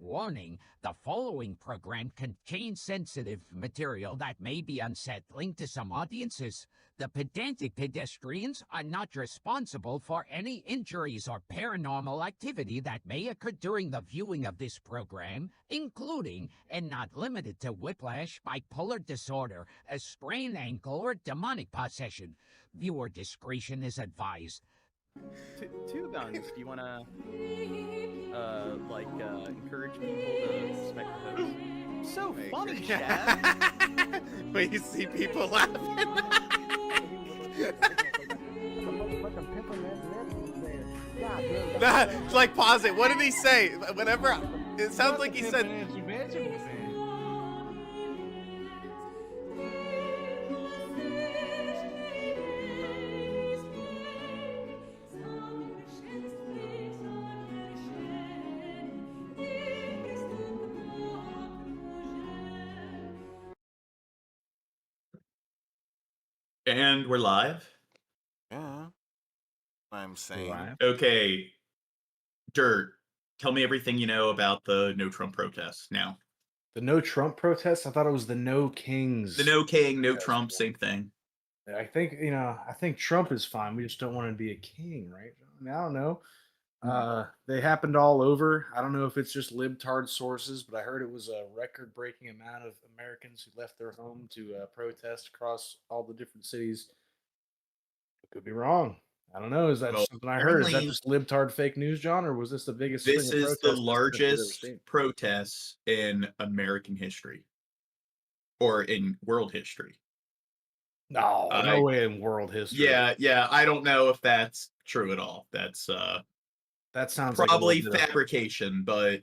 Warning, the following program contains sensitive material that may be unsettling to some audiences. The Pedantic Pedestrians are not responsible for any injuries or paranormal activity that may occur during the viewing of this program, including, and not limited to, whiplash, bipolar disorder, a sprained ankle, or demonic possession. Viewer discretion is advised. Two Guns, do you want to, encourage people to respect the host? So funny, Chad! When you see people laughing. Nah, like, pause it. What did he say? Whenever, it sounds like he said... And we're live? Yeah. I'm saying. Okay. Dirt, tell me everything you know about the No Trump protests now. The No Trump protests? I thought it was the No Kings. The No King, No Trump, same thing. I think Trump is fine. We just don't want to be a king, right? I mean, I don't know. They happened all over. I don't know if it's just libtard sources, but I heard it was a record-breaking amount of Americans who left their home to protest across all the different cities. I could be wrong. I don't know. Is that something I heard? Is that just libtard fake news, John, or was this the biggest? This is the largest protest in American history, or in world history. No, no way in world history. Yeah. I don't know if that's true at all. That sounds probably like fabrication, but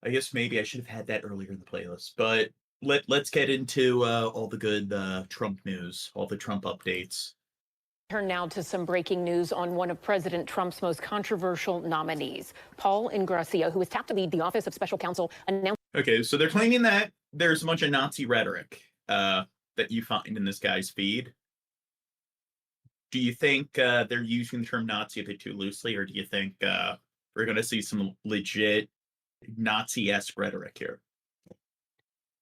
I guess maybe I should have had that earlier in the playlist. But let's get into all the good Trump news, all the Trump updates. Turn now to some breaking news on one of President Trump's most controversial nominees, Paul Ingrassia, who is tapped to lead the Office of Special Counsel, announced. Okay, so they're claiming that there's a bunch of Nazi rhetoric that you find in this guy's feed. Do you think they're using the term Nazi a bit too loosely, or do you think we're going to see some legit Nazi-esque rhetoric here?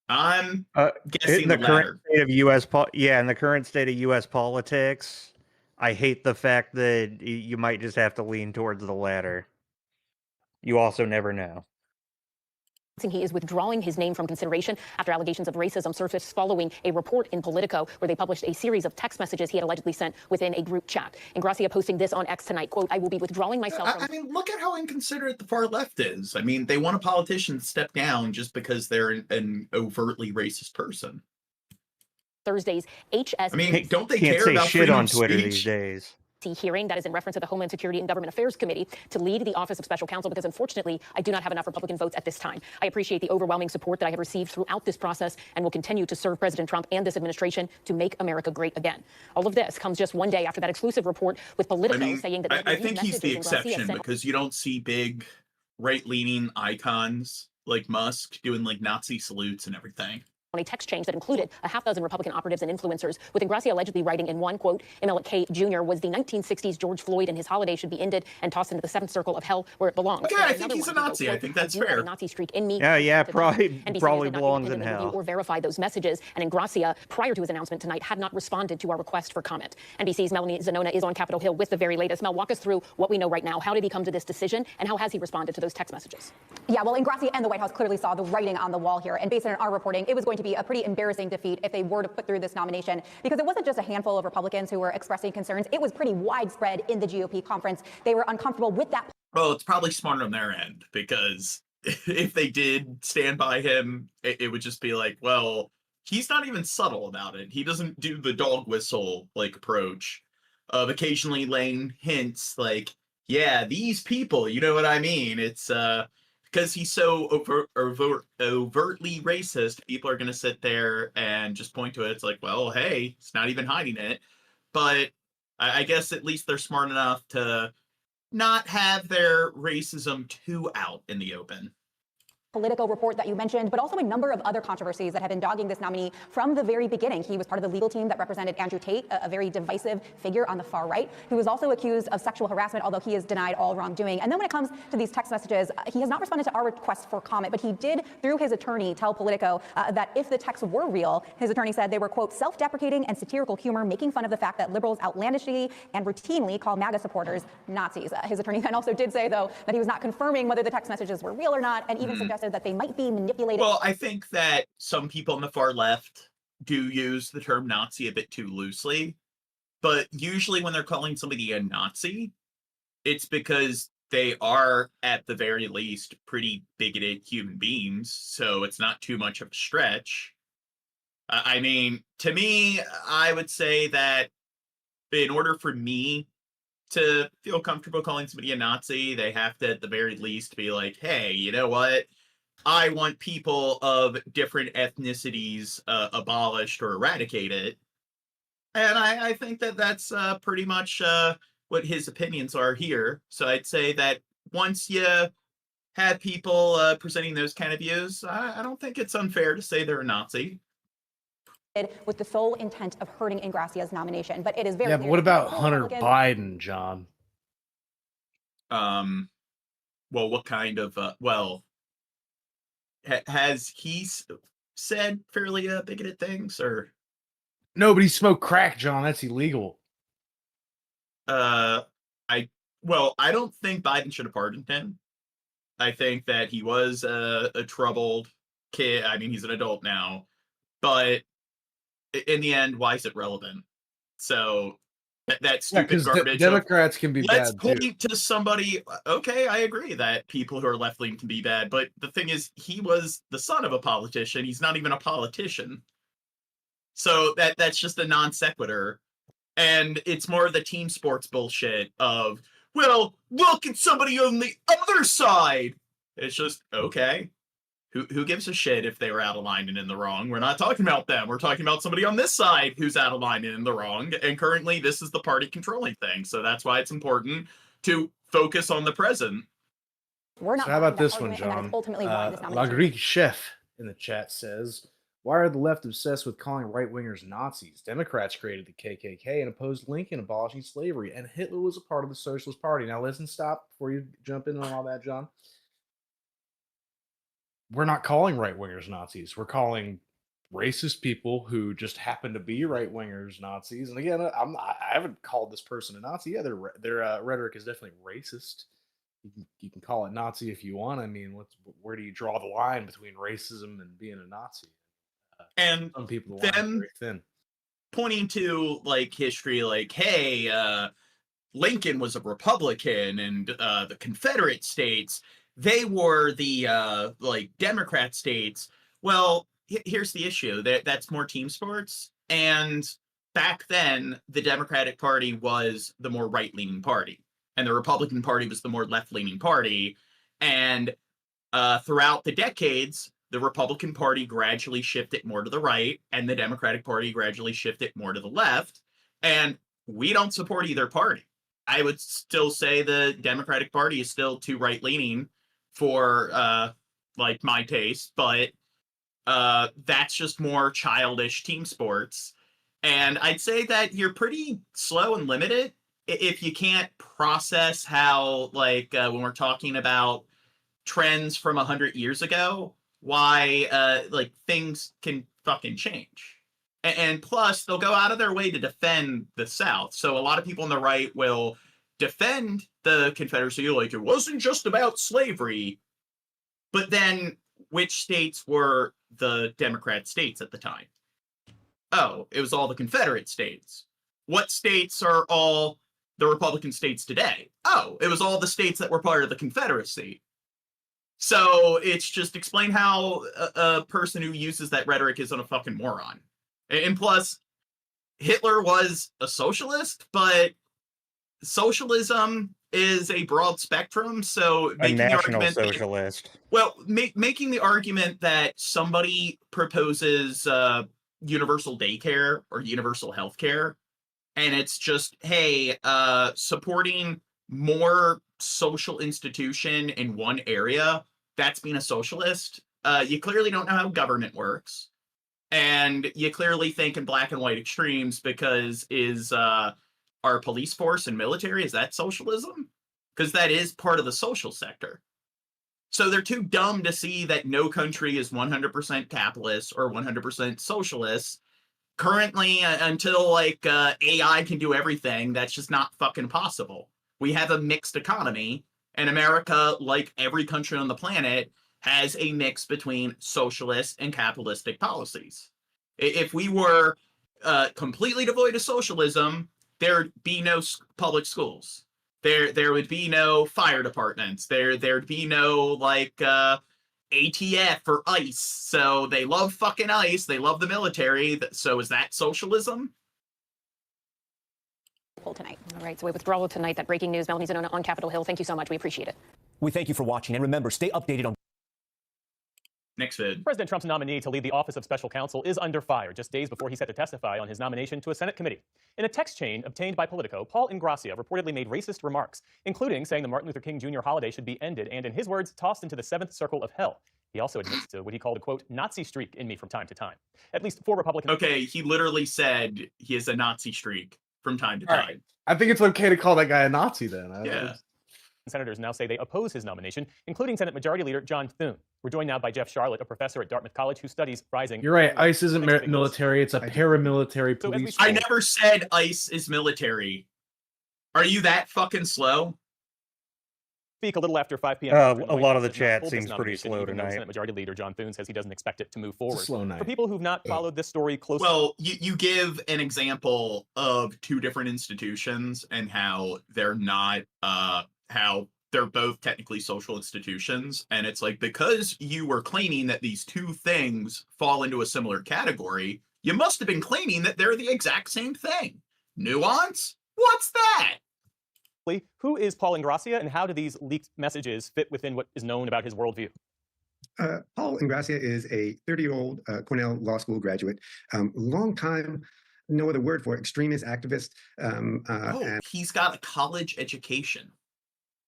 I'm guessing in the latter. current state of in the current state of U.S. politics, I hate the fact that you might just have to lean towards the latter. You also never know. He is withdrawing his name from consideration after allegations of racism surfaced following a report in Politico where they published a series of text messages he had allegedly sent within a group chat. Ingrassia posting this on X tonight, quote, "I will be withdrawing myself from..." I mean, look at how inconsiderate the far left is. I mean, they want a politician to step down just because they're an overtly racist person. Thursday's HS... I mean, don't they can't care say about shit freedom on of Twitter speech? these days. Hearing that is in reference to the Homeland Security and Government Affairs Committee to lead the Office of Special Counsel, because unfortunately, I do not have enough Republican votes at this time. I appreciate the overwhelming support that I have received throughout this process and will continue to serve President Trump and this administration to make America great again. All of this comes just one day after that exclusive report with Politico saying that... I think he's the exception because you don't see big right-leaning icons like Musk doing like Nazi salutes and everything. On a text change that included a half dozen Republican operatives and influencers, with Ingrassia allegedly writing in one, quote, "MLK Jr. was the 1960s George Floyd and his holiday should be ended and tossed into the seventh circle of hell where it belongs." Okay, I think he's a Nazi. I think that's fair. A Nazi streak in me. Yeah, probably belongs in hell. Or verify those messages. And Ingrassia, prior to his announcement tonight, had not responded to our request for comment. NBC's Melanie Zanona is on Capitol Hill with the very latest. Mel, walk us through what we know right now. How did he come to this decision, and how has he responded to those text messages? Yeah, well, Ingrassia and the White House clearly saw the writing on the wall here, and based on our reporting, it was going to be a pretty embarrassing defeat if they were to put through this nomination, because it wasn't just a handful of Republicans who were expressing concerns. It was pretty widespread in the GOP conference. They were uncomfortable with that. Well, it's probably smart on their end, because if they did stand by him, it would just be like, well, he's not even subtle about it. He doesn't do the dog whistle like approach of occasionally laying hints like, yeah, these people, you know what I mean? It's because he's so overtly racist, people are going to sit there and just point to it. It's like, well, hey, it's not even hiding it. But I guess at least they're smart enough to not have their racism too out in the open. Politico report that you mentioned, but also a number of other controversies that have been dogging this nominee from the very beginning. He was part of the legal team that represented Andrew Tate, a very divisive figure on the far right, who was also accused of sexual harassment, although he has denied all wrongdoing. And then when it comes to these text messages, he has not responded to our request for comment, but he did, through his attorney, tell Politico that if the texts were real, his attorney said they were, quote, self-deprecating and satirical humor, making fun of the fact that liberals outlandishly and routinely call MAGA supporters Nazis. His attorney then also did say, though, that he was not confirming whether the text messages were real or not, and even suggested that they might be manipulated. Well, I think that some people on the far left do use the term Nazi a bit too loosely, but usually when they're calling somebody a Nazi, it's because they are, at the very least, pretty bigoted human beings, so it's not too much of a stretch. I mean, to me, I would say that in order for me to feel comfortable calling somebody a Nazi, they have to, at the very least, be like, hey, you know what? I want people of different ethnicities abolished or eradicated. And I think that that's pretty much what his opinions are here. So I'd say that once you have people presenting those kind of views, I don't think it's unfair to say they're a Nazi. With the sole intent of hurting Ingracia's nomination. But it is very Yeah, but what about Hunter Biden, John? Well, what kind of, has he said fairly bigoted things, or? No, but he smoked crack, John. That's illegal. I don't think Biden should have pardoned him. I think that he was a troubled kid. I mean, he's an adult now, but in the end, why is it relevant? So that stupid garbage. Democrats can be let's bad point too. to somebody. Okay, I agree that people who are left leaning can be bad, but the thing is, he was the son of a politician. He's not even a politician. So that's just a non sequitur, and it's more of the team sports bullshit of, well, look at somebody on the other side. It's just, okay, who gives a shit if they were out of line and in the wrong? We're not talking about them. We're talking about somebody on this side who's out of line and in the wrong. And currently, this is the party controlling thing. So that's why it's important to focus on the present. We're not so how about this one, argument, and that John? is ultimately why this La nomination- Greek Chef in the chat says, why are the left obsessed with calling right-wingers Nazis? Democrats created the KKK and opposed Lincoln abolishing slavery, and Hitler was a part of the Socialist Party. Now listen, stop before you jump in on all that, John. We're not calling right-wingers Nazis. We're calling racist people who just happen to be right-wingers Nazis. And again, I haven't called this person a Nazi. Yeah, their rhetoric is definitely racist. You can call it Nazi if you want. I mean, where do you draw the line between racism and being a Nazi? And some people them very thin. Pointing to like history, like, hey, Lincoln was a Republican, and the Confederate States, they were the like Democrat states. Well, here's the issue. That's more team sports. And back then, the Democratic Party was the more right-leaning party, and the Republican Party was the more left-leaning party. And throughout the decades, the Republican Party gradually shifted more to the right, and the Democratic Party gradually shifted more to the left. And we don't support either party. I would still say the Democratic Party is still too right-leaning for like my taste, but that's just more childish team sports. And I'd say that you're pretty slow and limited if you can't process how, like, when we're talking about trends from 100 years ago, why like things can fucking change. And plus, they'll go out of their way to defend the South. So a lot of people on the right will defend the Confederacy, like it wasn't just about slavery. But then, which states were the Democrat states at the time? Oh, it was all the Confederate states. What states are all the Republican states today? Oh, it was all the states that were part of the Confederacy. So it's just explain how a person who uses that rhetoric isn't a fucking moron. And plus, Hitler was a socialist, but socialism is a broad spectrum. So a national socialist. Making the argument that somebody proposes universal daycare or universal healthcare, and it's just, hey, supporting more social institution in one area that's being a socialist. You clearly don't know how government works. And you clearly think in black and white extremes because our police force and military, is that socialism? Because that is part of the social sector. So they're too dumb to see that no country is 100% capitalist or 100% socialist. Currently, until like AI can do everything, that's just not fucking possible. We have a mixed economy, and America, like every country on the planet, has a mix between socialist and capitalistic policies. If we were completely devoid of socialism, there'd be no public schools. There would be no fire departments. There'd be no like ATF or ICE. So they love fucking ICE. They love the military. So is that socialism? Tonight. All right, so we withdraw tonight. That breaking news, Melanie Zanona on Capitol Hill. Thank you so much. We appreciate it. We thank you for watching, and remember, stay updated on. Next vid. President Trump's nominee to lead the Office of Special Counsel is under fire just days before he's set to testify on his nomination to a Senate committee. In a text chain obtained by Politico, Paul Ingrassia reportedly made racist remarks, including saying the Martin Luther King Jr. holiday should be ended and, in his words, tossed into the seventh circle of hell. He also admits to what he called a, quote, Nazi streak in me from time to time. At least 4 Republicans... Okay, he literally said he has a Nazi streak from time to time. Right. I think it's okay to call that guy a Nazi then. Yeah. Senators now say they oppose his nomination, including Senate Majority Leader John Thune. We're joined now by Jeff Charlotte, a professor at Dartmouth College who studies rising... You're right. ICE isn't military. It's a paramilitary police. I never said ICE is military. Are you that fucking slow? Speak a little after 5 p.m. A lot of the chat seems pretty slow tonight. Senate Majority Leader John Thune says he doesn't expect it to move forward. It's a slow night. For people who've not followed this story closely... Well, you give an example of 2 different institutions and how they're not... how they're both technically social institutions. And it's like, because you were claiming that these 2 things fall into a similar category, you must have been claiming that they're the exact same thing. Nuance? What's that? Who is Paul Ingrassia, and how do these leaked messages fit within what is known about his worldview? Paul Ingrassia is a 30-year-old Cornell Law School graduate, long time, no other word for it, extremist activist. And he's got a college education.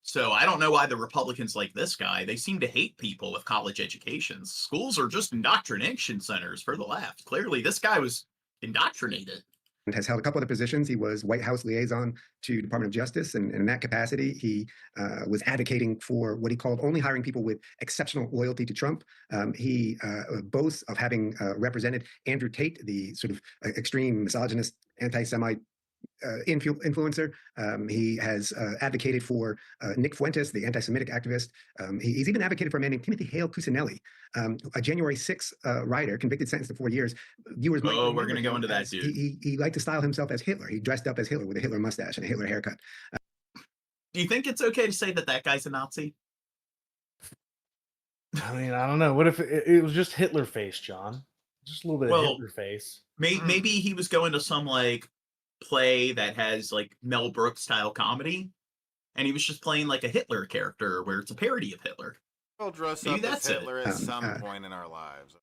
So I don't know why the Republicans like this guy. They seem to hate people with college educations. Schools are just indoctrination centers for the left. Clearly, this guy was indoctrinated. And has held a couple other positions. He was White House liaison to Department of Justice, and in that capacity, he was advocating for what he called only hiring people with exceptional loyalty to Trump. He boasts of having represented Andrew Tate, the sort of extreme misogynist, anti-Semite influencer. He has advocated for Nick Fuentes, the anti-Semitic activist. He's even advocated for a man named Timothy Hale Cusinelli, a January 6th writer, convicted, sentenced to 4 years. Viewers might we're going to go into that, dude. He liked to style himself as Hitler. He dressed up as Hitler with a Hitler mustache and a Hitler haircut. Do you think it's okay to say that that guy's a Nazi? I mean, I don't know. What if it was just Hitler face, John? Just a little bit of Hitler face. Maybe he was going to some like play that has like Mel Brooks style comedy, and he was just playing like a Hitler character where it's a parody of Hitler. We'll dress Maybe up as that's Hitler at some point in our lives.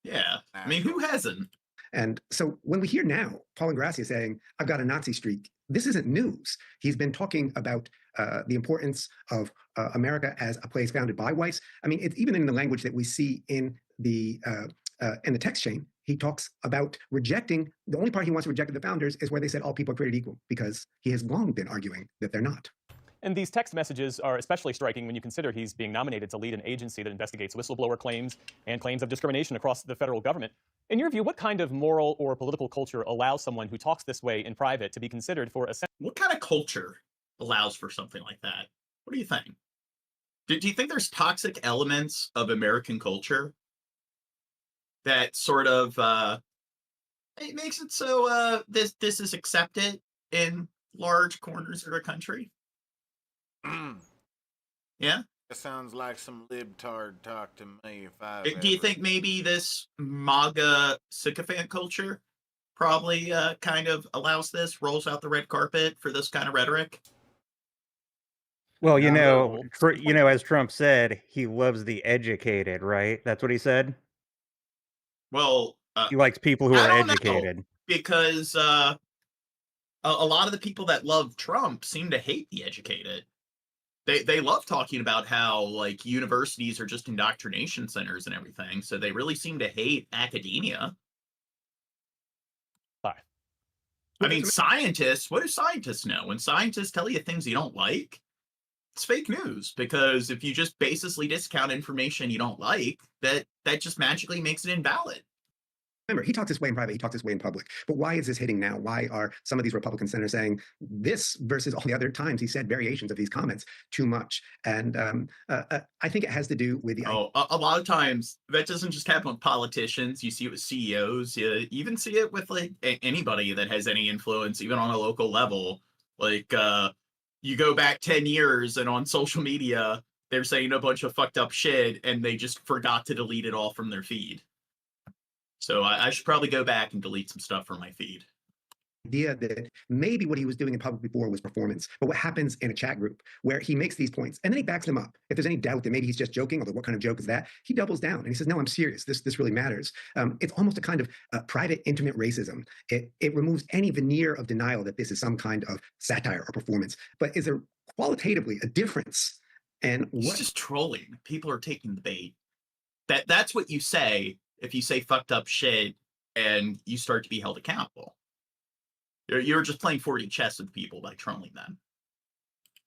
Yeah, I mean, who hasn't? And so when we hear now Paul Ingrassia saying, I've got a Nazi streak, this isn't news. He's been talking about the importance of America as a place founded by whites. I mean, it's even in the language that we see in the text chain. He talks about rejecting, the only part he wants to reject of the founders is where they said all people are created equal, because he has long been arguing that they're not. And these text messages are especially striking when you consider he's being nominated to lead an agency that investigates whistleblower claims and claims of discrimination across the federal government. In your view, what kind of moral or political culture allows someone who talks this way in private to be considered for a... What kind of culture allows for something like that? What do you think? Do you think there's toxic elements of American culture that sort of it makes it so this is accepted in large corners of our country? Yeah, that sounds like some libtard talk to me. Do you think maybe this MAGA sycophant culture probably kind of allows this, rolls out the red carpet for this kind of rhetoric? Well, as Trump said, he loves the educated, right? That's what he said. Well, he likes people who are educated. Because a lot of the people that love Trump seem to hate the educated. They love talking about how like universities are just indoctrination centers and everything. So they really seem to hate academia. Sorry. I mean, scientists, what do scientists know? When scientists tell you things you don't like, it's fake news, because if you just baselessly discount information you don't like, that just magically makes it invalid. Remember, he talks this way in private, he talks this way in public. But why is this hitting now? Why are some of these Republican senators saying this versus all the other times he said variations of these comments too much? And I think it has to do with the... A lot of times that doesn't just happen with politicians. You see it with CEOs. You even see it with like anybody that has any influence, even on a local level. Like you go back 10 years and on social media, they're saying a bunch of fucked up shit and they just forgot to delete it all from their feed. So I should probably go back and delete some stuff from my feed. Idea that maybe what he was doing in public before was performance, but what happens in a chat group where he makes these points and then he backs them up. If there's any doubt that maybe he's just joking, although what kind of joke is that? He doubles down and he says, no, I'm serious. This really matters. It's almost a kind of private, intimate racism. It removes any veneer of denial that this is some kind of satire or performance. But is there qualitatively a difference? And He's just trolling. People are taking the bait. That's what you say if you say fucked up shit and you start to be held accountable. You're just playing 4D chess with people by trolling them.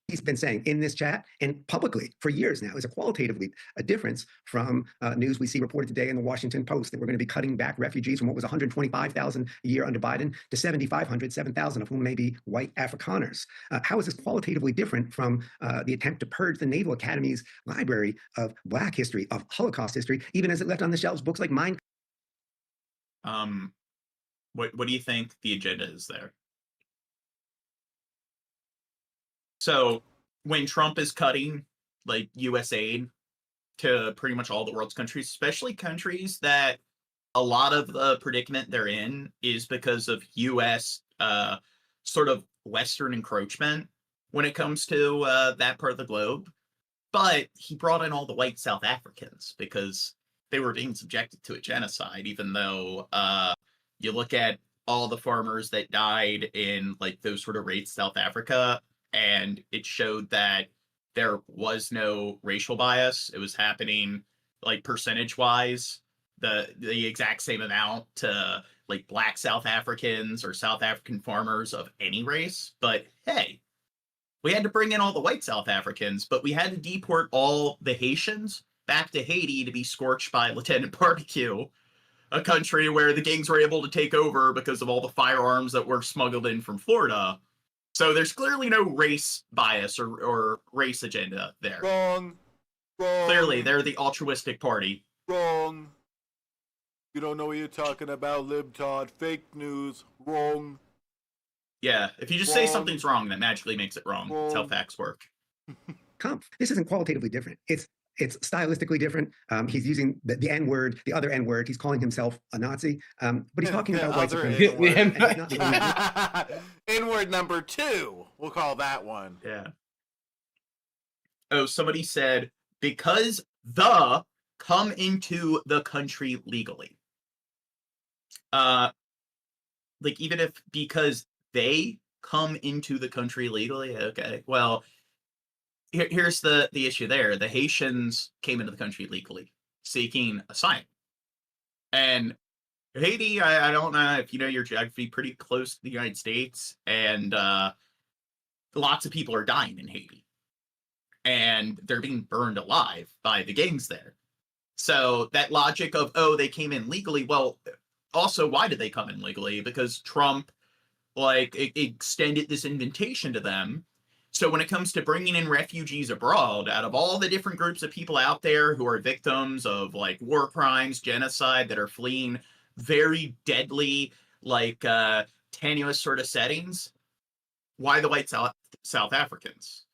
He's been saying in this chat and publicly for years now is a difference from news we see reported today in the Washington Post that we're going to be cutting back refugees from what was 125,000 a year under Biden to 7,500, 7,000 of whom may be white Afrikaners. How is this qualitatively different from the attempt to purge the Naval Academy's library of Black history, of Holocaust history, even as it left on the shelves books like mine? What do you think the agenda is there? So when Trump is cutting like US aid to pretty much all the world's countries, especially countries that a lot of the predicament they're in is because of US sort of Western encroachment when it comes to that part of the globe. But he brought in all the white South Africans because they were being subjected to a genocide, even though you look at all the farmers that died in like those sort of raids, South Africa, and it showed that there was no racial bias. It was happening like percentage wise, the exact same amount to like Black South Africans or South African farmers of any race. But hey, we had to bring in all the white South Africans, but we had to deport all the Haitians back to Haiti to be scorched by Lieutenant Barbecue, a country where the gangs were able to take over because of all the firearms that were smuggled in from Florida. So there's clearly no race bias or race agenda there. Wrong. Clearly, they're the altruistic party. Wrong. You don't know what you're talking about, libtard. Fake news. Wrong. Yeah, if you just say something's wrong, that magically makes it wrong. That's how facts work. This isn't qualitatively different. It's stylistically different. He's using the N-word, the other N-word. He's calling himself a Nazi, but he's talking about white supremacy. N-word number 2. We'll call that one. Yeah. Oh, somebody said, because the come into the country legally. Like even if because they come into the country legally, okay. Well, here's the issue there. The Haitians came into the country legally, seeking asylum. And Haiti, I don't know if you know your geography, pretty close to the United States, and lots of people are dying in Haiti. And they're being burned alive by the gangs there. So that logic of, oh, they came in legally, well, also, why did they come in legally? Because Trump, like, extended this invitation to them. So when it comes to bringing in refugees abroad, out of all the different groups of people out there who are victims of like war crimes, genocide, that are fleeing very deadly, like tenuous sort of settings, why the white South Africans?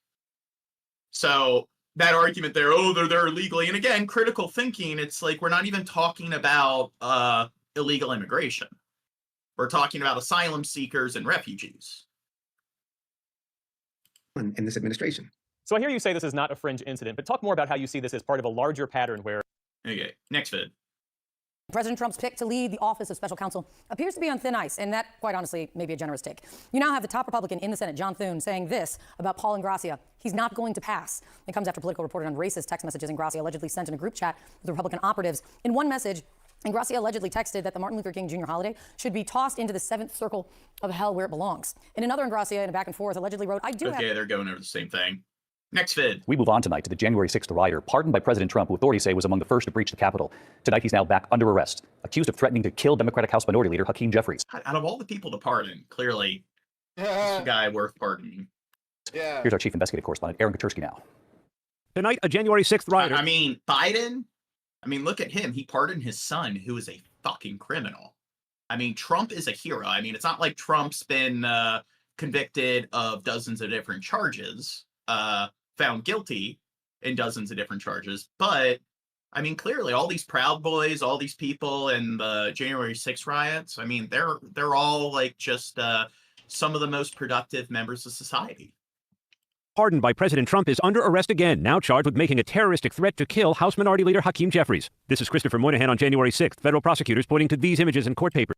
So that argument there, oh, they're there illegally. And again, critical thinking, it's like we're not even talking about illegal immigration. We're talking about asylum seekers and refugees. In this administration. So I hear you say this is not a fringe incident, but talk more about how you see this as part of a larger pattern where... Okay, next vid. President Trump's pick to lead the office of special counsel appears to be on thin ice, and that, quite honestly, may be a generous take. You now have the top Republican in the Senate, John Thune, saying this about Paul Ingrassia: he's not going to pass. It comes after Politico reported on racist text messages Ingrassia allegedly sent in a group chat with Republican operatives. In one message, Ingrassia allegedly texted that the Martin Luther King Jr. holiday should be tossed into the seventh circle of hell where it belongs. In another, Ingrassia, in a back and forth, allegedly wrote, Okay, they're going over the same thing. Next vid. We move on tonight to the January 6th rioter, pardoned by President Trump, who authorities say was among the first to breach the Capitol. Tonight, he's now back under arrest, accused of threatening to kill Democratic House Minority Leader Hakeem Jeffries. Out of all the people to pardon, clearly, he's a guy worth pardoning. Yeah. Here's our chief investigative correspondent, Aaron Katersky now. Tonight, a January 6th rioter. I mean, Biden, look at him. He pardoned his son, who is a fucking criminal. I mean, Trump is a hero. I mean, it's not like Trump's been convicted of dozens of different charges. Found guilty in dozens of different charges. But, I mean, clearly all these Proud Boys, all these people in the January 6th riots, I mean, they're all like just some of the most productive members of society. Pardoned by President Trump is under arrest again, now charged with making a terroristic threat to kill House Minority Leader Hakeem Jeffries. This is Christopher Moynihan on January 6th. Federal prosecutors pointing to these images in court papers,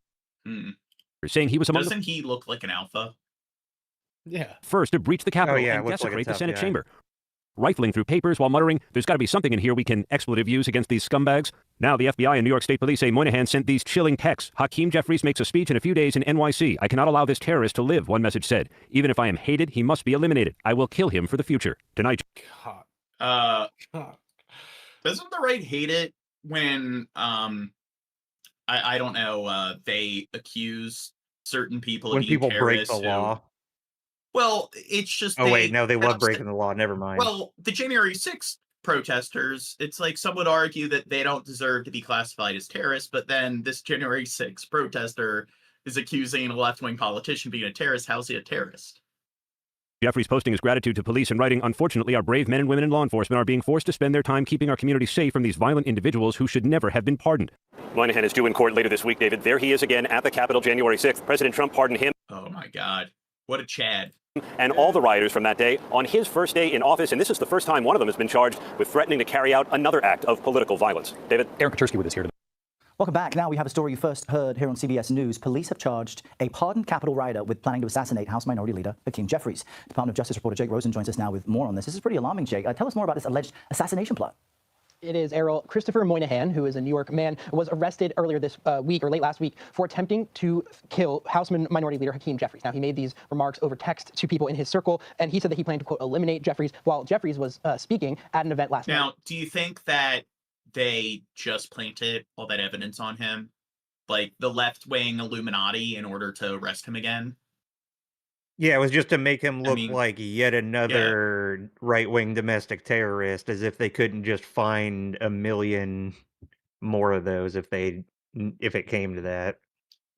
saying he was among Doesn't he look like an alpha? Yeah. first to breach the Capitol and desecrate the Senate chamber. Rifling through papers while muttering, "There's got to be something in here we can expletive use against these scumbags." Now the FBI and New York State Police say Moynihan sent these chilling texts. Hakeem Jeffries makes a speech in a few days in NYC. "I cannot allow this terrorist to live," one message said. "Even if I am hated, he must be eliminated. I will kill him for the future." Tonight. God. Doesn't the right hate it when I don't know, they accuse certain people When of being people break terrorists the law. Well, it's just Oh wait, no, they love breaking the law. Never mind. Well, the January 6th protesters, it's like some would argue that they don't deserve to be classified as terrorists, but then this January 6th protester is accusing a left-wing politician of being a terrorist. How's he a terrorist? Jeffries posting his gratitude to police and writing, "Unfortunately, our brave men and women in law enforcement are being forced to spend their time keeping our community safe from these violent individuals who should never have been pardoned." Moynihan is due in court later this week, David. There he is again at the Capitol January 6th. President Trump pardoned him. Oh my God. What a Chad. And all the rioters from that day on his first day in office. And this is the first time one of them has been charged with threatening to carry out another act of political violence. David? Aaron Katersky with us here today. Welcome back. Now we have a story you first heard here on CBS News. Police have charged a pardoned Capitol rioter with planning to assassinate House Minority Leader Hakeem Jeffries. Department of Justice reporter Jake Rosen joins us now with more on this. This is pretty alarming, Jake. Tell us more about this alleged assassination plot. It is Errol. Christopher Moynihan, who is a New York man, was arrested earlier this week or late last week for attempting to kill House Minority Leader Hakeem Jeffries. Now, he made these remarks over text to people in his circle, and he said that he planned to, quote, eliminate Jeffries while Jeffries was speaking at an event last night. Now, do you think that they just planted all that evidence on him, like the left-wing Illuminati, in order to arrest him again? Yeah, it was just to make him look like yet another right-wing domestic terrorist, as if they couldn't just find a million more of those if it came to that.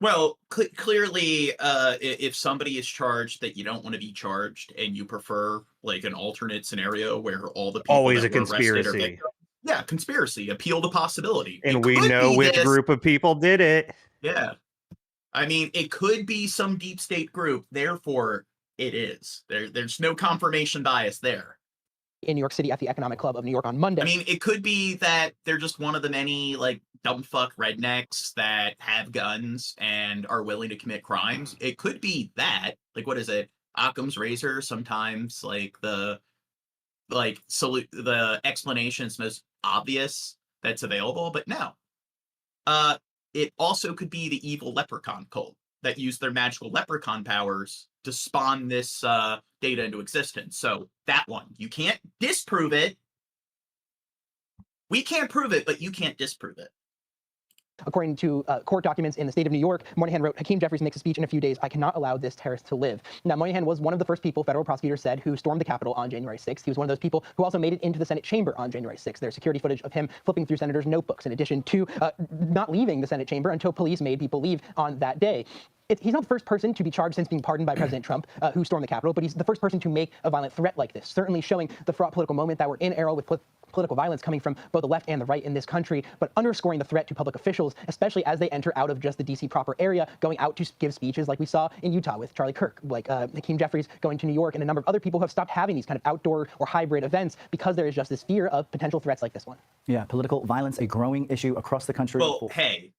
Well, clearly, if somebody is charged that you don't want to be charged and you prefer like an alternate scenario where all the people Always that a were arrested are conspiracy. victims, yeah, conspiracy, appeal to possibility. And It we could know be which this- group of people did it. Yeah. I mean, it could be some deep state group, therefore it is. There's no confirmation bias there. In New York City at the Economic Club of New York on Monday. I mean, it could be that they're just one of the many, like, dumb fuck rednecks that have guns and are willing to commit crimes. It could be that. Like, what is it? Occam's razor. Sometimes, like, the explanation is most obvious that's available, but no. It also could be the evil leprechaun cult that used their magical leprechaun powers to spawn this data into existence. So that one, you can't disprove it. We can't prove it, but you can't disprove it. According to court documents in the state of New York, Moynihan wrote, Hakeem Jeffries makes a speech in a few days. I cannot allow this terrorist to live. Now, Moynihan was one of the first people, federal prosecutors said, who stormed the Capitol on January 6th. He was one of those people who also made it into the Senate chamber on January 6th. There's security footage of him flipping through senators' notebooks, in addition to not leaving the Senate chamber until police made people leave on that day. he's not the first person to be charged since being pardoned by President Trump, who stormed the Capitol, but he's the first person to make a violent threat like this, certainly showing the fraught political moment that we're in, Errol, with political violence coming from both the left and the right in this country, but underscoring the threat to public officials, especially as they enter out of just the D.C. proper area, going out to give speeches like we saw in Utah with Charlie Kirk, like Hakeem Jeffries going to New York, and a number of other people who have stopped having these kind of outdoor or hybrid events because there is just this fear of potential threats like this one. Yeah, political violence, a growing issue across the country. Well, hey,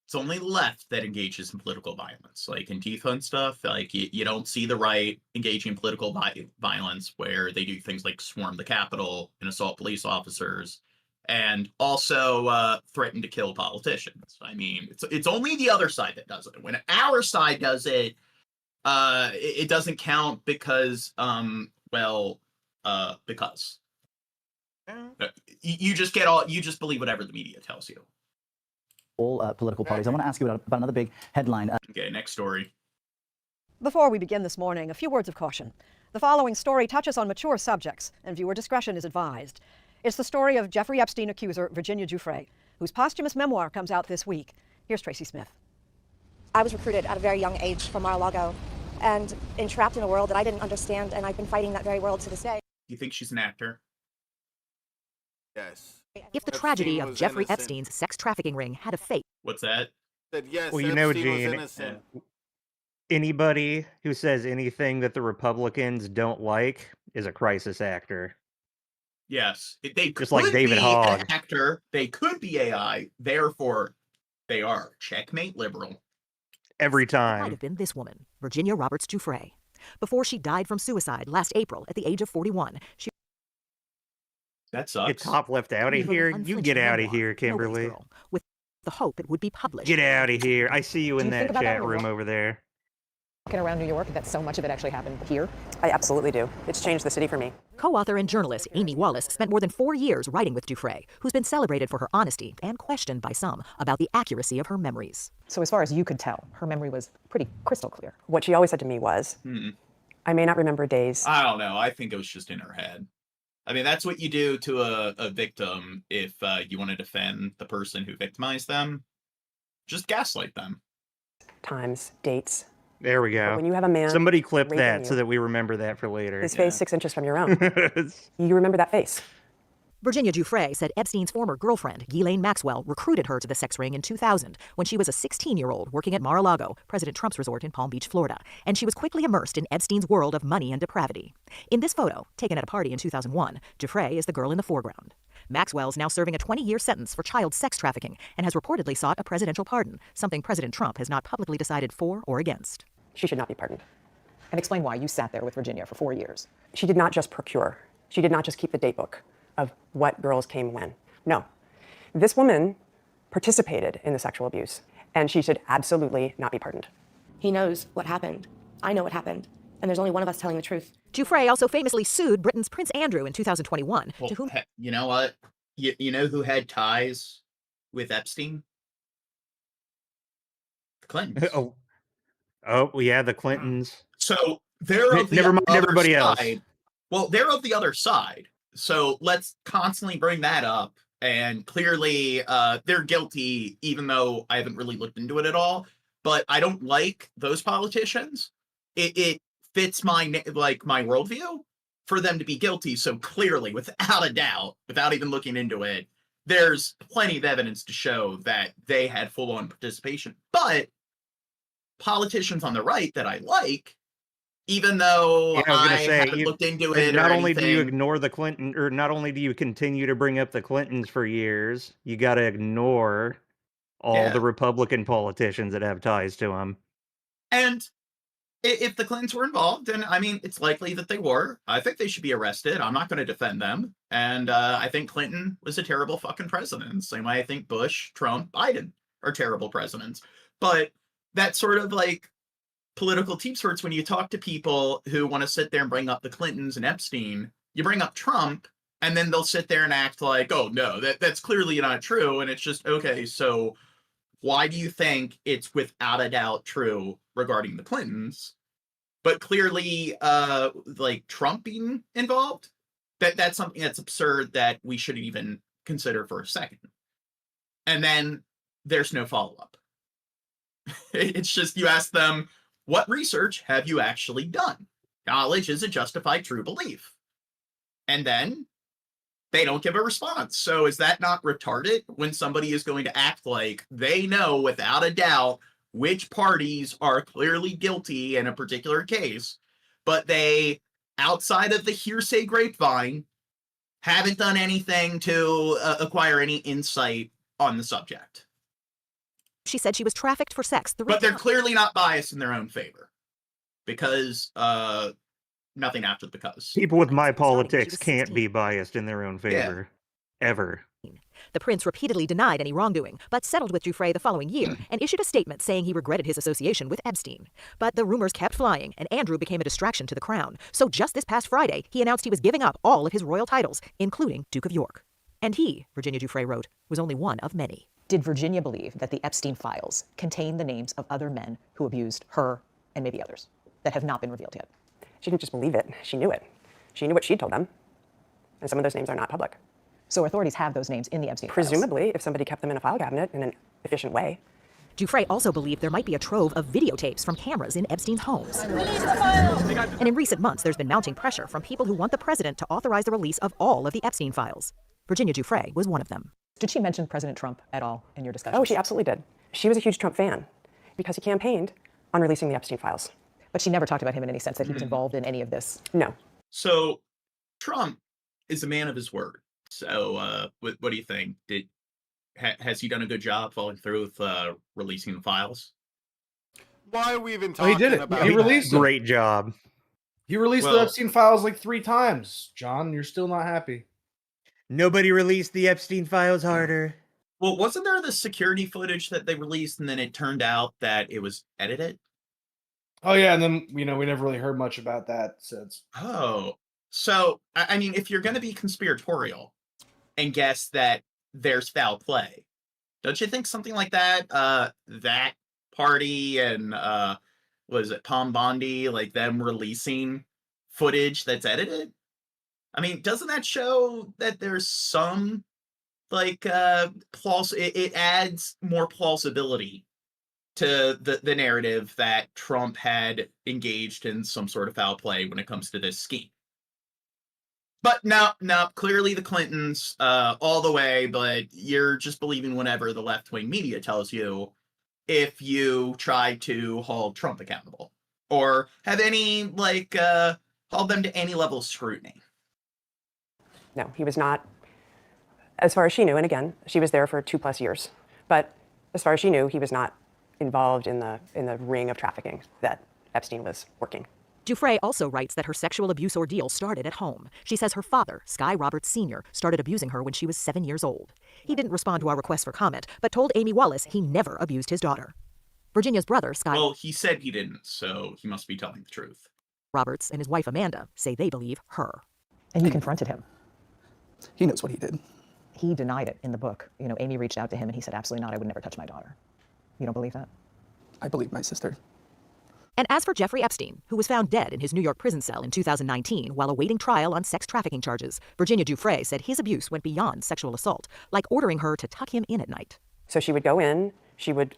it's only left that engages in political violence. Like Antifa and stuff, like you don't see the right engaging in political violence where they do things like swarm the Capitol and assault police officers and also threaten to kill politicians. I mean, it's only the other side that does it. When our side does it, it doesn't count because, because. You just believe whatever the media tells you. All political parties. I want to ask you about another big headline. Okay, next story. Before we begin this morning, a few words of caution. The following story touches on mature subjects, and viewer discretion is advised. It's the story of Jeffrey Epstein accuser Virginia Giuffre, whose posthumous memoir comes out this week. Here's Tracy Smith. I was recruited at a very young age from Mar-a-Lago and entrapped in a world that I didn't understand, and I've been fighting that very world to this day. You think she's an actor? Yes. If the tragedy of Jeffrey Epstein's sex trafficking ring had a fate. What's that? Yes, well, you know, Epstein Gene, anybody who says anything that the Republicans don't like is a crisis actor. Yes. They just like David Hogg. An actor. They could be AI. Therefore, they are checkmate liberal. Every time. It might have been this woman, Virginia Roberts Giuffre. Before she died from suicide last April at the age of 41, she... That sucks. Get top left out of here. You get out of here, Kimberly. With the hope it would be published. Get out of here. I see you in that chat room over there. Walking around New York, that so much of it actually happened here? I absolutely do. It's changed the city for me. Co-author and journalist Amy Wallace spent more than 4 years writing with Giuffre, who's been celebrated for her honesty and questioned by some about the accuracy of her memories. So as far as you could tell, her memory was pretty crystal clear. What she always said to me was, I may not remember days. I don't know. I think it was just in her head. I mean, that's what you do to a victim if you want to defend the person who victimized them. Just gaslight them. Times, dates. There we go. But when you have a man... Somebody clip that so that we remember that for later. His face 6 inches from your own. You remember that face. Virginia Giuffre said Epstein's former girlfriend, Ghislaine Maxwell, recruited her to the sex ring in 2000 when she was a 16-year-old working at Mar-a-Lago, President Trump's resort in Palm Beach, Florida, and she was quickly immersed in Epstein's world of money and depravity. In this photo, taken at a party in 2001, Giuffre is the girl in the foreground. Maxwell's now serving a 20-year sentence for child sex trafficking and has reportedly sought a presidential pardon, something President Trump has not publicly decided for or against. She should not be pardoned. And explain why you sat there with Virginia for 4 years. She did not just procure. She did not just keep the date book of what girls came when. No. This woman participated in the sexual abuse, and she should absolutely not be pardoned. He knows what happened. I know what happened. And there's only one of us telling the truth. Giuffre also famously sued Britain's Prince Andrew in 2021, well, to whom... You know what? You know who had ties with Epstein? The Clintons. Oh, yeah, the Clintons. So they're of the never mind other everybody side. else. Well, they're of the other side. So let's constantly bring that up. And clearly, they're guilty, even though I haven't really looked into it at all. But I don't like those politicians. It fits my worldview for them to be guilty. So clearly, without a doubt, without even looking into it, there's plenty of evidence to show that they had full-on participation. But politicians on the right that I like, even though I haven't looked into it not or only do you anything. ignore the Clinton, or not only do you continue to bring up the Clintons for years, you got to ignore all the Republican politicians that have ties to them. And if the Clintons were involved, and I mean, it's likely that they were, I think they should be arrested. I'm not going to defend them. And I think Clinton was a terrible fucking president. Same way I think Bush, Trump, Biden are terrible presidents. But that sort of like political team sports, when you talk to people who want to sit there and bring up the Clintons and Epstein, you bring up Trump, and then they'll sit there and act like, oh, no, that's clearly not true. And it's just, okay, so why do you think it's without a doubt true regarding the Clintons, but clearly like Trump being involved? That's something that's absurd that we shouldn't even consider for a second. And then there's no follow-up. It's just you ask them, what research have you actually done? Knowledge is a justified true belief. And then they don't give a response. So is that not retarded when somebody is going to act like they know without a doubt which parties are clearly guilty in a particular case, but they, outside of the hearsay grapevine, haven't done anything to acquire any insight on the subject? She said she was trafficked for sex. But they're clearly not biased in their own favor. Because, nothing after the because. People with my politics can't be biased in their own favor. Yeah. Ever. The prince repeatedly denied any wrongdoing, but settled with Giuffre the following year and issued a statement saying he regretted his association with Epstein. But the rumors kept flying, and Andrew became a distraction to the crown. So just this past Friday, he announced he was giving up all of his royal titles, including Duke of York. And he, Virginia Giuffre wrote, was only one of many. Did Virginia believe that the Epstein files contain the names of other men who abused her and maybe others that have not been revealed yet? She didn't just believe it. She knew it. She knew what she told them. And some of those names are not public. So authorities have those names in the Epstein files? Presumably, if somebody kept them in a file cabinet in an efficient way. Giuffre also believed there might be a trove of videotapes from cameras in Epstein's homes. And in recent months, there's been mounting pressure from people who want the president to authorize the release of all of the Epstein files. Virginia Giuffre was one of them. Did she mention President Trump at all in your discussion? Oh, she absolutely did. She was a huge Trump fan because he campaigned on releasing the Epstein files. But she never talked about him in any sense that he was involved in any of this? No. So Trump is a man of his word. So what do you think? Has he done a good job following through with releasing the files? Why are we even talking he did it. about He released them. Great job. He released the Epstein files like 3 times. John, you're still not happy. Nobody released the Epstein files harder. Well, wasn't there the security footage that they released and then it turned out that it was edited? Oh, yeah, and then, we never really heard much about that since. Oh, so, I mean, if you're going to be conspiratorial and guess that there's foul play, don't you think something like that, that party and, was it Palm Bondi, like them releasing footage that's edited? I mean, doesn't that show that there's some, like, it adds more plausibility to the narrative that Trump had engaged in some sort of foul play when it comes to this scheme. But no, clearly the Clintons all the way, but you're just believing whatever the left-wing media tells you if you try to hold Trump accountable or have any, like, hold them to any level of scrutiny. No, he was not, as far as she knew, and again, she was there for 2+ years, but as far as she knew, he was not involved in the ring of trafficking that Epstein was working. Giuffre also writes that her sexual abuse ordeal started at home. She says her father, Sky Roberts Sr., started abusing her when she was 7 years old. He didn't respond to our request for comment, but told Amy Wallace he never abused his daughter. Virginia's brother, Sky... Well, he said he didn't, so he must be telling the truth. Roberts and his wife Amanda say they believe her. And you confronted him. He knows what he did. He denied it in the book. Amy reached out to him and he said, absolutely not, I would never touch my daughter. You don't believe that? I believe my sister. And as for Jeffrey Epstein, who was found dead in his New York prison cell in 2019 while awaiting trial on sex trafficking charges, Virginia Giuffre said his abuse went beyond sexual assault, like ordering her to tuck him in at night. So she would go in, she would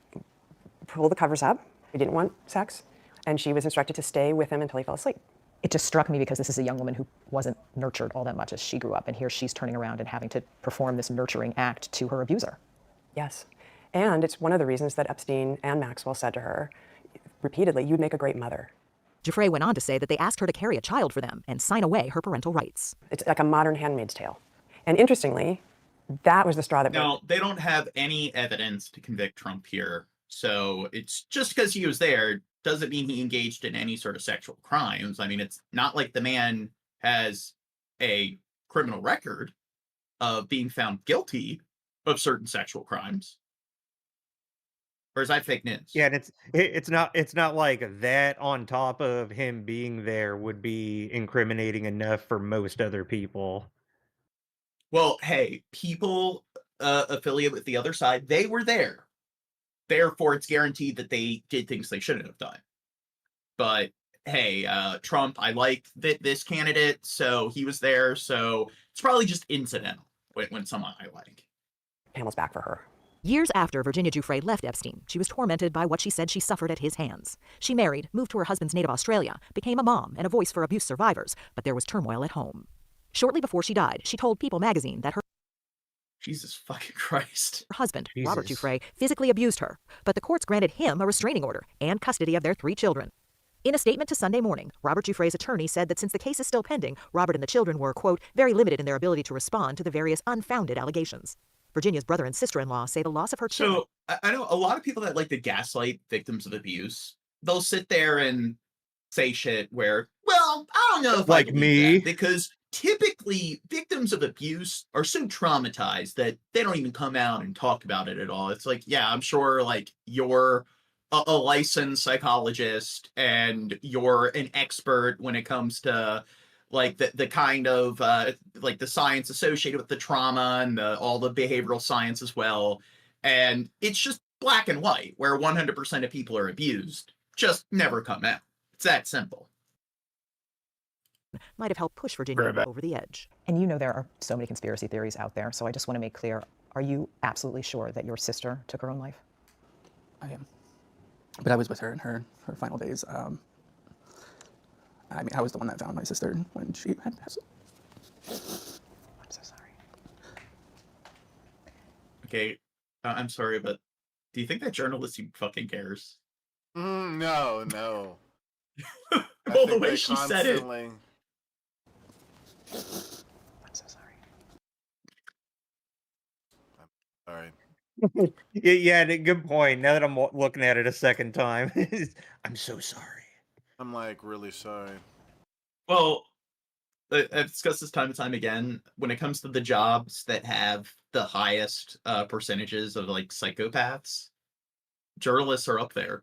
pull the covers up, he didn't want sex, and she was instructed to stay with him until he fell asleep. It just struck me because this is a young woman who wasn't nurtured all that much as she grew up, and here she's turning around and having to perform this nurturing act to her abuser. Yes. And it's one of the reasons that Epstein and Maxwell said to her repeatedly, you'd make a great mother. Giuffre went on to say that they asked her to carry a child for them and sign away her parental rights. It's like a modern Handmaid's Tale. And interestingly, that was the straw that... Now, they don't have any evidence to convict Trump here. So it's just because he was there doesn't mean he engaged in any sort of sexual crimes. I mean, it's not like the man has a criminal record of being found guilty of certain sexual crimes. Or is that fake news? Yeah, and it's not like that on top of him being there would be incriminating enough for most other people. Well, hey, people affiliated with the other side, they were there. Therefore, it's guaranteed that they did things they shouldn't have done. But hey, Trump, I like this candidate, so he was there. So it's probably just incidental when someone I like. Camel's back for her. Years after Virginia Giuffre left Epstein, she was tormented by what she said she suffered at his hands. She married, moved to her husband's native Australia, became a mom and a voice for abuse survivors, but there was turmoil at home. Shortly before she died, she told People magazine that her Jesus fucking Christ. husband, Robert Giuffre, physically abused her, but the courts granted him a restraining order and custody of their 3 children. In a statement to Sunday Morning, Robert Giuffre's attorney said that since the case is still pending, Robert and the children were, quote, very limited in their ability to respond to the various unfounded allegations. Virginia's brother and sister-in-law say the loss of her children... So, I know a lot of people that like to gaslight victims of abuse. They'll sit there and say shit where, well, I don't know if like I believe me. that, because typically victims of abuse are so traumatized that they don't even come out and talk about it at all. It's like, yeah, I'm sure like you're a licensed psychologist and you're an expert when it comes to like the kind of like the science associated with the trauma and all the behavioral science as well. And it's just black and white where 100% of people are abused, just never come out. It's that simple. might have helped push Virginia over the edge. And you know there are so many conspiracy theories out there, so I just want to make clear, are you absolutely sure that your sister took her own life? I am. But I was with her in her final days. I mean, I was the one that found my sister when she had passed. I'm so sorry. Okay, I'm sorry, but do you think that journalist even fucking cares? No. Well, the way she said it. I'm so sorry. Sorry. Yeah, good point. Now that I'm looking at it a second time, I'm so sorry. I'm like really sorry. Well, I've discussed this time and time again. When it comes to the jobs that have the highest percentages of like psychopaths, journalists are up there.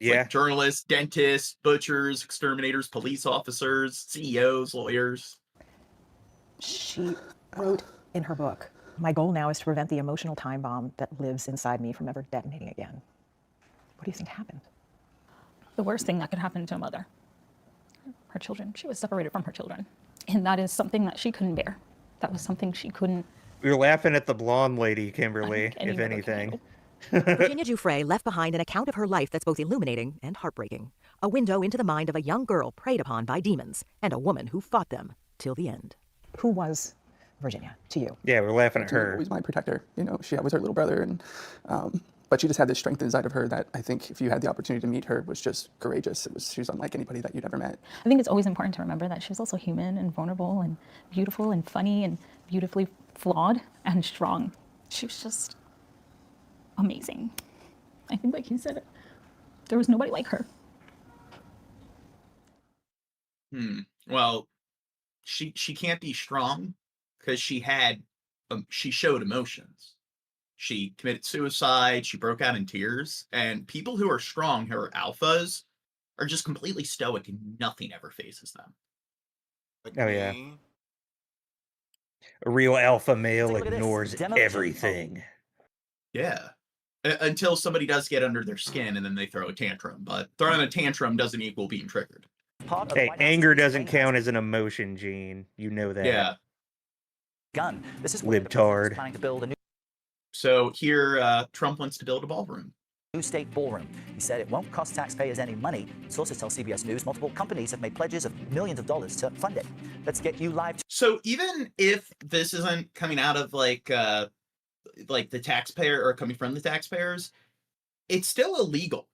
Yeah. Like journalists, dentists, butchers, exterminators, police officers, CEOs, lawyers. She wrote in her book, "My goal now is to prevent the emotional time bomb that lives inside me from ever detonating again." What do you think happened? The worst thing that could happen to a mother. Her children. She was separated from her children. And that is something that she couldn't bear. That was something she couldn't. We were laughing at the blonde lady, Kimberly, if anything. Virginia Giuffre left behind an account of her life that's both illuminating and heartbreaking. A window into the mind of a young girl preyed upon by demons and a woman who fought them till the end. Who was Virginia to you? Yeah, we're laughing at her. Always my protector. You know, she was her little brother, and but she just had this strength inside of her that I think if you had the opportunity to meet her was just courageous. She was unlike anybody that you'd ever met. I think it's always important to remember that she was also human and vulnerable and beautiful and funny and beautifully flawed and strong. She was just amazing. I think, like you said, there was nobody like her. Well, she can't be strong because she showed emotions. She committed suicide. She broke out in tears. And people who are strong, who are alphas, are just completely stoic and nothing ever phases them. Oh yeah. A real alpha male ignores everything. Yeah. Until somebody does get under their skin and then they throw a tantrum. But throwing a tantrum doesn't equal being triggered. Hey, anger doesn't count as an emotion, Gene. You know that. Yeah. Gun. This is libtard. Planning to build a new So here, Trump wants to build a ballroom. New state ballroom. He said it won't cost taxpayers any money. Sources tell CBS News multiple companies have made pledges of millions of dollars to fund it. Let's get you live. So even if this isn't coming out of like the taxpayer or coming from the taxpayers, it's still illegal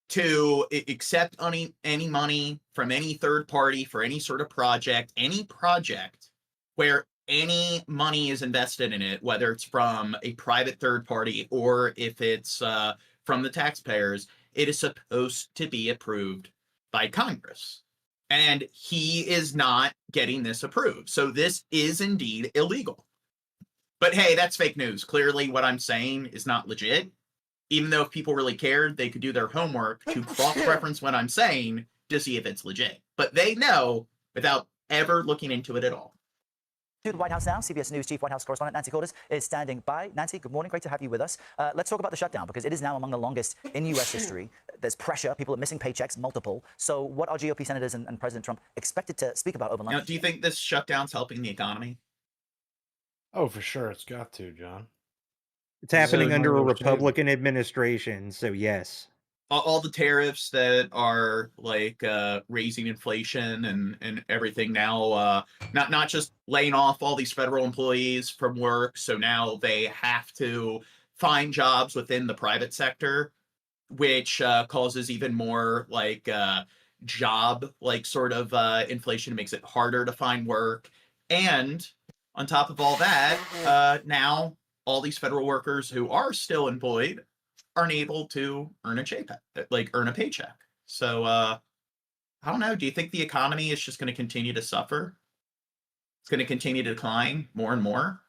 to accept any money from any third party for any sort of project, where any money is invested in it, whether it's from a private third party or if it's from the taxpayers. It is supposed to be approved by Congress. And he is not getting this approved. So this is indeed illegal. But hey, that's fake news. Clearly what I'm saying is not legit. Even though if people really cared, they could do their homework to cross-reference what I'm saying to see if it's legit. But they know without ever looking into it at all. To the White House now, CBS News Chief White House Correspondent Nancy Cordes is standing by. Nancy, good morning. Great to have you with us. Let's talk about the shutdown, because it is now among the longest in U.S. history. There's pressure. People are missing paychecks, multiple. So what are GOP senators and President Trump expected to speak about over lunch? Now, do you think this shutdown's helping the economy? Oh, for sure. It's got to, John. It's happening So under a no shade. Republican administration, so yes. All the tariffs that are like raising inflation and everything now, not just laying off all these federal employees from work, so now they have to find jobs within the private sector, which causes even more like job like sort of inflation. It makes it harder to find work, and on top of all that, now all these federal workers who are still employed aren't able to earn a paycheck. So I don't know. Do you think the economy is just going to continue to suffer? It's going to continue to decline more and more?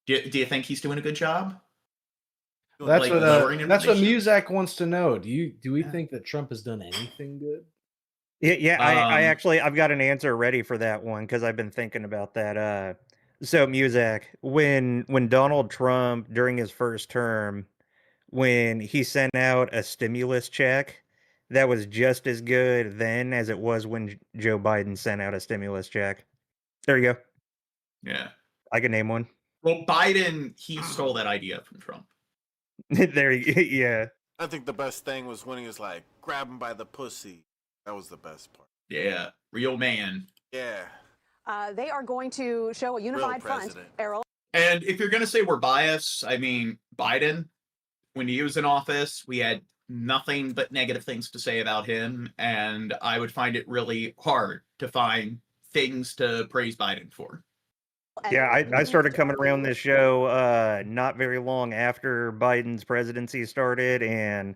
Do you think he's doing a good job? That's Like, what lowering that's what inflation? Muzak wants to know. Do we think that Trump has done anything good? Yeah, I've got an answer ready for that one because I've been thinking about that. So Muzak, when Donald Trump during his first term, when he sent out a stimulus check, that was just as good then as it was when Joe Biden sent out a stimulus check. There you go. Yeah. I can name one. Well, Biden, he stole that idea from Trump. There you go. Yeah. I think the best thing was when he was like, grab him by the pussy. That was the best part. Yeah. Real man. Yeah. They are going to show a unified front, Errol. And if you're going to say we're biased, I mean, Biden, when he was in office, we had nothing but negative things to say about him. And I would find it really hard to find things to praise Biden for. Yeah, I started coming around this show not very long after Biden's presidency started, and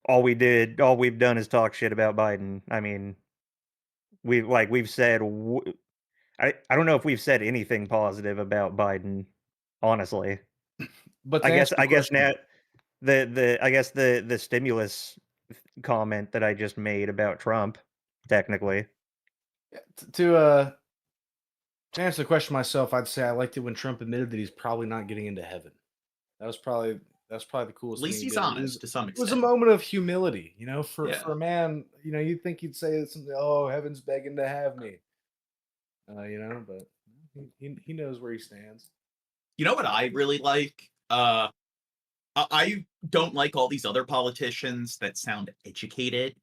all we've done is talk shit about Biden. I mean, we've said I don't know if we've said anything positive about Biden, honestly. But I guess now the stimulus comment that I just made about Trump, technically. To answer the question myself, I'd say I liked it when Trump admitted that he's probably not getting into heaven. That's probably the coolest. At least thing he's he did. honest to some It was a extent. moment of humility, for Yeah. a man. You'd think he'd say something. Oh, heaven's begging to have me. But he knows where he stands. You know what I really like? I don't like all these other politicians that sound educated,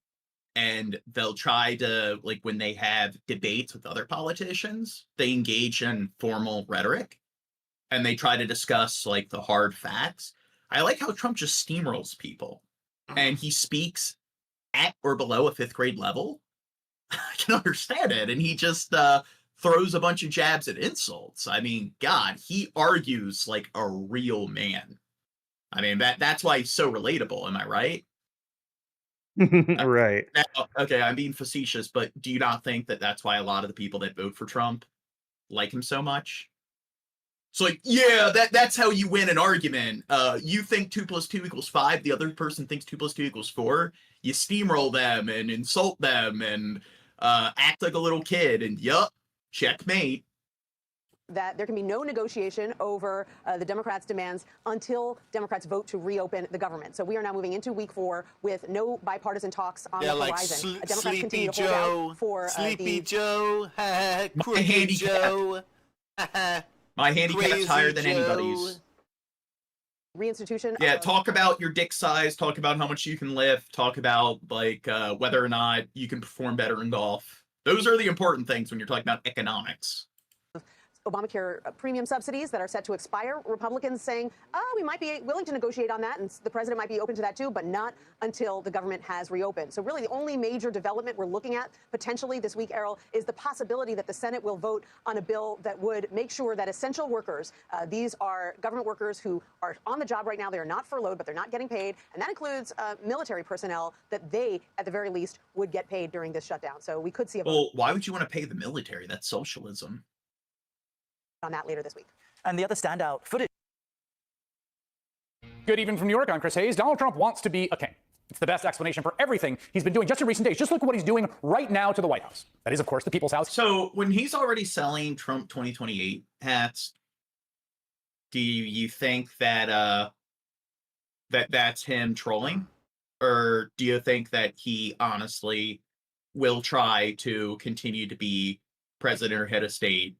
and they'll try to, like, when they have debates with other politicians, they engage in formal rhetoric and they try to discuss like the hard facts. I like how Trump just steamrolls people and he speaks at or below a 5th grade level. I can understand it. And he just throws a bunch of jabs at insults. I mean, God, he argues like a real man. I mean, that's why he's so relatable. Am I right? Right. Now, okay, I'm being facetious, but do you not think that that's why a lot of the people that vote for Trump like him so much? It's like, yeah, that's how you win an argument. You think 2 + 2 = 5. The other person thinks 2 + 2 = 4. You steamroll them and insult them and act like a little kid. And yup, checkmate. That there can be no negotiation over the Democrats' demands until Democrats vote to reopen the government. So we are now moving into week 4 with no bipartisan talks on the horizon. Democrats Sleepy continue to Joe, hold out for Sleepy the Joe, Crooked handicap. Joe. My handicap's Crazy higher than Joe. anybody's. reinstitution. Yeah, talk about your dick size, talk about how much you can lift, talk about like whether or not you can perform better in golf. Those are the important things when you're talking about economics. Obamacare premium subsidies that are set to expire. Republicans saying, we might be willing to negotiate on that, and the president might be open to that too, but not until the government has reopened. So really the only major development we're looking at potentially this week, Errol, is the possibility that the Senate will vote on a bill that would make sure that essential workers, these are government workers who are on the job right now, they are not furloughed, but they're not getting paid, and that includes military personnel, that they, at the very least, would get paid during this shutdown. So we could see a vote. Well, why would you want to pay the military? That's socialism. On that later this week. And the other standout footage. Good evening from New York. I'm Chris Hayes. Donald Trump wants to be a king. It's the best explanation for everything he's been doing just in recent days. Just look at what he's doing right now to the White House. That is, of course, the People's House. So when he's already selling Trump 2028 hats, do you think that that's him trolling? Or do you think that he honestly will try to continue to be president or head of state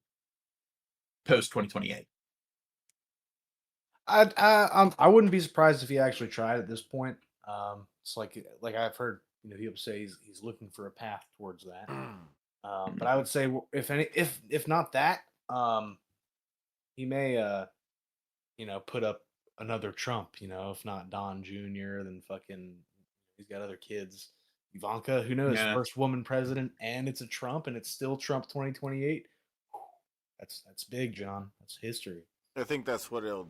post 2028? I wouldn't be surprised if he actually tried at this point. It's like I've heard people say he's looking for a path towards that. But I would say if not that, he may put up another Trump. If not Don Jr., then fucking he's got other kids. Ivanka, who knows? Yeah. First woman president, and it's a Trump, and it's still Trump 2028. That's big, John. That's history. I think that's what he'll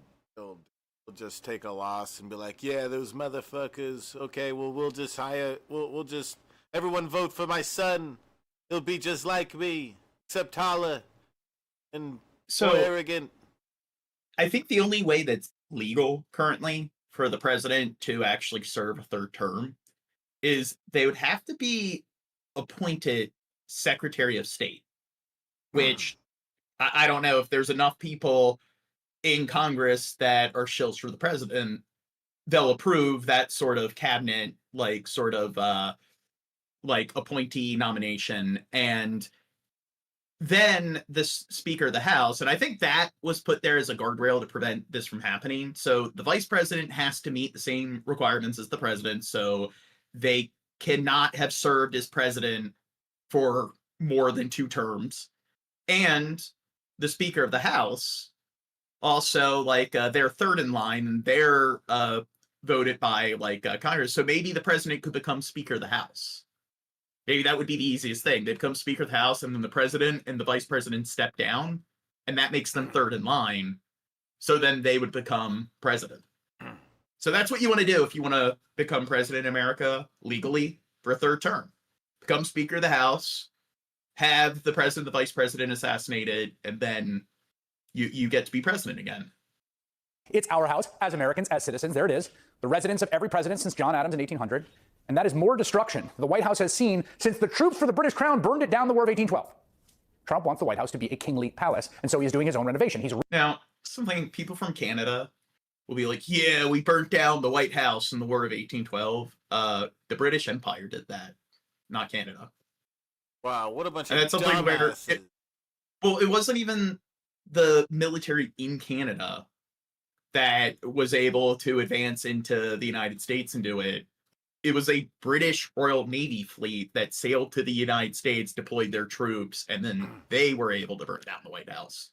just take a loss and be like, yeah, those motherfuckers. Okay, well, we'll just everyone vote for my son. He'll be just like me, except taller and more arrogant. I think the only way that's legal currently for the president to actually serve a third term is they would have to be appointed Secretary of State, which I don't know if there's enough people in Congress that are shills for the president. They'll approve that sort of cabinet, appointee nomination. And then the Speaker of the House, and I think that was put there as a guardrail to prevent this from happening. So the vice president has to meet the same requirements as the president. So they cannot have served as president for more than 2 terms. And the Speaker of the House also, they're third in line, and they're voted by Congress. So maybe the president could become Speaker of the House. Maybe that would be the easiest thing. They'd become Speaker of the House, and then the president and the vice president step down, and that makes them third in line. So then they would become president. So that's what you want to do if you want to become president in America legally for a third term. Become Speaker of the House, have the president, the vice president assassinated, and then you get to be president again. It's our house, as Americans, as citizens. There it is. The residence of every president since John Adams in 1800. And that is more destruction the White House has seen since the troops for the British Crown burned it down in the War of 1812. Trump wants the White House to be a kingly palace, and so he's doing his own renovation. Now, something people from Canada will be like, yeah, we burnt down the White House in the War of 1812. The British Empire did that, not Canada. Wow, what a bunch of And that's something where it wasn't even the military in Canada that was able to advance into the United States and do it. It was a British Royal Navy fleet that sailed to the United States, deployed their troops, and then they were able to burn down the White House.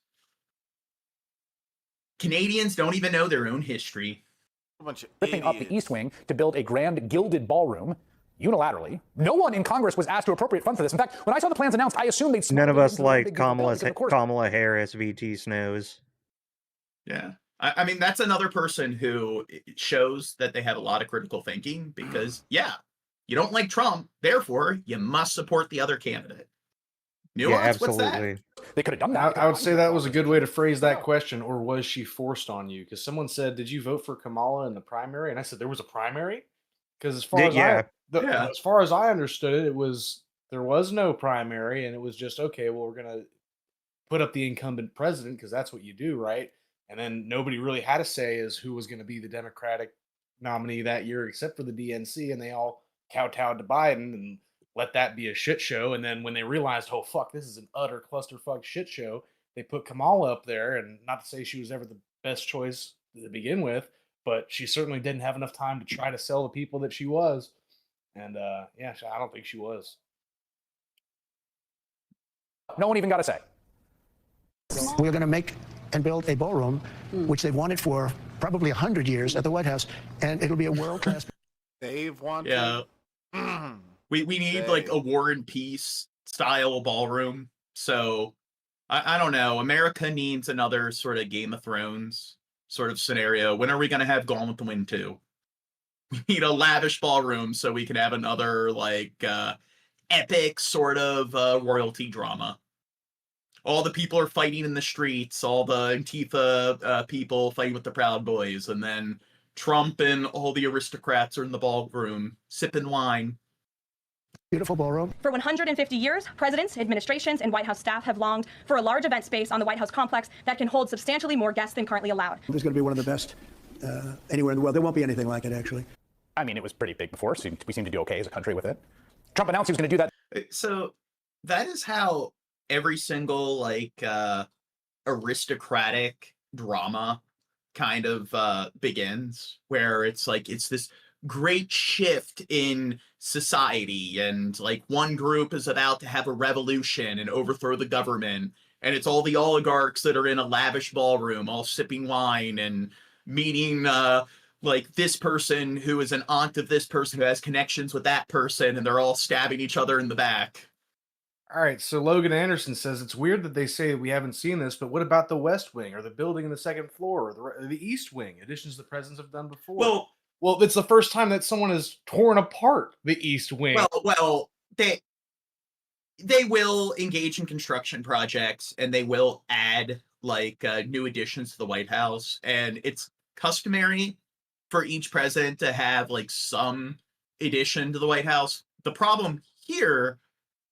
Canadians don't even know their own history. Ripping up the East Wing to build a grand gilded ballroom unilaterally. No one in Congress was asked to appropriate funds for this. In fact, when I saw the plans announced, I assumed they'd... None of us liked Kamala Harris, VT Snows. Yeah. I mean, that's another person who shows that they have a lot of critical thinking because, yeah, you don't like Trump, therefore you must support the other candidate. Nuance? Yeah, absolutely. What's that? They could have done that. I would say that was a good way to phrase that question, or was she forced on you? Because someone said, did you vote for Kamala in the primary? And I said, there was a primary? Because as far as I understood it, there was no primary, and it was just, okay, well, we're going to put up the incumbent president because that's what you do, right? And then nobody really had a say as who was going to be the Democratic nominee that year, except for the DNC, and they all kowtowed to Biden and let that be a shit show. And then when they realized, oh, fuck, this is an utter clusterfuck shit show, they put Kamala up there. And not to say she was ever the best choice to begin with, but she certainly didn't have enough time to try to sell the people that she was. And yeah, I don't think she was. No one even got a say. We're going to make and build a ballroom, which they've wanted for probably 100 years at the White House, and it'll be a world-class. They've wanted. Yeah. We need like a War and Peace style ballroom. So I don't know. America needs another sort of Game of Thrones sort of scenario. When are we going to have Gone with the Wind 2? We need a lavish ballroom so we can have another epic sort of royalty drama. All the people are fighting in the streets, all the Antifa people fighting with the Proud Boys, and then Trump and all the aristocrats are in the ballroom sipping wine. Beautiful ballroom. For 150 years, presidents, administrations, and White House staff have longed for a large event space on the White House complex that can hold substantially more guests than currently allowed. This is going to be one of the best anywhere in the world. There won't be anything like it, actually. I mean, it was pretty big before, so we seem to do okay as a country with it. Trump announced he was going to do that. So that is how every single aristocratic drama kind of begins, where it's like it's this great shift in society, and like one group is about to have a revolution and overthrow the government, and it's all the oligarchs that are in a lavish ballroom all sipping wine and meeting like this person who is an aunt of this person who has connections with that person, and they're all stabbing each other in the back. All right, so Logan Anderson says it's weird that they say we haven't seen this, but what about the West Wing or the building in the second floor or the East Wing? Additions the presidents have done before. Well, it's the first time that someone has torn apart the East Wing. Well, they will engage in construction projects, and they will add like new additions to the White House, and it's customary for each president to have like some addition to the White House. The problem here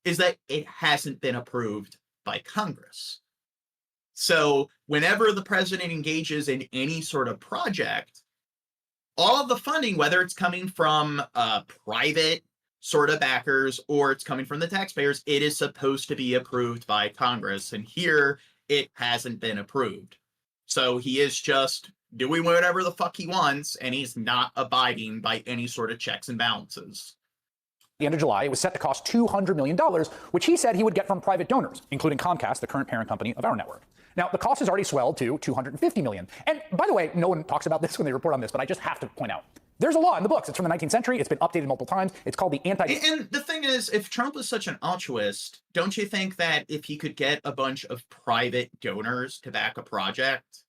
is that it hasn't been approved by Congress. So whenever the president engages in any sort of project, all of the funding, whether it's coming from private sort of backers or it's coming from the taxpayers, it is supposed to be approved by Congress. And here it hasn't been approved. So he is just doing whatever the fuck he wants, and he's not abiding by any sort of checks and balances. At the end of July, it was set to cost $200 million, which he said he would get from private donors, including Comcast, the current parent company of our network. Now, the cost has already swelled to $250 million. And by the way, no one talks about this when they report on this, but I just have to point out, there's a law in the books. It's from the 19th century. It's been updated multiple times. It's called the And the thing is, if Trump was such an altruist, don't you think that if he could get a bunch of private donors to back a project,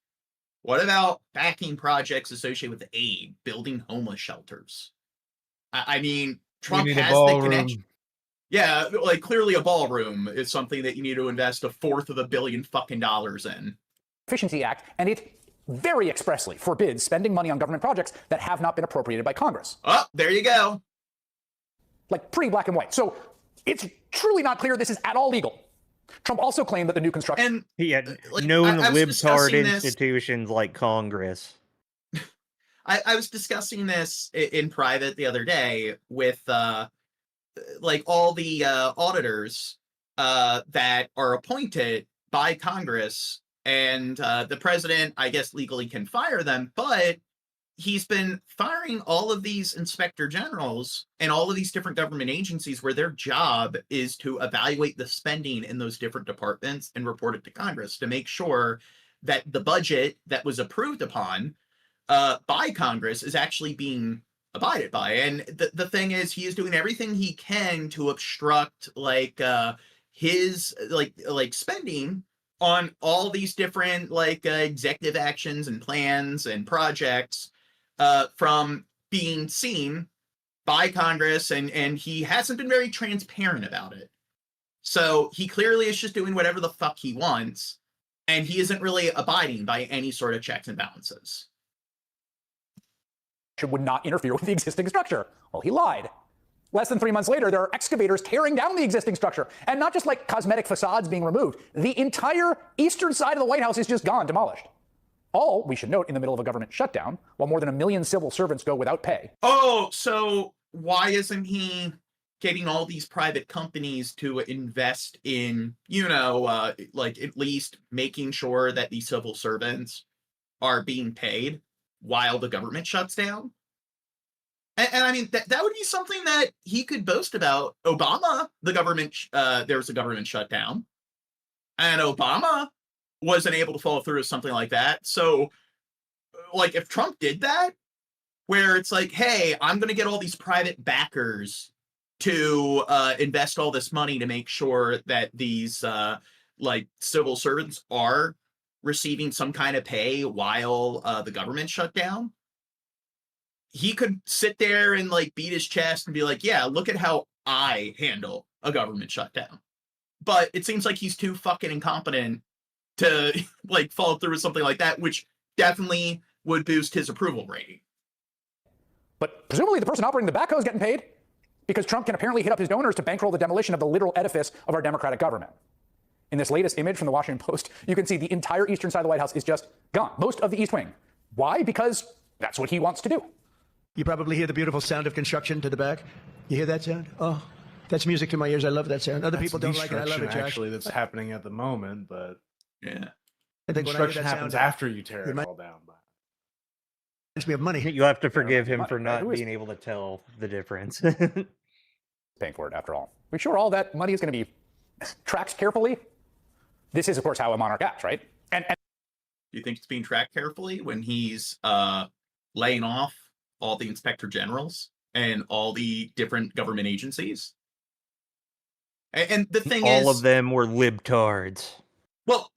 what about backing projects associated with aid, building homeless shelters? I mean, Trump has the connection. Yeah, like clearly a ballroom is something that you need to invest $250 million fucking in. Efficiency Act, and it very expressly forbids spending money on government projects that have not been appropriated by Congress. Oh, there you go. Like pretty black and white. So it's truly not clear this is at all legal. Trump also claimed that the new construction... He had known libtard institutions like Congress. I was discussing this in private the other day with like all the auditors that are appointed by Congress, and the president, I guess, legally can fire them, but he's been firing all of these inspector generals and all of these different government agencies where their job is to evaluate the spending in those different departments and report it to Congress to make sure that the budget that was approved upon by Congress is actually being abided by. And the thing is, he is doing everything he can to obstruct like his like spending on all these different like executive actions and plans and projects from being seen by Congress, and he hasn't been very transparent about it. So he clearly is just doing whatever the fuck he wants, and he isn't really abiding by any sort of checks and balances. Would not interfere with the existing structure. Well, he lied. Less than 3 months later, there are excavators tearing down the existing structure, and not just like cosmetic facades being removed. The entire eastern side of the White House is just gone, demolished. All, we should note, in the middle of a government shutdown, while more than 1 million civil servants go without pay. Oh, so why isn't he getting all these private companies to invest in, you know, like at least making sure that these civil servants are being paid while the government shuts down? And I mean, that would be something that he could boast about. Obama, the government, there was a government shutdown, and Obama wasn't able to follow through with something like that. So, like, if Trump did that, where it's like, hey, I'm going to get all these private backers to invest all this money to make sure that these, like, civil servants are receiving some kind of pay while the government shut down, he could sit there and like beat his chest and be like, yeah, look at how I handle a government shutdown. But it seems like he's too fucking incompetent to like follow through with something like that, which definitely would boost his approval rating. But presumably the person operating the backhoe is getting paid, because Trump can apparently hit up his donors to bankroll the demolition of the literal edifice of our democratic government. In this latest image from the Washington Post, you can see the entire eastern side of the White House is just gone. Most of the East Wing. Why? Because that's what he wants to do. You probably hear the beautiful sound of construction to the back. You hear that sound? Oh, that's music to my ears. I love that sound. Other people don't like it. I love it, Josh. Actually, that's happening at the moment, but yeah, I think construction happens after you tear it all down. We have money. You have to forgive him for not being able to tell the difference. Paying for it, after all. We're sure all that money is going to be tracked carefully. This is, of course, how a monarch acts, right? And do you think it's being tracked carefully when he's laying off all the inspector generals and all the different government agencies? And the thing is, all of them were libtards. Well,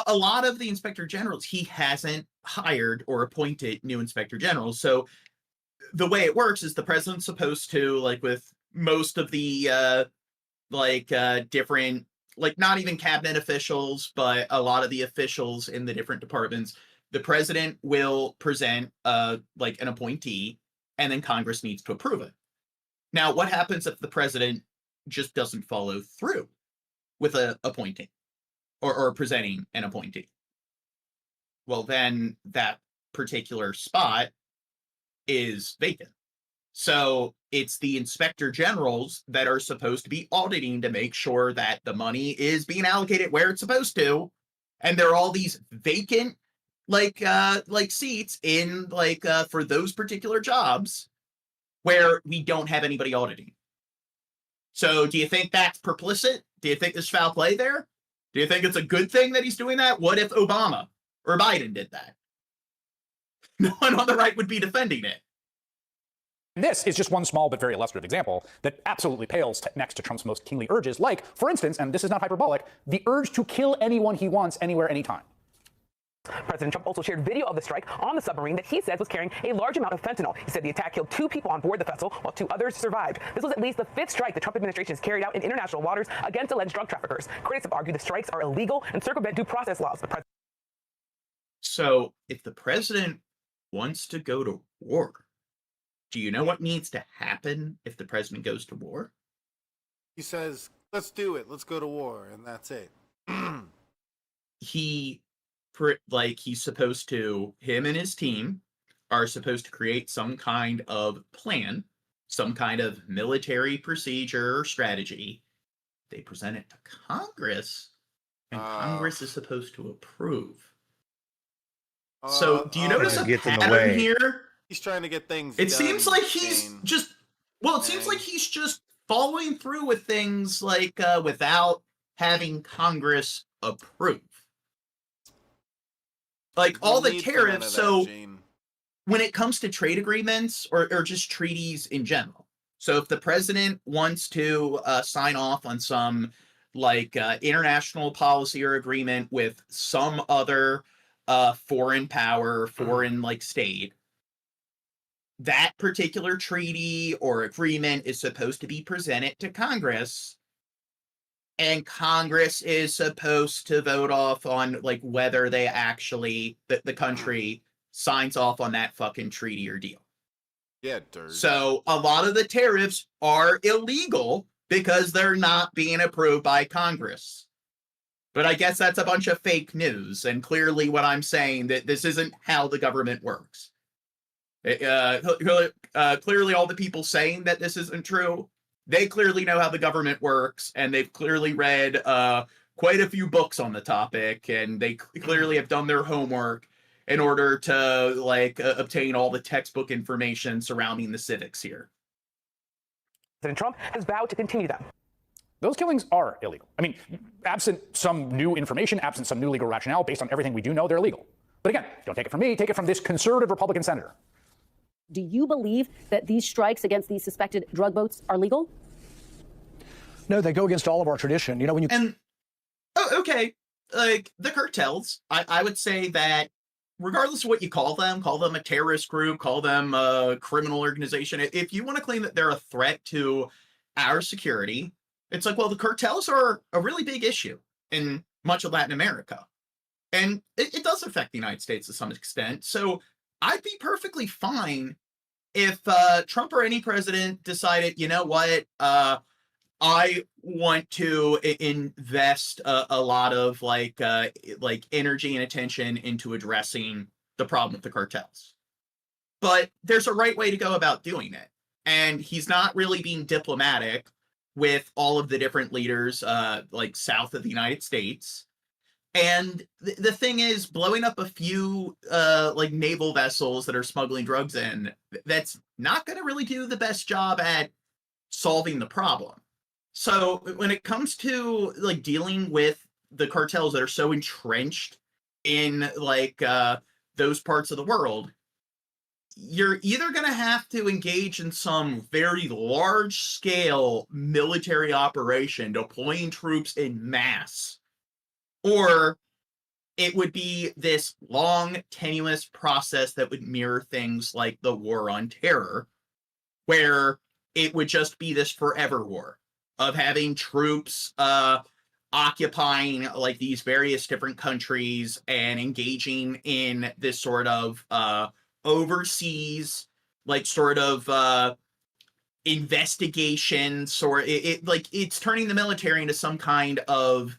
a lot of the inspector generals, he hasn't hired or appointed new inspector generals. So the way it works is the president's supposed to, like with most of the different, like not even cabinet officials, but a lot of the officials in the different departments, the president will present like an appointee, and then Congress needs to approve it. Now, what happens if the president just doesn't follow through with a appointing or presenting an appointee? Well, then that particular spot is vacant. So it's the inspector generals that are supposed to be auditing to make sure that the money is being allocated where it's supposed to. And there are all these vacant like seats in for those particular jobs where we don't have anybody auditing. So do you think that's perplicit? Do you think there's foul play there? Do you think it's a good thing that he's doing that? What if Obama or Biden did that? No one on the right would be defending it. this is just one small but very illustrative example that absolutely pales next to Trump's most kingly urges, like, for instance, and this is not hyperbolic, the urge to kill anyone he wants, anywhere, anytime. President Trump also shared video of the strike on the submarine that he says was carrying a large amount of fentanyl. He said the attack killed 2 people on board the vessel, while 2 others survived. This was at least the 5th strike the Trump administration has carried out in international waters against alleged drug traffickers. Critics have argued the strikes are illegal and circumvent due process laws. So, if the president wants to go to war, do you know what needs to happen if the president goes to war? He says, let's do it. Let's go to war. And that's it. He's supposed to, him and his team are supposed to create some kind of plan, some kind of military procedure or strategy. They present it to Congress, and Congress is supposed to approve. So, do you notice a pattern here? He's trying to get things It done, seems like he's just, it seems like he's just following through with things like without having Congress approve. Like all the tariffs, so when it comes to trade agreements or just treaties in general. So if the president wants to sign off on some international policy or agreement with some other foreign power, foreign state, that particular treaty or agreement is supposed to be presented to Congress, and Congress is supposed to vote off on whether they actually the country signs off on that fucking treaty or deal. Yeah, dirt. So a lot of the tariffs are illegal because they're not being approved by Congress. But I guess that's a bunch of fake news, and clearly what I'm saying that this isn't how the government works. Clearly all the people saying that this isn't true, they clearly know how the government works, and they've clearly read quite a few books on the topic, and they clearly have done their homework in order to obtain all the textbook information surrounding the civics here. President Trump has vowed to continue them. Those killings are illegal. I mean, absent some new information, absent some new legal rationale, based on everything we do know, they're illegal. But again, don't take it from me, take it from this conservative Republican senator. Do you believe that these strikes against these suspected drug boats are legal? No, they go against all of our tradition. You know, when you... And, okay, the cartels, I would say that regardless of what you call them a terrorist group, call them a criminal organization, if you want to claim that they're a threat to our security, it's well, the cartels are a really big issue in much of Latin America. And it does affect the United States to some extent. So I'd be perfectly fine if Trump or any president decided, you know what, I want to invest a lot of energy and attention into addressing the problem with the cartels. But there's a right way to go about doing it. And he's not really being diplomatic with all of the different leaders south of the United States. And the thing is, blowing up a few like naval vessels that are smuggling drugs in, that's not going to really do the best job at solving the problem. So when it comes to like dealing with the cartels that are so entrenched in like those parts of the world, you're either going to have to engage in some very large scale military operation, deploying troops in mass, or it would be this long, tenuous process that would mirror things like the War on Terror, where it would just be this forever war of having troops occupying like these various different countries and engaging in this sort of overseas, like sort of investigation. It's turning the military into some kind of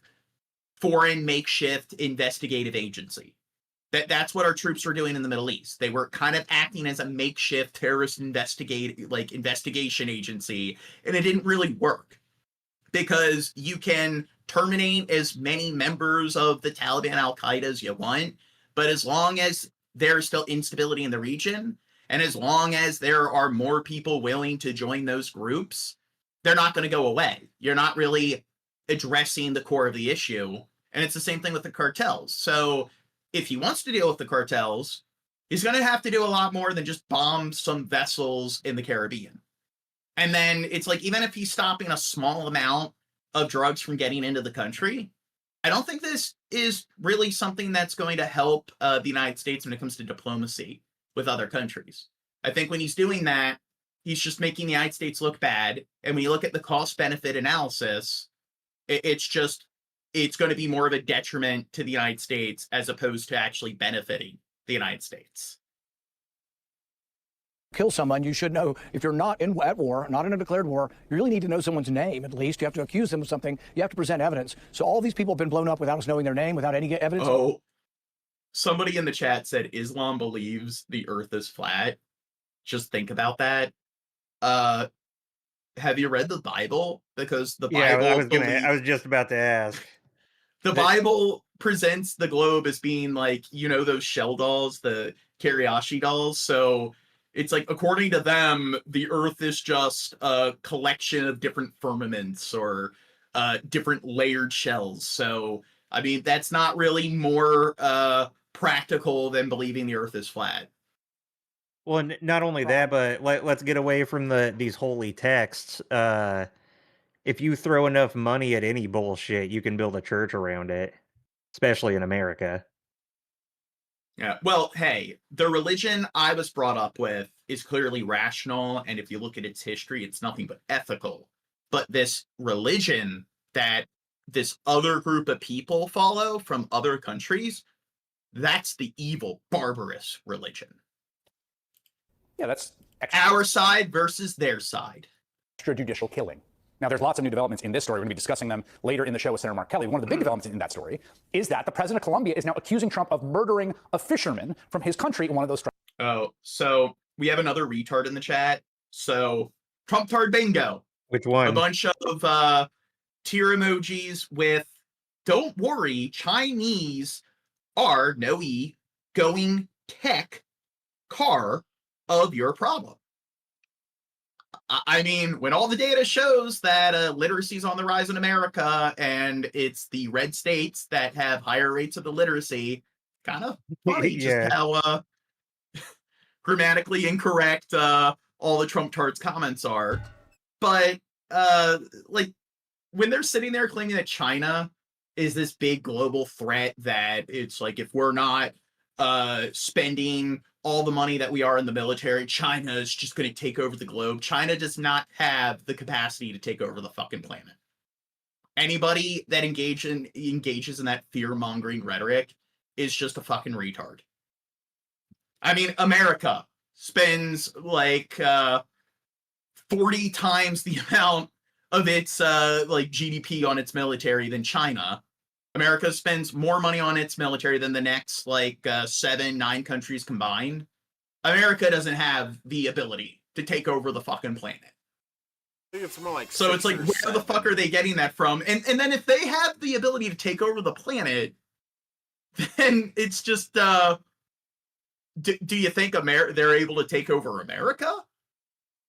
foreign makeshift investigative agency. That's what our troops were doing in the Middle East. They were kind of acting as a makeshift terrorist investigation agency, and it didn't really work because you can terminate as many members of the Taliban, Al-Qaeda as you want, but as long as there's still instability in the region, and as long as there are more people willing to join those groups, they're not going to go away. You're not really addressing the core of the issue. And it's the same thing with the cartels. So if he wants to deal with the cartels, he's going to have to do a lot more than just bomb some vessels in the Caribbean. And then it's like, even if he's stopping a small amount of drugs from getting into the country, I don't think this is really something that's going to help the United States when it comes to diplomacy with other countries. I think when he's doing that, he's just making the United States look bad. And when you look at the cost-benefit analysis, it's going to be more of a detriment to the United States as opposed to actually benefiting the United States. Kill someone, you should know, if you're not at war, not in a declared war, you really need to know someone's name at least. You have to accuse them of something. You have to present evidence. So all these people have been blown up without us knowing their name, without any evidence. Oh, somebody in the chat said Islam believes the earth is flat. Just think about that. Have you read the Bible? Because the Bible... Yeah, I was just about to ask. The Bible presents the globe as being like, you know, those shell dolls, the Kiriashi dolls. So it's like, according to them, the earth is just a collection of different firmaments or different layered shells. So, I mean, that's not really more practical than believing the earth is flat. Well, not only that, but let's get away from these holy texts. If you throw enough money at any bullshit, you can build a church around it, especially in America. Yeah, well, hey, the religion I was brought up with is clearly rational, and if you look at its history, it's nothing but ethical. But this religion that this other group of people follow from other countries, that's the evil, barbarous religion. Yeah, that's our side versus their side. Extrajudicial killing. Now, there's lots of new developments in this story. We're going to be discussing them later in the show with Senator Mark Kelly. One of the big developments in that story is that the president of Colombia is now accusing Trump of murdering a fisherman from his country in one of those strikes. Oh, so we have another retard in the chat. So Trump-tard bingo. Which one? A bunch of tear emojis with, don't worry, Chinese are, no E, going tech car of your problem. I mean, when all the data shows that literacy is on the rise in America and it's the red states that have higher rates of illiteracy, kind of funny just how grammatically incorrect all the Trump-tards comments are. But like when they're sitting there claiming that China is this big global threat, that it's like, if we're not spending all the money that we are in the military, China is just going to take over the globe. China does not have the capacity to take over the fucking planet. Anybody that engages in that fear-mongering rhetoric is just a fucking retard. I mean, America spends like 40 times the amount of its like GDP on its military than China. America spends more money on its military than the next, like, 7-9 countries combined. America doesn't have the ability to take over the fucking planet. I think it's more like so it's like, where the fuck are they getting that from? And then if they have the ability to take over the planet, then it's just, do you think they're able to take over America?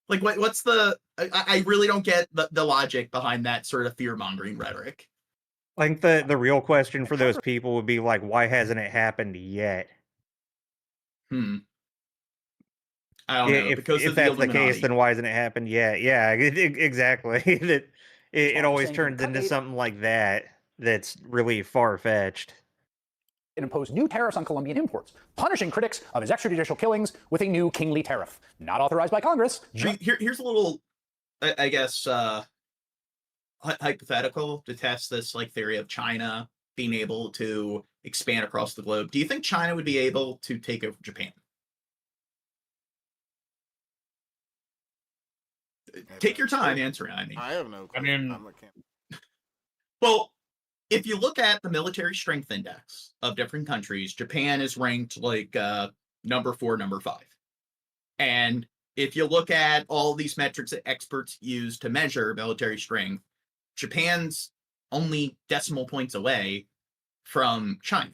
Like, what's the? I really don't get the logic behind that sort of fear-mongering rhetoric. I think the real question for those people would be like, why hasn't it happened yet? I don't know. If that's the case, then why hasn't it happened yet? Yeah, exactly. It always turns into something like that that's really far-fetched. And impose new tariffs on Colombian imports, punishing critics of his extrajudicial killings with a new kingly tariff, not authorized by Congress. Here's a little, I guess, hypothetical to test this like theory of China being able to expand across the globe. Do you think China would be able to take over Japan? Take your time answering. I have no clue. Well, if you look at the military strength index of different countries, Japan is ranked like number 4, number 5. And if you look at all these metrics that experts use to measure military strength, Japan's only decimal points away from China.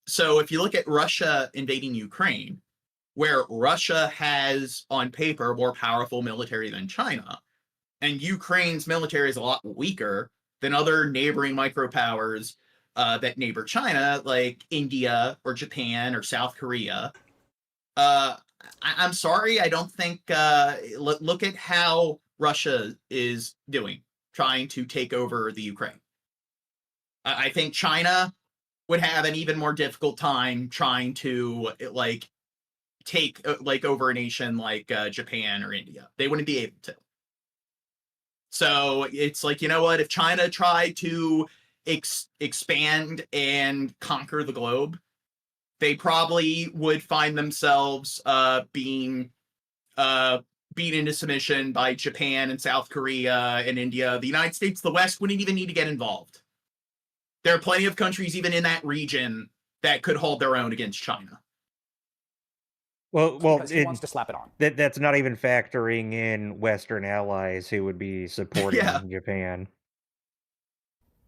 So if you look at Russia invading Ukraine, where Russia has, on paper, more powerful military than China, and Ukraine's military is a lot weaker than other neighboring micropowers that neighbor China, like India or Japan or South Korea. I'm sorry, I don't think, look at how Russia is doing, trying to take over the Ukraine. I think China would have an even more difficult time trying to take over a nation like Japan or India. They wouldn't be able to. So it's like, you know what? If China tried to expand and conquer the globe, they probably would find themselves being beaten into submission by Japan and South Korea and India. The United States, the West, wouldn't even need to get involved. There are plenty of countries even in that region that could hold their own against China. Well, he wants to slap it on. That's not even factoring in Western allies who would be supporting Japan.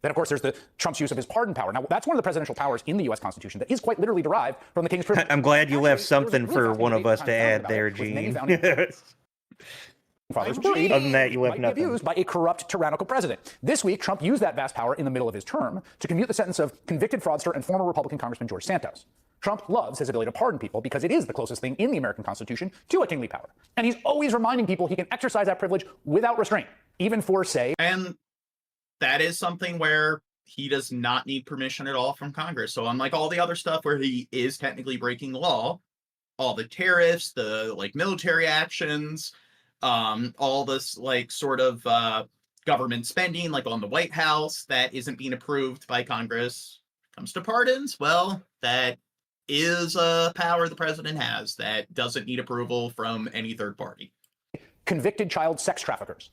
Then, of course, there's Trump's use of his pardon power. Now, that's one of the presidential powers in the U.S. Constitution that is quite literally derived from the king's privilege. I'm glad you left something for one of us to add there, Gene. Other than that, you left might nothing. be abused by a corrupt, tyrannical president. This week, Trump used that vast power in the middle of his term to commute the sentence of convicted fraudster and former Republican Congressman George Santos. Trump loves his ability to pardon people because it is the closest thing in the American Constitution to a kingly power. And he's always reminding people he can exercise that privilege without restraint, even for, say... And that is something where he does not need permission at all from Congress. So unlike all the other stuff where he is technically breaking the law, all the tariffs, the military actions, all this sort of government spending, like on the White House, that isn't being approved by Congress. Comes to pardons, well, that is a power the president has that doesn't need approval from any third party. Convicted child sex traffickers.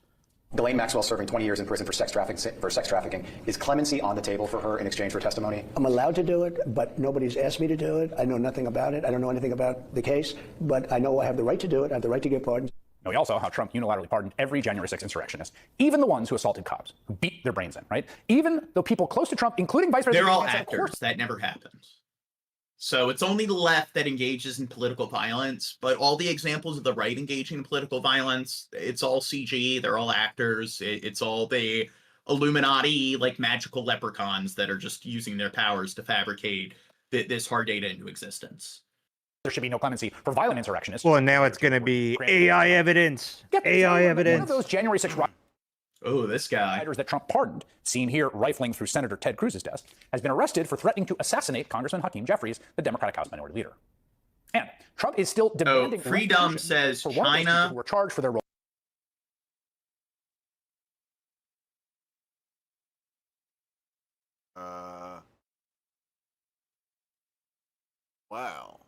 Ghislaine Maxwell serving 20 years in prison for sex trafficking. Is clemency on the table for her in exchange for testimony? I'm allowed to do it, but nobody's asked me to do it. I know nothing about it. I don't know anything about the case, but I know I have the right to do it. I have the right to get pardoned. No, we also saw how Trump unilaterally pardoned every January 6th insurrectionist, even the ones who assaulted cops, who beat their brains in, right? Even though people close to Trump, including Vice President... They're all actors. That never happens. So it's only the left that engages in political violence, but all the examples of the right engaging in political violence, it's all CG, they're all actors, it's all the Illuminati, magical leprechauns that are just using their powers to fabricate this hard data into existence. There should be no clemency for violent insurrectionists. Well, and now it's going to be AI evidence. AI evidence. One of those January 6th Oh, this guy. That Trump pardoned, seen here rifling through Senator Ted Cruz's desk, has been arrested for threatening to assassinate Congressman Hakeem Jeffries, the Democratic House Minority Leader. And Trump is still demanding... Freedom says for one of those China... people who were charged for their role. Wow.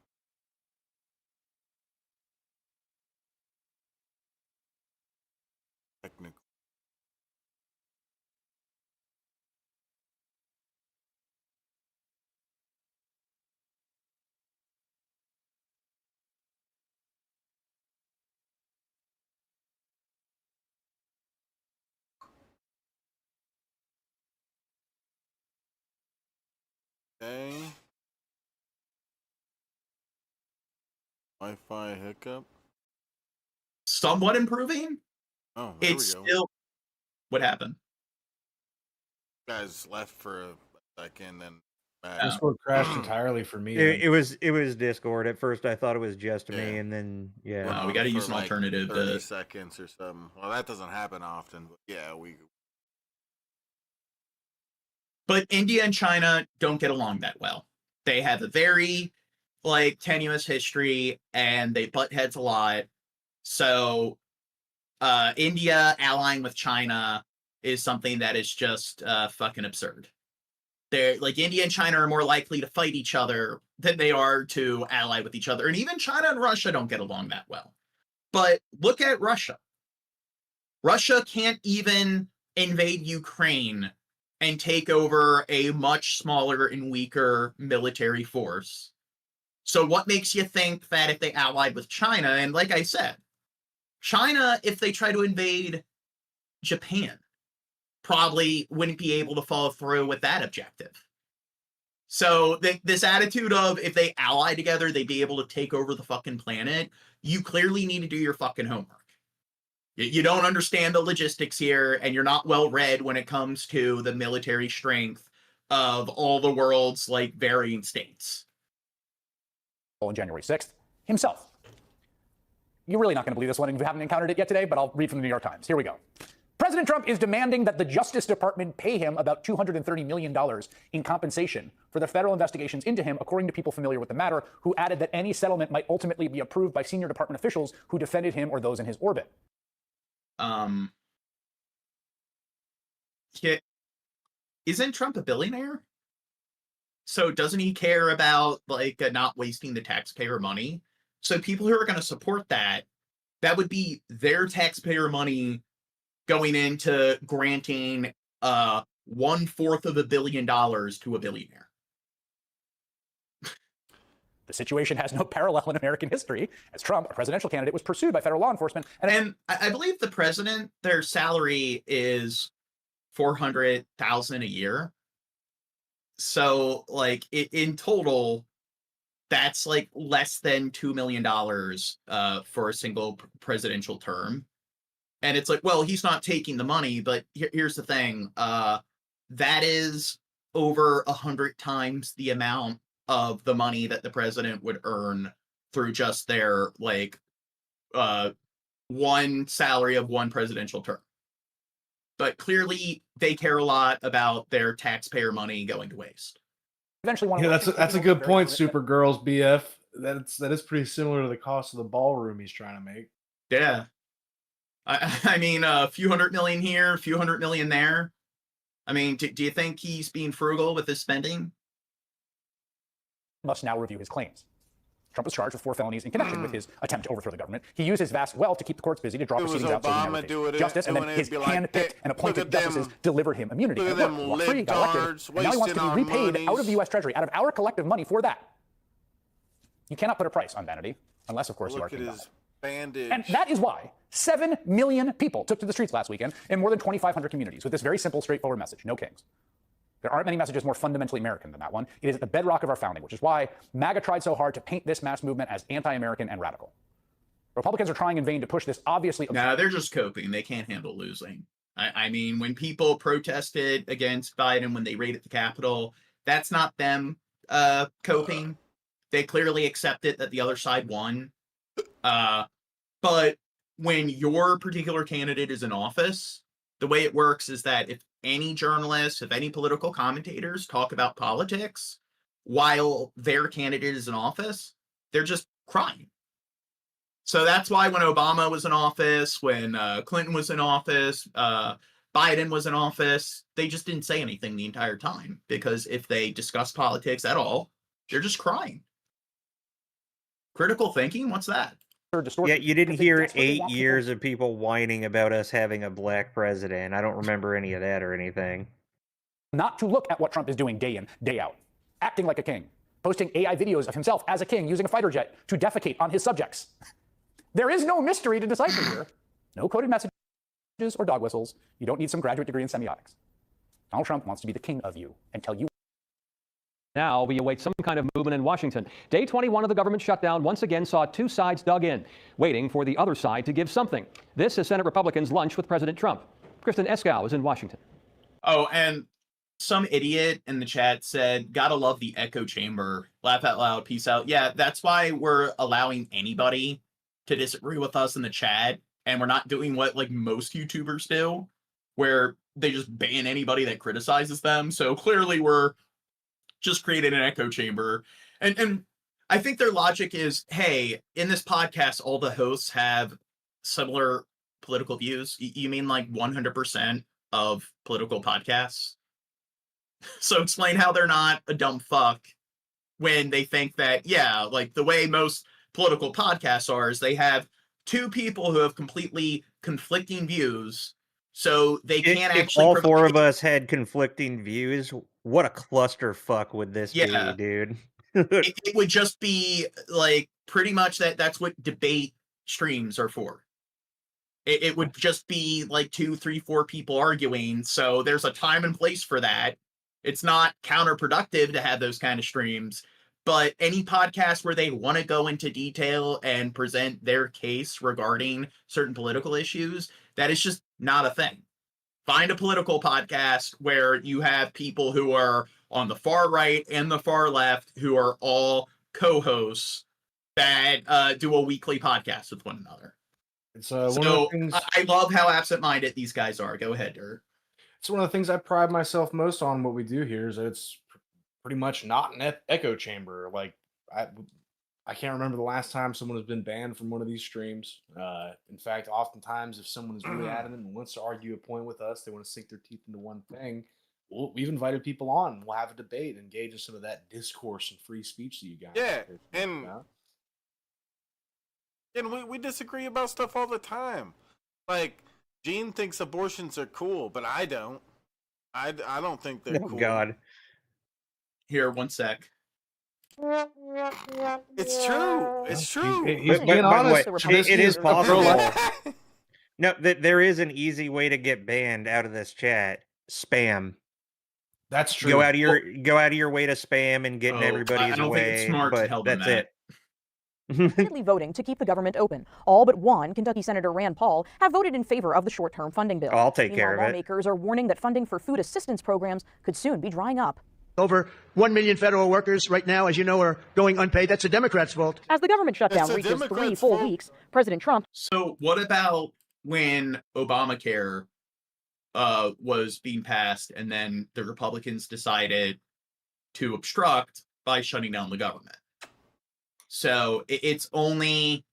Technical. Okay. Wi-Fi hiccup. Somewhat improving. Oh, there It's we go. still. What happened? Guys left for a second and Discord crashed entirely for me. It was Discord. At first, I thought it was just me, and then Wow, we got to use an alternative. 30 seconds or something. Well, that doesn't happen often, but yeah, we. But India and China don't get along that well. They have a very tenuous history, and they butt heads a lot. So India allying with China is something that is just fucking absurd. They're India and China are more likely to fight each other than they are to ally with each other. And even China and Russia don't get along that well. But look at Russia. Russia can't even invade Ukraine and take over a much smaller and weaker military force. So what makes you think that if they allied with China, and like I said, China, if they try to invade Japan, probably wouldn't be able to follow through with that objective. So this attitude of if they ally together, they'd be able to take over the fucking planet, you clearly need to do your fucking homework. You don't understand the logistics here, and you're not well read when it comes to the military strength of all the world's varying states. On January 6th, himself. You're really not going to believe this one if you haven't encountered it yet today, but I'll read from the New York Times. Here we go. President Trump is demanding that the Justice Department pay him about $230 million in compensation for the federal investigations into him, according to people familiar with the matter, who added that any settlement might ultimately be approved by senior department officials who defended him or those in his orbit. Isn't Trump a billionaire? So doesn't he care about not wasting the taxpayer money? So people who are going to support that would be their taxpayer money going into granting $1/4 of $1 billion to a billionaire. The situation has no parallel in American history, as Trump, a presidential candidate, was pursued by federal law enforcement. And I believe the president, their salary is $400,000 a year. So, in total, that's less than $2 million for a single presidential term. And it's well, he's not taking the money, but here's the thing. That is over 100 times the amount of the money that the president would earn through just their one salary of one presidential term. But clearly they care a lot about their taxpayer money going to waste. Eventually, that's a good point, Supergirls BF. That is pretty similar to the cost of the ballroom he's trying to make. Yeah. I mean, a few $100 million here, a few $100 million there. I mean, do you think he's being frugal with his spending? Must now review his claims. Trump was charged with 4 felonies in connection with his attempt to overthrow the government. He used his vast wealth to keep the courts busy to draw proceedings out so he never faced justice, and then his hand-picked and appointed justices delivered him immunity. And look, walked free, got elected, and now he wants to be repaid out of the U.S. Treasury, out of our collective money for that. You cannot put a price on vanity, unless, of course, you are King God. Bandage. And that is why 7 million people took to the streets last weekend in more than 2,500 communities with this very simple, straightforward message: no kings. There aren't many messages more fundamentally American than that one. It is at the bedrock of our founding, which is why MAGA tried so hard to paint this mass movement as anti-American and radical. Republicans are trying in vain to push this obviously... No, they're just coping. They can't handle losing. I mean, when people protested against Biden when they raided the Capitol, that's not them coping. They clearly accepted that the other side won. But when your particular candidate is in office, the way it works is that if any journalists, if any political commentators talk about politics while their candidate is in office, they're just crying. So that's why when Obama was in office, when Clinton was in office, Biden was in office, they just didn't say anything the entire time, because if they discuss politics at all, they're just crying. Critical thinking? What's that? Yeah, you didn't hear 8 years of people whining about us having a black president. I don't remember any of that or anything. Not to look at what Trump is doing day in, day out, acting like a king, posting AI videos of himself as a king using a fighter jet to defecate on his subjects. There is no mystery to decipher here. No coded messages or dog whistles. You don't need some graduate degree in semiotics. Donald Trump wants to be the king of you and tell you Now we await some kind of movement in Washington. Day 21 of the government shutdown once again saw two sides dug in, waiting for the other side to give something. This is Senate Republicans' lunch with President Trump. Kristen Eskow is in Washington. Oh, and some idiot in the chat said, gotta love the echo chamber. Laugh out loud, peace out. Yeah, that's why we're allowing anybody to disagree with us in the chat. And we're not doing what like most YouTubers do, where they just ban anybody that criticizes them. So clearly we're just creating an echo chamber. And I think their logic is, hey, in this podcast, all the hosts have similar political views. You mean like 100% of political podcasts? So explain how they're not a dumb fuck when they think that, yeah, like the way most political podcasts are is they have two people who have completely conflicting views, so they can't if actually... all four of us had conflicting views, what a clusterfuck would this be, dude? it would just be like pretty much that's what debate streams are for. It would just be like 2, 3, 4 people arguing. So there's a time and place for that. It's not counterproductive to have those kind of streams, but any podcast where they want to go into detail and present their case regarding certain political issues, that is just not a thing. Find a political podcast where you have people who are on the far right and the far left who are all co-hosts that do a weekly podcast with one another. So I love how absent-minded these guys are. Go ahead, Dirk. It's one of the things I pride myself most on what we do here is that it's pretty much not an echo chamber. Like I can't remember the last time someone has been banned from one of these streams. In fact, oftentimes if someone is really adamant and wants to argue a point with us, they want to sink their teeth into one thing. We've invited people on. We'll have a debate, engage in some of that discourse and free speech that you guys. Yeah, and we disagree about stuff all the time. Like Gene thinks abortions are cool, but I don't. I don't think they're cool. God. Here, one sec. It's true. It's true. It is possible. No, there is an easy way to get banned out of this chat. Spam. That's true. Go out of your way to spam and get in everybody's way. But that's it. Currently voting to keep the government open. All but one, Kentucky Senator Rand Paul, have voted in favor of the short-term funding bill. I'll take care of it. Lawmakers are warning that funding for food assistance programs could soon be drying up. Over 1 million federal workers right now, as you know, are going unpaid. That's the Democrats' fault. As the government shutdown reaches 3 full weeks, President Trump... So what about when Obamacare was being passed and then the Republicans decided to obstruct by shutting down the government? So it's only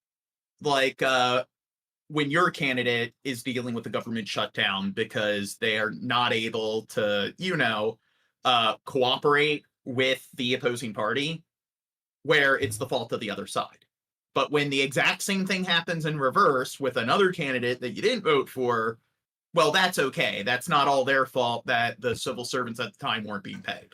like when your candidate is dealing with the government shutdown because they are not able to, cooperate with the opposing party, where it's the fault of the other side. But when the exact same thing happens in reverse with another candidate that you didn't vote for, well, that's okay. That's not all their fault that the civil servants at the time weren't being paid.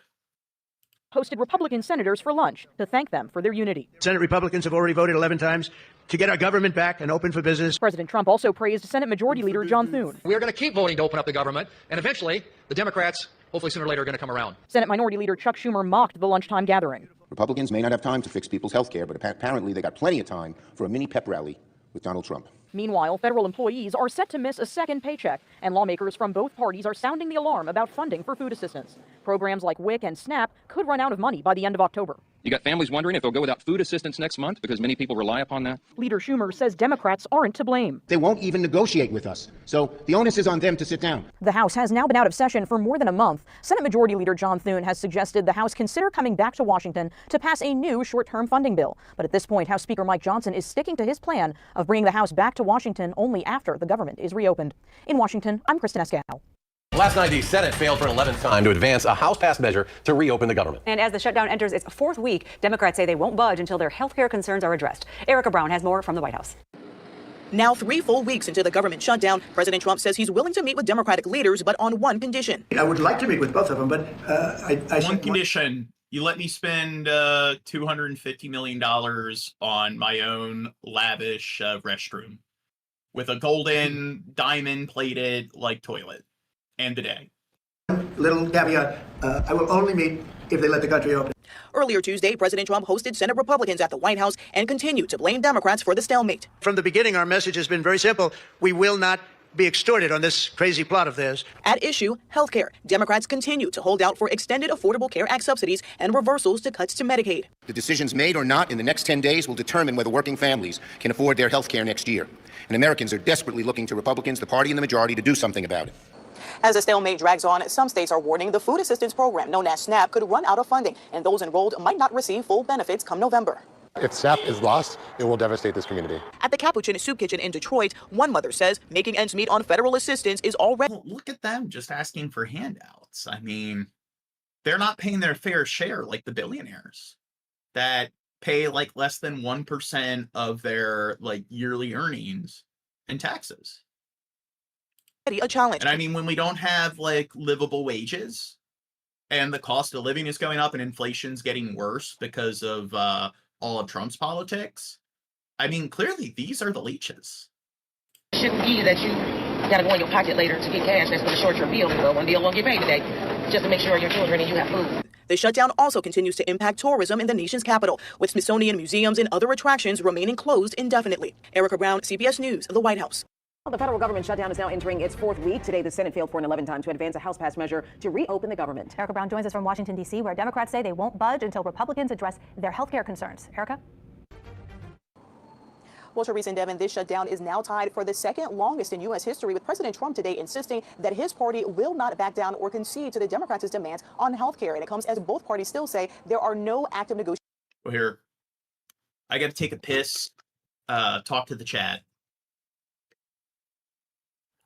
Hosted Republican senators for lunch to thank them for their unity. Senate Republicans have already voted 11 times to get our government back and open for business. President Trump also praised Senate Majority Leader John Thune. We are going to keep voting to open up the government, and eventually the Democrats, hopefully sooner or later, are going to come around. Senate Minority Leader Chuck Schumer mocked the lunchtime gathering. Republicans may not have time to fix people's health care, but apparently they got plenty of time for a mini pep rally with Donald Trump. Meanwhile, federal employees are set to miss a second paycheck, and lawmakers from both parties are sounding the alarm about funding for food assistance. Programs like WIC and SNAP could run out of money by the end of October. You got families wondering if they'll go without food assistance next month because many people rely upon that. Leader Schumer says Democrats aren't to blame. They won't even negotiate with us, so the onus is on them to sit down. The House has now been out of session for more than a month. Senate Majority Leader John Thune has suggested the House consider coming back to Washington to pass a new short-term funding bill. But at this point, House Speaker Mike Johnson is sticking to his plan of bringing the House back to Washington only after the government is reopened. In Washington, I'm Kristen Eskow. Last night, the Senate failed for an 11th time to advance a House-passed measure to reopen the government. And as the shutdown enters its 4th week, Democrats say they won't budge until their health care concerns are addressed. Erica Brown has more from the White House. Now 3 full weeks into the government shutdown, President Trump says he's willing to meet with Democratic leaders, but on one condition. I would like to meet with both of them, but one condition. You let me spend $250 million on my own lavish restroom with a golden diamond-plated toilet and bidet. Little caveat, I will only meet if they let the country open. Earlier Tuesday, President Trump hosted Senate Republicans at the White House and continued to blame Democrats for the stalemate. From the beginning, our message has been very simple. We will not be extorted on this crazy plot of theirs. At issue, health care. Democrats continue to hold out for extended Affordable Care Act subsidies and reversals to cuts to Medicaid. The decisions made or not in the next 10 days will determine whether working families can afford their health care next year. And Americans are desperately looking to Republicans, the party in the majority, to do something about it. As the stalemate drags on, some states are warning the food assistance program known as SNAP could run out of funding, and those enrolled might not receive full benefits come November. If SNAP is lost, it will devastate this community. At the Capuchin Soup Kitchen in Detroit, one mother says making ends meet on federal assistance is already... Well, look at them just asking for handouts. I mean, they're not paying their fair share like the billionaires that pay like less than 1% of their like yearly earnings in taxes. A challenge. And I mean, when we don't have like livable wages and the cost of living is going up and inflation's getting worse because of all of Trump's politics, I mean, clearly these are the leeches. It shouldn't be that you got to go in your pocket later to get cash that's going to short your bill. Well, one bill won't get paid today, just to make sure your children and you have food. The shutdown also continues to impact tourism in the nation's capital, with Smithsonian museums and other attractions remaining closed indefinitely. Erica Brown, CBS News, the White House. Well, the federal government shutdown is now entering its fourth week. Today, the Senate failed for an 11th time to advance a House-passed measure to reopen the government. Erica Brown joins us from Washington, D.C., where Democrats say they won't budge until Republicans address their health care concerns. Erica? Well, Therese and Devin, this shutdown is now tied for the second longest in U.S. history, with President Trump today insisting that his party will not back down or concede to the Democrats' demands on health care. And it comes as both parties still say there are no active negotiations. Well, here, I got to take a piss, talk to the chat.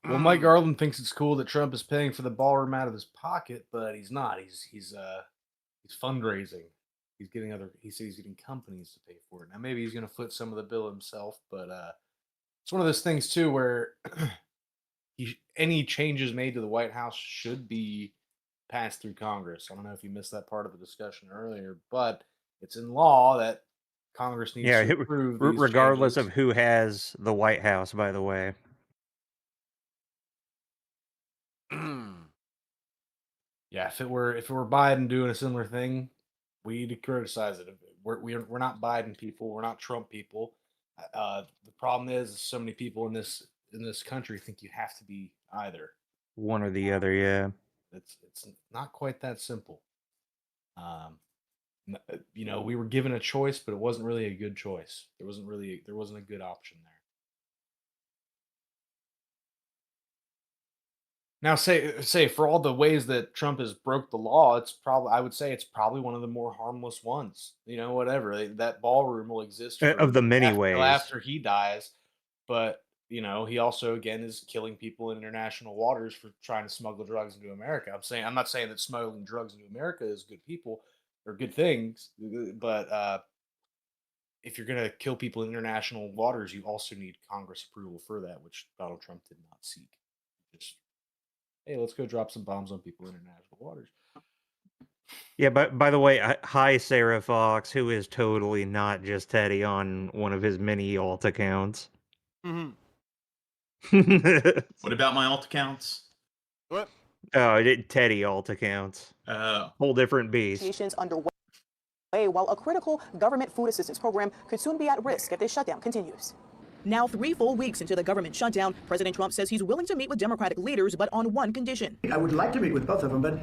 Well, Mike Garland thinks it's cool that Trump is paying for the ballroom out of his pocket, but he's not. He's fundraising. He says he's getting companies to pay for it. Now maybe he's going to foot some of the bill himself, but it's one of those things too where any changes made to the White House should be passed through Congress. I don't know if you missed that part of the discussion earlier, but it's in law that Congress needs to approve these regardless changes. of who has the White House, by the way. Yeah, if it were Biden doing a similar thing, we'd criticize it. We're not Biden people. We're not Trump people. The problem is so many people in this country think you have to be either one or the other. Yeah, it's not quite that simple. We were given a choice, but it wasn't really a good choice. There wasn't a good option there. Now, say for all the ways that Trump has broke the law, I would say it's probably one of the more harmless ones. Whatever, that ballroom will exist of the many ways after he dies. But he also again is killing people in international waters for trying to smuggle drugs into America. I'm not saying that smuggling drugs into America is good people or good things, but if you're gonna kill people in international waters, you also need Congress approval for that, which Donald Trump did not seek. Just hey, let's go drop some bombs on people in international waters. Yeah, but by the way, hi Sarah Fox, who is totally not just Teddy on one of his many alt accounts. Mm-hmm. What about my alt accounts? What? Oh, Teddy alt accounts. Whole different beast. Negotiations underway, while a critical government food assistance program could soon be at risk if this shutdown continues. Now 3 full weeks into the government shutdown, President Trump says he's willing to meet with Democratic leaders, but on one condition. I would like to meet with both of them, but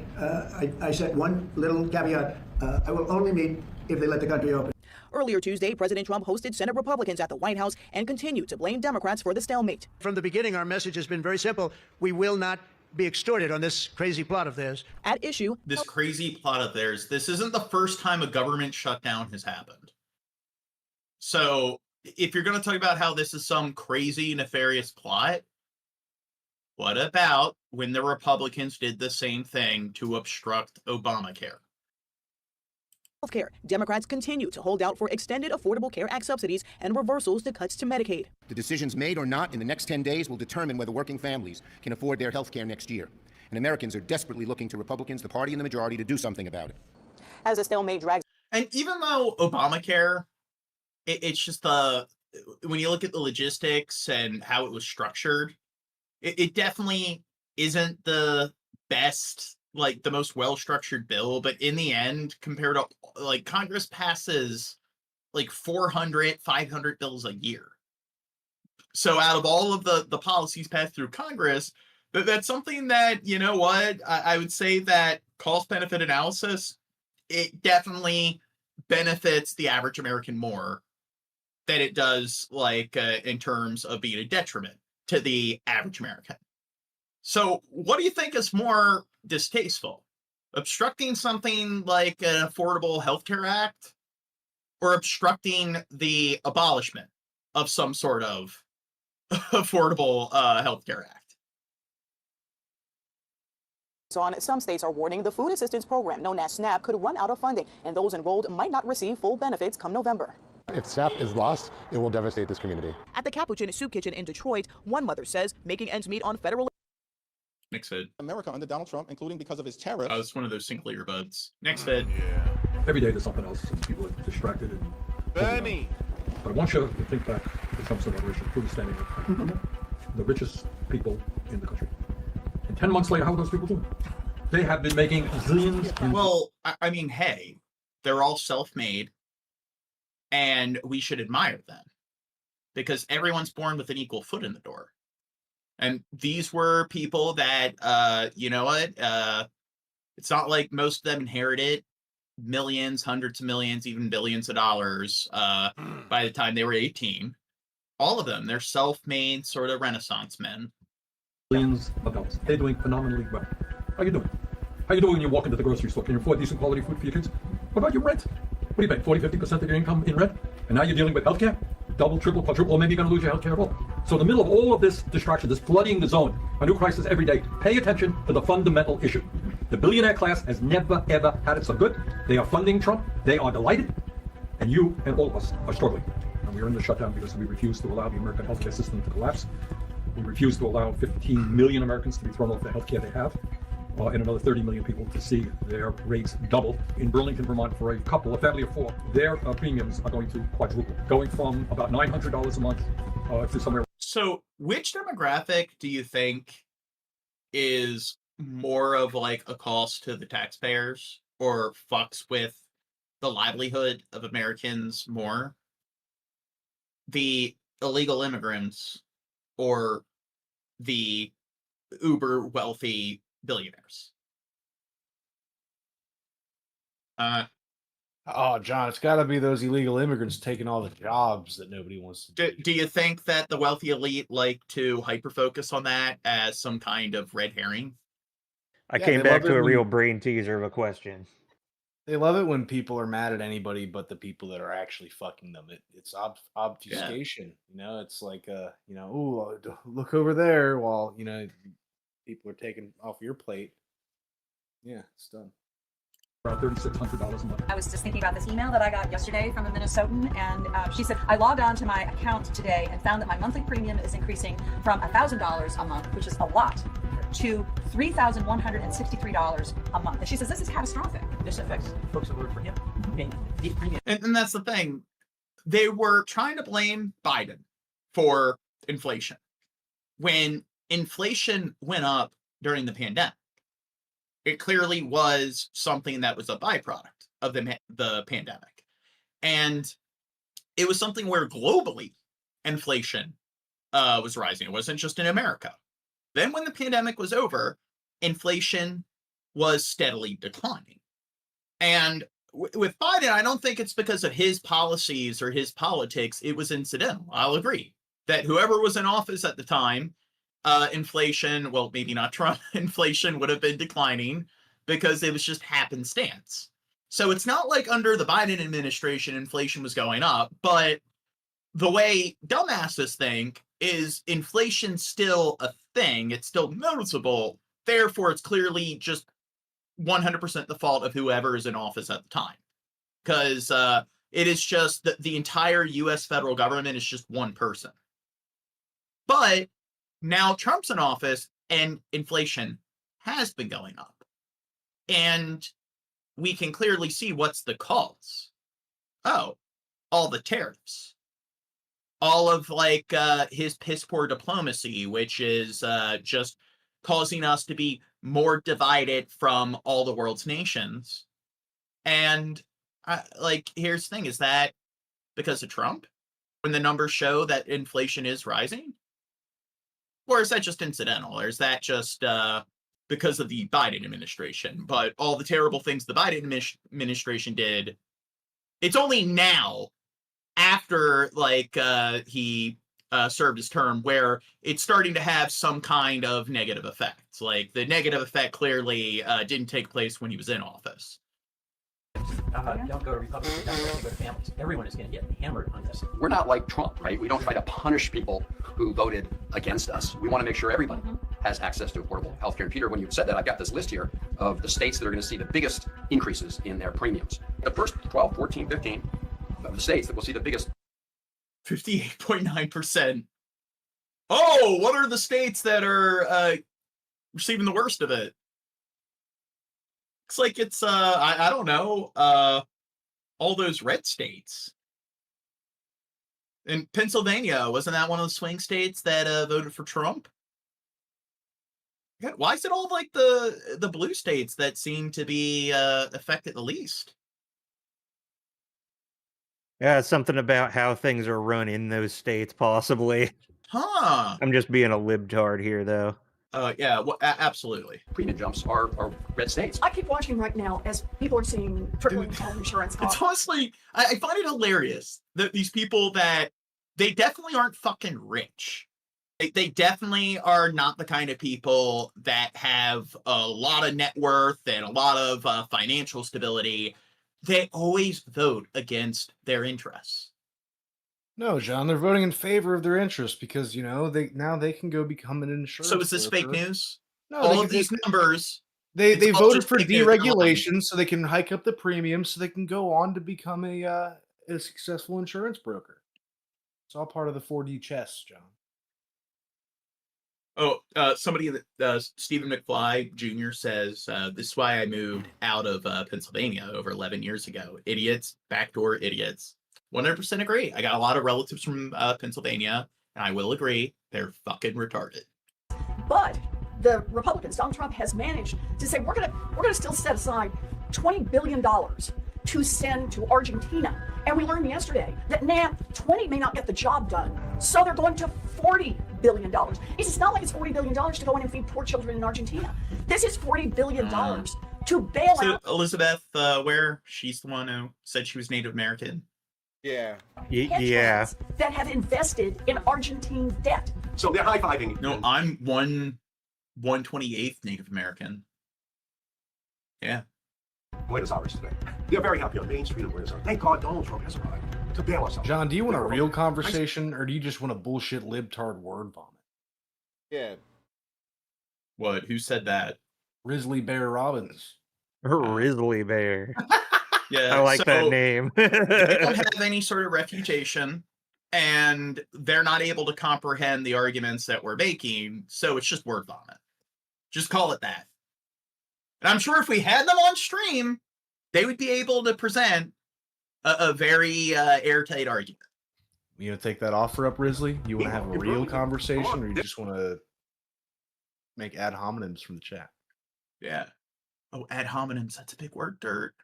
I said one little caveat. I will only meet if they let the country open. Earlier Tuesday, President Trump hosted Senate Republicans at the White House and continued to blame Democrats for the stalemate. From the beginning, our message has been very simple. We will not be extorted on this crazy plot of theirs. At issue, this crazy plot of theirs. This isn't the first time a government shutdown has happened. So if you're going to talk about how this is some crazy, nefarious plot, what about when the Republicans did the same thing to obstruct Obamacare? Healthcare. Democrats continue to hold out for extended Affordable Care Act subsidies and reversals to cuts to Medicaid. The decisions made or not in the next 10 days will determine whether working families can afford their health care next year. And Americans are desperately looking to Republicans, the party in the majority, to do something about it. As the stalemate drags. And even though Obamacare, it's just when you look at the logistics and how it was structured, it definitely isn't the best like the most well-structured bill, but in the end, compared to like Congress passes like 400, 500 bills a year. So out of all of the policies passed through Congress, that's something that, you know what, I would say that cost-benefit analysis, it definitely benefits the average American more than it does like in terms of being a detriment to the average American. So what do you think is more distasteful? Obstructing something like an Affordable Healthcare Act or obstructing the abolishment of some sort of Affordable Healthcare Act? On some states are warning the food assistance program known as SNAP could run out of funding, and those enrolled might not receive full benefits come November. If SNAP is lost, it will devastate this community. At the Capuchin Soup Kitchen in Detroit, one mother says making ends meet on federal. Next vid. America under Donald Trump, including because of his tariffs. Oh, it's one of those single earbuds. Next vid. Yeah. Every day there's something else, and people are distracted. And Bernie. But I want you to think back to Trump's inauguration, who was standing there. The richest people in the country. And 10 months later, how are those people doing? They have been making zillions. Well, I mean, hey, they're all self-made, and we should admire them because everyone's born with an equal foot in the door. And these were people that, you know what? It's not like most of them inherited millions, hundreds of millions, even billions of dollars by the time they were 18. All of them, they're self-made sort of Renaissance men. Billions of dollars. They're doing phenomenally well. How you doing? How you doing when you walk into the grocery store? Can you afford decent quality food for your kids? What about your rent? What do you pay, 40, 50% of your income in rent? And now you're dealing with healthcare? Double, triple, quadruple, or maybe you're going to lose your healthcare at all. So in the middle of all of this distraction, this flooding the zone, a new crisis every day, pay attention to the fundamental issue. The billionaire class has never, ever had it so good. They are funding Trump. They are delighted. And you and all of us are struggling. And we are in the shutdown because we refuse to allow the American healthcare system to collapse. We refuse to allow 15 million Americans to be thrown off the healthcare they have. And another 30 million people to see their rates double. In Burlington, Vermont, for a couple, a family of four, their premiums are going to quadruple, going from about $900 a month to somewhere. So which demographic do you think is more of like a cost to the taxpayers or fucks with the livelihood of Americans more? The illegal immigrants or the uber wealthy billionaires? Oh, John, it's got to be those illegal immigrants taking all the jobs that nobody wants to do. Do you think that the wealthy elite like to hyper-focus on that as some kind of red herring? I came back to a real brain teaser of a question. They love it when people are mad at anybody but the people that are actually fucking them. It's obfuscation. You know, it's like, you know, ooh, look over there while, you know, people are taking off your plate. Yeah, it's done. Around $3,600 a month. I was just thinking about this email that I got yesterday from a Minnesotan, and she said, I logged on to my account today and found that my monthly premium is increasing from $1,000 a month, which is a lot, to $3,163 a month. And she says, this is catastrophic. This affects folks that work for him. And that's the thing. They were trying to blame Biden for inflation. When inflation went up during the pandemic, it clearly was something that was a byproduct of the pandemic. And it was something where globally inflation was rising. It wasn't just in America. Then when the pandemic was over, inflation was steadily declining. And with Biden, I don't think it's because of his policies or his politics. It was incidental. I'll agree that whoever was in office at the time, inflation, well, maybe not Trump, inflation would have been declining because it was just happenstance. So it's not like under the Biden administration, inflation was going up, but the way dumbasses think is inflation still a thing. It's still noticeable. Therefore, it's clearly just 100% the fault of whoever is in office at the time. Because it is just that the entire U.S. federal government is just one person. But now Trump's in office and inflation has been going up. And we can clearly see what's the cause. Oh, all the tariffs. All of like his piss poor diplomacy, which is just causing us to be more divided from all the world's nations. And like, here's the thing, is that because of Trump when the numbers show that inflation is rising? Or is that just incidental? Or is that just because of the Biden administration? But all the terrible things the Biden administration did, it's only now after like he served his term where it's starting to have some kind of negative effects. Like the negative effect clearly didn't take place when he was in office. Don't go to Republicans, don't go to families. Everyone is going to get hammered on this. We're not like Trump, right? We don't try to punish people who voted against us. We want to make sure everybody has access to affordable health care. And Peter, when you said that, I've got this list here of the states that are going to see the biggest increases in their premiums. The first 12, 14, 15 of the states that will see the biggest. 58.9%. Oh, what are the states that are receiving the worst of it? Looks like it's I don't know, all those red states. In Pennsylvania, wasn't that one of the swing states that voted for Trump? God, why is it all like the blue states that seem to be affected the least? Yeah, something about how things are run in those states, possibly. Huh. I'm just being a libtard here, though. Yeah, well, absolutely. Premium jumps are red states. I keep watching right now as people are seeing tripling home insurance costs. It's honestly, I find it hilarious that these people that they definitely aren't fucking rich. They definitely are not the kind of people that have a lot of net worth and a lot of financial stability. They always vote against their interests. No, John, they're voting in favor of their interests because, you know, they can go become an insurance. So is this broker. fake news? No, all of these numbers. They voted for deregulation so they can hike up the premium so they can go on to become a successful insurance broker. It's all part of the 4D chess, John. Oh, somebody that Stephen McFly Jr. says, this is why I moved out of Pennsylvania over 11 years ago. Idiots, backdoor idiots. 100% agree. I got a lot of relatives from Pennsylvania, and I will agree, they're fucking retarded. But the Republicans, Donald Trump has managed to say we're gonna still set aside $20 billion to send to Argentina. And we learned yesterday that 20 may not get the job done, so they're going to $40 billion. It's not like it's $40 billion to go in and feed poor children in Argentina. This is $40 billion to bail out. Elizabeth Ware, she's the one who said she was Native American. Yeah. Yeah. That have invested in Argentine debt. So they're high-fiving. No, I'm 1/128th Native American. Yeah. Buenos Aires today. They're very happy on Main Street in Buenos Aires. Thank God Donald Trump has arrived to bail us out. John, do you want a real conversation or do you just want a bullshit libtard word vomit? Yeah. What? Who said that? Grizzly Bear Robbins. Grizzly Bear. Yeah, I like that name. They don't have any sort of refutation, and they're not able to comprehend the arguments that we're making, so it's just word vomit. Just call it that. And I'm sure if we had them on stream, they would be able to present a very airtight argument. You gonna take that offer up, Risley? You want to have a real conversation, or you just want to make ad hominems from the chat? Yeah. Oh, ad hominems. That's a big word, Dirt.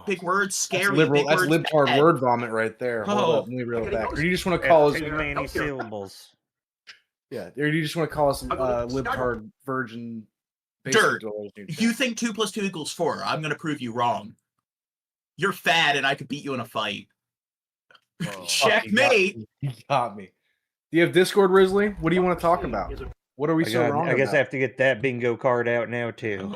Big words, scary. That's liberal. Big that's words, libtard bad. word vomit right there. Hold up, let me reel it back. Or you just want to call us too many syllables. Yeah, or you just want to call us libtard virgin. Dirt. You think 2 + 2 = 4? I'm going to prove you wrong. You're fat, and I could beat you in a fight. Checkmate. You got me. Do you have Discord, Risley? What do you want to talk about? What are we so wrong? I guess about? I have to get that bingo card out now too.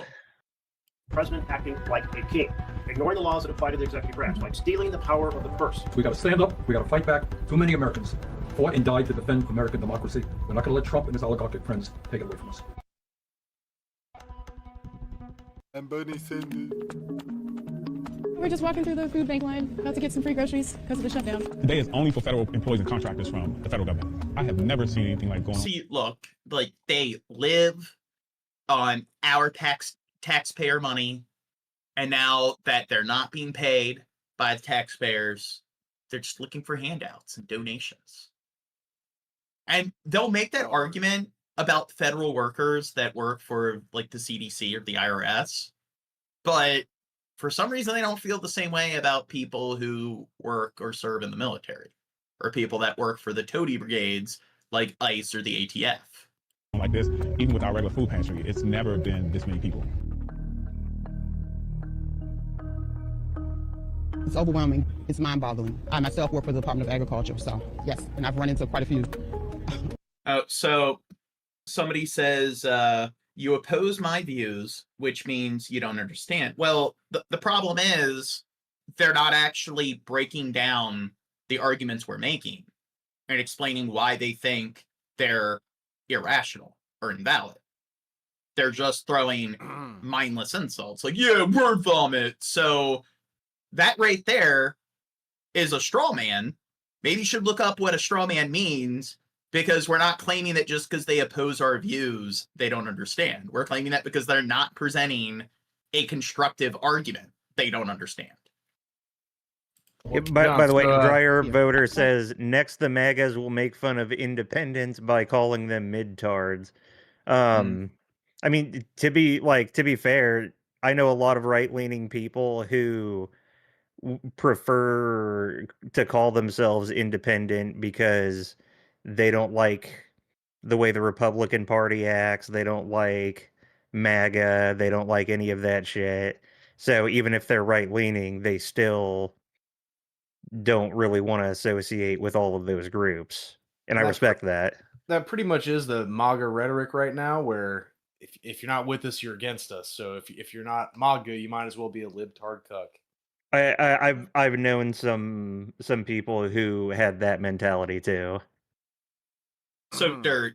President acting like a king, ignoring the laws that apply to the executive branch, like stealing the power of the purse. We got to stand up. We got to fight back. Too many Americans fought and died to defend American democracy. We're not going to let Trump and his oligarchic friends take it away from us. And Bernie Sanders. We're just walking through the food bank line, about to get some free groceries because of the shutdown. Today is only for federal employees and contractors from the federal government. I have never seen anything like going on. See, look, like they live on our taxpayer money, and now that they're not being paid by the taxpayers, they're just looking for handouts and donations. And they'll make that argument about federal workers that work for like the CDC or the IRS, but for some reason they don't feel the same way about people who work or serve in the military, or people that work for the toady brigades like ICE or the ATF. Like this, even with our regular food pantry, it's never been this many people. It's overwhelming. It's mind-boggling. I myself work for the Department of Agriculture, so yes, and I've run into quite a few. So somebody says, you oppose my views, which means you don't understand. Well, the problem is they're not actually breaking down the arguments we're making and explaining why they think they're irrational or invalid. They're just throwing mindless insults like, yeah, word vomit. So that right there is a straw man. Maybe you should look up what a straw man means, because we're not claiming that just because they oppose our views, they don't understand. We're claiming that because they're not presenting a constructive argument, they don't understand. By the way, Dryer Voter says, next the MAGAs will make fun of independents by calling them mid-tards. I mean, to be fair, I know a lot of right-leaning people who prefer to call themselves independent because they don't like the way the Republican Party acts. They don't like MAGA. They don't like any of that shit. So even if they're right-leaning, they still don't really want to associate with all of those groups. And I respect that. That pretty much is the MAGA rhetoric right now, where if you're not with us, you're against us. So if you're not MAGA, you might as well be a libtard cuck. I've known some people who had that mentality too. So Dirt,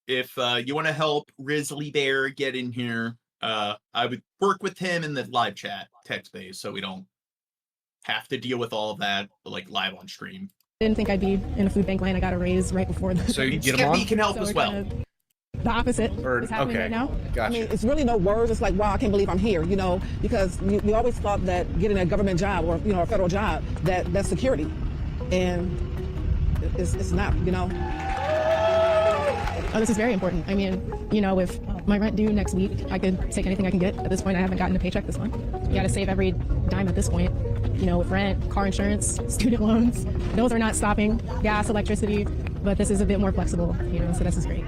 if you want to help Risley Bear get in here, I would work with him in the live chat text base so we don't have to deal with all of that like live on stream. Didn't think I'd be in a food bank line. I got a raise right before the So you get him on? He can help as well. The opposite is happening right now. Gotcha. I mean, it's really no words. It's like, wow, I can't believe I'm here, because we always thought that getting a government job or, a federal job, that's security. And it's not, Oh, this is very important. I mean, with my rent due next week, I could take anything I can get. At this point, I haven't gotten a paycheck this month. You got to save every dime at this point. With rent, car insurance, student loans, those are not stopping. Gas, electricity, but this is a bit more flexible, so this is great.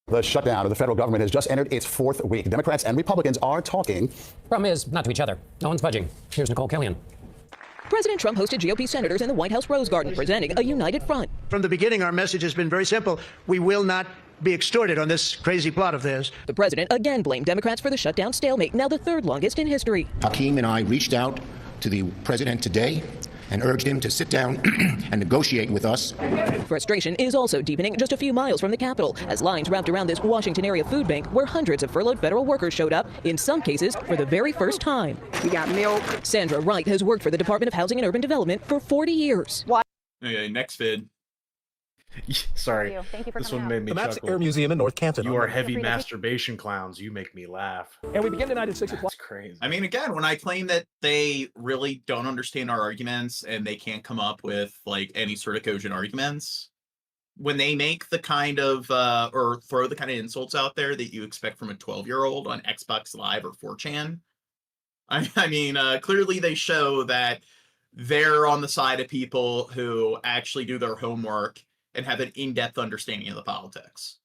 The shutdown of the federal government has just entered its fourth week. Democrats and Republicans are talking. Problem is, not to each other. No one's budging. Here's Nicole Killian. President Trump hosted GOP senators in the White House Rose Garden, presenting a united front. From the beginning, our message has been very simple. We will not be extorted on this crazy plot of theirs. The president again blamed Democrats for the shutdown stalemate, now the third longest in history. Hakeem and I reached out to the president today and urged him to sit down and negotiate with us. Frustration is also deepening just a few miles from the Capitol as lines wrapped around this Washington area food bank where hundreds of furloughed federal workers showed up, in some cases for the very first time. We got milk. Sandra Wright has worked for the Department of Housing and Urban Development for 40 years. Okay, next vid. Sorry, Thank you for this coming one made out. me The Maps chuckle. Air Museum in North Canton. You are heavy masturbation clowns. You make me laugh. And we begin tonight at 6 o'clock. That's crazy. I mean, again, when I claim that they really don't understand our arguments and they can't come up with like any sort of cogent arguments, when they make the kind of or throw the kind of insults out there that you expect from a 12-year-old on Xbox Live or 4chan, I mean, clearly they show that they're on the side of people who actually do their homework and have an in-depth understanding of the politics.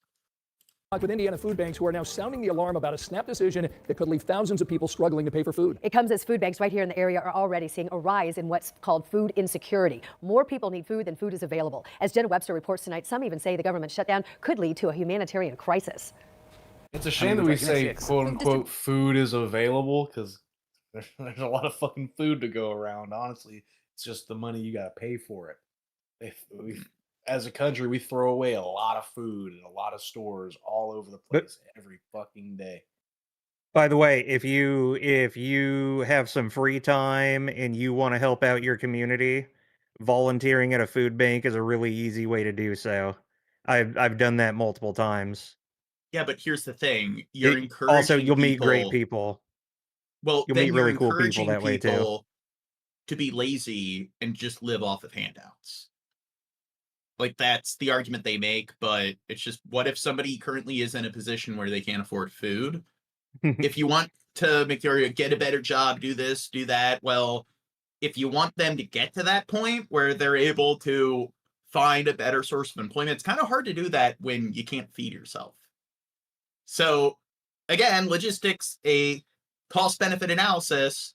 With Indiana food banks who are now sounding the alarm about a snap decision that could leave thousands of people struggling to pay for food. It comes as food banks right here in the area are already seeing a rise in what's called food insecurity. More people need food than food is available. As Jenna Webster reports tonight, some even say the government shutdown could lead to a humanitarian crisis. It's a shame that we say, quote unquote, food is available, because there's a lot of fucking food to go around. Honestly, it's just the money you got to pay for it. As a country, we throw away a lot of food in a lot of stores all over the place every fucking day. By the way, if you have some free time and you want to help out your community, volunteering at a food bank is a really easy way to do so. I've done that multiple times. Yeah, but here's the thing: you're encouraging. Also, you'll meet great people. Well, you'll then meet really you're cool people encouraging that way too. people to be lazy and just live off of handouts. Like, that's the argument they make, but it's just, what if somebody currently is in a position where they can't afford food? If you want to make the argument, get a better job, do this, do that, well, if you want them to get to that point where they're able to find a better source of employment, it's kind of hard to do that when you can't feed yourself. So, again, logistics, a cost-benefit analysis,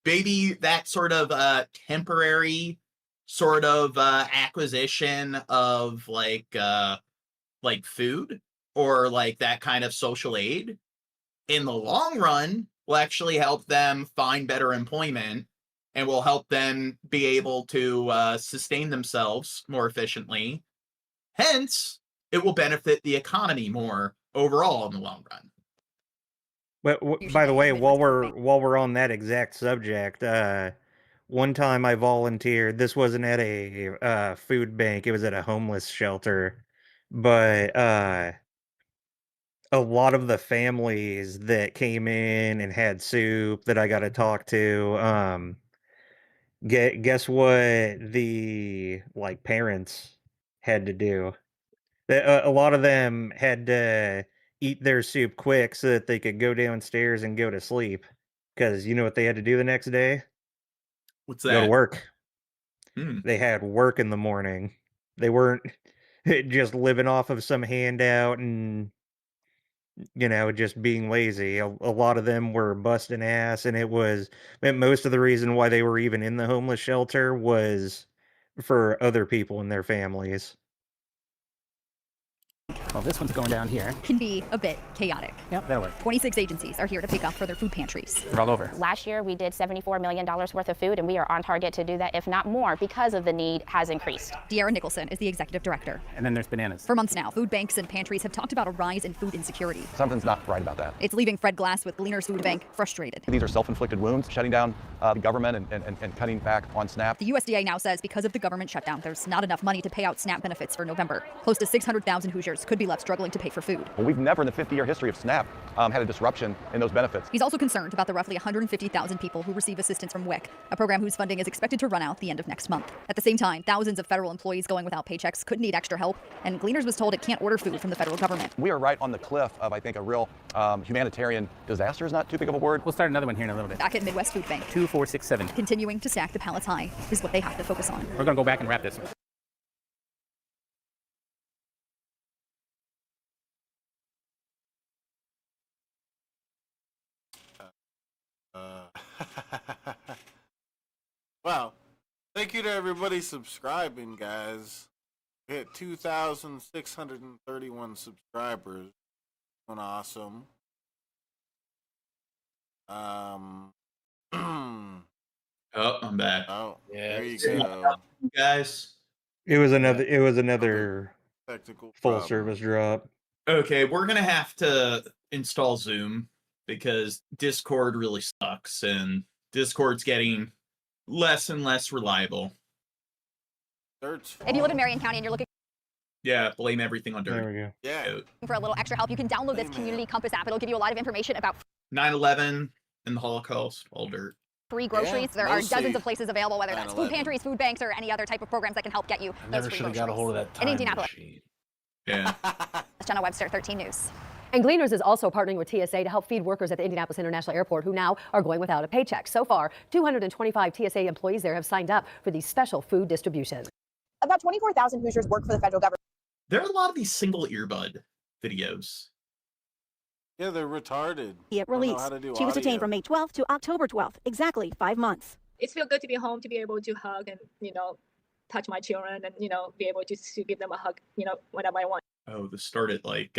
maybe that sort of temporary sort of acquisition of like food or like that kind of social aid in the long run will actually help them find better employment and will help them be able to sustain themselves more efficiently. Hence, it will benefit the economy more overall in the long run. But by the way, while we're on that exact subject, one time I volunteered. This wasn't at a food bank; it was at a homeless shelter. But a lot of the families that came in and had soup that I got to talk to, guess what the like parents had to do? A lot of them had to eat their soup quick so that they could go downstairs and go to sleep. Because you know what they had to do the next day? What's Go to that? work. Hmm. They had work in the morning. They weren't just living off of some handout and, just being lazy. A lot of them were busting ass, and most of the reason why they were even in the homeless shelter was for other people in their families. Well, this one's going down here. Can be a bit chaotic. Yep, that'll work. 26 agencies are here to pick up for their food pantries. They're all over. Last year, we did $74 million worth of food, and we are on target to do that, if not more, because of the need has increased. De'Ara Nicholson is the executive director. And then there's bananas. For months now, food banks and pantries have talked about a rise in food insecurity. Something's not right about that. It's leaving Fred Glass with Gleaners Food Bank frustrated. These are self-inflicted wounds, shutting down the government and cutting back on SNAP. The USDA now says because of the government shutdown, there's not enough money to pay out SNAP benefits for November. Close to 600,000 Hoosiers could be left struggling to pay for food. Well, we've never in the 50-year history of SNAP had a disruption in those benefits. He's also concerned about the roughly 150,000 people who receive assistance from WIC, a program whose funding is expected to run out the end of next month. At the same time, thousands of federal employees going without paychecks could need extra help, and Gleaners was told it can't order food from the federal government. We are right on the cliff of, I think, a real humanitarian disaster is not too big of a word. We'll start another one here in a little bit. Back at Midwest Food Bank, 2467. continuing to stack the pallets high is what they have to focus on. We're going to go back and wrap this one. Wow. Thank you to everybody subscribing, guys. We hit 2,631 subscribers. Doing awesome. Oh, I'm back. Oh, yeah. there you go. Guys. It was another technical full problem. service drop. Okay, we're gonna have to install Zoom because Discord really sucks, and Discord's getting less and less reliable. Dirt's If you live in Marion County and you're looking Yeah, blame everything on dirt. There we go. Yeah. for a little extra help, you can download this Community Compass app. It'll give you a lot of information about 9/11 and the Holocaust, all dirt. free groceries. Yeah, there are mostly dozens of places available, whether that's food 9/11. pantries, food banks, or any other type of programs that can help get you those Never free should have groceries. got a hold of that In time Indianapolis. machine. Yeah. Jenna Webster, 13 News. And Gleaners is also partnering with TSA to help feed workers at the Indianapolis International Airport who now are going without a paycheck. So far, 225 TSA employees there have signed up for these special food distributions. About 24,000 Hoosiers work for the federal government. There are a lot of these single earbud videos. Yeah, they're retarded. It Don't know release. how to do She was detained audio. from May 12th to October 12th, exactly 5 months. It's feel good to be home, to be able to hug and, touch my children and, be able to give them a hug, whenever I want. Oh, this started like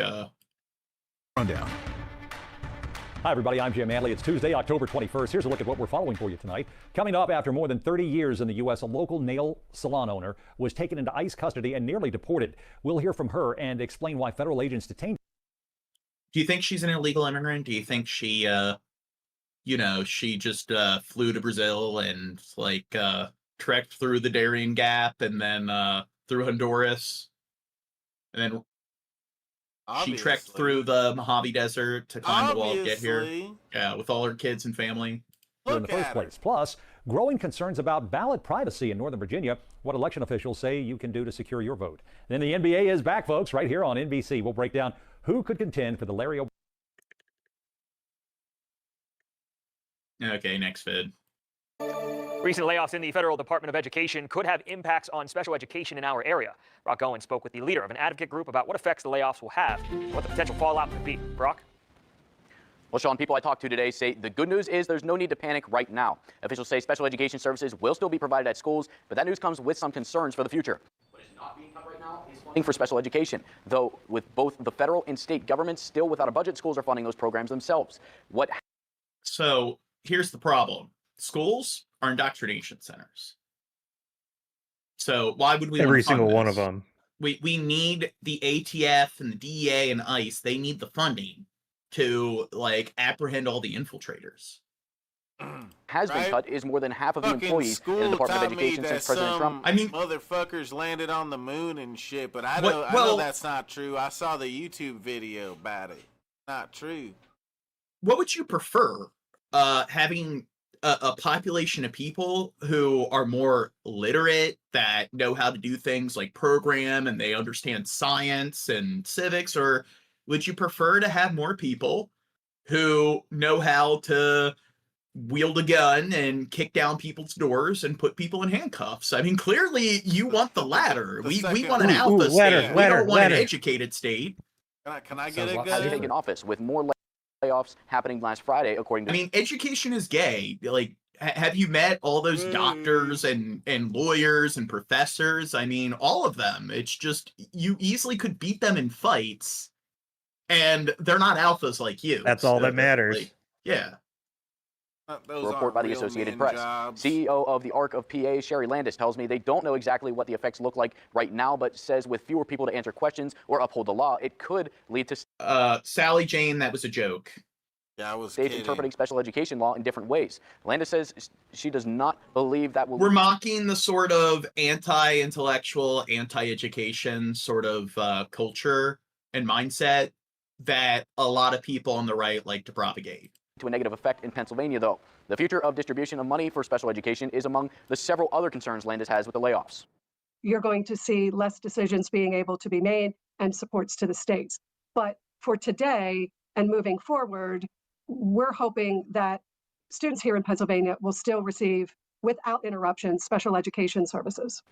Rundown. Hi, everybody. I'm Jim Manley. It's Tuesday, October 21st. Here's a look at what we're following for you tonight. Coming up, after more than 30 years in the U.S., a local nail salon owner was taken into ICE custody and nearly deported. We'll hear from her and explain why federal agents detained. Do you think she's an illegal immigrant? Do you think she she just flew to Brazil and trekked through the Darien Gap and then through Honduras? And then she trekked through the Mojave Desert to climb the wall to get here. Obviously. Yeah, with all her kids and family. in the first place. Plus, growing concerns about ballot privacy in Northern Virginia, what election officials say you can do to secure your vote. Then the NBA is back, folks, right here on NBC. We'll break down who could contend for the Larry O'Brien. Okay, next vid. Recent layoffs in the Federal Department of Education could have impacts on special education in our area. Brock Owen spoke with the leader of an advocate group about what effects the layoffs will have and what the potential fallout could be. Brock? Well, Sean, people I talked to today say the good news is there's no need to panic right now. Officials say special education services will still be provided at schools, but that news comes with some concerns for the future. What is not being cut right now is funding for special education, though with both the federal and state governments still without a budget, schools are funding those programs themselves. So here's the problem. Schools are indoctrination centers. So why would we every want to fund single one this? of them? We need the ATF and the DEA and ICE. They need the funding to like apprehend all the infiltrators. Has been cut is more than half of the employees in the Department of Education since President Trump. I mean, motherfuckers landed on the moon and shit, but I know that's not true. I saw the YouTube video about it. Not true. What would you prefer? Having a population of people who are more literate, that know how to do things like program and they understand science and civics, or would you prefer to have more people who know how to wield a gun and kick down people's doors and put people in handcuffs? I mean, clearly you want the latter. We want an alpha state. We don't want an educated state. Can I get a gun? Has taken office with more layoffs happening last Friday, according to... I mean, education is gay. Like, have you met all those doctors and lawyers and professors? I mean, all of them. It's just, you easily could beat them in fights, and they're not alphas like you. That's all that matters. Like, yeah. A report by the Associated Press. CEO of the Arc of PA, Sherry Landis, tells me they don't know exactly what the effects look like right now, but says with fewer people to answer questions or uphold the law, it could lead to... Sally Jane, that was a joke. Yeah, I was states interpreting special education law in different ways. Landis says she does not believe that will... We're mocking the sort of anti-intellectual, anti-education sort of culture and mindset that a lot of people on the right like to propagate. To a negative effect in Pennsylvania, though. The future of distribution of money for special education is among the several other concerns Landis has with the layoffs. You're going to see less decisions being able to be made and supports to the states. But for today and moving forward, we're hoping that students here in Pennsylvania will still receive, without interruption, special education services.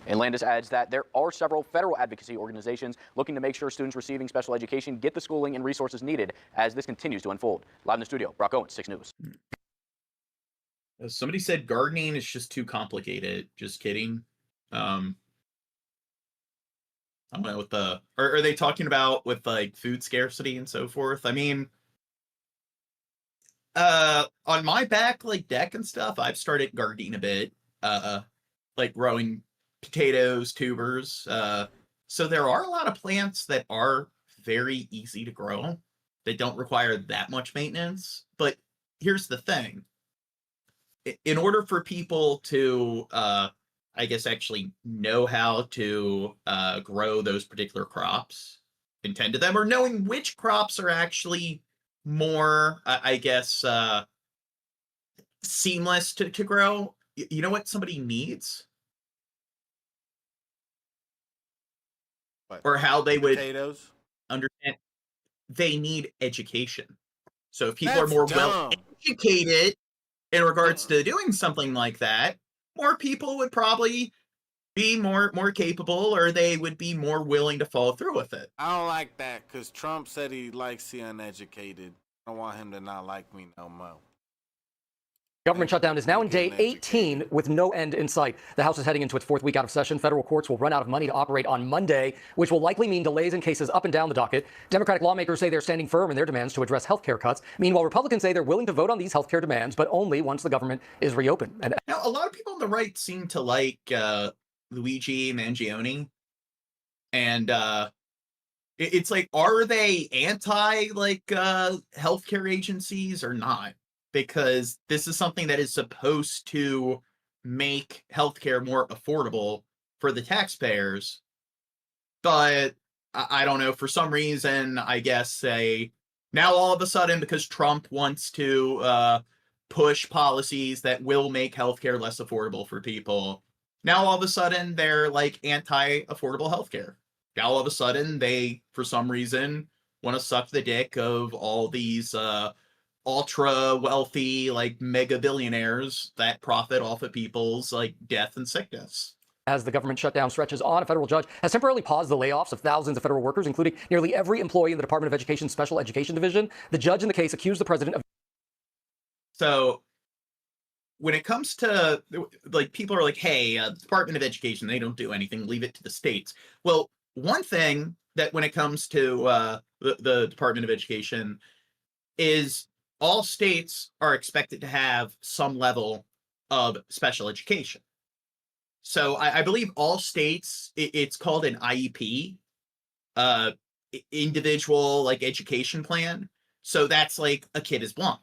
And Landis adds that there are several federal advocacy organizations looking to make sure students receiving special education get the schooling and resources needed as this continues to unfold. Live in the studio, Brock Owens, 6 News. Somebody said gardening is just too complicated. Just kidding. I don't know what the... Are they talking about with like food scarcity and so forth? I mean... on my back like deck and stuff, I've started gardening a bit, like growing potatoes, tubers. So there are a lot of plants that are very easy to grow. They don't require that much maintenance. But here's the thing. In order for people to, I guess, actually know how to grow those particular crops, and tend to them, or knowing which crops are actually more, I guess, seamless to grow, you know what somebody needs? What? Or how they would Potatoes? Understand. They need education. So if people That's are more dumb. well educated in regards to doing something like that, more people would probably be more capable, or they would be more willing to follow through with it. I don't like that because Trump said he likes the uneducated. I don't want him to not like me no more. Government shutdown is now in day 18 with no end in sight. The House is heading into its 4th week out of session. Federal courts will run out of money to operate on Monday, which will likely mean delays in cases up and down the docket. Democratic lawmakers say they're standing firm in their demands to address health care cuts. Meanwhile, Republicans say they're willing to vote on these health care demands, but only once the government is reopened. And now, a lot of people on the right seem to like Luigi Mangione. And it's like, are they anti healthcare agencies or not? Because this is something that is supposed to make healthcare more affordable for the taxpayers. But I don't know, for some reason, I guess now all of a sudden, because Trump wants to push policies that will make healthcare less affordable for people. Now all of a sudden they're like anti-affordable healthcare. Now all of a sudden they, for some reason, want to suck the dick of all these ultra wealthy, like mega billionaires that profit off of people's like death and sickness. As the government shutdown stretches on, a federal judge has temporarily paused the layoffs of thousands of federal workers, including nearly every employee in the Department of Education's Special Education Division. The judge in the case accused the president of... So when it comes to, like, people are like, hey, the Department of Education, they don't do anything, leave it to the states. Well, one thing that when it comes to the Department of Education is all states are expected to have some level of special education. So I believe all states, it's called an IEP, individual like education plan. So that's like a kid is blind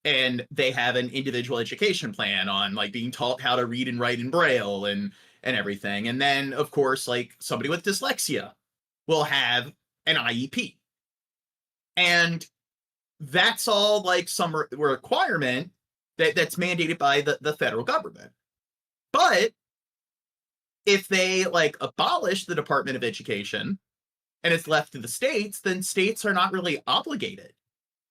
and they have an individual education plan on like being taught how to read and write in Braille and everything. And then of course, like somebody with dyslexia will have an IEP. And that's all like some requirement that's mandated by the federal government. But if they like abolish the Department of Education and it's left to the states, then states are not really obligated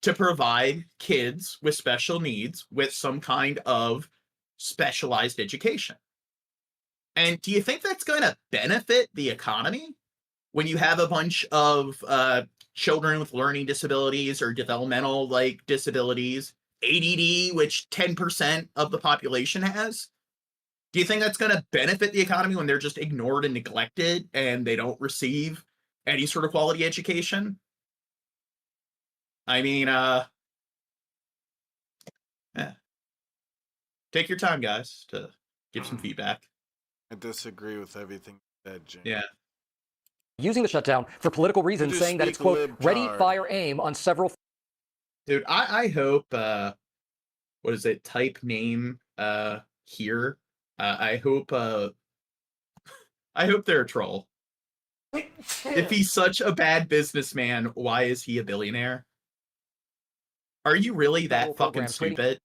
to provide kids with special needs with some kind of specialized education. And do you think that's going to benefit the economy when you have a bunch of children with learning disabilities or developmental like disabilities, ADD, which 10% of the population has? Do you think that's going to benefit the economy when they're just ignored and neglected and they don't receive any sort of quality education? I mean, take your time, guys, to give some feedback. I disagree with everything you said, Jim. Yeah. Using the shutdown for political reasons, saying that it's, quote, ready, fire, aim on several... Dude, I hope, what is it, type name here. I hope they're a troll. If he's such a bad businessman, why is he a billionaire? Are you really that fucking stupid?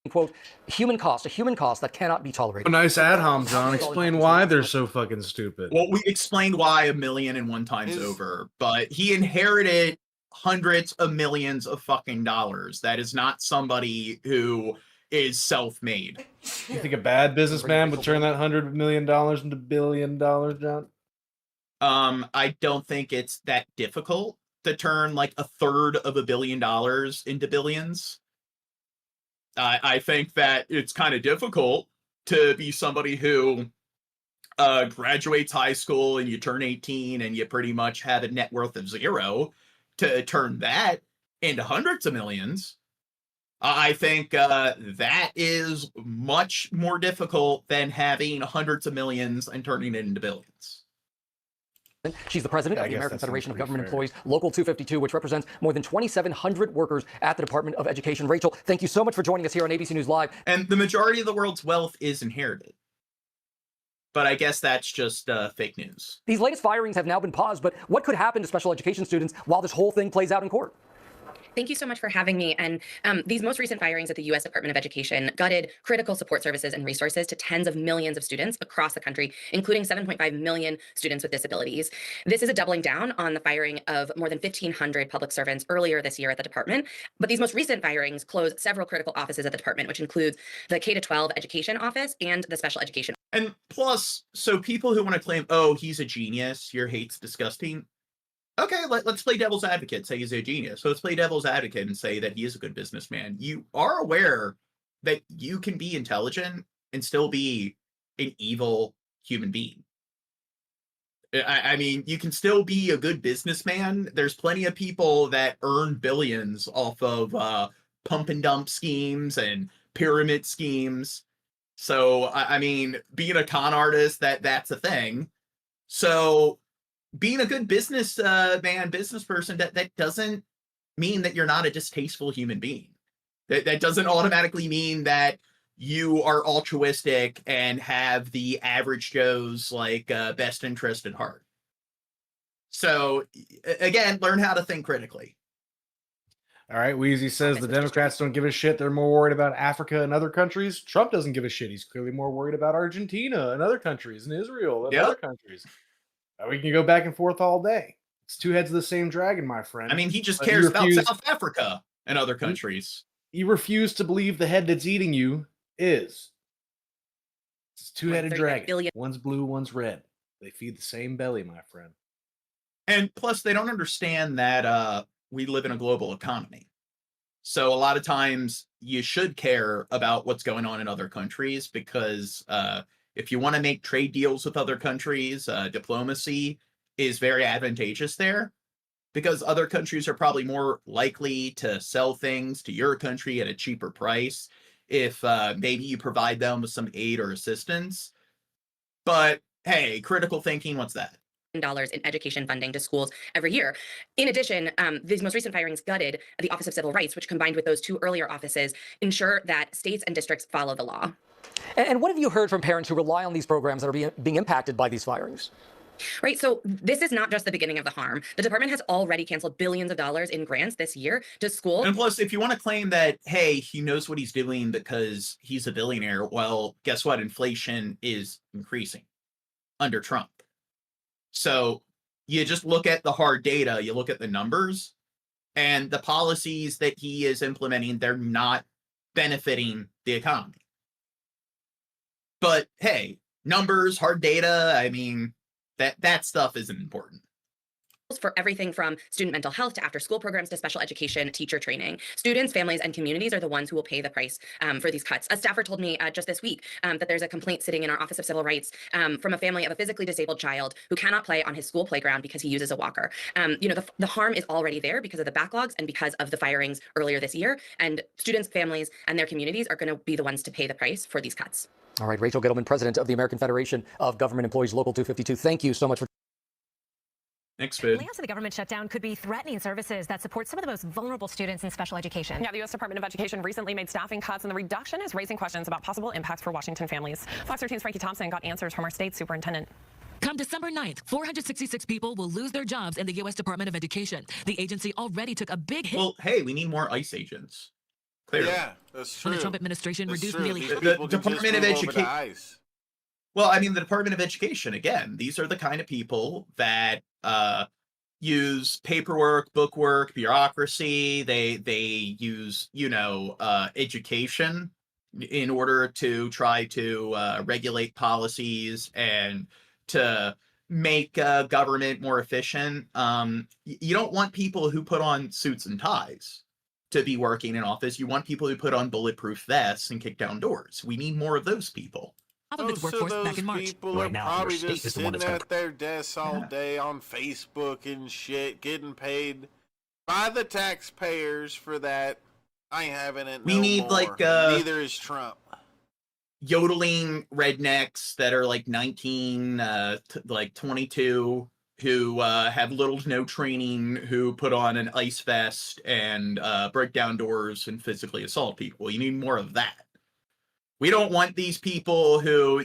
Quote, a human cost that cannot be tolerated. A nice ad hom, John. Explain why they're so fucking stupid. Well, we explained why a million and one times over, but he inherited hundreds of millions of fucking dollars. That is not somebody who is self-made. You think a bad businessman would turn that $100 million into $1 billion, John? I don't think it's that difficult to turn like a third of $1 billion into billions. I think that it's kind of difficult to be somebody who graduates high school and you turn 18 and you pretty much have a net worth of zero to turn that into hundreds of millions. I think that is much more difficult than having hundreds of millions and turning it into billions. She's the president of the American Federation of Government Employees, Local 252, which represents more than 2,700 workers at the Department of Education. Rachel, thank you so much for joining us here on ABC News Live. And the majority of the world's wealth is inherited. But I guess that's just fake news. These latest firings have now been paused, but what could happen to special education students while this whole thing plays out in court? Thank you so much for having me. And these most recent firings at the U.S. Department of Education gutted critical support services and resources to tens of millions of students across the country, including 7.5 million students with disabilities. This is a doubling down on the firing of more than 1,500 public servants earlier this year at the department. But these most recent firings close several critical offices at the department, which includes the K-12 education office and the special education. And plus, so people who want to claim, oh, he's a genius, your hate's disgusting. Okay, let's play devil's advocate, say he's a genius. So let's play devil's advocate and say that he is a good businessman. You are aware that you can be intelligent and still be an evil human being. I mean, you can still be a good businessman. There's plenty of people that earn billions off of pump and dump schemes and pyramid schemes. So, I mean, being a con artist, that's a thing. So being a good business person, that doesn't mean that you're not a distasteful human being. That doesn't automatically mean that you are altruistic and have the average Joe's like best interest at heart. So again, learn how to think critically. All right, Wheezy says the Democrats don't give a shit. They're more worried about Africa and other countries. Trump doesn't give a shit. He's clearly more worried about Argentina and other countries and Israel and other countries. We can go back and forth all day. It's two heads of the same dragon, my friend. I mean, he just cares about South Africa and other countries. You refuse to believe the head that's eating you is. It's a two-headed dragon. One's blue, one's red. They feed the same belly, my friend. And plus, they don't understand that we live in a global economy. So a lot of times you should care about what's going on in other countries because if you want to make trade deals with other countries, diplomacy is very advantageous there because other countries are probably more likely to sell things to your country at a cheaper price if maybe you provide them with some aid or assistance. But hey, critical thinking, what's that? $1 in education funding to schools every year. In addition, these most recent firings gutted the Office of Civil Rights, which combined with those two earlier offices ensure that states and districts follow the law. And what have you heard from parents who rely on these programs that are being impacted by these firings? Right. So this is not just the beginning of the harm. The department has already canceled billions of dollars in grants this year to schools. And plus, if you want to claim that, hey, he knows what he's doing because he's a billionaire, well, guess what? Inflation is increasing under Trump. So you just look at the hard data, you look at the numbers, and the policies that he is implementing, they're not benefiting the economy. But hey, numbers, hard data, I mean, that stuff isn't important. For everything from student mental health to after school programs to special education, teacher training. Students, families, and communities are the ones who will pay the price for these cuts. A staffer told me just this week that there's a complaint sitting in our Office of Civil Rights from a family of a physically disabled child who cannot play on his school playground because he uses a walker. The harm is already there because of the backlogs and because of the firings earlier this year. And students, families, and their communities are going to be the ones to pay the price for these cuts. All right, Rachel Gittleman, president of the American Federation of Government Employees, Local 252. Thank you so much for. Thanks, Vid. Layoffs of the government shutdown could be threatening services that support some of the most vulnerable students in special education. Yeah, the U.S. Department of Education recently made staffing cuts, and the reduction is raising questions about possible impacts for Washington families. Fox 13's Frankie Thompson got answers from our state superintendent. Come December 9th, 466 people will lose their jobs in the U.S. Department of Education. The agency already took a big hit. Well, hey, we need more ICE agents. Clearly. Yeah, that's true. When the Trump administration reduced nearly the Department of Education. Well, I mean, the Department of Education, again, these are the kind of people that use paperwork, bookwork, bureaucracy. They use, education in order to try to regulate policies and to make government more efficient. You don't want people who put on suits and ties to be working in office. You want people who put on bulletproof vests and kick down doors. We need more of those people. Of its workforce back in March. People are probably just sitting at their desks all day on Facebook and shit, getting paid by the taxpayers for that. I ain't having it. We need more. Neither is Trump. Yodeling rednecks that are like 19, 22, who have little to no training, who put on an ice vest and break down doors and physically assault people. You need more of that. We don't want these people who,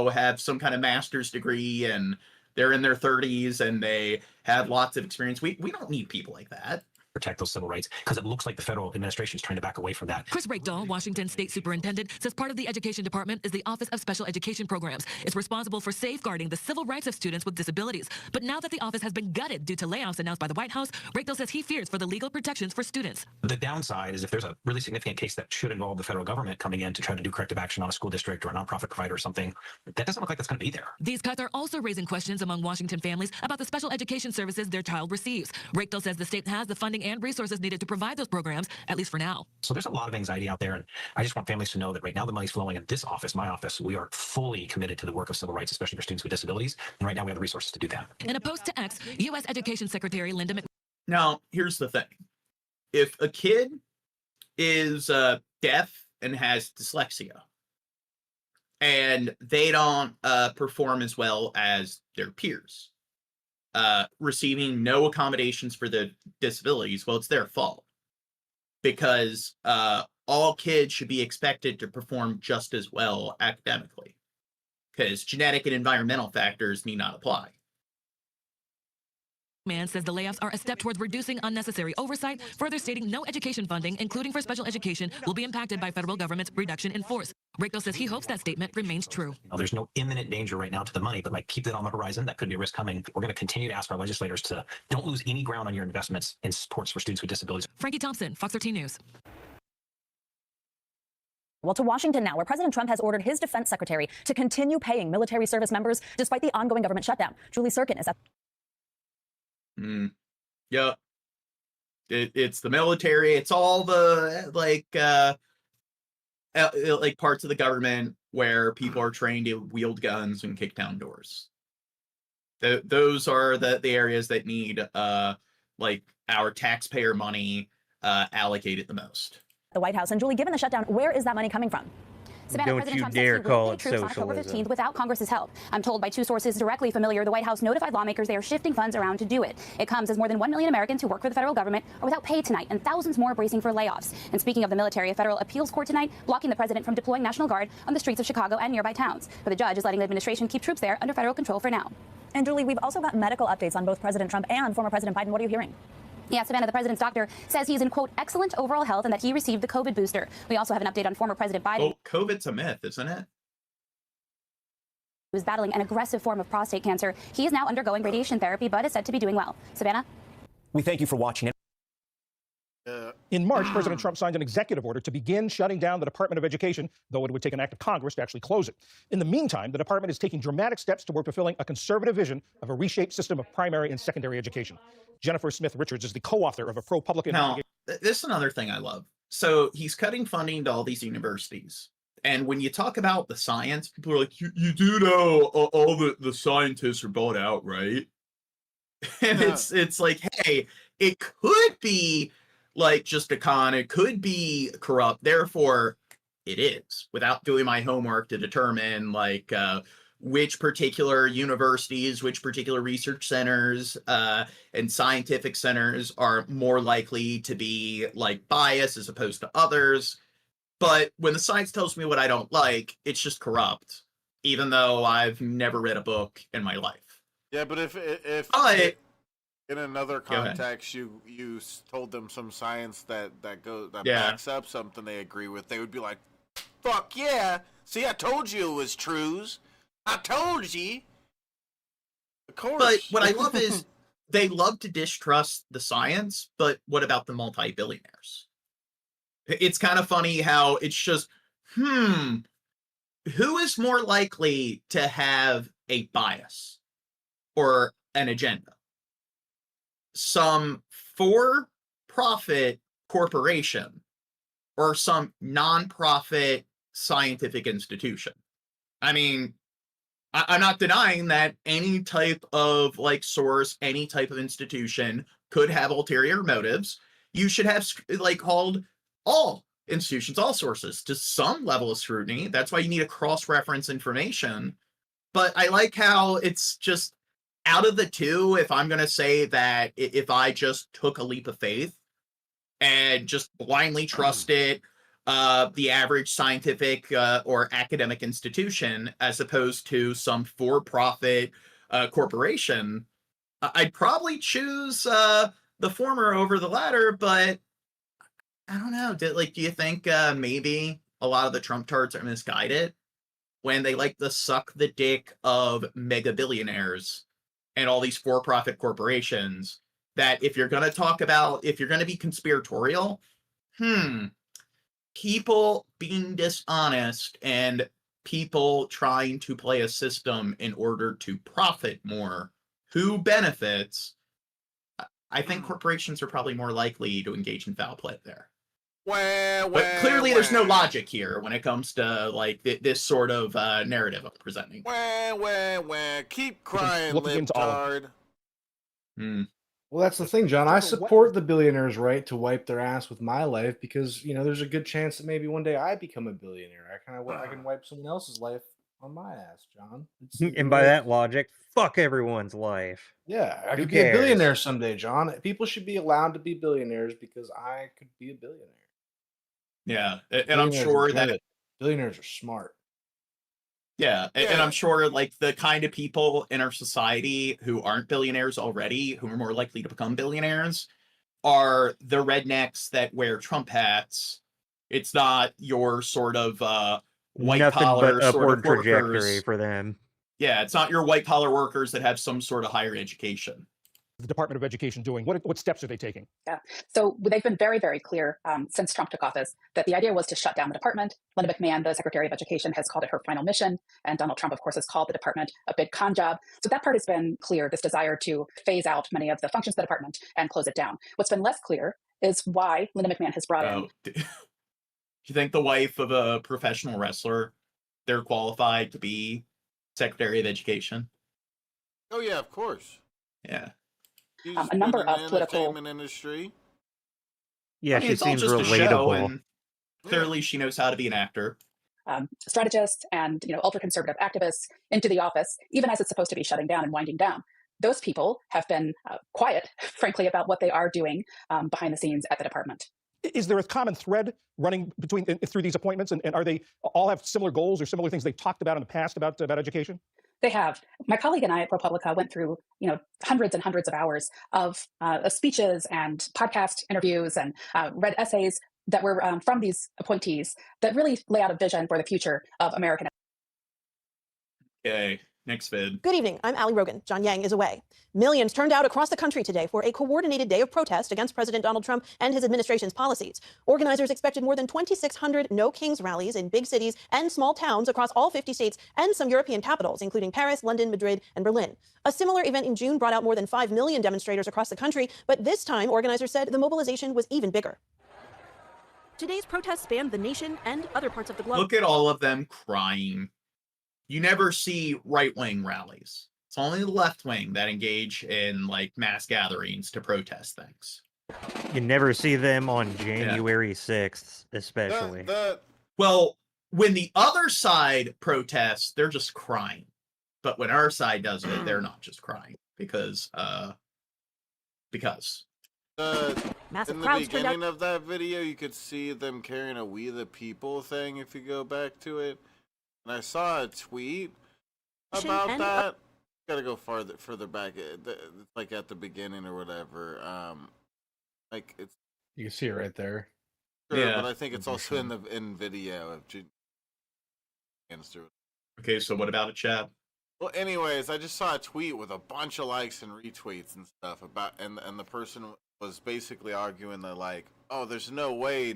have some kind of master's degree and they're in their 30s and they have lots of experience. We don't need people like that. Protect those civil rights because it looks like the federal administration is trying to back away from that. Chris Rakedahl, Washington State Superintendent, says part of the Education Department is the Office of Special Education Programs. It's responsible for safeguarding the civil rights of students with disabilities. But now that the office has been gutted due to layoffs announced by the White House, Rakedahl says he fears for the legal protections for students. The downside is if there's a really significant case that should involve the federal government coming in to try to do corrective action on a school district or a nonprofit provider or something, that doesn't look like that's going to be there. These cuts are also raising questions among Washington families about the special education services their child receives. Rakedahl says the state has the funding and resources needed to provide those programs, at least for now. So there's a lot of anxiety out there, and I just want families to know that right now the money's flowing in this office, my office. We are fully committed to the work of civil rights, especially for students with disabilities, and right now we have the resources to do that. In a post to X, U.S. Education Secretary Linda Mc... Now, here's the thing. If a kid is deaf and has dyslexia, and they don't perform as well as their peers, receiving no accommodations for the disabilities, well, it's their fault. Because all kids should be expected to perform just as well academically. Because genetic and environmental factors need not apply. Man says the layoffs are a step towards reducing unnecessary oversight, further stating no education funding, including for special education, will be impacted by federal government's reduction in force. Rico says he hopes that statement remains true. There's no imminent danger right now to the money, but like keep that on the horizon. That could be a risk coming. We're going to continue to ask our legislators to don't lose any ground on your investments in supports for students with disabilities. Frankie Thompson, Fox 13 News. Well, to Washington now, where President Trump has ordered his defense secretary to continue paying military service members despite the ongoing government shutdown. Julie Sirkin is at. Yep. It's the military. It's all the like parts of the government where people are trained to wield guns and kick down doors. Those are the areas that need like our taxpayer money allocated the most. The White House. And Julie, given the shutdown, where is that money coming from? Savannah, don't President Trump dare call it troops on October socialism. 15th without Congress's help. I'm told by two sources directly familiar, the White House notified lawmakers they are shifting funds around to do it. It comes as more than 1 million Americans who work for the federal government are without pay tonight, and thousands more bracing for layoffs. And speaking of the military, a federal appeals court tonight blocking the president from deploying National Guard on the streets of Chicago and nearby towns. But the judge is letting the administration keep troops there under federal control for now. And Julie, we've also got medical updates on both President Trump and former President Biden. What are you hearing? Yeah, Savannah, the president's doctor says he's in, quote, excellent overall health and that he received the COVID booster. We also have an update on former President Biden. Well, COVID's a myth, isn't it? Who is battling an aggressive form of prostate cancer. He is now undergoing radiation therapy, but is said to be doing well. Savannah? We thank you for watching it. In March, President Trump signed an executive order to begin shutting down the Department of Education, though it would take an act of Congress to actually close it. In the meantime, the department is taking dramatic steps toward fulfilling a conservative vision of a reshaped system of primary and secondary education. Jennifer Smith Richards is the co-author of a pro-public... Now, this is another thing I love. So he's cutting funding to all these universities. And when you talk about the science, people are like, you do know all the scientists are bought out, right? And it's like, hey, it could be like just a con, it could be corrupt, therefore it is, without doing my homework to determine like which particular universities, which particular research centers and scientific centers are more likely to be like biased as opposed to others. But when the science tells me what I don't like, it's just corrupt, even though I've never read a book in my life. Yeah, but if in another context you told them some science that backs up something they agree with, they would be like, "Fuck yeah! See, I told you it was trues. I told you." Of course. But what I love is they love to distrust the science, but what about the multi-billionaires? It's kind of funny how it's just, who is more likely to have a bias or an agenda? Some for-profit corporation or some non-profit scientific institution? I mean, I'm not denying that any type of like source, any type of institution could have ulterior motives. You should have like called all institutions, all sources to some level of scrutiny. That's why you need to cross-reference information. But I like how it's just out of the two, if I'm going to say that if I just took a leap of faith and just blindly trusted the average scientific or academic institution as opposed to some for-profit corporation, I'd probably choose the former over the latter. But I don't know. Do you think maybe a lot of the Trump tards are misguided when they like to suck the dick of mega billionaires and all these for-profit corporations? That if you're going to be conspiratorial, people being dishonest and people trying to play a system in order to profit more, who benefits? I think corporations are probably more likely to engage in foul play there. But clearly there's no logic here when it comes to like this sort of narrative I'm presenting. Keep crying, libtard. Well, that's the thing, John. I support the billionaires' right to wipe their ass with my life because, there's a good chance that maybe one day I become a billionaire. I can wipe someone else's life on my ass, John. And by that logic, fuck everyone's life. Yeah, I could be a billionaire someday, John. People should be allowed to be billionaires because I could be a billionaire. Yeah, and I'm sure that billionaires are smart. Yeah, and I'm sure like the kind of people in our society who aren't billionaires already, who are more likely to become billionaires, are the rednecks that wear Trump hats. It's not your sort of white Nothing collar but sort upward of workers. trajectory for them. Yeah, it's not your white collar workers that have some sort of higher education. The Department of Education doing? What steps are they taking? Yeah, so they've been very, very clear since Trump took office that the idea was to shut down the department. Linda McMahon, the Secretary of Education, has called it her final mission, and Donald Trump, of course, has called the department a big con job. So that part has been clear, this desire to phase out many of the functions of the department and close it down. What's been less clear is why Linda McMahon has brought in. Do you think the wife of a professional wrestler, they're qualified to be Secretary of Education? Oh yeah, of course. Yeah. A number of political entertainment industry. Yeah, I mean, she it's all seems just a show, relatable. and clearly she knows how to be an actor. Strategists and ultra-conservative activists into the office, even as it's supposed to be shutting down and winding down. Those people have been quiet, frankly, about what they are doing behind the scenes at the department. Is there a common thread running through these appointments, and are they all have similar goals or similar things they've talked about in the past about education? They have. My colleague and I at ProPublica went through, hundreds and hundreds of hours of speeches and podcast interviews and read essays that were from these appointees that really lay out a vision for the future of American. Okay, next vid. Good evening. I'm Ali Rogan. John Yang is away. Millions turned out across the country today for a coordinated day of protest against President Donald Trump and his administration's policies. Organizers expected more than 2,600 No Kings rallies in big cities and small towns across all 50 states and some European capitals, including Paris, London, Madrid, and Berlin. A similar event in June brought out more than 5 million demonstrators across the country, but this time organizers said the mobilization was even bigger. Today's protests spanned the nation and other parts of the globe. Look at all of them crying. You never see right-wing rallies. It's only the left wing that engage in like mass gatherings to protest things. You never see them on January 6th, especially. Well, when the other side protests, they're just crying. But when our side does it, they're not just crying because Massive in the crowds turned beginning out. of that video, you could see them carrying a "We the People" thing. If you go back to it, and I saw a tweet about that. Gotta go further back. It's like at the beginning or whatever. Like it's. You can see it right there. Sure, Yeah. but I think it's also in video of. Okay, so what about it, Chad? Well, anyways, I just saw a tweet with a bunch of likes and retweets and stuff about, and the person was basically arguing that like, oh, there's no way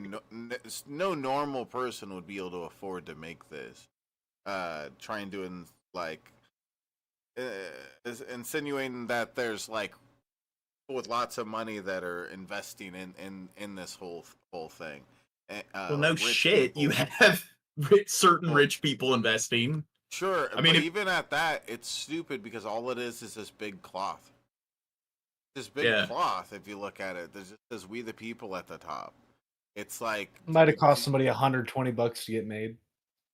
no normal person would be able to afford to make this. Trying to is insinuating that there's like people with lots of money that are investing in this whole thing. Well, no shit. People. You have certain rich people investing. Sure, I mean, but even at that, it's stupid because all it is this big cloth. This big cloth, if you look at it, there's just says "We the People" at the top. It's like Might have cost somebody $120 to get made.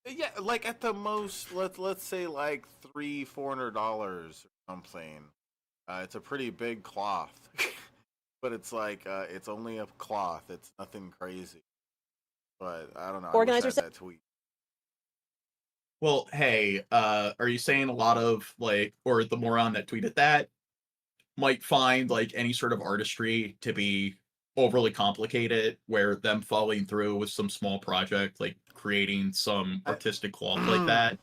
yeah, like at the most, let's say like $300-400 or something. It's a pretty big cloth, but it's like it's only a cloth. It's nothing crazy. But I don't know. Organizers said that tweet. Well, hey, are you saying a lot of like, or the moron that tweeted that might find like any sort of artistry to be overly complicated, where them following through with some small project, like creating some artistic cloth like that,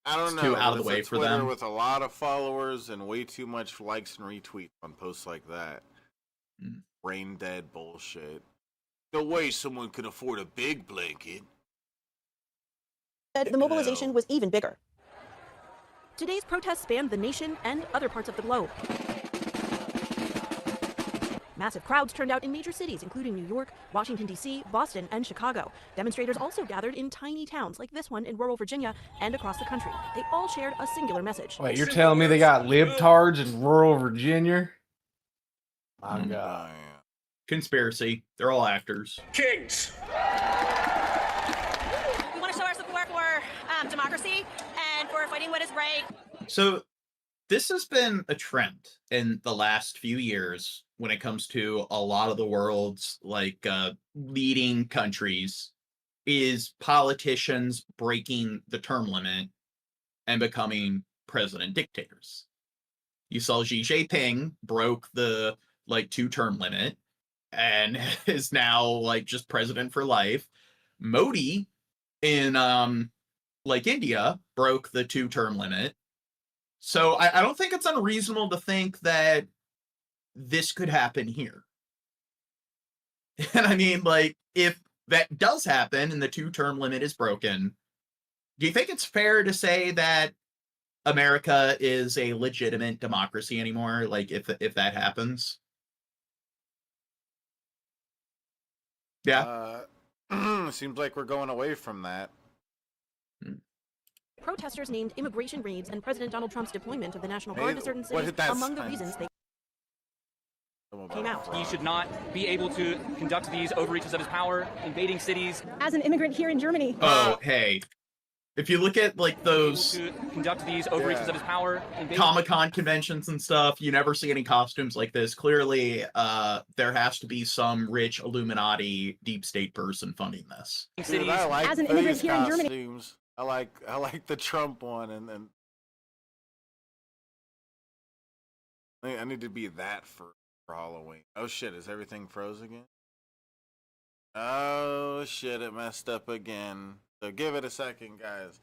I don't know. too out of It's the a way for Twitter them? with a lot of followers and way too much likes and retweets on posts like that. Brain dead bullshit. No way someone could afford a big blanket. Said the mobilization was even bigger. Today's protests spanned the nation and other parts of the globe. Massive crowds turned out in major cities, including New York, Washington, D.C., Boston, and Chicago. Demonstrators also gathered in tiny towns like this one in rural Virginia and across the country. They all shared a singular message. Wait, you're telling me they got libtards in rural Virginia? My God. Conspiracy. They're all actors. Kings. We want to show our support for democracy and for fighting what is right. So this has been a trend in the last few years when it comes to a lot of the world's like leading countries, is politicians breaking the term limit and becoming president dictators. You saw Xi Jinping broke the 2-term limit and is now just president for life. Modi in India broke the 2-term limit. So I don't think it's unreasonable to think that this could happen here. And I mean, if that does happen and the 2-term limit is broken, do you think it's fair to say that America is a legitimate democracy anymore? If that happens? Yeah. Seems like we're going away from that. Protesters named immigration raids and President Donald Trump's deployment of the National Guard to certain cities among the reasons they came out. He should not be able to conduct these overreaches of his power, invading cities. As an immigrant here in Germany. Oh, hey. If you look at those to conduct these overreaches of his power, Comic-Con conventions and stuff, you never see any costumes like this. Clearly, there has to be some rich Illuminati deep state person funding this. Dude, I like As an immigrant here in Germany. costumes. I like the Trump one, and I need to be that for Halloween. Oh shit, is everything froze again? Oh shit, it messed up again. So give it a second, guys.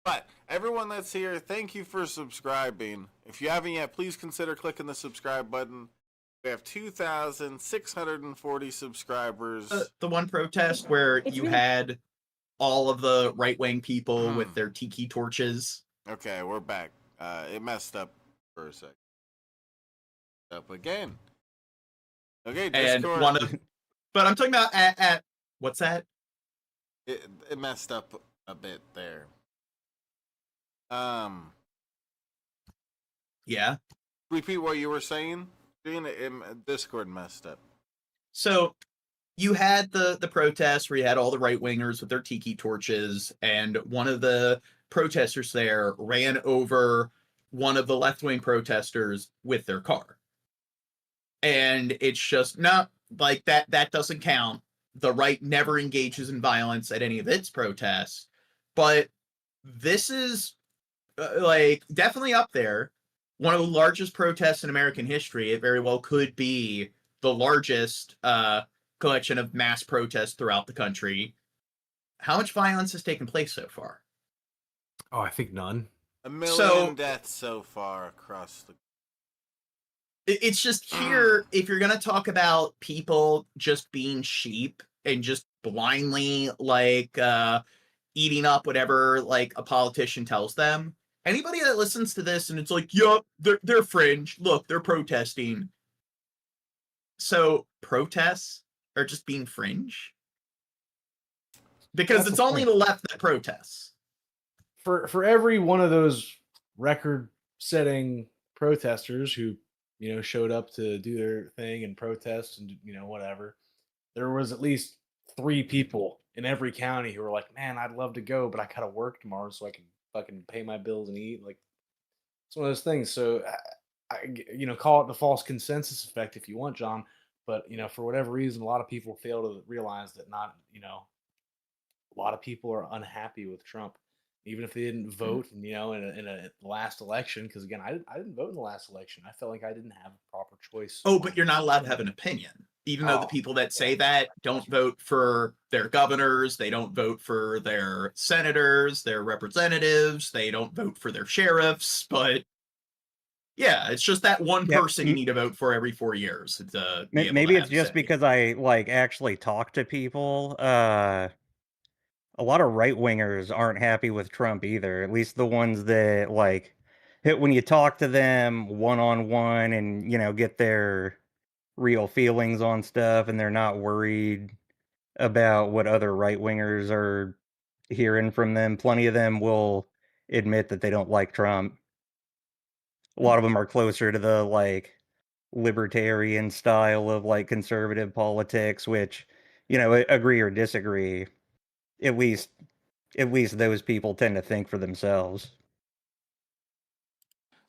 But everyone that's here, thank you for subscribing. If you haven't yet, please consider clicking the subscribe button. We have 2,640 subscribers. The one protest where you had all of the right-wing people with their tiki torches. Okay, we're back. It messed up for a second. Up again. Okay, Discord. But I'm talking about at what's that? It messed up a bit there. Yeah. Repeat what you were saying. Discord messed up. So you had the protest where you had all the right-wingers with their tiki torches, and one of the protesters there ran over one of the left-wing protesters with their car. And it's just not that doesn't count. The right never engages in violence at any of its protests, but this is definitely up there. One of the largest protests in American history. It very well could be the largest collection of mass protests throughout the country. How much violence has taken place so far? Oh, I think none. 1 million deaths so far across the. It's just here, if you're going to talk about people just being sheep and just blindly, eating up whatever, a politician tells them, anybody that listens to this and it's yup, they're fringe. Look, they're protesting. So, protests are just being fringe? Because That's it's only the left that protests. For every one of those record-setting protesters who showed up to do their thing and protest and, whatever. There was at least 3 people in every county who were like, man, I'd love to go, but I gotta work tomorrow so I can fucking pay my bills and eat. It's one of those things. So, call it the false consensus effect if you want, John. But, for whatever reason, a lot of people fail to realize that a lot of people are unhappy with Trump. Even if they didn't vote, in a last election, because again, I didn't vote in the last election. I felt like I didn't have a proper choice. Oh, but you're not allowed to have an opinion. Even though the people that say that don't vote for their governors, they don't vote for their senators, their representatives, they don't vote for their sheriffs. But yeah, it's just that one person you need to vote for every 4 years. Maybe it's just because I actually talk to people. A lot of right-wingers aren't happy with Trump either. At least the ones that when you talk to them one-on-one and get their real feelings on stuff, and they're not worried about what other right-wingers are hearing from them. Plenty of them will admit that they don't like Trump. A lot of them are closer to the libertarian style of conservative politics, which agree or disagree. At least those people tend to think for themselves.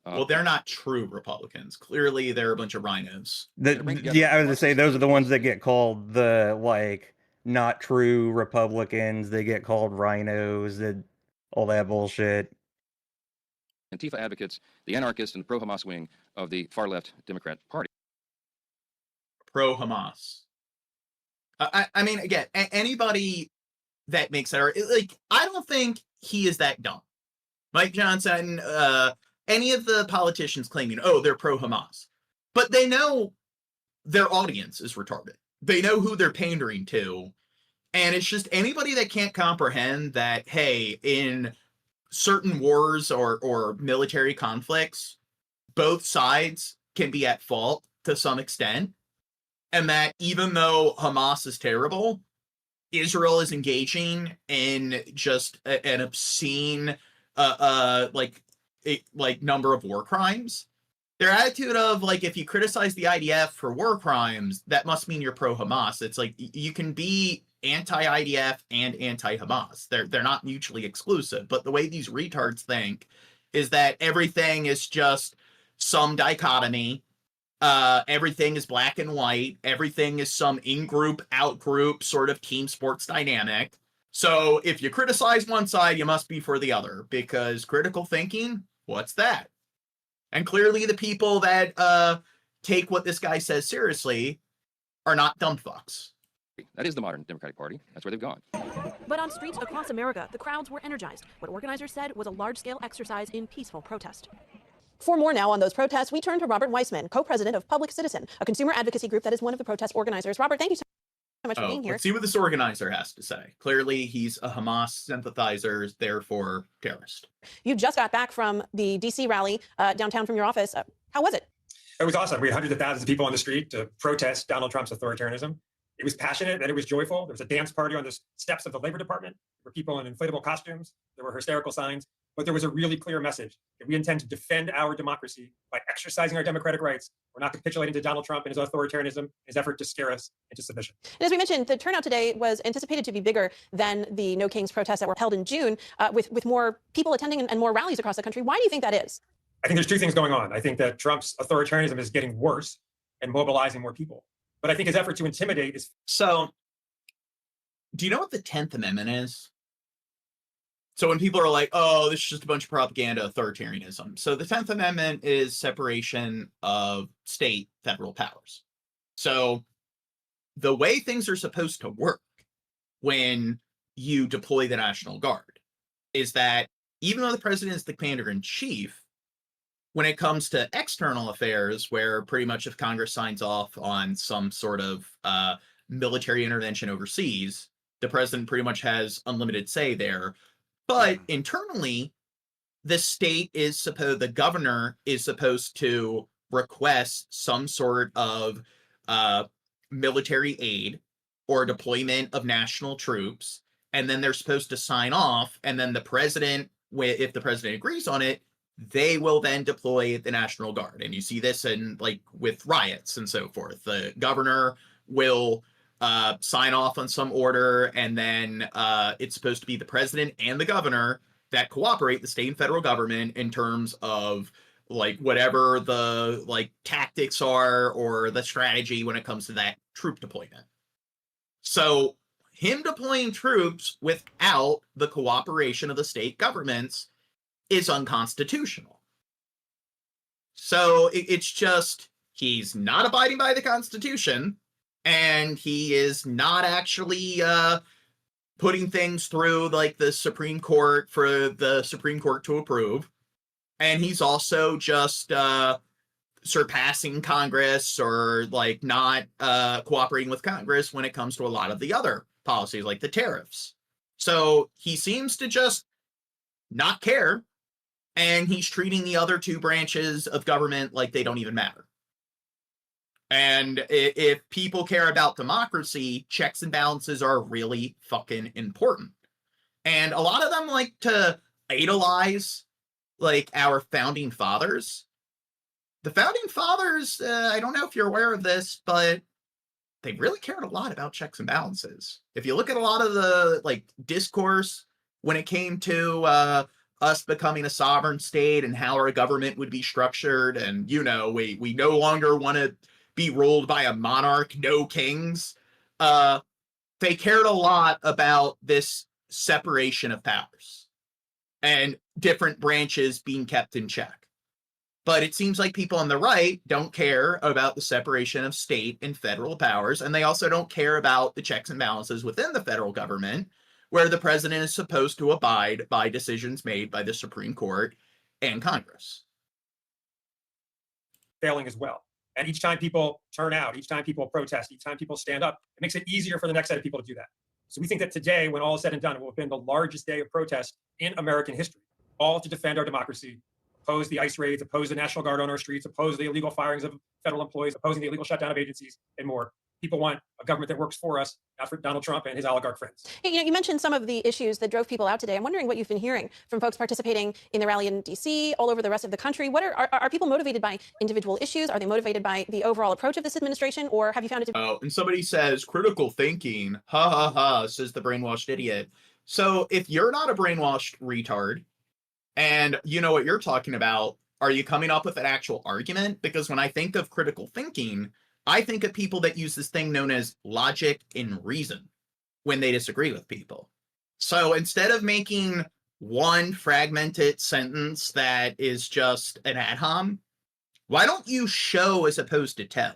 Well, they're not true Republicans. Clearly, they're a bunch of rhinos. I was going to say, those are the ones that get called the, not true Republicans. They get called rhinos, all that bullshit. Antifa advocates, the anarchists, and the pro-Hamas wing of the far-left Democrat Party. Pro-Hamas. I mean, again, anybody that makes that, like, I don't think he is that dumb. Mike Johnson, any of the politicians claiming, oh, they're pro-Hamas. But they know their audience is retarded. They know who they're pandering to. And it's just anybody that can't comprehend that, hey, in certain wars or military conflicts, both sides can be at fault to some extent. And that even though Hamas is terrible, Israel is engaging in just an obscene, number of war crimes. Their attitude of, like, if you criticize the IDF for war crimes, that must mean you're pro-Hamas. It's like, you can be anti-IDF and anti-Hamas. They're not mutually exclusive. But the way these retards think is that everything is just some dichotomy. Everything is black and white. Everything is some in-group, out-group sort of team sports dynamic. So if you criticize one side, you must be for the other, because critical thinking, what's that? And clearly the people that take what this guy says seriously are not dumb fucks. That is the modern Democratic Party. That's where they've gone. But on streets across America, the crowds were energized. What organizers said was a large-scale exercise in peaceful protest. For more now on those protests, we turn to Robert Weissman, co-president of Public Citizen, a consumer advocacy group that is one of the protest organizers. Robert, thank you so much for being here. Let's see what this organizer has to say. Clearly, he's a Hamas sympathizer, therefore terrorist. You just got back from the D.C. rally downtown from your office. How was it? It was awesome. We had hundreds of thousands of people on the street to protest Donald Trump's authoritarianism. It was passionate and it was joyful. There was a dance party on the steps of the Labor Department. There were people in inflatable costumes. There were hysterical signs. But there was a really clear message that we intend to defend our democracy by exercising our democratic rights. We're not capitulating to Donald Trump and his authoritarianism, his effort to scare us into submission. And as we mentioned, the turnout today was anticipated to be bigger than the No Kings protests that were held in June, with more people attending and more rallies across the country. Why do you think that is? I think there's two things going on. I think that Trump's authoritarianism is getting worse and mobilizing more people. But I think his effort to intimidate is... So, do you know what the 10th Amendment is? So when people are like, oh, this is just a bunch of propaganda, authoritarianism. So the 10th Amendment is separation of state federal powers. So the way things are supposed to work when you deploy the National Guard is that even though the president is the commander-in-chief, when it comes to external affairs, where pretty much if Congress signs off on some sort of military intervention overseas, the president pretty much has unlimited say there. But internally, the governor is supposed to request some sort of military aid or deployment of national troops, and then they're supposed to sign off, and then the president, if the president agrees on it, they will then deploy the National Guard. And you see this in, like, with riots and so forth. The governor will sign off on some order, and then it's supposed to be the president and the governor that cooperate, the state and federal government, in terms of, like, whatever the, like, tactics are or the strategy when it comes to that troop deployment. So him deploying troops without the cooperation of the state governments is unconstitutional. So it's just, he's not abiding by the Constitution, and he is not actually putting things through, like, the Supreme Court for the Supreme Court to approve. And he's also just surpassing Congress, or, like, not cooperating with Congress when it comes to a lot of the other policies, like the tariffs. So he seems to just not care, and he's treating the other two branches of government like they don't even matter. And if people care about democracy, checks and balances are really fucking important. And a lot of them like to idolize, like, our founding fathers. The founding fathers, I don't know if you're aware of this, but they really cared a lot about checks and balances. If you look at a lot of the, like, discourse when it came to us becoming a sovereign state and how our government would be structured, and, you know, we no longer want to be ruled by a monarch, no kings. They cared a lot about this separation of powers. and different branches being kept in check. But it seems like people on the right don't care about the separation of state and federal powers, and they also don't care about the checks and balances within the federal government, where the president is supposed to abide by decisions made by the Supreme Court and Congress. Failing as well. And each time people turn out, each time people protest, each time people stand up, it makes it easier for the next set of people to do that. So we think that today, when all is said and done, it will have been the largest day of protest in American history, all to defend our democracy, oppose the ICE raids, oppose the National Guard on our streets, oppose the illegal firings of federal employees, opposing the illegal shutdown of agencies, and more. People want a government that works for us, not for Donald Trump and his oligarch friends. You mentioned some of the issues that drove people out today. I'm wondering what you've been hearing from folks participating in the rally in D.C., all over the rest of the country. What are people motivated by individual issues? Are they motivated by the overall approach of this administration, or have you found it to be? Oh, and somebody says critical thinking. Ha ha ha, says the brainwashed idiot. So if you're not a brainwashed retard and you know what you're talking about, are you coming up with an actual argument? Because when I think of critical thinking, I think of people that use this thing known as logic and reason when they disagree with people. So instead of making one fragmented sentence that is just an ad hom, why don't you show as opposed to tell?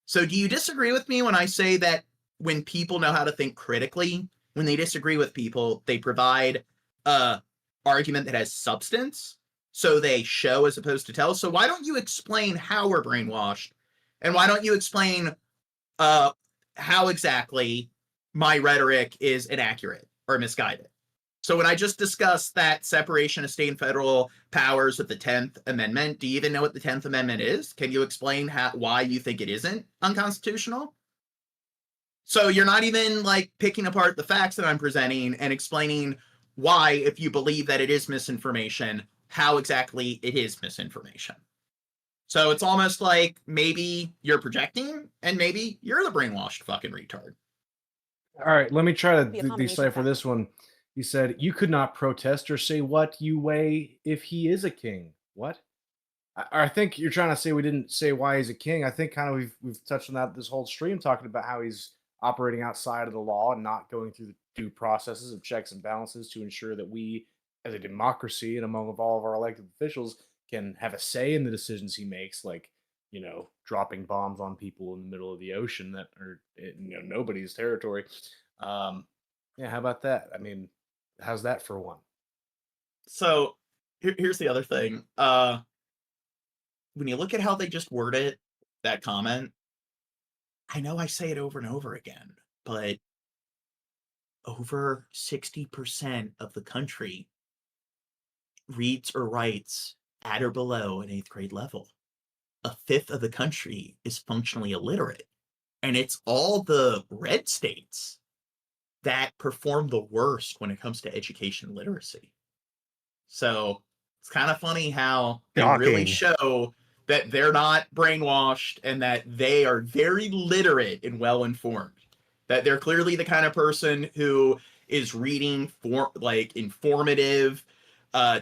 So do you disagree with me when I say that when people know how to think critically, when they disagree with people, they provide a argument that has substance? So they show as opposed to tell. So why don't you explain how we're brainwashed? And why don't you explain how exactly my rhetoric is inaccurate or misguided? So when I just discussed that separation of state and federal powers with the 10th Amendment, do you even know what the 10th Amendment is? Can you explain why you think it isn't unconstitutional? So you're not even like picking apart the facts that I'm presenting and explaining why, if you believe that it is misinformation, how exactly it is misinformation. So it's almost like maybe you're projecting and maybe you're the brainwashed fucking retard. All right, let me try to decipher this one. He said, you could not protest or say what you weigh if he is a king. What? I think you're trying to say we didn't say why he's a king. I think kind of we've touched on that this whole stream, talking about how he's operating outside of the law and not going through the due processes of checks and balances to ensure that we, as a democracy and among all of our elected officials, can have a say in the decisions he makes, like, you know, dropping bombs on people in the middle of the ocean that are, you know, nobody's territory. Yeah, how about that? I mean, how's that for one? So here's the other thing. When you look at how they just worded that comment, I know I say it over and over again, but over 60% of the country reads or writes at or below an 8th grade level. A fifth of the country is functionally illiterate. And it's all the red states that perform the worst when it comes to education literacy. So it's kind of funny how they really show that they're not brainwashed and that they are very literate and well-informed. That they're clearly the kind of person who is reading informative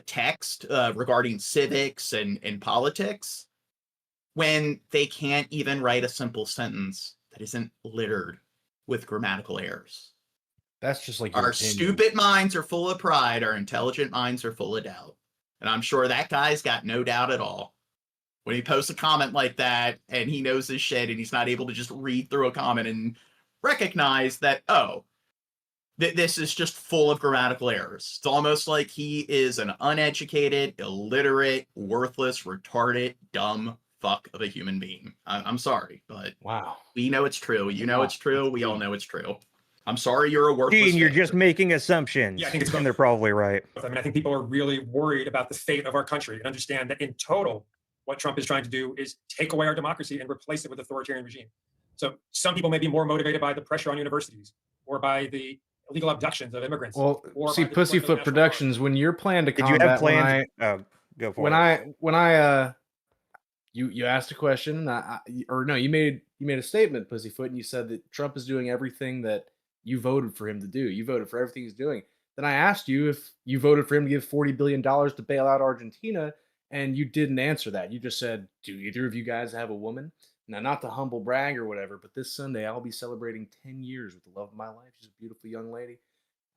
text regarding civics and politics when they can't even write a simple sentence that isn't littered with grammatical errors. That's just like our stupid minds are full of pride, our intelligent minds are full of doubt. And I'm sure that guy's got no doubt at all. When he posts a comment like that and he knows his shit and he's not able to just read through a comment and recognize that, oh, this is just full of grammatical errors. It's almost like he is an uneducated, illiterate, worthless, retarded, dumb fuck of a human being. I'm sorry, but wow, we know it's true. You know it's true. We all know it's true. I'm sorry you're a worthless. Gene, you're just making assumptions. Yeah, I think it's and they're probably right. I mean, I think people are really worried about the fate of our country and understand that in total, what Trump is trying to do is take away our democracy and replace it with an authoritarian regime. So some people may be more motivated by the pressure on universities or by the illegal abductions of immigrants. Well, see, Pussyfoot Productions, when you're planning to combat, did you have plans? Go for it. When I you asked a question, you made a statement, Pussyfoot, and you said that Trump is doing everything that you voted for him to do. You voted for everything he's doing. Then I asked you if you voted for him to give $40 billion to bail out Argentina, and you didn't answer that. You just said, do either of you guys have a woman? Now, not to humble brag or whatever, but this Sunday I'll be celebrating 10 years with the love of my life. She's a beautiful young lady.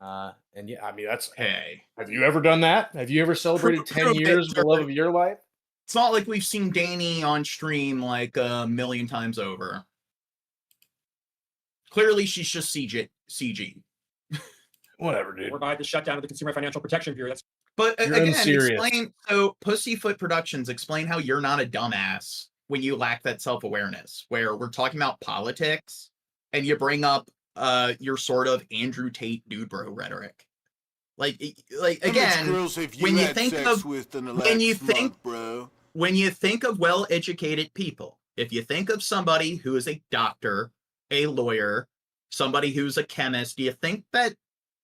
And yeah, I mean, that's, hey, have you ever done that? Have you ever celebrated 10 years of the love of your life? It's not like we've seen Danny on stream like a million times over. Clearly, she's just CG. Whatever, dude. Or by the shutdown of the Consumer Financial Protection Bureau. But You're again, unserious. explain. So, Pussyfoot Productions, explain how you're not a dumbass when you lack that self-awareness. Where we're talking about politics, and you bring up your sort of Andrew Tate dude bro rhetoric. Like again, when you think of when you think of well-educated people, if you think of somebody who is a doctor, a lawyer, somebody who's a chemist, do you think that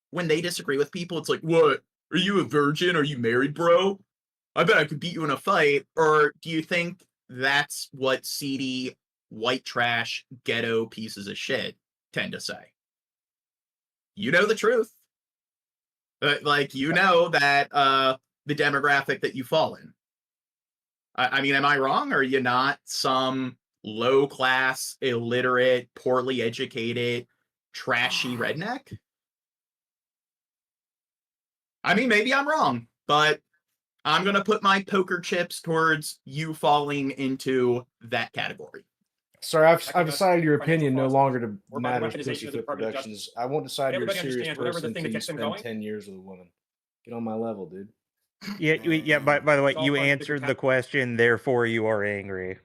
when they disagree with people, it's like, what? Are you a virgin? Are you married, bro? I bet I could beat you in a fight. Or do you think that's what seedy, white trash, ghetto pieces of shit tend to say? You know the truth. Like, you know that the demographic that you fall in. I mean, am I wrong? Or are you not some low-class, illiterate, poorly educated, trashy redneck? I mean, maybe I'm wrong, but I'm going to put my poker chips towards you falling into that category. Sorry, I've decided your opinion no longer to matter to Pussyfoot Productions. I won't decide you're a serious person until you spend 10 years with a woman. Get on my level, dude. Yeah. By the way, you answered the question, therefore you are angry.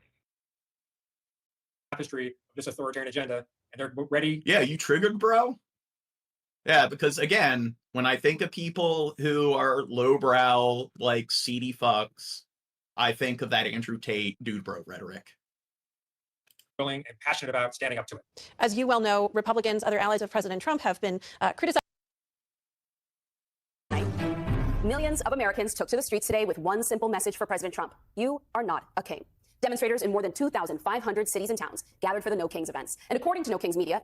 Tapestry of this authoritarian agenda, and they're ready. Yeah, you triggered, bro? Yeah, because again, when I think of people who are lowbrow, like seedy fucks, I think of that Andrew Tate dude bro rhetoric. Willing and passionate about standing up to it. As you well know, Republicans, other allies of President Trump, have been criticized. Millions of Americans took to the streets today with one simple message for President Trump. You are not a king. Demonstrators in more than 2,500 cities and towns gathered for the No Kings events. And according to No Kings Media,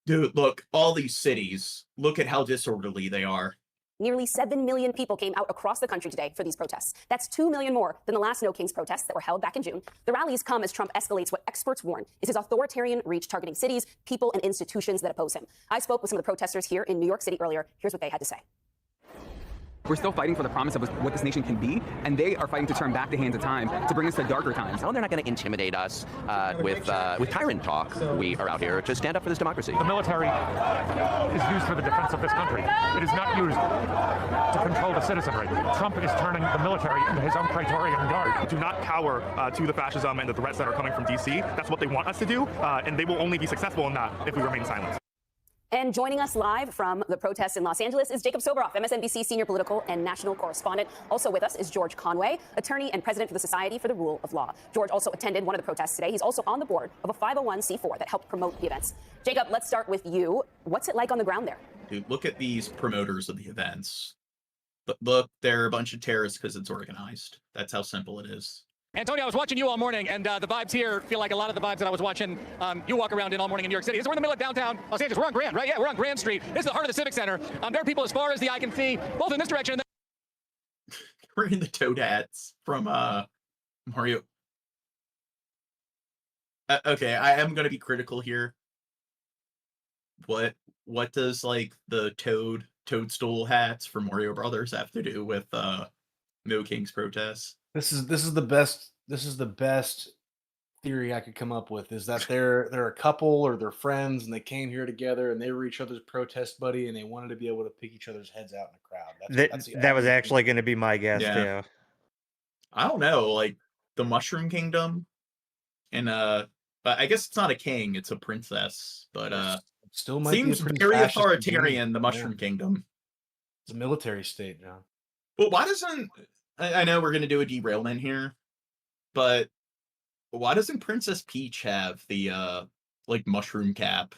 dude, look, all these cities, look at how disorderly they are. Nearly 7 million people came out across the country today for these protests. That's 2 million more than the last No Kings protests that were held back in June. The rallies come as Trump escalates what experts warn is his authoritarian reach targeting cities, people, and institutions that oppose him. I spoke with some of the protesters here in New York City earlier. Here's what they had to say. We're still fighting for the promise of what this nation can be, and they are fighting to turn back the hands of time to bring us to darker times. No, they're not going to intimidate us with tyrant talk. We are out here to stand up for this democracy. The military is used for the defense of this country. It is not used to control the citizenry. Trump is turning the military into his own Praetorian Guard. Do not cower to the fascism and the threats that are coming from D.C. That's what they want us to do, and they will only be successful in that if we remain silent. And joining us live from the protests in Los Angeles is Jacob Soboroff, MSNBC senior political and national correspondent. Also with us is George Conway, attorney and president for the Society for the Rule of Law. George also attended one of the protests today. He's also on the board of a 501c4 that helped promote the events. Jacob, let's start with you. What's it like on the ground there? Dude, look at these promoters of the events. Look, they're a bunch of terrorists because it's organized. That's how simple it is. Antonio, I was watching you all morning, and the vibes here feel like a lot of the vibes that I was watching you walk around in all morning in New York City. We're in the middle of downtown Los Angeles. We're on Grand, right? Yeah, we're on Grand Street. This is the heart of the Civic Center. There are people as far as the eye can see, both in this direction and We're in the Toad hats from Mario. Okay, I am going to be critical here. What does like the toadstool hats from Mario Brothers have to do with No Kings protests? This is the best theory I could come up with, is that they're a couple or they're friends and they came here together and they were each other's protest buddy and they wanted to be able to pick each other's heads out in the crowd. That was actually going to be my guess too. I don't know, like the Mushroom Kingdom, and but I guess it's not a king, it's a princess, but still might seems be a very fascist authoritarian. regime. The Mushroom Kingdom. It's a military state, John. Well, why doesn't I know we're going to do a derailment here, but why doesn't Princess Peach have the like mushroom cap?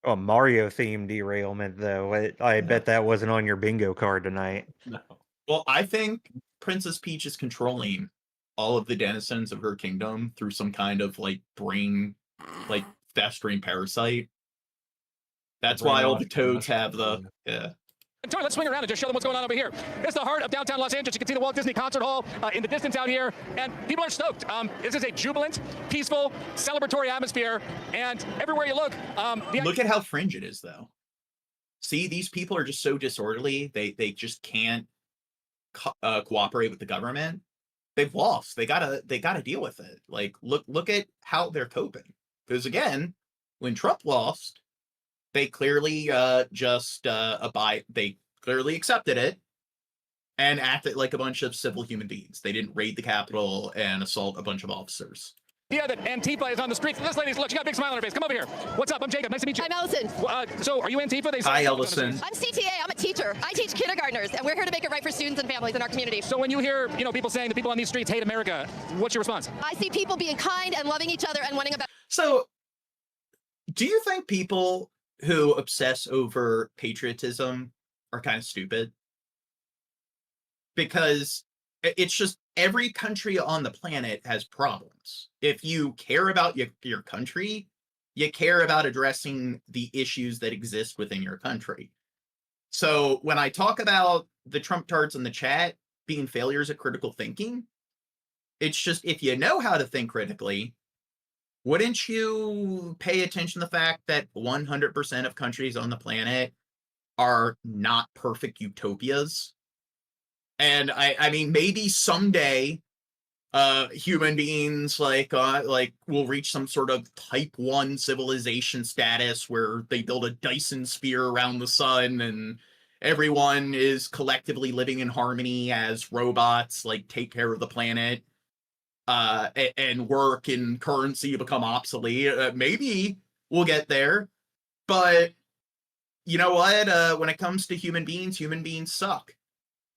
Oh, Mario themed derailment though. I bet that wasn't on your bingo card tonight. No. Well, I think Princess Peach is controlling all of the denizens of her kingdom through some kind of like brain, like festering parasite. That's why all the toads have the Antonio, let's swing around and just show them what's going on over here. It's the heart of downtown Los Angeles. You can see the Walt Disney Concert Hall in the distance out here, and people are stoked. This is a jubilant, peaceful, celebratory atmosphere, and everywhere you look... Look at how fringe it is, though. see, these people are just so disorderly. They just can't cooperate with the government. They've lost. They gotta deal with it. Like, look at how they're coping. Because again, when Trump lost, they clearly they clearly accepted it and acted like a bunch of civil human beings. They didn't raid the Capitol and assault a bunch of officers. Yeah, that Antifa is on the streets. This lady's, look, she got a big smile on her face. Come over here. What's up? I'm Jacob. Nice to meet you. I'm Ellison. So, are you Antifa? Hi, Ellison. I'm CTA. I'm a teacher. I teach kindergartners, and we're here to make it right for students and families in our community. So, when you hear, people saying the people on these streets hate America, what's your response? I see people being kind and loving each other and wanting a better. So, do you think people who obsess over patriotism are kind of stupid? Because it's just every country on the planet has problems. If you care about your country, you care about addressing the issues that exist within your country. So when I talk about the Trump tards in the chat being failures at critical thinking, it's just, if you know how to think critically, wouldn't you pay attention to the fact that 100% of countries on the planet are not perfect utopias? And I mean, maybe someday human beings will reach some sort of type 1 civilization status where they build a Dyson sphere around the sun and everyone is collectively living in harmony as robots, like take care of the planet, and work and currency become obsolete. Maybe we'll get there, but you know what? When it comes to human beings suck.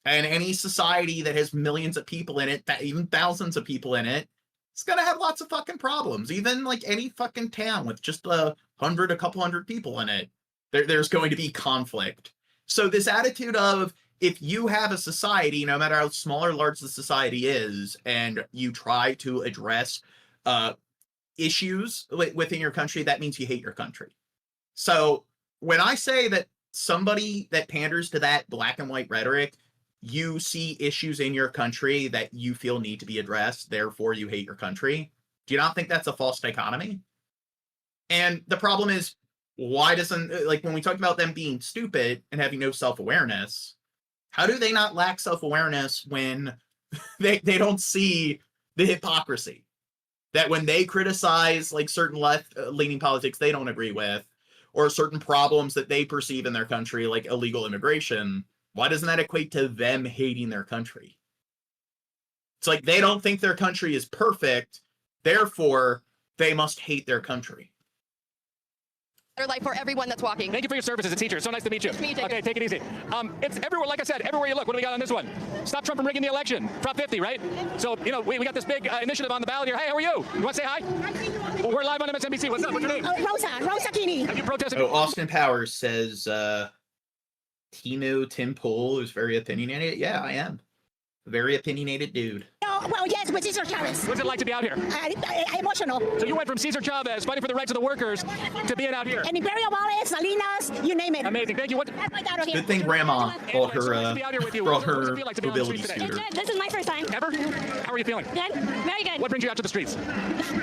And any society that has millions of people in it, even thousands of people in it, it's gonna have lots of fucking problems. Even like any fucking town with just a couple hundred people in it, there's going to be conflict. So this attitude of, if you have a society, no matter how small or large the society is, and you try to address issues within your country, that means you hate your country. So when I say that somebody that panders to that black and white rhetoric, you see issues in your country that you feel need to be addressed, therefore you hate your country, do you not think that's a false dichotomy? And the problem is, why doesn't, like, when we talk about them being stupid and having no self-awareness, how do they not lack self-awareness when they don't see the hypocrisy? That when they criticize like certain left-leaning politics they don't agree with, or certain problems that they perceive in their country, like illegal immigration, why doesn't that equate to them hating their country? It's like they don't think their country is perfect, therefore they must hate their country. Life for everyone that's walking. Thank you for your service as a teacher. It's so nice to meet you. Okay, take it easy. It's everywhere, like I said, everywhere you look. What do we got on this one? Stop Trump from rigging the election. Prop 50, right? So, we got this big initiative on the ballot here. Hey, how are you? You want to say hi? Well, we're live on MSNBC. What's up? What's your name? Rosa Kini. Have you protested? Oh, Austin Powers says, Tim Pool is very opinionated. Yeah, I am. Very opinionated dude. Well, yes, with Cesar Chavez. What's it like to be out here? Emotional. So you went from Cesar Chavez fighting for the rights of the workers to being out here. And Imperial Valley, Salinas, you name it. Amazing. Thank you. Good thing Grandma brought her mobility scooter. This is my first time. Ever? How are you feeling? Good. Very good. What brings you out to the streets?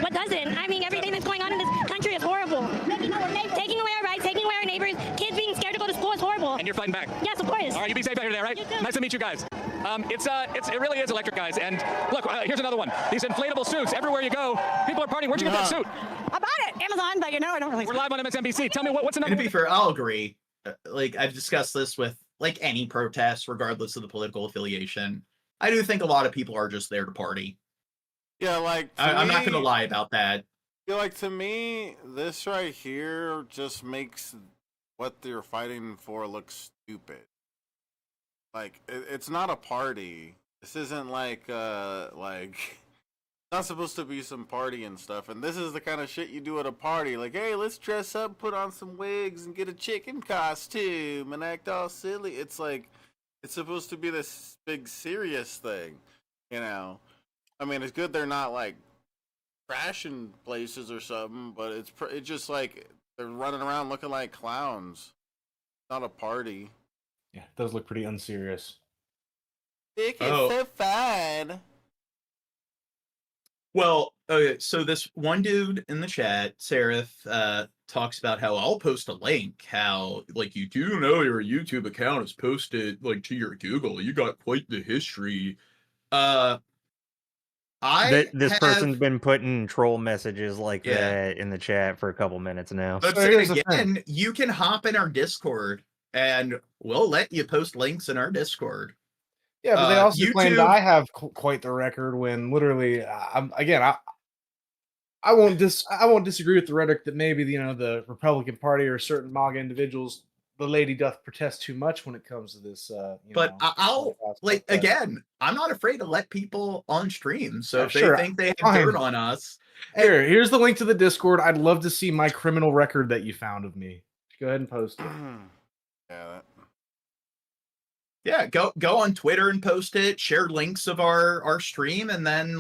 What doesn't? I mean, everything that's going on in this country is horrible. Taking away our rights, taking away our neighbors, kids being scared to go to school is horrible. And you're fighting back? Yes, of course. All right, you be safe out here, right? Nice to meet you guys. It really is electric, guys. And look, here's another one. These inflatable suits. Everywhere you go, people are partying. Where'd you get that suit? I bought it. Amazon, but I don't really. We're live on MSNBC. Tell me what's another. And to be fair, I'll agree. Like, I've discussed this with like any protest, regardless of the political affiliation. I do think a lot of people are just there to party. Yeah, like I'm not gonna lie about that. Yeah, like to me, this right here just makes what they're fighting for look stupid. Like it's not a party. This isn't like not supposed to be some party and stuff. And this is the kind of shit you do at a party. Like, hey, let's dress up, put on some wigs, and get a chicken costume and act all silly. It's like it's supposed to be this big serious thing, you know. I mean, it's good they're not like crashing places or something, but it's just like they're running around looking like clowns. Not a party. Yeah, it does look pretty unserious. It's so fun. Well, okay, so this one dude in the chat, Seraph, talks about how I'll post a link, how, like, you do know your YouTube account is posted, like, to your Google. You got quite the history. This person's been putting troll messages like that in the chat for a couple minutes now. But again, you can hop in our Discord, and we'll let you post links in our Discord. Yeah, but they also claimed YouTube- I have quite the record when literally, I won't disagree with the rhetoric that maybe the Republican Party or certain MAGA individuals, the lady doth protest too much when it comes to this. But I'll like again, I'm not afraid to let people on stream. So if they think they have fine. dirt on us, Here's the link to the Discord. I'd love to see my criminal record that you found of me. Go ahead and post it. yeah, go on Twitter and post it. Share links of our stream, and then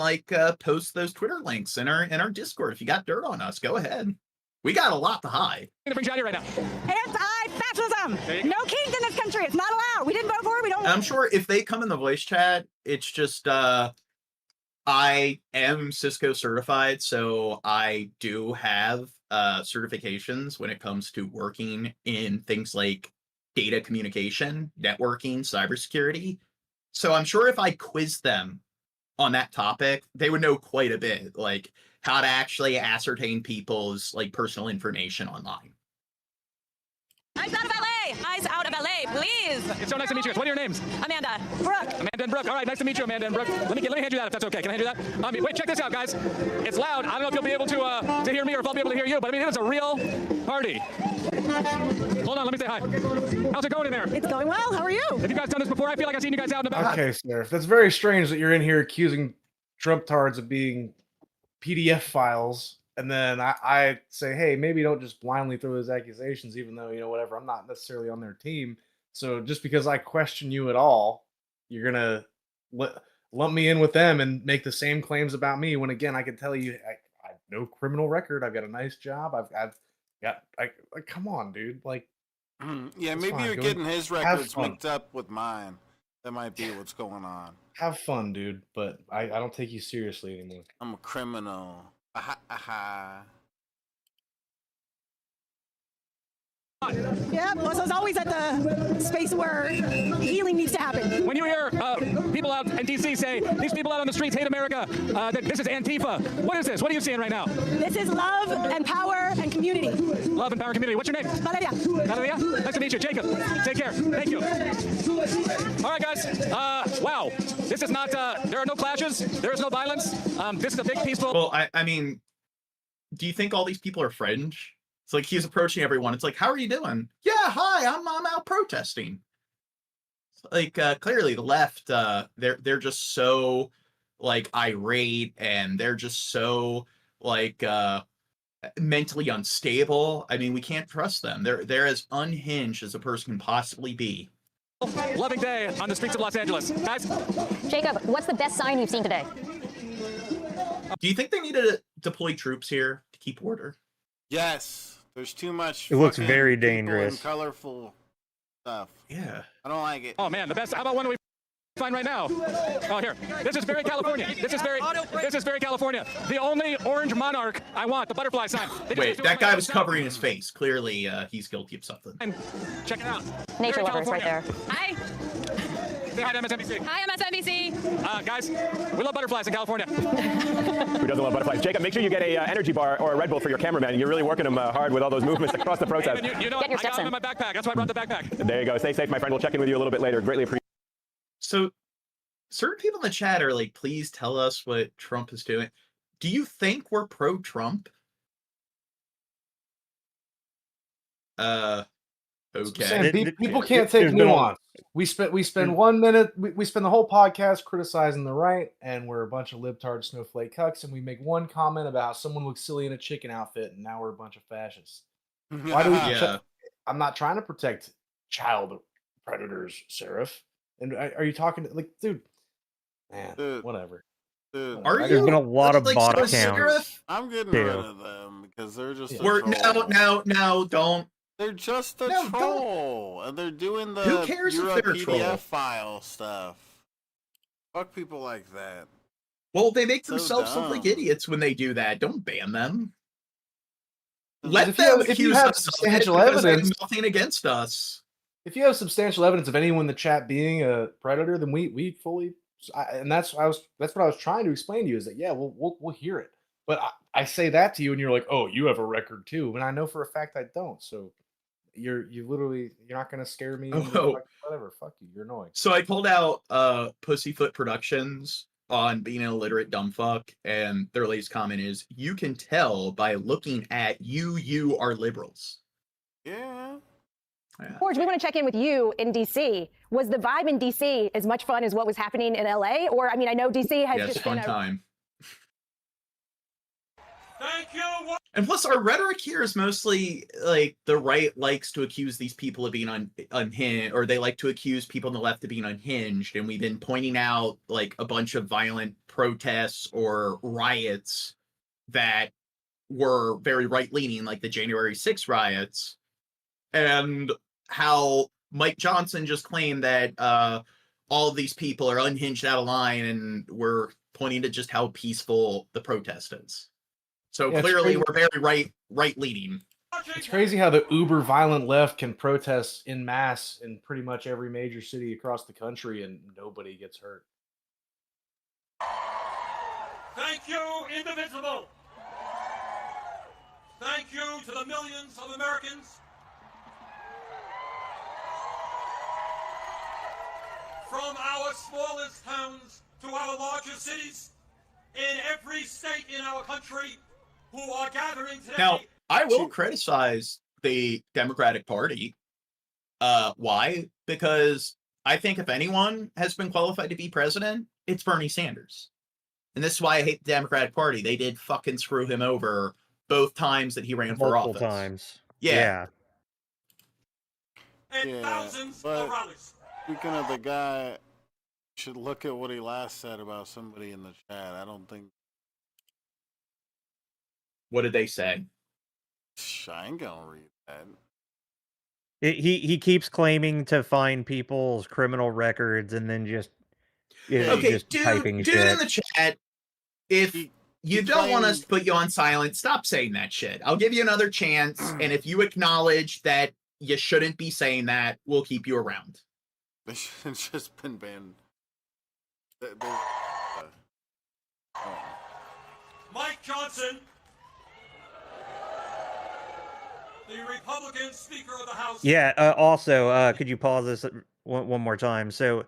post those Twitter links in our Discord. If you got dirt on us, go ahead. We got a lot to hide. I'm gonna bring you out here right now. Anti-fascism. No kings in this country. It's not allowed. We didn't vote for it. We don't. I'm sure if they come in the voice chat, it's just I am Cisco certified, so I do have certifications when it comes to working in things like data communication, networking, cybersecurity. So I'm sure if I quizzed them on that topic, they would know quite a bit, like how to actually ascertain people's personal information online. Eyes out of LA! Eyes out of LA, please! It's so nice to meet you guys. What are your names? Amanda. Brooke. Amanda and Brooke. All right, nice to meet you, Amanda and Brooke. Let me hand you that if that's okay. Can I hand you that? Wait, check this out, guys. It's loud. I don't know if you'll be able to hear me or if I'll be able to hear you, but I mean, it is a real party. Hold on, let me say hi. How's it going in there? It's going well. How are you? Have you guys done this before? I feel like I've seen you guys out and about. Okay, Seraph. That's very strange that you're in here accusing Trump tards of being PDF files. And then I say, hey, maybe don't just blindly throw those accusations, even though, whatever, I'm not necessarily on their team. So just because I question you at all, you're going to lump me in with them and make the same claims about me when, again, I can tell you I have no criminal record. I've got a nice job. Come on, dude. Yeah, maybe you're getting his records mixed up with mine. That might be what's going on. Have fun, dude. But I don't take you seriously anymore. I'm a criminal. Aha, aha. Yeah, well, it's always at the space where healing needs to happen. When you hear people out in D.C. say, these people out on the streets hate America, that this is Antifa, what is this? What are you seeing right now? This is love and power and community. Love and power and community. What's your name? Valeria. Valeria? Nice to meet you. Jacob. Take care. Thank you. All right, guys. Wow. This is not, there are no clashes. There is no violence. This is a big peaceful... Well, I mean, do you think all these people are French? It's like he's approaching everyone. It's like, how are you doing? Yeah, hi, I'm out protesting. Clearly the left, they're just so irate, and they're just so mentally unstable. I mean, we can't trust them. They're as unhinged as a person can possibly be. Loving day on the streets of Los Angeles. Guys? Jacob, what's the best sign you've seen today? Do you think they need to deploy troops here to keep order? Yes. There's too much. It looks very dangerous. And colorful stuff. Yeah. I don't like it. Oh man, the best. How about one we find right now? Oh, here. This is very California. This is very California. The only orange monarch I want, the butterfly sign. Wait, that guy was covering his face. Clearly, he's guilty of something. Check it out. Nature lovers right there. Hi. Say hi to MSNBC. Hi, MSNBC. Guys, we love butterflies in California. Who doesn't love butterflies? Jacob, make sure you get a energy bar or a Red Bull for your cameraman. You're really working him hard with all those movements across the protest. Hey, you know what? I got them in my backpack. That's why I brought the backpack. There you go. Stay safe, my friend. We'll check in with you a little bit later. Greatly appreciate. So, certain people in the chat are like, please tell us what Trump is doing. Do you think we're pro-Trump? Okay. People can't take nuance. We spend 1 minute. We spend the whole podcast criticizing the right, and we're a bunch of libtard snowflake cucks. And we make one comment about how someone looks silly in a chicken outfit, and now we're a bunch of fascists. Why do we? I'm not trying to protect child predators, Seraph. And are you talking dude? Man, whatever. Dude, there's been a lot of bot accounts. I'm getting rid of them because they're just. No, don't. They're just a troll, and they're doing the Who cares if they're a PDF troll? file stuff. Fuck people like that. Well, they make So themselves look like dumb. idiots when they do that. Don't ban them. Let Let them if you accuse have us of it substantial because they have evidence, nothing against us. if you have substantial evidence of anyone in the chat being a predator, then we fully and that's what I was trying to explain to you is that yeah, we'll hear it. But I say that to you and you're like, oh, you have a record too, and I know for a fact I don't. So you're not gonna scare me. Into whatever, fuck you. You're annoying. So I pulled out Pussyfoot Productions on being an illiterate dumb fuck, and their latest comment is, "You can tell by looking at you. You are liberals." Yeah. George, we want to check in with you in DC. Was the vibe in DC as much fun as what was happening in LA? Or, I mean, I know DC has Yes, just fun been time. Thank you. And plus, our rhetoric here is mostly like the right likes to accuse these people of being unhinged, or they like to accuse people on the left of being unhinged. And we've been pointing out like a bunch of violent protests or riots that were very right leaning, like the January 6th riots, and how Mike Johnson just claimed that all of these people are unhinged out of line, and we're pointing to just how peaceful the protest is. So Yeah, clearly we're very right leaning. It's crazy how the uber violent left can protest in mass in pretty much every major city across the country and nobody gets hurt. Thank you, indivisible. Thank you to the millions of Americans. From our smallest towns to our largest cities, in every state in our country, who are gathering today. Now, I will criticize the Democratic Party. Why? Because I think if anyone has been qualified to be president, it's Bernie Sanders. And this is why I hate the Democratic Party. They did fucking screw him over both times that he ran for office. Multiple times. Yeah. And thousands but of rallies. Speaking of the guy, you should look at what he last said about somebody in the chat. I don't think. What did they say? I ain't gonna read that. He keeps claiming to find people's criminal records and then just just typing dude shit. in the chat, if you don't want us to put you on silent, stop saying that shit. I'll give you another chance, and if you acknowledge that you shouldn't be saying that, we'll keep you around. It's just been banned. Mike Johnson, the Republican Speaker of the House. Yeah, also, could you pause this one more time? So,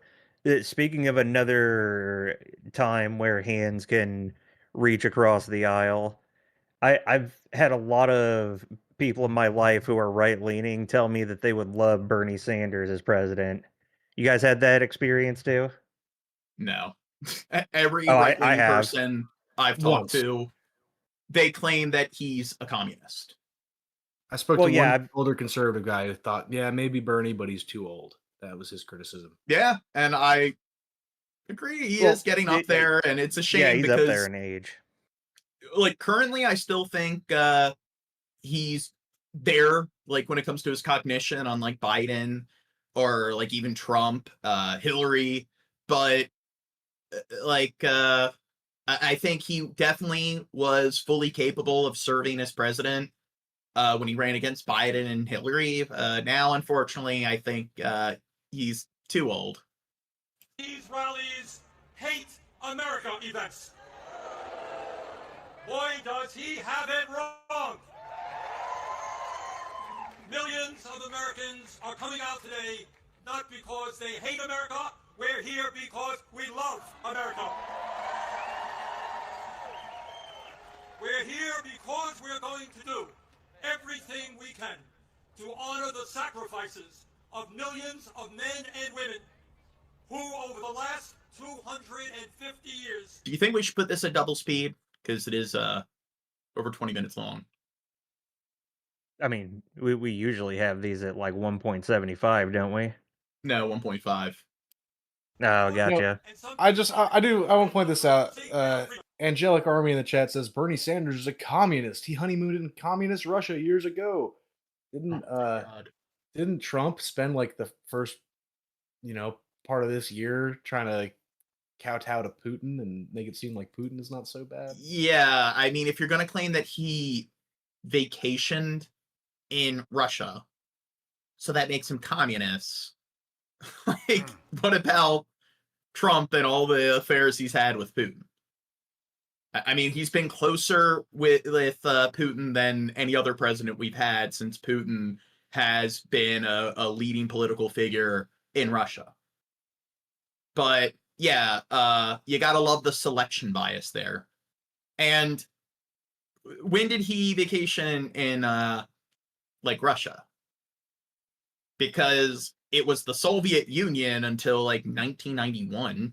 speaking of another time where hands can reach across the aisle, I've had a lot of people in my life who are right-leaning tell me that they would love Bernie Sanders as president. You guys had that experience too? No. Every right-leaning person I've talked Once. to, they claim that he's a communist. I spoke to one older conservative guy who thought, yeah, maybe Bernie, but he's too old. That was his criticism. Yeah, and I agree. He is getting up there, and it's a shame yeah, he's because up there in age. Like currently, I still think he's there. Like when it comes to his cognition on like Biden or like even Trump, Hillary, but like I think he definitely was fully capable of serving as president when he ran against Biden and Hillary. Now, unfortunately, I think he's too old. These rallies hate America events. Boy, does he have it wrong. Millions of Americans are coming out today not because they hate America. We're here because we love America. We're here because we're going to do everything we can to honor the sacrifices of millions of men and women who, over the last 250 years... Do you think we should put this at double speed? Because it is over 20 minutes long. I mean, we usually have these at like 1.75, don't we? No, 1.5. Oh, gotcha. You know, I want to point this out. Angelic Army in the chat says Bernie Sanders is a communist. He honeymooned in communist Russia years ago. Didn't Trump spend like the first, part of this year trying to kowtow to Putin and make it seem like Putin is not so bad. Yeah, I mean, if you're going to claim that he vacationed in Russia, so that makes him communist, like, what about Trump and all the affairs he's had with Putin? I mean, he's been closer with Putin than any other president we've had since Putin has been a leading political figure in Russia. But yeah, you gotta love the selection bias there. And when did he vacation in like Russia? Because it was the Soviet Union until like 1991.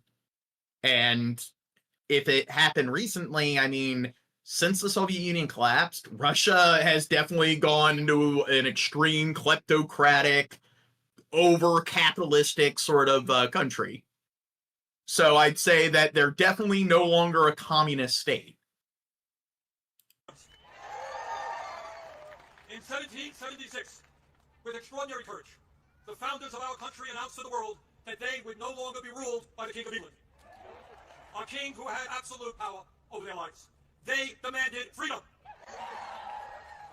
And if it happened recently, I mean, since the Soviet Union collapsed, Russia has definitely gone into an extreme kleptocratic, over-capitalistic sort of country. So I'd say that they're definitely no longer a communist state. In 1776, with extraordinary courage, the founders of our country announced to the world that they would no longer be ruled by the King of England, a king who had absolute power over their lives. They demanded freedom.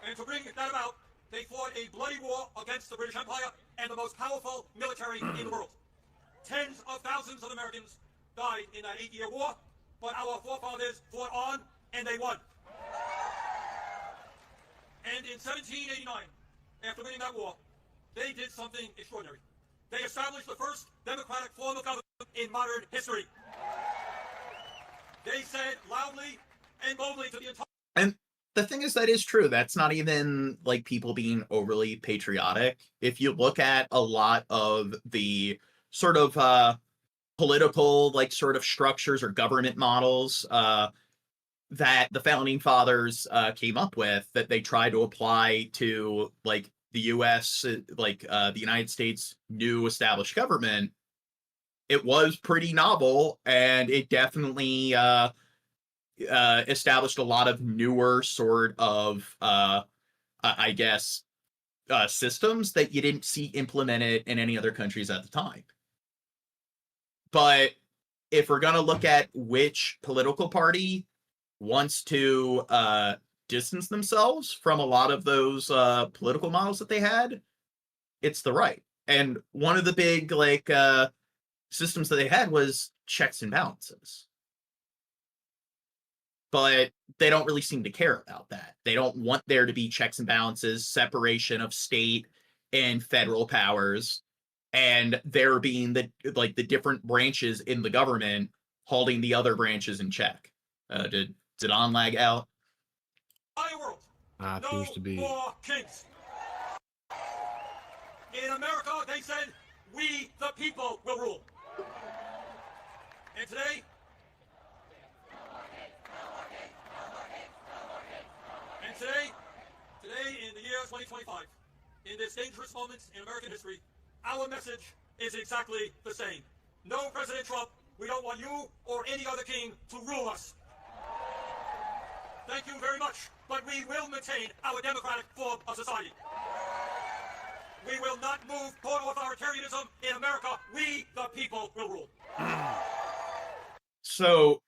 And to bring that about, they fought a bloody war against the British Empire and the most powerful military in the world. Tens of thousands of Americans died in that 8-year war, but our forefathers fought on and they won. And in 1789, after winning that war, they did something extraordinary. They established the first democratic form of government in modern history. They said loudly and boldly to the entire... And the thing is, that is true. That's not even like people being overly patriotic. If you look at a lot of the sort of political like sort of structures or government models that the founding fathers came up with, that they try to apply to like the U.S., like the United States new established government, it was pretty novel, and it definitely established a lot of newer sort of, I guess, systems that you didn't see implemented in any other countries at the time. But if we're going to look at which political party wants to distance themselves from a lot of those political models that they had, it's the right. And one of the big like systems that they had was checks and balances. But they don't really seem to care about that. They don't want there to be checks and balances, separation of state and federal powers, and there being the different branches in the government holding the other branches in check. Did on lag out? Appears to be. More kings. In America, they said, "We the people will rule." And today, in the year 2025, in this dangerous moment in American history, our message is exactly the same. No, President Trump, we don't want you or any other king to rule us. Thank you very much, but we will maintain our democratic form of society. We will not move toward authoritarianism in America. We, the people, will rule. So,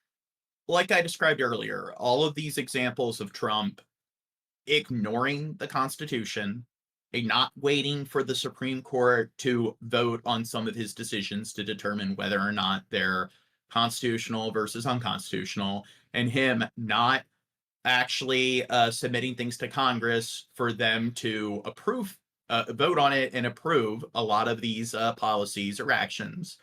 like I described earlier, all of these examples of Trump ignoring the Constitution, and not waiting for the Supreme Court to vote on some of his decisions to determine whether or not they're constitutional versus unconstitutional, and him not actually submitting things to Congress for them to approve, vote on it and approve a lot of these policies or actions.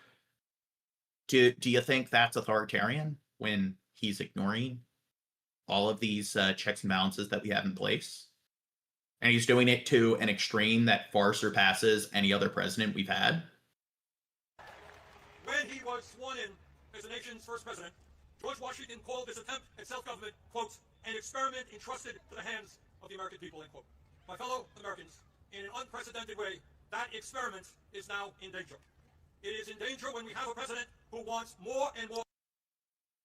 Do you think that's authoritarian when he's ignoring all of these checks and balances that we have in place? And he's doing it to an extreme that far surpasses any other president we've had. When he was sworn in as the nation's first president, George Washington called this attempt at self-government, quote, an experiment entrusted to the hands of the American people, end quote. My fellow Americans, in an unprecedented way, that experiment is now in danger. It is in danger when we have a president who wants more and more.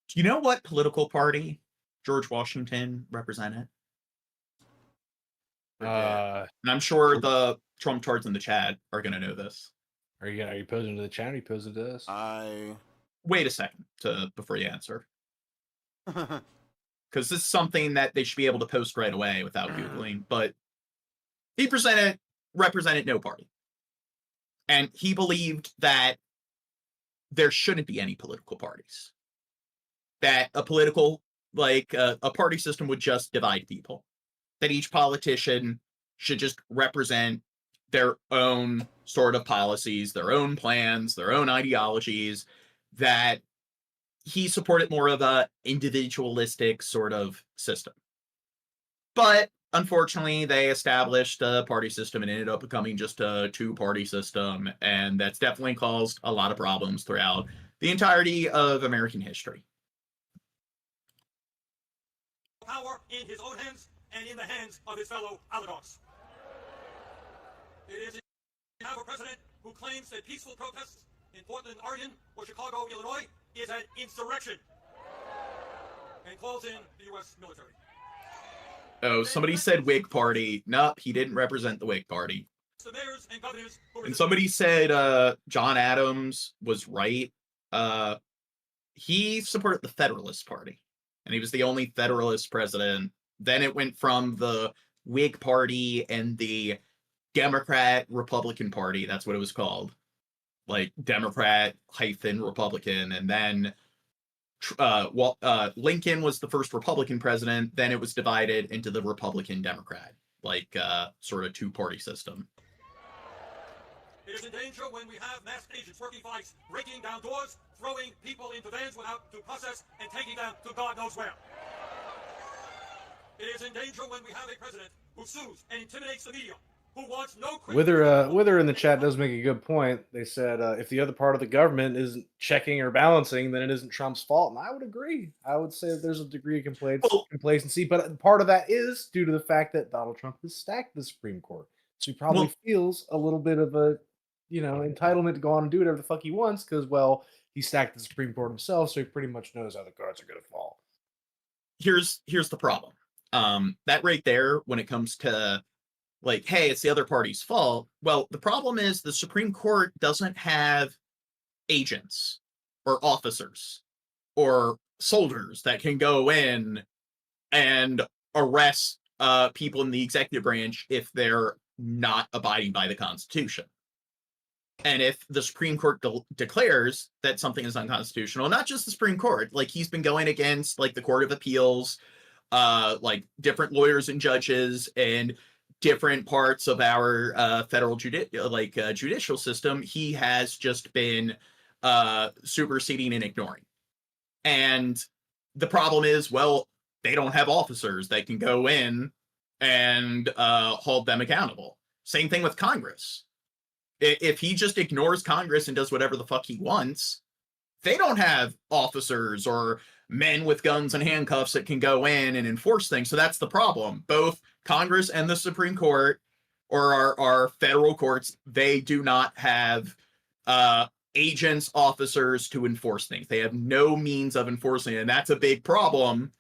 Do you know what political party George Washington represented? And I'm sure the Trump tards in the chat are going to know this. Are you posing to the chat or are you posing to us? wait a second before you answer. Because this is something that they should be able to post right away without Googling. But he represented no party. And he believed that there shouldn't be any political parties. That a political, a party system would just divide people. That each politician should just represent their own sort of policies, their own plans, their own ideologies, that he supported more of a individualistic sort of system. But unfortunately, they established a party system and ended up becoming just a two-party system, and that's definitely caused a lot of problems throughout the entirety of American history. Power in his own hands and in the hands of his fellow oligarchs. It is to have a president who claims that peaceful protests in Portland, Oregon, or Chicago, Illinois, is an insurrection, and calls in the U.S. military. Oh, somebody said Whig Party. Nope, he didn't represent the Whig Party. The mayors and governors and somebody said John Adams was right. He supported the Federalist Party, and he was the only Federalist president. Then it went from the Whig Party and the Democrat-Republican Party. That's what it was called. Democrat-Republican. And then Lincoln was the first Republican president. Then it was divided into the Republican-Democrat, sort of two-party system. It is in danger when we have masked agents working fights, breaking down doors, throwing people into vans without due process, and taking them to God knows where. It is in danger when we have a president who sues and intimidates the media, who wants no... Wither in the chat does make a good point. They said if the other part of the government isn't checking or balancing, then it isn't Trump's fault. And I would agree. I would say that there's a degree of complacency, but part of that is due to the fact that Donald Trump has stacked the Supreme Court. So he probably feels a little bit of a, entitlement to go on and do whatever the fuck he wants because, he stacked the Supreme Court himself, so he pretty much knows how the cards are going to fall. Here's the problem. That right there, when it comes to hey, it's the other party's fault. Well, the problem is the Supreme Court doesn't have agents or officers or soldiers that can go in and arrest people in the executive branch if they're not abiding by the Constitution. And if the Supreme Court declares that something is unconstitutional, not just the Supreme Court, he's been going against the Court of Appeals, different lawyers and judges and different parts of our federal judicial system, he has just been superseding and ignoring. And the problem is, they don't have officers that can go in and hold them accountable. Same thing with Congress. If he just ignores Congress and does whatever the fuck he wants, they don't have officers or men with guns and handcuffs that can go in and enforce things. So that's the problem. Both Congress and the Supreme Court, or our federal courts, they do not have agents, officers to enforce things. They have no means of enforcing it, and that's a big problem.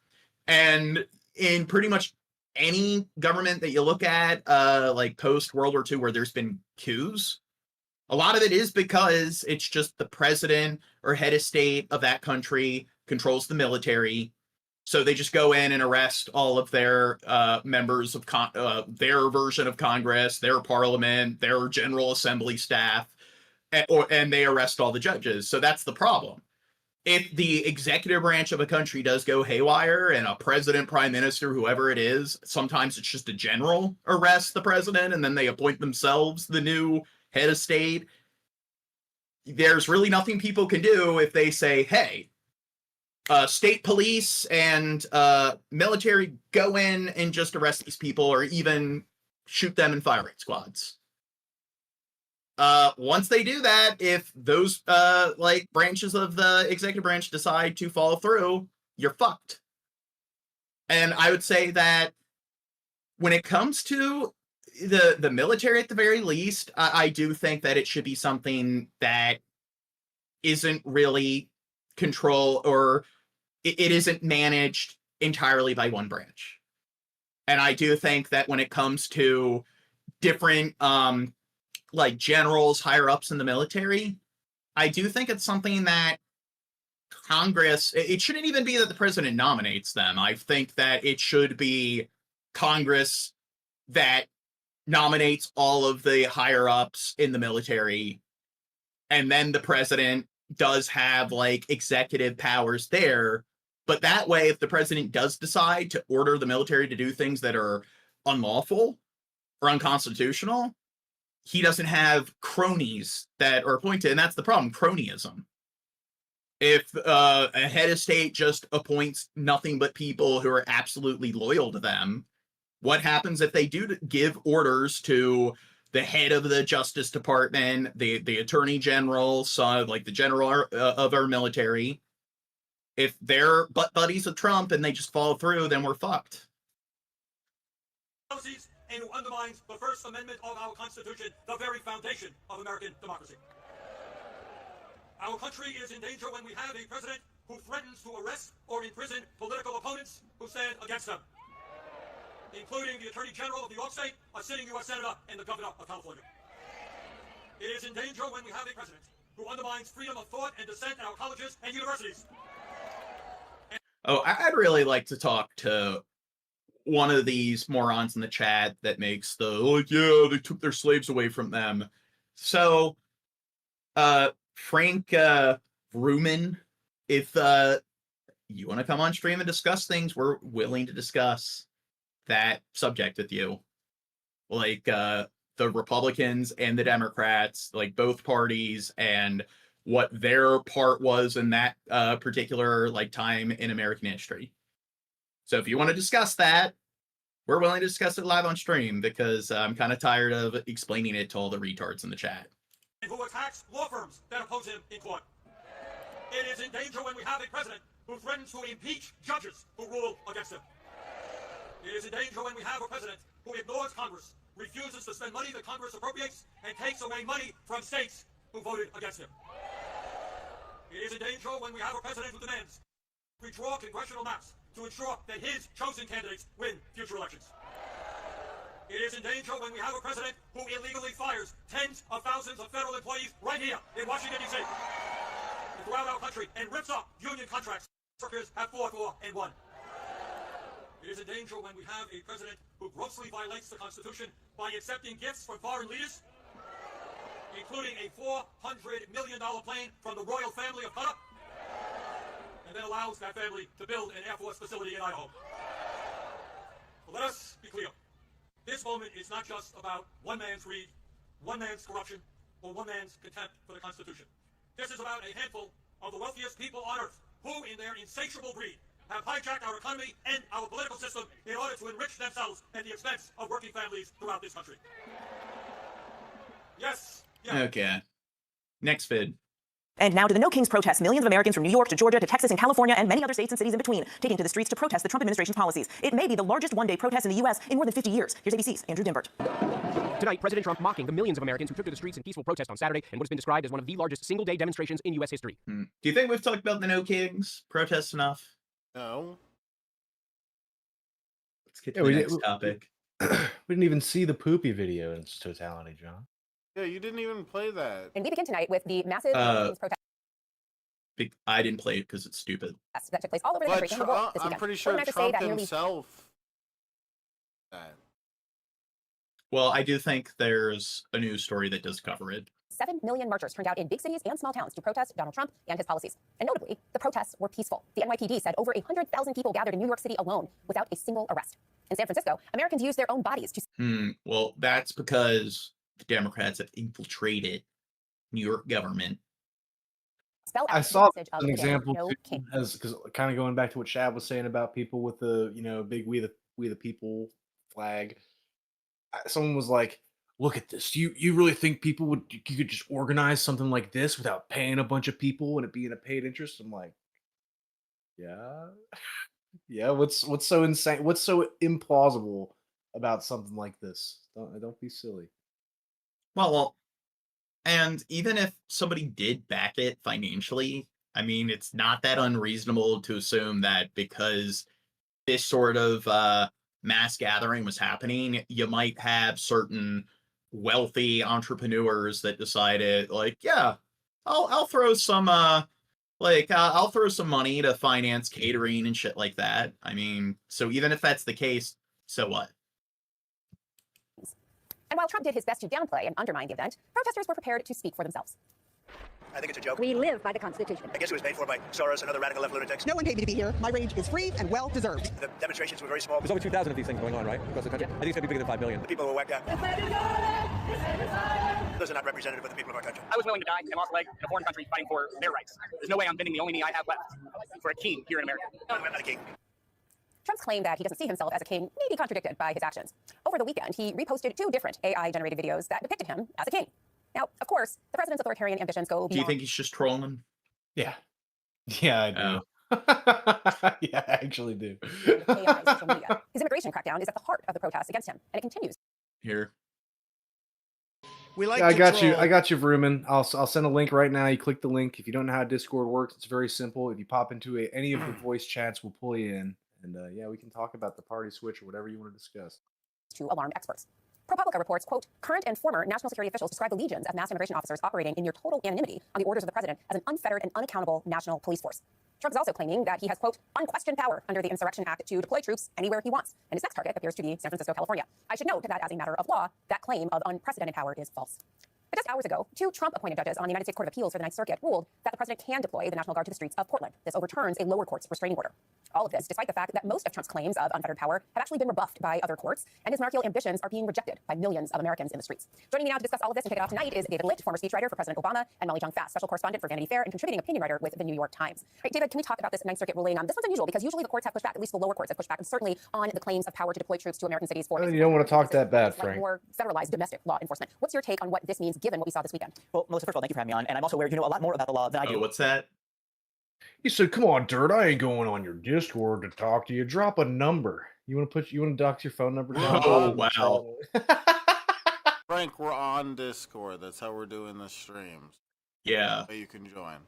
And in pretty much any government that you look at, post World War II, where there's been coups, a lot of it is because it's just the president or head of state of that country controls the military. So they just go in and arrest all of their members of their version of Congress, their parliament, their General Assembly staff, and they arrest all the judges. So that's the problem. If the executive branch of a country does go haywire and a president, prime minister, whoever it is, sometimes it's just a general arrests the president and then they appoint themselves the new head of state. There's really nothing people can do if they say, hey, state police and military go in and just arrest these people or even shoot them in firing squads. Once they do that, if those branches of the executive branch decide to follow through, you're fucked. And I would say that when it comes to the military, at the very least, I do think that it should be something that isn't really control, or it isn't managed entirely by one branch. And I do think that when it comes to different generals, higher ups in the military, I do think it's something that Congress, it shouldn't even be that the president nominates them. I think that it should be Congress that nominates all of the higher ups in the military, and then the president does have like executive powers there. But that way, if the president does decide to order the military to do things that are unlawful or unconstitutional, he doesn't have cronies that are appointed. And that's the problem, cronyism. If a head of state just appoints nothing but people who are absolutely loyal to them, what happens if they do give orders to the head of the Justice Department, the Attorney General, so like the general of our military? If they're butt buddies with Trump and they just follow through, then we're fucked. Policies and who undermines the First Amendment of our Constitution, the very foundation of American democracy. Our country is in danger when we have a president who threatens to arrest or imprison political opponents who stand against them, including the Attorney General of New York State, a sitting U.S. Senator, and the Governor of California. It is in danger when we have a president who undermines freedom of thought and dissent in our colleges and universities. Oh, I'd really like to talk to one of these morons in the chat that makes the, like, yeah, they took their slaves away from them. So, Frank Ruman, if you want to come on stream and discuss things, we're willing to discuss that subject with you. Like, the Republicans and the Democrats, like both parties, and what their part was in that particular like time in American history. So if you want to discuss that, we're willing to discuss it live on stream, because I'm kind of tired of explaining it to all the retards in the chat. And who attacks law firms that oppose him in court. It is in danger when we have a president who threatens to impeach judges who rule against him. It is in danger when we have a president who ignores Congress, refuses to spend money that Congress appropriates, and takes away money from states who voted against him. It is in danger when we have a president who demands we draw congressional maps to ensure that his chosen candidates win future elections. It is in danger when we have a president who illegally fires tens of thousands of federal employees right here in Washington, D.C. and throughout our country, and rips up union contracts workers have fought for and won. It is in danger when we have a president who grossly violates the Constitution by accepting gifts from foreign leaders, including a $400 million plane from the royal family of Qatar, and then allows that family to build an Air Force facility in Idaho. But let us be clear. This moment is not just about one man's greed, one man's corruption, or one man's contempt for the Constitution. This is about a handful of the wealthiest people on earth who, in their insatiable greed, have hijacked our economy and our political system in order to enrich themselves at the expense of working families throughout this country. Yes. Yeah. Okay. Next vid. And now to the No Kings protests. Millions of Americans from New York to Georgia to Texas and California and many other states and cities in between taking to the streets to protest the Trump administration's policies. It may be the largest one-day protest in the U.S. in more than 50 years. Here's ABC's Andrew Dimbert. Tonight, President Trump mocking the millions of Americans who took to the streets in peaceful protest on Saturday in what has been described as one of the largest single-day demonstrations in U.S. history. Do you think we've talked about the No Kings protests enough? No. Let's get to the next topic. We didn't even see the poopy video in its totality, John. Yeah, you didn't even play that. And we begin tonight with the massive protest I didn't play it because it's stupid. that took place all over the country and the world this weekend. I'm pretty sure Trump himself. Well, I do think there's a news story that does cover it. 7 million marchers turned out in big cities and small towns to protest Donald Trump and his policies. And notably, the protests were peaceful. The NYPD said over 100,000 people gathered in New York City alone without a single arrest. In San Francisco, Americans used their own bodies to... Well, that's because the Democrats have infiltrated New York government. I saw an example too, as because kind of going back to what Shad was saying about people with the big we the people flag. Someone was like, "Look at this. You really think you could just organize something like this without paying a bunch of people and it being a paid interest?" I'm like, yeah. What's so insane? What's so implausible about something like this? Don't be silly. Well. And even if somebody did back it financially, I mean, it's not that unreasonable to assume that because this sort of mass gathering was happening, you might have certain wealthy entrepreneurs that decided, like, yeah, I'll throw some Like, I'll throw some money to finance catering and shit like that. I mean, so even if that's the case, so what? And while Trump did his best to downplay and undermine the event, protesters were prepared to speak for themselves. I think it's a joke. We live by the Constitution. I guess it was paid for by Soros and other radical left lunatics. No one paid me to be here. My rage is free and well deserved. The demonstrations were very small. There's over 2,000 of these things going on, right? Across the country? I think it's going to be bigger than 5 million. The people were whacked out. Those are not representative of the people of our country. I was willing to die and lost a leg in a foreign country fighting for their rights. There's no way I'm bending the only knee I have left for a king here in America. I'm not a king. Trump's claim that he doesn't see himself as a king may be contradicted by his actions. Over the weekend, he reposted 2 different AI-generated videos that depicted him as a king. Now, of course, the president's authoritarian ambitions go beyond... Do you think he's just trolling? Yeah. Yeah, I do. Yeah, I actually do. AI social media. His immigration crackdown is at the heart of the protests against him, and it continues. Here. We like I got you. I got you, Vrooman. I'll send a link right now. You click the link. If you don't know how Discord works, it's very simple. If you pop into any of the voice chats, we'll pull you in. And yeah, we can talk about the party switch or whatever you want to discuss. To alarm experts. ProPublica reports, quote, current and former national security officials describe the legions of mass immigration officers operating in near total anonymity on the orders of the president as an unfettered and unaccountable national police force. Trump is also claiming that he has, quote, unquestioned power under the Insurrection Act to deploy troops anywhere he wants, and his next target appears to be San Francisco, California. I should note that as a matter of law, that claim of unprecedented power is false. But just hours ago, 2 Trump-appointed judges on the United States Court of Appeals for the Ninth Circuit ruled that the president can deploy the National Guard to the streets of Portland. This overturns a lower court's restraining order. All of this, despite the fact that most of Trump's claims of unfettered power have actually been rebuffed by other courts, and his monarchical ambitions are being rejected by millions of Americans in the streets. Joining me now to discuss all of this and kick it off tonight is David Litt, former speechwriter for President Obama, and Molly Jong-Fast, special correspondent for Vanity Fair and contributing opinion writer with the New York Times. All right, David, can we talk about this Ninth Circuit ruling? This one's unusual because usually the courts have pushed back, at least the lower courts have pushed back, and certainly on the claims of power to deploy troops to American cities for... You don't want to talk that bad, Frank. More federalized domestic law enforcement. What's your take on what this means given what we saw this weekend? Well, Melissa, first of all, thank you for having me on, and I'm also aware you know a lot more about the law than I do. Oh, what's that? He said, "Come on, Dirt. I ain't going on your Discord to talk to you. Drop a number. You want to dox your phone number down?" Oh, wow. Frank, we're on Discord. That's how we're doing the streams. Yeah. You can join.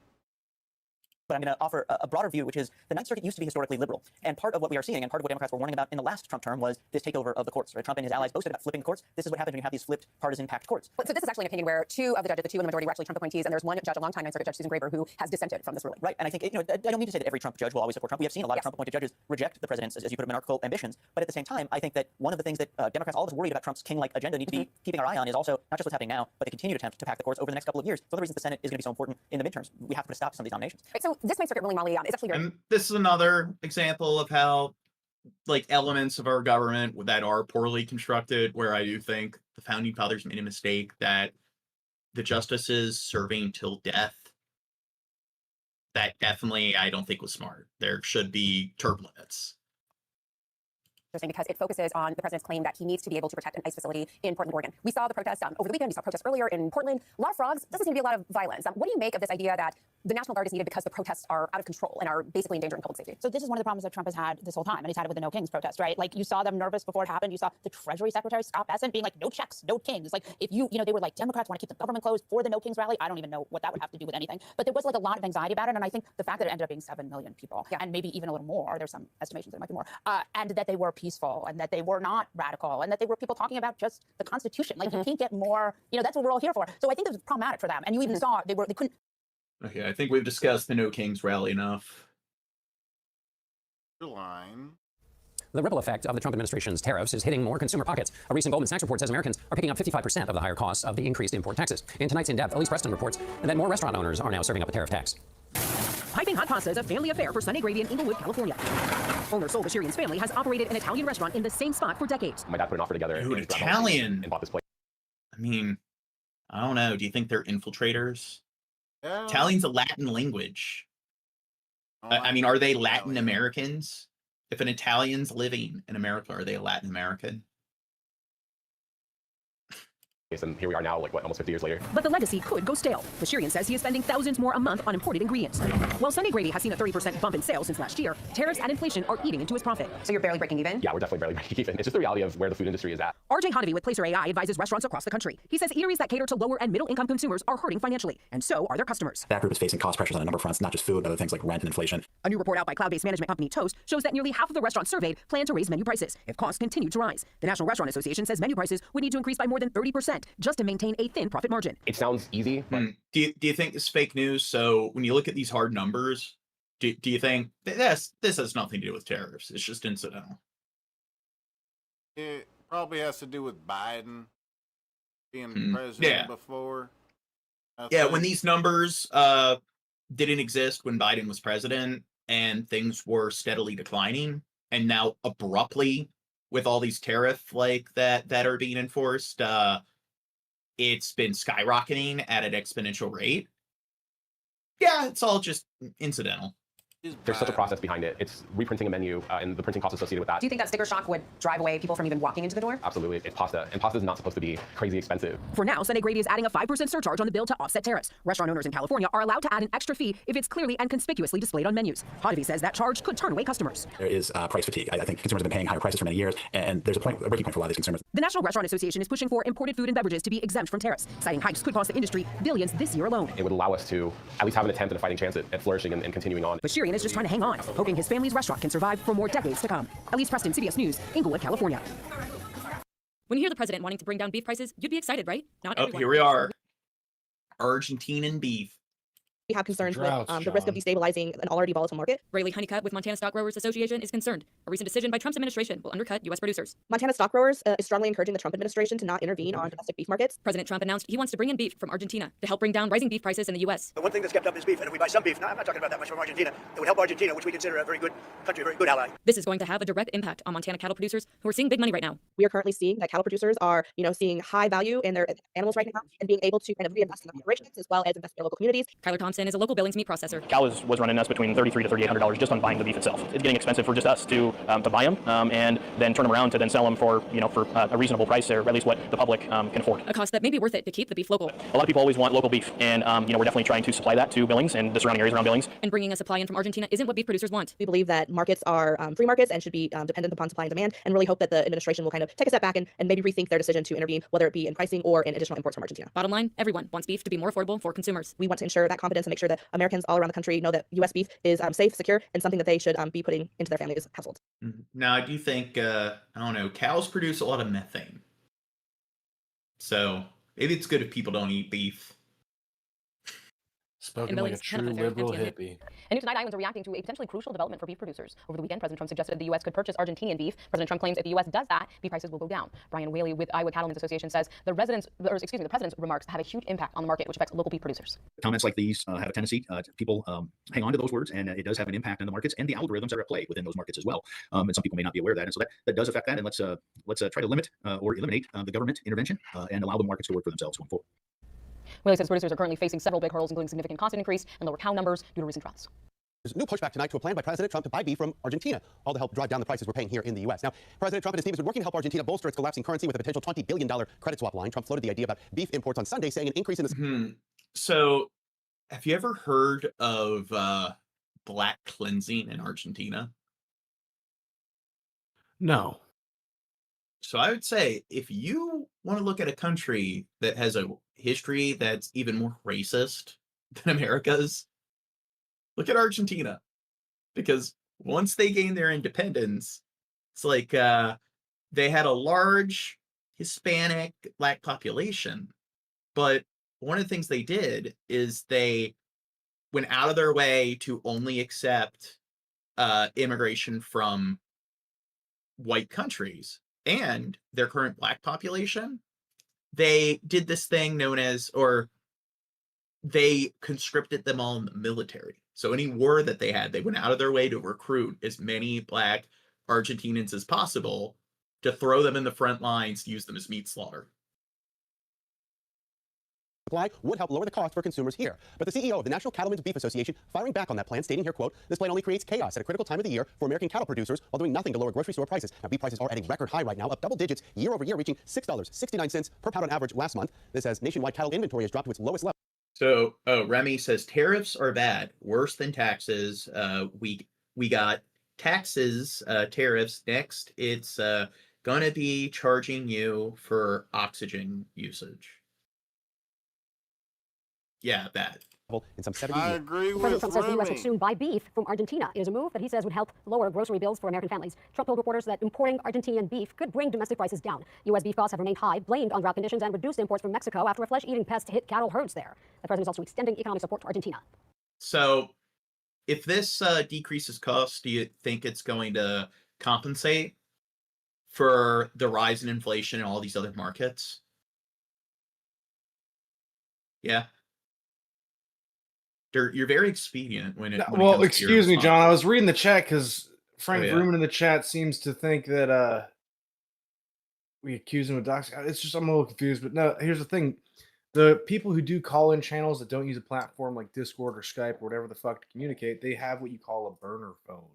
But I'm going to offer a broader view, which is the Ninth Circuit used to be historically liberal. And part of what we are seeing, and part of what Democrats were warning about in the last Trump term, was this takeover of the courts. Right? Trump and his allies boasted about flipping courts. This is what happens when you have these flipped, partisan-packed courts. So this is actually an opinion where 2 of the judges, the 2 in the majority, were actually Trump appointees, and there's one judge, a longtime Ninth Circuit judge, Susan Graber, who has dissented from this ruling. Right, and I think, I don't mean to say that every Trump judge will always support Trump. We have seen a lot of Trump-appointed judges reject the president's, as you put it, monarchical ambitions. But at the same time, I think that one of the things that Democrats, all of us worried about Trump's king-like agenda, need to be keeping our eye on is also not just what's happening now, but the continued attempt to pack the courts over the next couple of years. So one of the reasons the Senate is going to be so important in the midterms. We have to put a stop to some of these nominations. Right, so this Ninth Circuit ruling, Molly, is actually very... And this is another example of how, like, elements of our government that are poorly constructed, where I do think the Founding Fathers made a mistake that the justices serving till death, that definitely I don't think was smart. There should be term limits. Because it focuses on the president's claim that he needs to be able to protect an ICE facility in Portland, Oregon. We saw the protests over the weekend. We saw protests earlier in Portland. A lot of frogs. Doesn't seem to be a lot of violence. What do you make of this idea that the National Guard is needed because the protests are out of control and are basically endangering public safety? So this is one of the problems that Trump has had this whole time, and he's had it with the No Kings protest, right? Like, you saw them nervous before it happened. You saw the Treasury Secretary, Scott Bessent, being like, no checks, no kings. Like, if they were like, Democrats want to keep the government closed for the No Kings rally. I don't even know what that would have to do with anything. But there was like a lot of anxiety about it, and I think the fact that it ended up being 7 million people, and maybe even a little more, there's some estimations there might be more, and that they were peaceful, and that they were not radical, and that they were people talking about just the Constitution. Like, you can't get more, that's what we're all here for. So I think it was problematic for them. And you even saw they couldn't. Okay, I think we've discussed the No Kings rally enough. Line. The ripple effect of the Trump administration's tariffs is hitting more consumer pockets. A recent Goldman Sachs report says Americans are picking up 55% of the higher costs of the increased import taxes. In tonight's In Depth, Elise Preston reports that more restaurant owners are now serving up a tariff tax. Piping hot pasta is a family affair for Sunny Grady in Inglewood, California. Owner Sol Bashirian's family has operated an Italian restaurant in the same spot for decades. My dad put an offer together. Dude, Italian. And bought this place. I mean, I don't know. Do you think they're infiltrators? Yeah. Italian's a Latin language. I mean, are they Latin Americans? If an Italian's living in America, are they a Latin American? And here we are now, like, almost 50 years later. But the legacy could go stale. Bashirian says he is spending thousands more a month on imported ingredients. While Sunny Grady has seen a 30% bump in sales since last year, tariffs and inflation are eating into his profit. So you're barely breaking even? Yeah, we're definitely barely breaking even. It's just the reality of where the food industry is at. RJ Hotovy with Placer AI advises restaurants across the country. He says eateries that cater to lower and middle income consumers are hurting financially, and so are their customers. That group is facing cost pressures on a number of fronts, not just food, but other things like rent and inflation. A new report out by cloud-based management company Toast shows that nearly half of the restaurants surveyed plan to raise menu prices if costs continue to rise. The National Restaurant Association says menu prices would need to increase by more than 30% 10% just to maintain a thin profit margin. It sounds easy, but Do you think it's fake news? So when you look at these hard numbers, do you think this has nothing to do with tariffs? It's just incidental. It probably has to do with Biden being president before. When these numbers didn't exist when Biden was president and things were steadily declining, and now abruptly with all these tariff that are being enforced, it's been skyrocketing at an exponential rate. Yeah, it's all just incidental. there's such a process behind it. It's reprinting a menu and the printing costs associated with that. Do you think that sticker shock would drive away people from even walking into the door? Absolutely. It's pasta, and pasta is not supposed to be crazy expensive. For now, Sunday Grady is adding a 5% surcharge on the bill to offset tariffs. Restaurant owners in California are allowed to add an extra fee if it's clearly and conspicuously displayed on menus. Hottovy says that charge could turn away customers. There is price fatigue. I think consumers have been paying higher prices for many years, and there's a breaking point for a lot of these consumers. The National Restaurant Association is pushing for imported food and beverages to be exempt from tariffs, citing hikes could cost the industry billions this year alone. It would allow us to at least have an attempt and a fighting chance at flourishing and continuing on. But Shirian is just trying to hang on, hoping his family's restaurant can survive for more decades to come. Elise Preston, CBS News, Inglewood, California. When you hear the president wanting to bring down beef prices, you'd be excited, right? Not everyone. Here we are. Argentinian beef. We have concerns with the risk of destabilizing an already volatile market. Rayleigh Honeycutt with Montana Stock Growers Association is concerned. A recent decision by Trump's administration will undercut U.S. producers. Montana Stock Growers is strongly encouraging the Trump administration to not intervene on domestic beef markets. President Trump announced he wants to bring in beef from Argentina to help bring down rising beef prices in the U.S. The one thing that's kept up is beef, and if we buy some beef, I'm not talking about that much from Argentina, it would help Argentina, which we consider a very good country, a very good ally. This is going to have a direct impact on Montana cattle producers who are seeing big money right now. We are currently seeing that cattle producers are, seeing high value in their animals right now and being able to kind of reinvest in their operations as well as invest in their local communities. Kyler Thompson is a local Billings meat processor. Cow was running us between $3,300 to $3,800 just on buying the beef itself. It's getting expensive for just us to buy them and then turn them around to then sell them for a reasonable price, or at least what the public can afford. A cost that may be worth it to keep the beef local. A lot of people always want local beef, and we're definitely trying to supply that to Billings and the surrounding areas around Billings. And bringing a supply in from Argentina isn't what beef producers want. We believe that markets are free markets and should be dependent upon supply and demand, and really hope that the administration will kind of take a step back and maybe rethink their decision to intervene, whether it be in pricing or in additional imports from Argentina. Bottom line, everyone wants beef to be more affordable for consumers. We want to ensure that confidence and make sure that Americans all around the country know that U.S. beef is safe, secure, and something that they should be putting into their families' households. Now, I do think, cows produce a lot of methane. So maybe it's good if people don't eat beef. Spoken like a true liberal hippie. And News Tonight Islands are reacting to a potentially crucial development for beef producers. Over the weekend, President Trump suggested the U.S. could purchase Argentinian beef. President Trump claims if the U.S. does that, beef prices will go down. Brian Whaley with Iowa Cattlemen's Association says the president's remarks have a huge impact on the market, which affects local beef producers. Comments like these have a tendency people hang on to those words, and it does have an impact on the markets and the algorithms that are at play within those markets as well. And some people may not be aware of that, and so that does affect that. And let's try to limit or eliminate the government intervention and allow the markets to work for themselves going forward. Whaley says producers are currently facing several big hurdles, including significant cost increase and lower cow numbers due to recent droughts. There's new pushback tonight to a plan by President Trump to buy beef from Argentina, all to help drive down the prices we're paying here in the U.S. Now, President Trump and his team has been working to help Argentina bolster its collapsing currency with a potential $20 billion credit swap line. Trump floated the idea about beef imports on Sunday, saying an increase in the... So, have you ever heard of black cleansing in Argentina? No. So I would say if you want to look at a country that has a history that's even more racist than America's, look at Argentina. Because once they gained their independence, it's like they had a large Hispanic black population. But one of the things they did is they went out of their way to only accept immigration from white countries. And their current black population, they did this thing known as, or they conscripted them all in the military. So any war that they had, they went out of their way to recruit as many black Argentinians as possible to throw them in the front lines to use them as meat slaughter. Supply would help lower the cost for consumers here. But the CEO of the National Cattlemen's Beef Association firing back on that plan, stating here, quote, this plan only creates chaos at a critical time of the year for American cattle producers while doing nothing to lower grocery store prices. Now, beef prices are at a record high right now, up double digits year over year, reaching $6.69 per pound on average last month. This as nationwide cattle inventory has dropped to its lowest level. So, Remy says tariffs are bad, worse than taxes. We got taxes, tariffs. Next, it's gonna be charging you for oxygen usage. Yeah, bad. in some 70 I years. agree with President Trump says the U.S. would Remy. soon buy beef from Argentina. It is a move that he says would help lower grocery bills for American families. Trump told reporters that importing Argentinian beef could bring domestic prices down. U.S. beef costs have remained high, blamed on drought conditions, and reduced imports from Mexico after a flesh-eating pest hit cattle herds there. The president is also extending economic support to Argentina. So, if this decreases costs, do you think it's going to compensate for the rise in inflation in all these other markets? Yeah. You're very expedient when it comes Well, to your excuse me, John. I was reading the chat because Frank yeah. Ruman in the chat seems to think that we accuse him of doxing. It's just I'm a little confused. But no, here's the thing: the people who do call-in channels that don't use a platform like Discord or Skype or whatever the fuck to communicate, they have what you call a burner phone,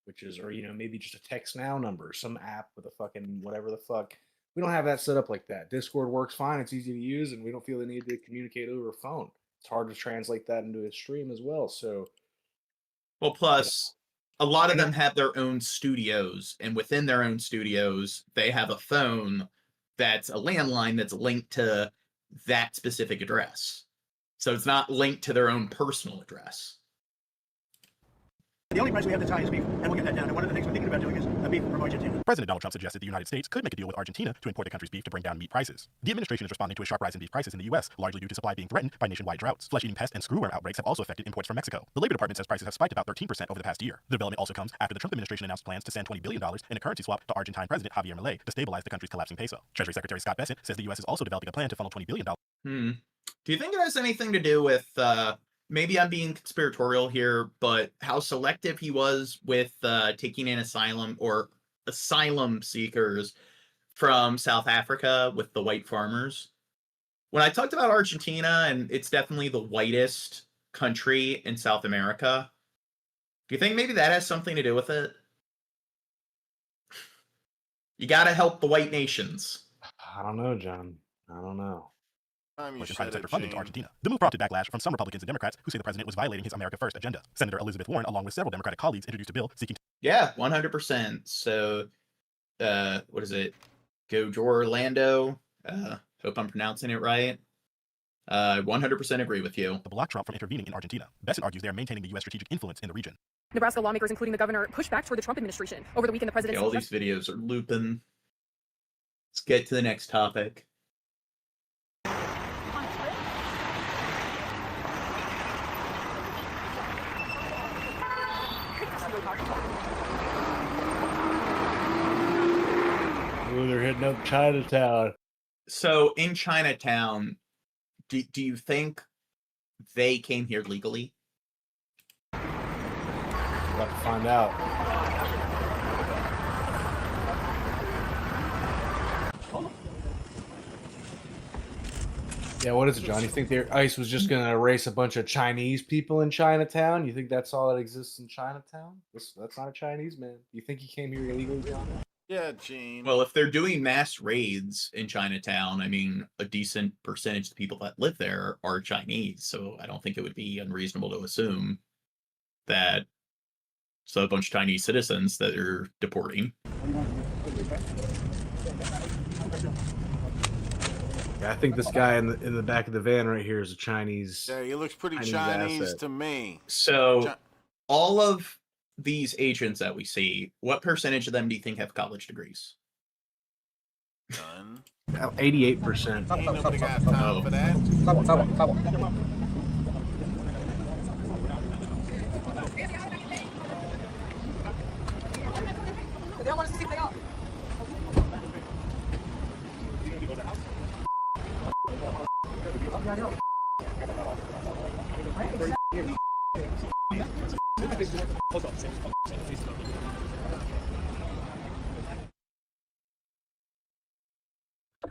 which is, or maybe just a text now number, some app with a fucking whatever the fuck. We don't have that set up like that. Discord works fine; it's easy to use, and we don't feel the need to communicate over a phone. It's hard to translate that into a stream as well. So, well, plus a lot of them have their own studios, and within their own studios, they have a phone that's a landline that's linked to that specific address. So it's not linked to their own personal address. The only price we have to tie is beef, and we'll get that down. And one of the things we're thinking about doing is a beef from Argentina. President Donald Trump suggested the United States could make a deal with Argentina to import the country's beef to bring down meat prices. The administration is responding to a sharp rise in beef prices in the U.S., largely due to supply being threatened by nationwide droughts. Flesh-eating pest and screwworm outbreaks have also affected imports from Mexico. The Labor Department says prices have spiked about 13% over the past year. The development also comes after the Trump administration announced plans to send $20 billion in a currency swap to Argentine President Javier Milei to stabilize the country's collapsing peso. Treasury Secretary Scott Bessent says the U.S. is also developing a plan to funnel $20 billion. Do you think it has anything to do with maybe I'm being conspiratorial here, but how selective he was with taking in asylum seekers from South Africa with the white farmers? When I talked about Argentina, and it's definitely the whitest country in South America, do you think maybe that has something to do with it? You got to help the white nations. I don't know, John. I don't know. Pushing private sector funding to Argentina. The move prompted backlash from some Republicans and Democrats who say the president was violating his America First agenda. Senator Elizabeth Warren, along with several Democratic colleagues, introduced a bill seeking to... Yeah, 100%. So, what is it? Go Orlando. Hope I'm pronouncing it right. 100% agree with you. ...to block Trump from intervening in Argentina. Bessent argues they are maintaining the U.S. strategic influence in the region. Nebraska lawmakers, including the governor, pushed back toward the Trump administration. Over the weekend, the president... Okay, all these videos are looping. Let's get to the next topic. Oh, they're hitting up Chinatown. So in Chinatown, do you think they came here legally? We'll have to find out. Yeah, what is it, John? You think ICE was just going to erase a bunch of Chinese people in Chinatown? You think that's all that exists in Chinatown? That's not a Chinese man. You think he came here illegally, John? Yeah, Gene. Well, if they're doing mass raids in Chinatown, I mean, a decent percentage of the people that live there are Chinese, so I don't think it would be unreasonable to assume that it's a bunch of Chinese citizens that are deporting. Yeah, I think this guy in the back of the van right here is a Chinese. Yeah, he looks pretty Chinese to me. So, all of these agents that we see, what percentage of them do you think have college degrees? None. 88%. Ain't nobody got time for that.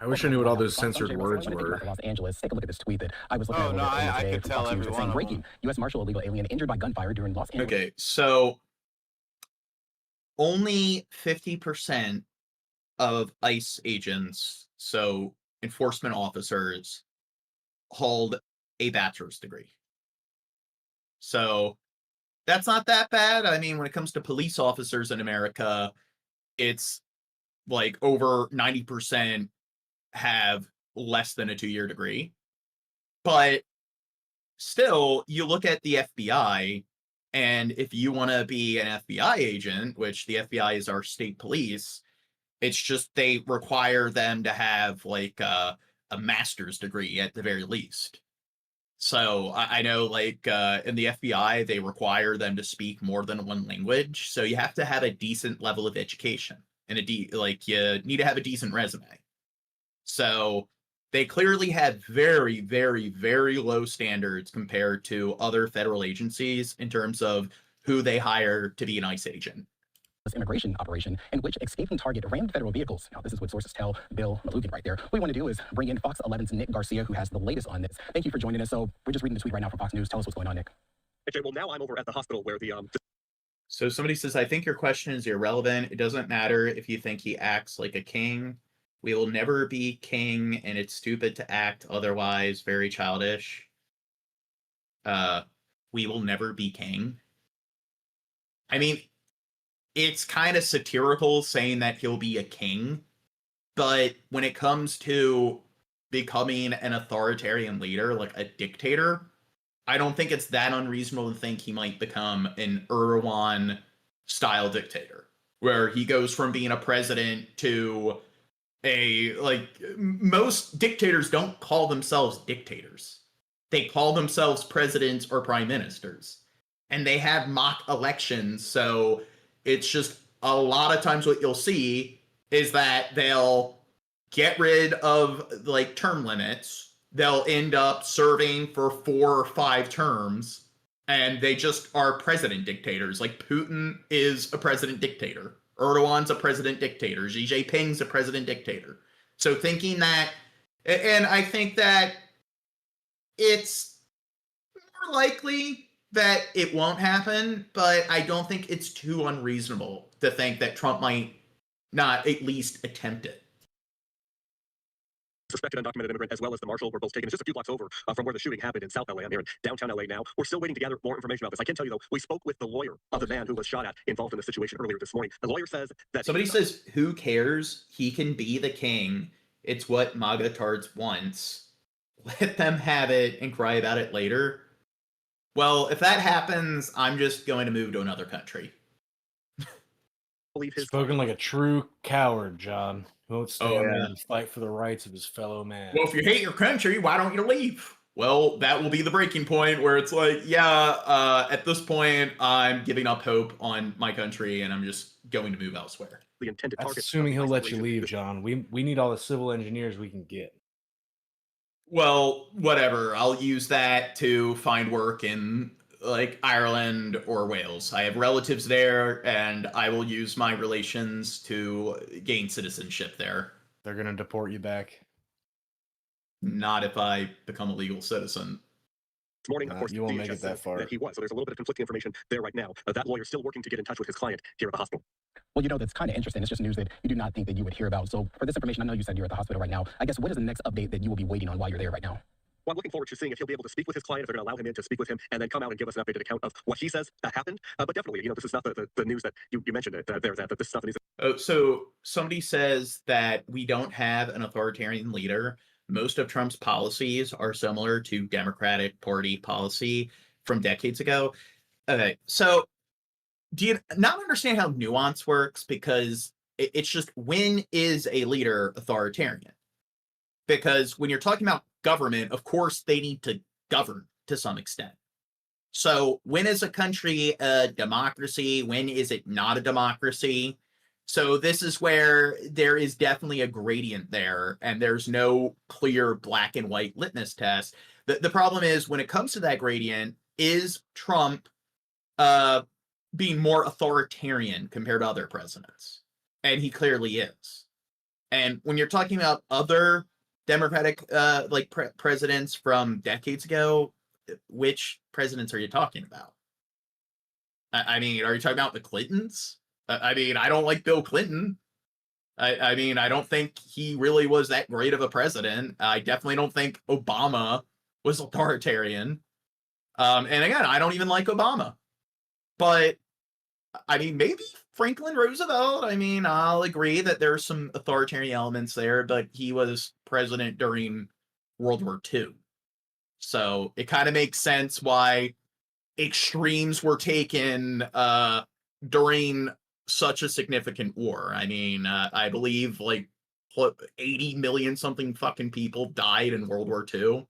I wish I knew what all those censored words were. Los Angeles. Take a look at this tweet that I was looking at. I could tell everyone. Saying, breaking: U.S. Marshal illegal alien injured by gunfire during Los Angeles. Okay, so only 50% of ICE agents, so enforcement officers, hold a bachelor's degree. So that's not that bad. I mean, when it comes to police officers in America, it's like over 90% have less than a 2-year degree. But still, you look at the FBI, and if you want to be an FBI agent, which the FBI is our state police, it's just they require them to have like a master's degree at the very least. So I know like in the FBI, they require them to speak more than one language. So you have to have a decent level of education and you need to have a decent resume. So they clearly have very, very, very low standards compared to other federal agencies in terms of who they hire to be an ICE agent. Immigration operation in which escaping target rammed federal vehicles. Now, this is what sources tell Bill Malugan right there. What we want to do is bring in Fox 11's Nick Garcia, who has the latest on this. Thank you for joining us. So we're just reading the tweet right now from Fox News. Tell us what's going on, Nick. Okay, well, now I'm over at the hospital where the So somebody says, I think your question is irrelevant. It doesn't matter if you think he acts like a king. We will never be king, and it's stupid to act otherwise. Very childish. We will never be king. I mean, it's kind of satirical saying that he'll be a king, but when it comes to becoming an authoritarian leader, like a dictator, I don't think it's that unreasonable to think he might become an Erdogan-style dictator, where he goes from being a president to most dictators don't call themselves dictators. They call themselves presidents or prime ministers, and they have mock elections, so it's just a lot of times what you'll see is that they'll get rid of like term limits. They'll end up serving for 4 or 5 terms, and they just are president dictators. Like Putin is a president dictator. Erdogan's a president dictator. Xi Jinping's a president dictator. So thinking that, and I think that it's more likely that it won't happen, but I don't think it's too unreasonable to think that Trump might not at least attempt it. Suspected undocumented immigrant as well as the marshal were both taken. It's just a few blocks over from where the shooting happened in South LA. I'm here in downtown LA now. We're still waiting to gather more information about this. I can tell you, though, we spoke with the lawyer of the man who was shot at involved in the situation earlier this morning. The lawyer says that... Somebody says, who cares? He can be the king. It's what MAGA tards wants. Let them have it and cry about it later. Well, if that happens, I'm just going to move to another country. Spoken like a true coward, John. Who won't stand there and fight for the rights of his fellow man. Well, if you hate your country, why don't you leave? Well, that will be the breaking point where it's like, at this point, I'm giving up hope on my country and I'm just going to move elsewhere. The intended target. Assuming he'll let you leave, John. We need all the civil engineers we can get. Well, whatever. I'll use that to find work in like Ireland or Wales. I have relatives there, and I will use my relations to gain citizenship there. They're going to deport you back. Not if I become a legal citizen. This morning, of course, you won't make it that far. That he was. So there's a little bit of conflicting information there right now. That lawyer's still working to get in touch with his client here at the hospital. Well, you know, that's kind of interesting. It's just news that you do not think that you would hear about. So for this information, I know you said you're at the hospital right now. I guess what is the next update that you will be waiting on while you're there right now? Well, I'm looking forward to seeing if he'll be able to speak with his client, if they're going to allow him in to speak with him, and then come out and give us an updated account of what he says happened. But definitely, this is not the news that you mentioned that this is not the news. Oh, so somebody says that we don't have an authoritarian leader. Most of Trump's policies are similar to Democratic Party policy from decades ago. Okay, so do you not understand how nuance works? Because it's just, when is a leader authoritarian? Because when you're talking about government, of course, they need to govern to some extent. So when is a country a democracy? When is it not a democracy? So this is where there is definitely a gradient there, and there's no clear black and white litmus test. The problem is, when it comes to that gradient, is Trump being more authoritarian compared to other presidents? And he clearly is. And when you're talking about other Democratic presidents from decades ago, which presidents are you talking about? I mean, are you talking about the Clintons? I mean, I don't like Bill Clinton. I mean, I don't think he really was that great of a president. I definitely don't think Obama was authoritarian. And again, I don't even like Obama. But, I mean, maybe Franklin Roosevelt. I mean, I'll agree that there's some authoritarian elements there, but he was president during World War II. So it kind of makes sense why extremes were taken during such a significant war. I mean, I believe like 80 million something fucking people died in World War II.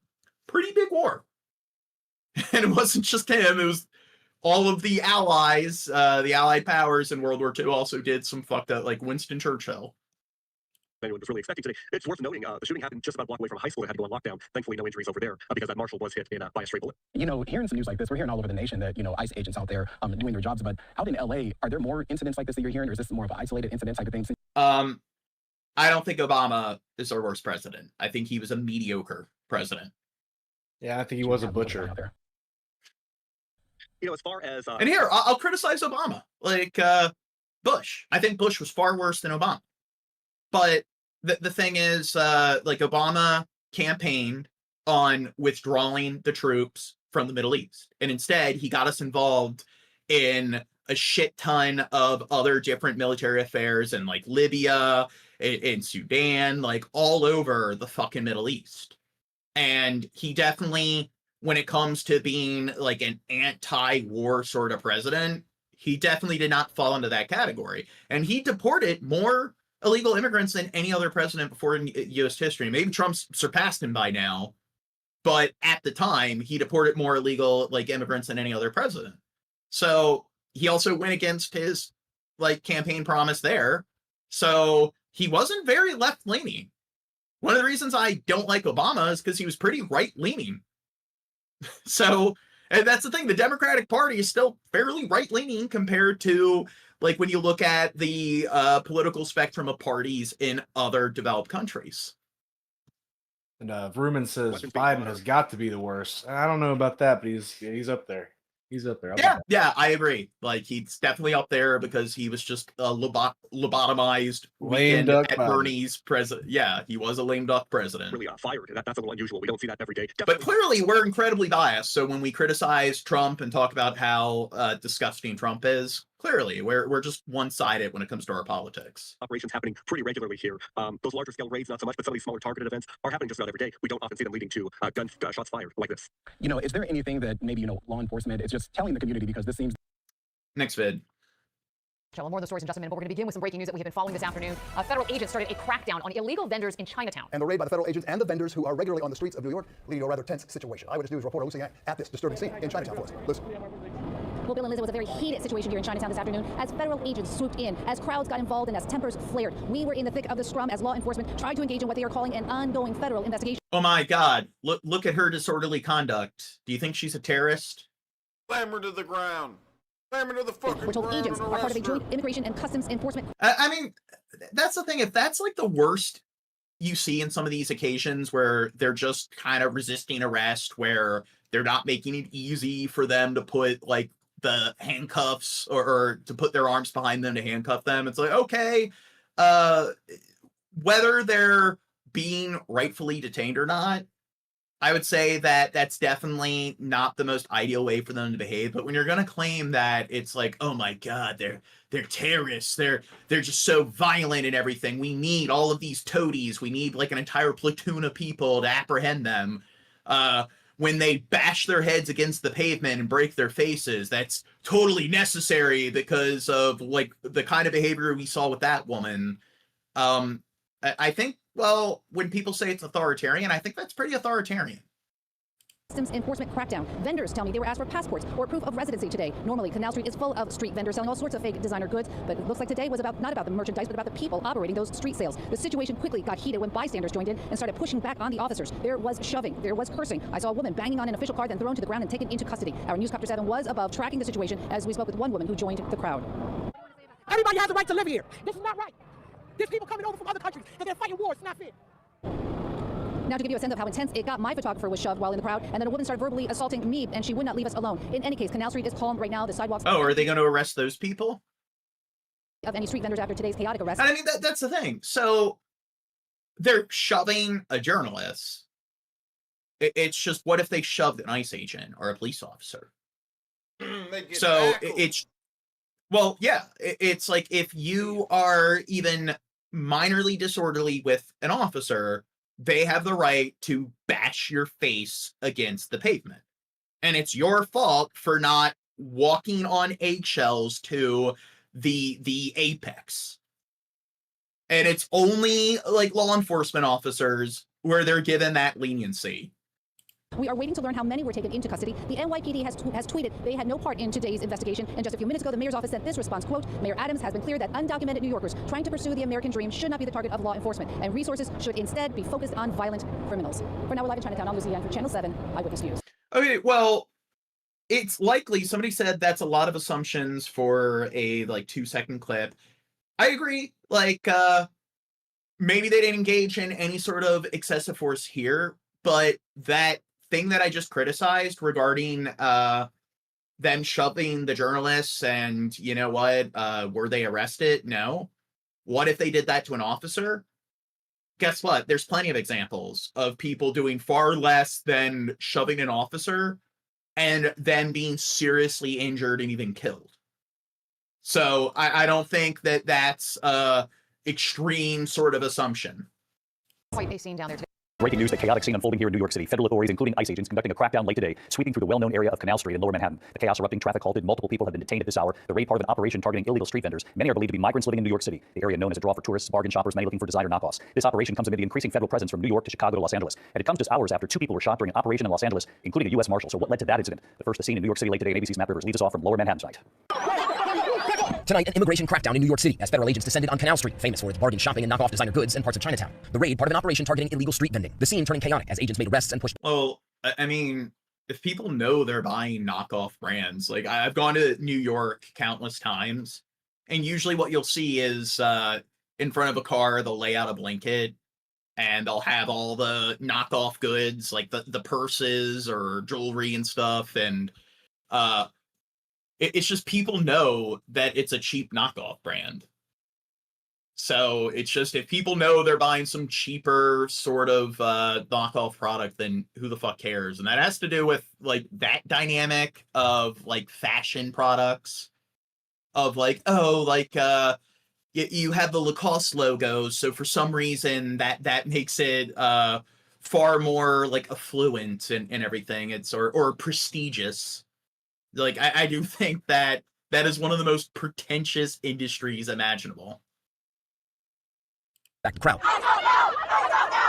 Pretty big war. And it wasn't just him, it was all of the allies, the allied powers in World War II also did some fucked up, like Winston Churchill. Anyone was really expecting today. It's worth noting the shooting happened just about a block away from a high school that had to go on lockdown. Thankfully, no injuries over there because that marshal was hit by a stray bullet. You know, hearing some news like this, we're hearing all over the nation that, you know, ICE agents out there doing their jobs. But out in LA, are there more incidents like this that you're hearing, or is this more of an isolated incident type of thing? I don't think Obama is our worst president. I think he was a mediocre president. Yeah, I think he was a butcher. You know, as far as and here I'll criticize Obama, like Bush. I think Bush was far worse than Obama. But the thing is, like Obama campaigned on withdrawing the troops from the Middle East, and instead he got us involved in a shit ton of other different military affairs in like Libya, in Sudan, like all over the fucking Middle East. And he definitely, when it comes to being like an anti-war sort of president, he definitely did not fall into that category. And he deported more illegal immigrants than any other president before in U.S. history. Maybe Trump's surpassed him by now, but at the time, he deported more illegal like immigrants than any other president. So he also went against his like campaign promise there. So he wasn't very left-leaning. One of the reasons I don't like Obama is because he was pretty right-leaning. So, and that's the thing, the Democratic Party is still fairly right-leaning compared to, like, when you look at the political spectrum of parties in other developed countries. And Vrooman says Biden has got to be the worst. I don't know about that, but he's up there. He's up there. Yeah, I agree. Like, he's definitely up there because he was just a lobotomized lame duck at Bernie's president. Yeah, he was a lame duck president. Really fired. That's a little unusual. We don't see that every day. But clearly, we're incredibly biased. So when we criticize Trump and talk about how disgusting Trump is, clearly we're just one-sided when it comes to our politics. Operations happening pretty regularly here. Those larger scale raids, not so much, but some of these smaller targeted events are happening just about every day. We don't often see them leading to shots fired like this. You know, is there anything that maybe, you know, law enforcement is just telling the community, because this seems... Next vid. More of the stories in just a minute, but we're going to begin with some breaking news that we have been following this afternoon. Federal agents started a crackdown on illegal vendors in Chinatown. And the raid by the federal agents and the vendors who are regularly on the streets of New York leading to a rather tense situation. Eyewitness News reporter Lucy at this disturbing scene in Chinatown for us. Listen. Well, Bill and Liz, it was a very heated situation here in Chinatown this afternoon as federal agents swooped in, as crowds got involved, and as tempers flared. We were in the thick of the scrum as law enforcement tried to engage in what they are calling an ongoing federal investigation. Oh my God! Look at her disorderly conduct. Do you think she's a terrorist? Slam her to the ground. Slam her to the fucking We're told ground. agents are part of a joint immigration and customs enforcement. I mean, that's the thing. If that's like the worst you see in some of these occasions where they're just kind of resisting arrest, where they're not making it easy for them to put like the handcuffs or to put their arms behind them to handcuff them, it's like, okay, whether they're being rightfully detained or not, I would say that that's definitely not the most ideal way for them to behave. But when you're going to claim that it's like, oh my God, they're terrorists, they're just so violent and everything, we need all of these toadies, we need like an entire platoon of people to apprehend them. When they bash their heads against the pavement and break their faces, that's totally necessary because of like the kind of behavior we saw with that woman. I think, well, when people say it's authoritarian, I think that's pretty authoritarian. Customs enforcement crackdown. Vendors tell me they were asked for passports or proof of residency today. Normally, Canal Street is full of street vendors selling all sorts of fake designer goods, but it looks like today was not about the merchandise, but about the people operating those street sales. The situation quickly got heated when bystanders joined in and started pushing back on the officers. There was shoving. There was cursing. I saw a woman banging on an official car, then thrown to the ground and taken into custody. Our Newscopter 7 was above tracking the situation as we spoke with one woman who joined the crowd. Everybody has a right to live here. This is not right. There's people coming over from other countries and they're fighting wars. It's not fair. Now, to give you a sense of how intense it got, my photographer was shoved while in the crowd, and then a woman started verbally assaulting me, and she would not leave us alone. In any case, Canal Street is calm right now. The sidewalks... Oh, are they going to arrest those people? ...of any street vendors after today's chaotic arrest. I mean, that's the thing. So they're shoving a journalist. It's just, what if they shoved an ICE agent or a police officer? So it's... Well, yeah, it's like if you are even minorly disorderly with an officer, they have the right to bash your face against the pavement. And it's your fault for not walking on eggshells to the apex. And it's only like law enforcement officers where they're given that leniency. We are waiting to learn how many were taken into custody. The NYPD has tweeted they had no part in today's investigation. And just a few minutes ago, the mayor's office sent this response, quote, Mayor Adams has been clear that undocumented New Yorkers trying to pursue the American dream should not be the target of law enforcement, and resources should instead be focused on violent criminals. For now, we're live in Chinatown. I'm Lucy Yang for Channel 7 Eyewitness News. Okay, well, it's likely, somebody said that's a lot of assumptions for a like 2-second clip. I agree. Like, maybe they didn't engage in any sort of excessive force here, but that thing that I just criticized regarding them shoving the journalists and, you know what, were they arrested? No. What if they did that to an officer? Guess what? There's plenty of examples of people doing far less than shoving an officer and then being seriously injured and even killed. So I don't think that that's extreme sort of assumption. Quite a scene down there today. Breaking news, the chaotic scene unfolding here in New York City. Federal authorities, including ICE agents, conducting a crackdown late today, sweeping through the well-known area of Canal Street in Lower Manhattan. The chaos erupting, traffic halted, multiple people have been detained at this hour. The raid part of an operation targeting illegal street vendors. Many are believed to be migrants living in New York City, the area known as a draw for tourists, bargain shoppers, many looking for designer knockoffs. This operation comes amid the increasing federal presence from New York to Chicago to Los Angeles. And it comes just hours after 2 people were shot during an operation in Los Angeles, including a U.S. Marshal. So what led to that incident? The first scene in New York City late today, and ABC's Matt Rivers leads us off from Lower Manhattan tonight. Tonight, an immigration crackdown in New York City as federal agents descended on Canal Street, famous for its bargain shopping and knockoff designer goods and parts of Chinatown. The raid, part of an operation targeting illegal street vending. The scene turning chaotic as agents made arrests and pushed. Well, I mean, if people know they're buying knockoff brands, like I've gone to New York countless times, and usually what you'll see is in front of a car, they'll lay out a blanket and they'll have all the knockoff goods, like the purses or jewelry and stuff. And it's just people know that it's a cheap knockoff brand. So it's just, if people know they're buying some cheaper sort of knockoff product, then who the fuck cares? And that has to do with like that dynamic of like fashion products, of like, oh, like you have the Lacoste logos, so for some reason that makes it far more like affluent and everything. It's or prestigious. Like, I do think that is one of the most pretentious industries imaginable. Back to crowd.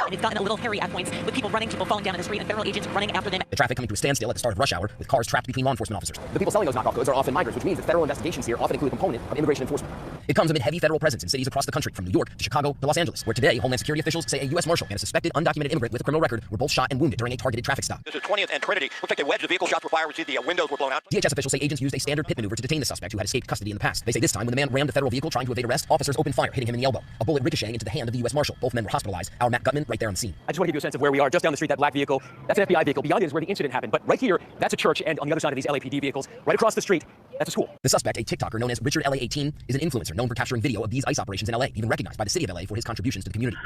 And it's gotten a little hairy at points, with people running, people falling down in the street, and federal agents running after them. The traffic coming to a standstill at the start of rush hour, with cars trapped between law enforcement officers. The people selling those knockoff goods are often migrants, which means that federal investigations here often include a component of immigration enforcement. It comes amid heavy federal presence in cities across the country, from New York to Chicago to Los Angeles, where today Homeland Security officials say a U.S. Marshal and a suspected undocumented immigrant with a criminal record were both shot and wounded during a targeted traffic stop. This is 20th and Trinity. Looks like they wedged the vehicle, shots were fired, we see the windows were blown out. DHS officials say agents used a standard pit maneuver to detain the suspect who had escaped custody in the past. They say this time, when the man rammed a federal vehicle trying to evade arrest, officers opened fire, hitting him in the elbow. A bullet ricocheting into the hand of the U.S. Marshal. Both men were hospitalized. Our Matt Gutman right there on the scene. I just want to give you a sense of where we are. Just down the street, that black vehicle, that's an FBI vehicle. Beyond it is where the incident happened. But right here, that's a church, and on the other side of these LAPD vehicles, right across the street, that's a school. The suspect, a TikToker known as Richard LA18, is an influencer known for capturing video of these ICE operations in LA, even recognized by the city of LA for his contributions to the community.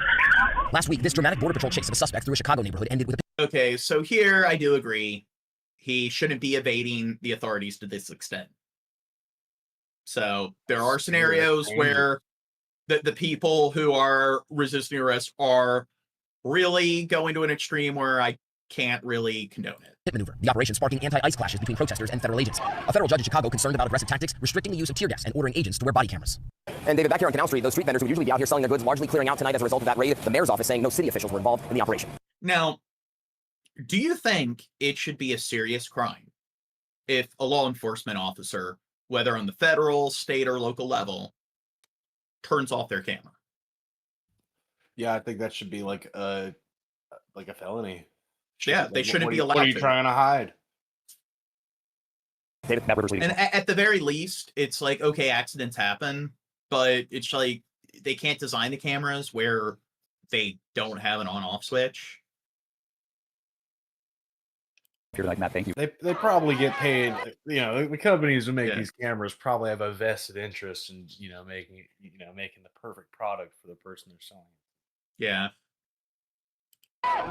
Last week, this dramatic Border Patrol chase of a suspect through a Chicago neighborhood ended with a... Okay, so here I do agree. He shouldn't be evading the authorities to this extent. So there are scenarios where the people who are resisting arrest are really going to an extreme where I can't really condone it. Pit maneuver, the operation sparking anti-ICE clashes between protesters and federal agents. A federal judge in Chicago concerned about aggressive tactics, restricting the use of tear gas and ordering agents to wear body cameras. And David, back here on Canal Street, those street vendors who would usually be out here selling their goods largely clearing out tonight as a result of that raid. The mayor's office saying no city officials were involved in the operation. Now, do you think it should be a serious crime if a law enforcement officer, whether on the federal, state, or local level, turns off their camera? Yeah, I think that should be like a felony. Yeah, they shouldn't be allowed. What are you trying to hide? David, Matt Rivers leading. And at the very least, it's like, okay, accidents happen, but it's like they can't design the cameras where they don't have an on-off switch. Here tonight, Matt, thank you. They probably get paid. You know, the companies who make these cameras probably have a vested interest in making the perfect product for the person they're selling. Yeah.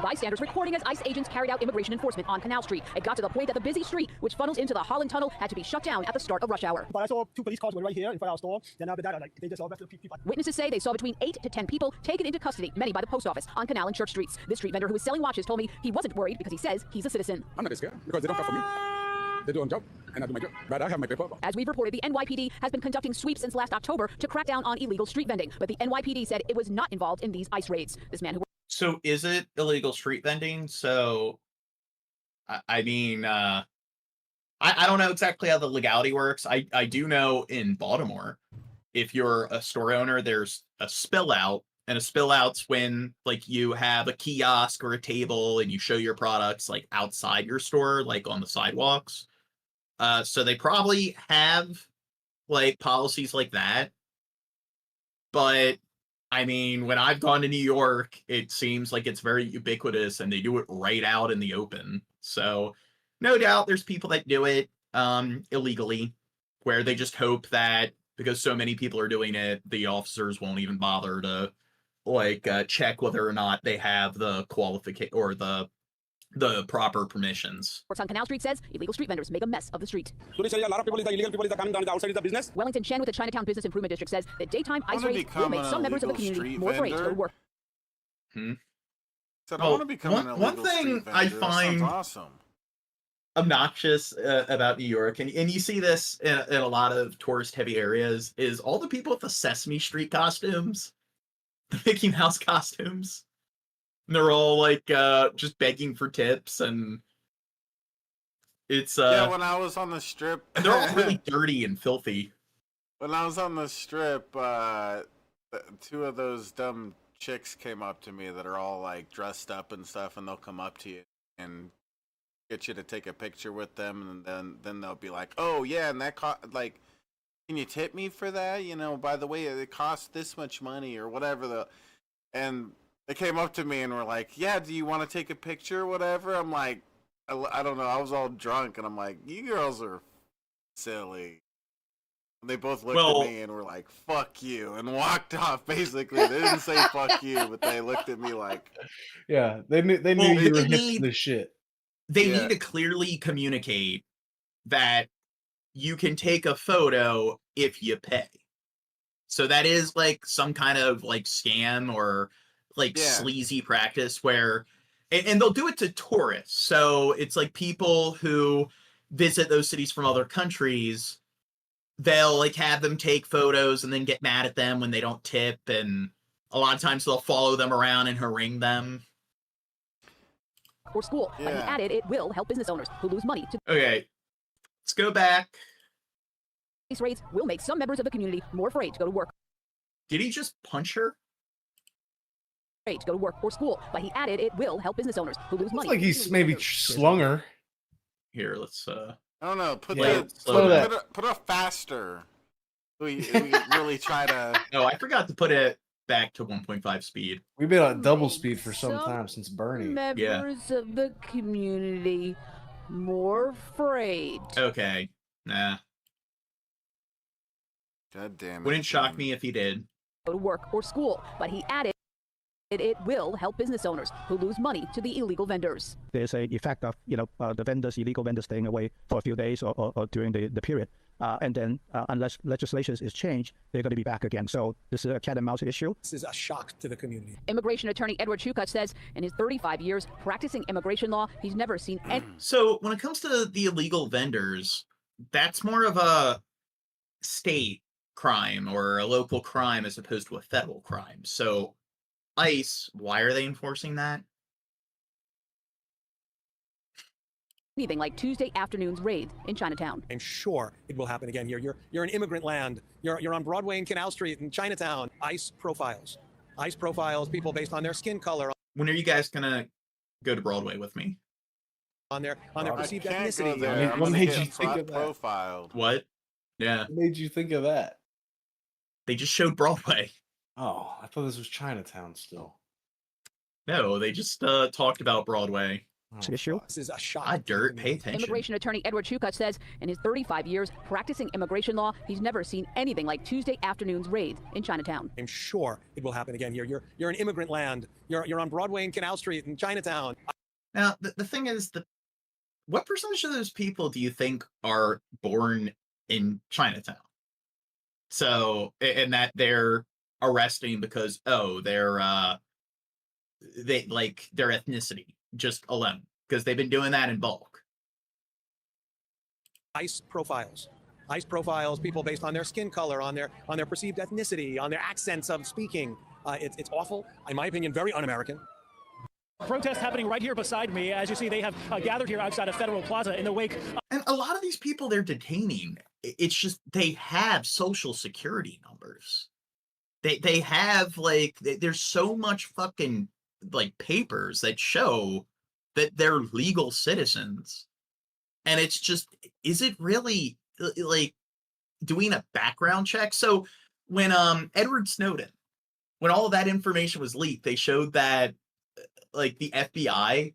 Bystanders recording as ICE agents carried out immigration enforcement on Canal Street. It got to the point that the busy street, which funnels into the Holland Tunnel, had to be shut down at the start of rush hour. But I saw 2 police cars were right here in front of our store. Then after that, they just all left the people. Witnesses say they saw between 8 to 10 people taken into custody, many by the post office, on Canal and Church Streets. This street vendor who is selling watches told me he wasn't worried because he says he's a citizen. I'm not scared because they don't come for me. They do their job, and I do my job. But I have my paper. As we've reported, the NYPD has been conducting sweeps since last October to crack down on illegal street vending. But the NYPD said it was not involved in these ICE raids. This man who... So is it illegal street vending? So, I mean, I don't know exactly how the legality works. I do know in Baltimore, if you're a store owner, there's a spill out. And a spill out's when like you have a kiosk or a table and you show your products like outside your store, like on the sidewalks. So they probably have like policies like that. But I mean, when I've gone to New York, it seems like it's very ubiquitous and they do it right out in the open. So no doubt there's people that do it illegally, where they just hope that because so many people are doing it, the officers won't even bother to like check whether or not they have the qualification or the proper permissions. Reports on Canal Street says illegal street vendors make a mess of the street. So they say a lot of people is the illegal people is coming down the outside of the business. Wellington Chen with the Chinatown Business Improvement District says that daytime ICE raids will make some members of the community more afraid to go to work. So I want to become an illegal one thing street I vendor. That find sounds awesome. Obnoxious about New York, and you see this in a lot of tourist-heavy areas, is all the people with the Sesame Street costumes, the Mickey Mouse costumes. And they're all like just begging for tips, and it's yeah. When I was on the strip, and they're all really dirty and filthy. When I was on the strip, 2 of those dumb chicks came up to me that are all like dressed up and stuff, and they'll come up to you and get you to take a picture with them, and then they'll be like, "Oh yeah, and that like, can you tip me for that? You know, by the way, it costs this much money or whatever." And they came up to me and were like, "Yeah, do you want to take a picture or whatever?" I'm like, I don't know. I was all drunk, and I'm like, "You girls are silly." And they both looked at me and were like, "Fuck you," and walked off. Basically, they didn't say "fuck you," but they looked at me like, yeah, they knew you were hip to the shit. They need to clearly communicate that you can take a photo if you pay. So that is like some kind of like scam or like sleazy practice where, and they'll do it to tourists. So it's like people who visit those cities from other countries, they'll like have them take photos and then get mad at them when they don't tip. And a lot of times they'll follow them around and harangue them. Or school. But he added it will help business owners who lose money to... Okay, let's go back. These raids will make some members of the community more afraid to go to work. Did he just punch her? To go to work or school, but he added it will help business owners who lose money. Like he's maybe slung her. Here, let's I don't know. Put a faster. We really try to. No, I forgot to put it back to 1.5 speed. We've been on double speed for some time since Bernie. Members of the community more afraid. Okay, nah. God damn it. Wouldn't shock me if he did. Go to work or school, but he added it will help business owners who lose money to the illegal vendors. There's a effect of the illegal vendors staying away for a few days or during the period, and then unless legislation is changed, they're going to be back again. So this is a cat and mouse issue. This is a shock to the community. Immigration attorney Edward Chukach says in his 35 years practicing immigration law, he's never seen any. So when it comes to the illegal vendors, that's more of a state crime or a local crime as opposed to a federal crime. So ICE, why are they enforcing that? Anything like Tuesday afternoon's raid in Chinatown. I'm sure it will happen again here. You're an immigrant land. You're on Broadway and Canal Street in Chinatown. ICE profiles people based on their skin color. When are you guys gonna go to Broadway with me? On their perceived ethnicity. What made you think of that? Profiled. What? Yeah. What made you think of that? They just showed Broadway. Oh, I thought this was Chinatown still. No, they just talked about Broadway. issue. This is a shot. Dirt, pay attention. Immigration attorney Edward Chuka says in his 35 years practicing immigration law, he's never seen anything like Tuesday afternoon's raids in Chinatown. I'm sure it will happen again here. You're an immigrant land. You're on Broadway and Canal Street in Chinatown. Now, the thing is, what percentage of those people do you think are born in Chinatown? So, and that they're arresting because, they're, they like their ethnicity just alone, because they've been doing that in bulk. ICE profiles, people based on their skin color, on their perceived ethnicity, on their accents of speaking. It's awful, in my opinion, very un-American. Protest happening right here beside me. As you see, they have gathered here outside of Federal Plaza in the wake. And a lot of these people they're detaining, it's just they have social security numbers. They have, like, there's so much fucking, like, papers that show that they're legal citizens. And it's just, is it really, like, doing a background check? So when Edward Snowden, when all of that information was leaked, they showed that, like, the FBI,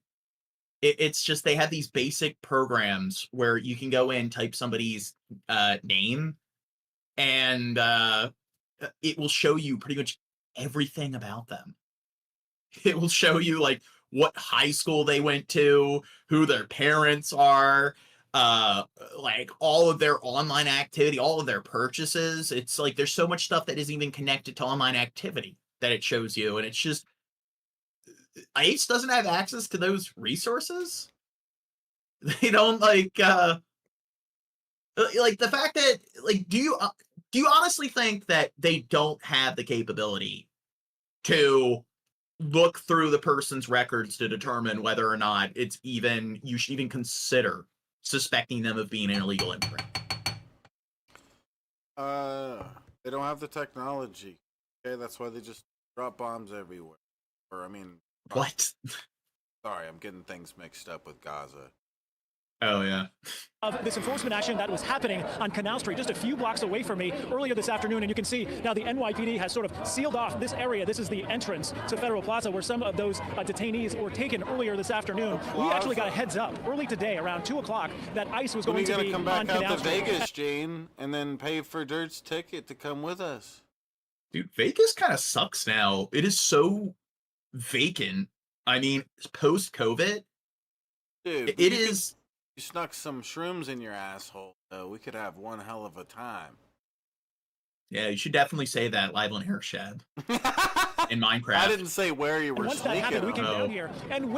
it's just they have these basic programs where you can go in, type somebody's name, and it will show you pretty much everything about them. It will show you, like, what high school they went to, who their parents are, like, all of their online activity, all of their purchases. It's like there's so much stuff that isn't even connected to online activity that it shows you, and it's just ICE doesn't have access to those resources. They don't, like the fact that, like, do you honestly think that they don't have the capability to look through the person's records to determine whether or not it's even, you should even consider suspecting them of being an illegal immigrant? They don't have the technology. Okay, that's why they just drop bombs everywhere. Or, I mean, what? Sorry, I'm getting things mixed up with Gaza. Oh, yeah. Of this enforcement action that was happening on Canal Street, just a few blocks away from me earlier this afternoon. And you can see now the NYPD has sort of sealed off this area. This is the entrance to Federal Plaza where some of those detainees were taken earlier this afternoon. We actually got a heads up early today around 2 o'clock that ICE was going to be come on back Canal out to Street. Vegas, Jane, and then pay for Dirt's ticket to come with us. Dude, Vegas kind of sucks now. It is so vacant. I mean, post-COVID, Dude, it is... You snuck some shrooms in your asshole, though. We could have one hell of a time. Yeah, you should definitely say that live on Airshad in Minecraft. I didn't say where you were Once sneaking that happened, we them. came down here and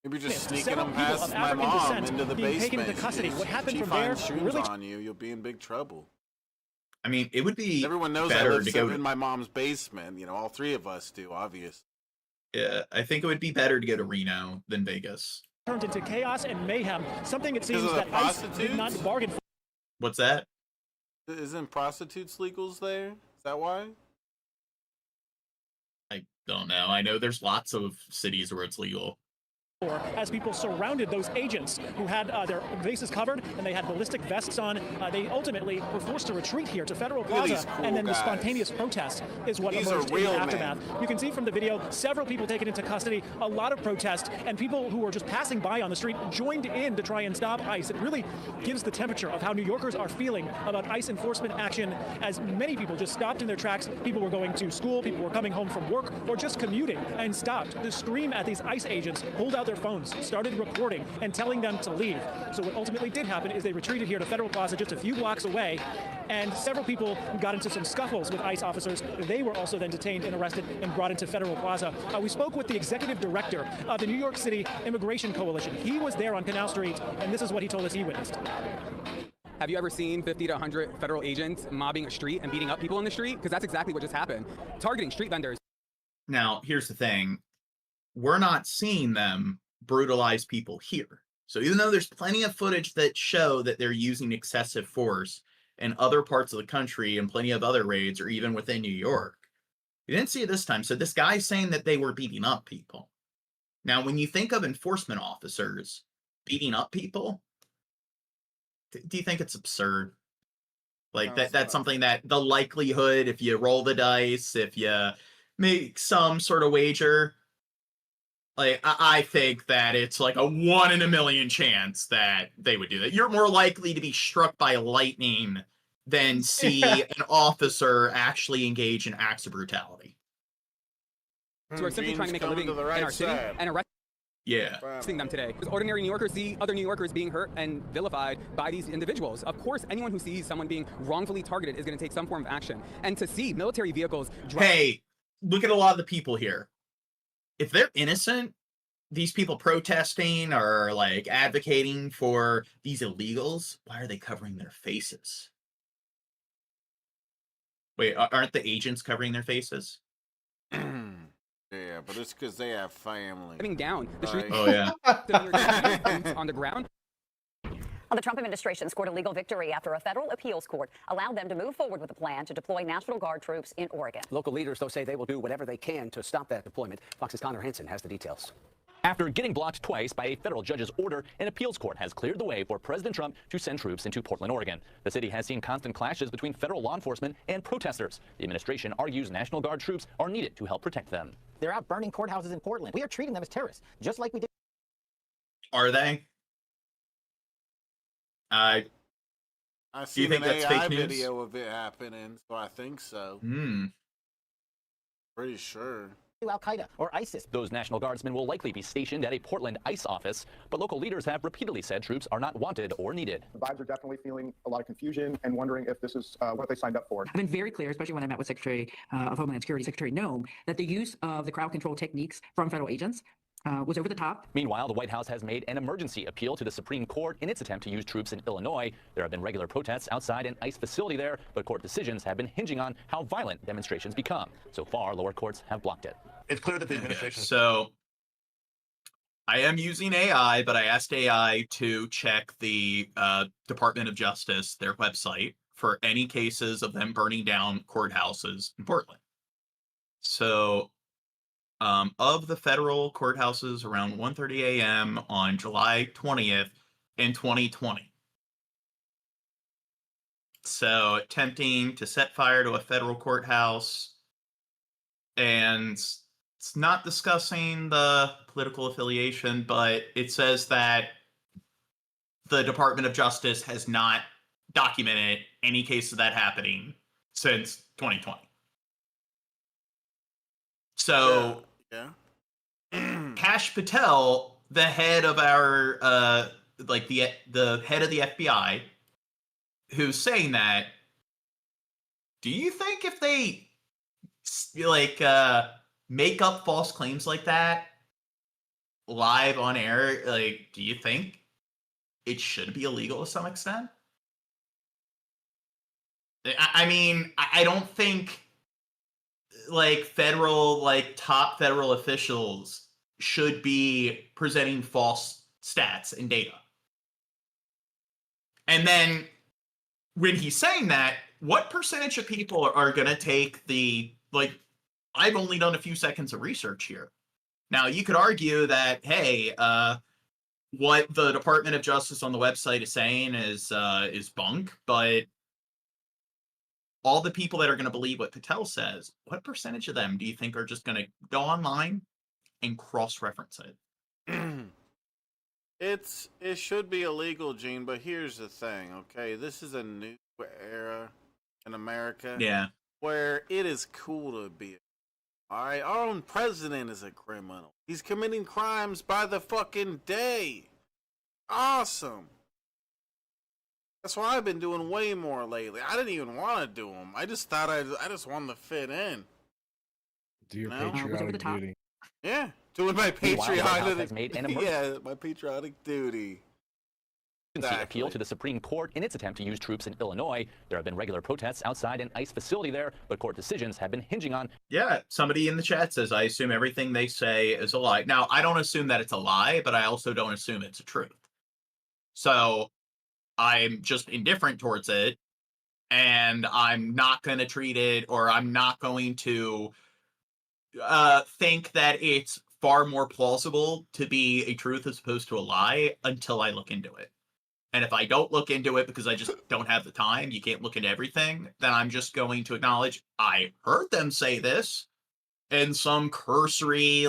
Maybe just sneaking several them people past of my African mom descent into the being taken basement. into custody. What happened She from there finds shrooms really on you, you'll be in big trouble. I mean, it would be Everyone knows I better live to go in my mom's basement. You know, all three of us do, obviously. Yeah, I think it would be better to go to Reno than Vegas. turned into chaos and mayhem, something it seems Because of that the ICE did not prostitutes? bargain for. What's that? Isn't prostitutes legals there? Is that why? I don't know. I know there's lots of cities where it's legal. As people surrounded those agents who had their faces covered and they had ballistic vests on, they ultimately were forced to retreat here to Federal Look at Plaza, these cool and then the guys. spontaneous protest is what These emerged are in the real aftermath. You can see from the video several people taken into custody, a lot of protest, and people who were just passing by on the street joined in to try and stop ICE. It really gives the temperature of how New Yorkers are feeling about ICE enforcement action, as many people just stopped in their tracks. People were going to school, people were coming home from work, or just commuting and stopped to scream at these ICE agents, pulled out their phones, started recording and telling them to leave. So what ultimately did happen is they retreated here to Federal Plaza just a few blocks away, and several people got into some scuffles with ICE officers. They were also then detained and arrested and brought into Federal Plaza. We spoke with the executive director of the New York City Immigration Coalition. He was there on Canal Street, and this is what he told us he witnessed. Have you ever seen 50 to 100 federal agents mobbing a street and beating up people in the street? Because that's exactly what just happened. Targeting street vendors. Now, here's the thing. We're not seeing them brutalize people here. So even though there's plenty of footage that show that they're using excessive force in other parts of the country and plenty of other raids or even within New York, you didn't see it this time. So this guy's saying that they were beating up people. Now, when you think of enforcement officers beating up people, do you think it's absurd? Like that's something that the likelihood, if you roll the dice, if you make some sort of wager, Like, I think that it's like a 1 in a million chance that they would do that. You're more likely to be struck by lightning than see an officer actually engage in acts of brutality. So we're simply trying to make a living in our city and arresting them today. Because ordinary New Yorkers see other New Yorkers being hurt and vilified by these individuals. Of course, anyone who sees someone being wrongfully targeted is going to take some form of action. And to see military vehicles Hey, look at a lot of the people here. If they're innocent, these people protesting or like advocating for these illegals, why are they covering their faces? Wait, aren't the agents covering their faces? Yeah, but it's because they have family. coming down the street. Oh, yeah. On the ground. Well, the Trump administration scored a legal victory after a federal appeals court allowed them to move forward with a plan to deploy National Guard troops in Oregon. Local leaders, though, say they will do whatever they can to stop that deployment. Fox's Connor Hansen has the details. After getting blocked twice by a federal judge's order, an appeals court has cleared the way for President Trump to send troops into Portland, Oregon. The city has seen constant clashes between federal law enforcement and protesters. The administration argues National Guard troops are needed to help protect them. They're out burning courthouses in Portland. We are treating them as terrorists, just like we did. Are they? I Do see you think an that's AI fake news? video of it happening, so I think so. Pretty sure. Al-Qaeda or ISIS. Those National Guardsmen will likely be stationed at a Portland ICE office, but local leaders have repeatedly said troops are not wanted or needed. The vibes are definitely feeling a lot of confusion and wondering if this is what they signed up for. I've been very clear, especially when I met with Secretary of Homeland Security, Secretary Nome, that the use of the crowd control techniques from federal agents was over the top. Meanwhile, the White House has made an emergency appeal to the Supreme Court in its attempt to use troops in Illinois. There have been regular protests outside an ICE facility there, but court decisions have been hinging on how violent demonstrations become. So far, lower courts have blocked it. It's clear that the administration... So, I am using AI, but I asked AI to check the Department of Justice, their website, for any cases of them burning down courthouses in Portland. So, of the federal courthouses around 1:30 a.m. on July 20th in 2020. So, attempting to set fire to a federal courthouse, and it's not discussing the political affiliation, but it says that the Department of Justice has not documented any case of that happening since 2020. So, Kash Patel, the head of our, the head of the FBI, who's saying that, do you think if they, make up false claims like that live on air, do you think it should be illegal to some extent? I mean, I don't think top federal officials should be presenting false stats and data. And then when he's saying that, what percentage of people are going to take I've only done a few seconds of research here. Now, you could argue that, hey, what the Department of Justice on the website is saying is bunk, but all the people that are going to believe what Patel says, what percentage of them do you think are just going to go online and cross-reference it? It should be illegal, Gene, but here's the thing, okay? This is a new era in America. Yeah. Where it is cool to be. All right, our own president is a criminal. He's committing crimes by the fucking day. Awesome. That's why I've been doing way more lately. I didn't even want to do them. I just thought I just wanted to fit in. Do your patriotic duty. Yeah, doing my Meanwhile, the White House patriotic. has made an emergency My patriotic duty. appeal to the Supreme Court in its attempt to use troops in Illinois. There have been regular protests outside an ICE facility there, but court decisions have been hinging on. Yeah, somebody in the chat says, I assume everything they say is a lie. Now, I don't assume that it's a lie, but I also don't assume it's a truth. So I'm just indifferent towards it, and I'm not going to treat it, or I'm not going to think that it's far more plausible to be a truth as opposed to a lie until I look into it. And if I don't look into it because I just don't have the time, you can't look into everything, then I'm just going to acknowledge I heard them say this in some cursory,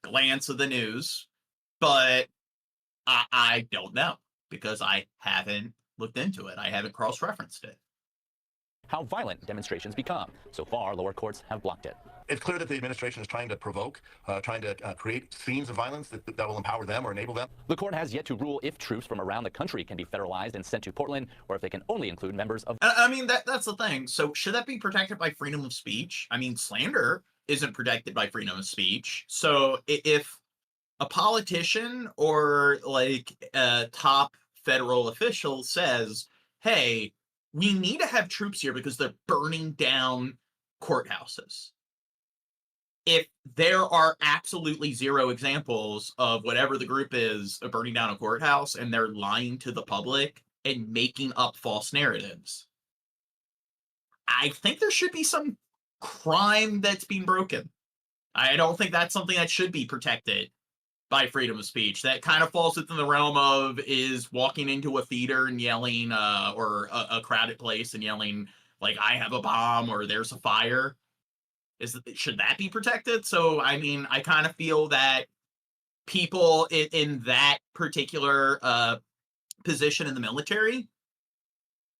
glance of the news, but I don't know because I haven't looked into it. I haven't cross-referenced it. How violent demonstrations become. So far, lower courts have blocked it. It's clear that the administration is trying to provoke, trying to create scenes of violence that will empower them or enable them. The court has yet to rule if troops from around the country can be federalized and sent to Portland, or if they can only include members of... I mean, that's the thing. So should that be protected by freedom of speech? I mean, slander isn't protected by freedom of speech. So if a politician or like a top federal official says, hey, we need to have troops here because they're burning down courthouses. If there are absolutely zero examples of whatever the group is of burning down a courthouse and they're lying to the public and making up false narratives, I think there should be some crime that's being broken. I don't think that's something that should be protected by freedom of speech. That kind of falls within the realm of is walking into a theater and yelling, or a crowded place and yelling, like, I have a bomb or there's a fire. Should that be protected? So, I mean, I kind of feel that people in that particular position in the military,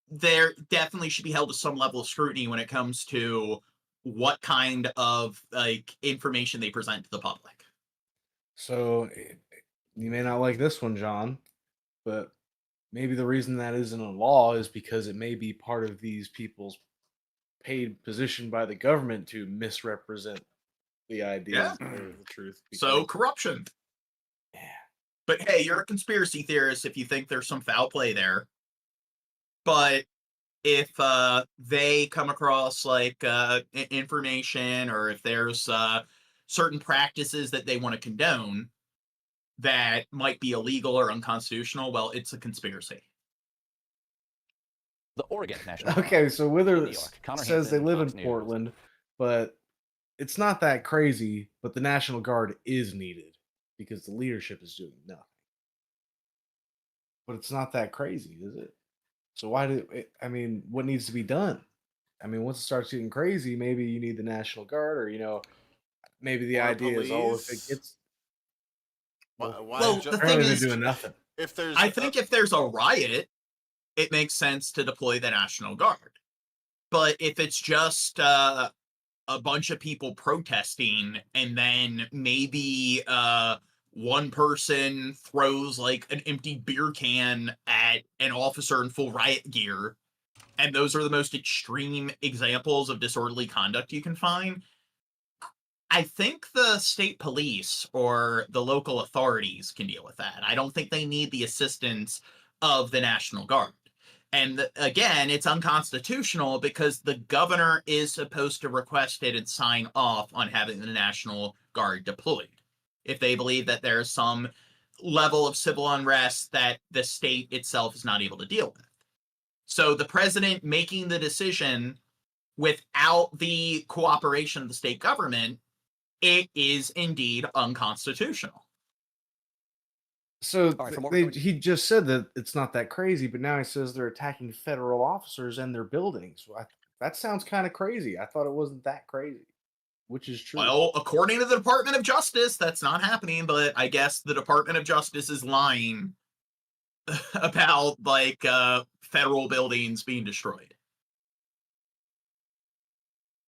there definitely should be held to some level of scrutiny when it comes to what kind of like information they present to the public. So you may not like this one, John, but maybe the reason that isn't a law is because it may be part of these people's paid position by the government to misrepresent the ideas or the truth. So corruption. Yeah. But hey, you're a conspiracy theorist if you think there's some foul play there. But if they come across like information, or if there's certain practices that they want to condone that might be illegal or unconstitutional, well, it's a conspiracy. The Oregon National Okay, so Wither Connor says they Hansen, live Fox in News. Portland, but it's not that crazy. But the National Guard is needed because the leadership is doing nothing. But it's not that crazy, is it? So why do I mean, what needs to be done? I mean, once it starts getting crazy, maybe you need the National Guard, or maybe the Or idea is, oh, if it police. gets Well, the thing apparently is, they're doing nothing. If there's, I think if there's a riot, it makes sense to deploy the National Guard. But if it's just a bunch of people protesting and then maybe one person throws like an empty beer can at an officer in full riot gear, and those are the most extreme examples of disorderly conduct you can find, I think the state police or the local authorities can deal with that. I don't think they need the assistance of the National Guard. And again, it's unconstitutional because the governor is supposed to request it and sign off on having the National Guard deployed if they believe that there is some level of civil unrest that the state itself is not able to deal with. So the president making the decision without the cooperation of the state government, it is indeed unconstitutional. So All right, for more he just said that it's not that crazy, but now he says they're attacking federal officers and their buildings. That sounds kind of crazy. I thought it wasn't that crazy, which is true. Well, according to the Department of Justice, that's not happening, but I guess the Department of Justice is lying about like federal buildings being destroyed.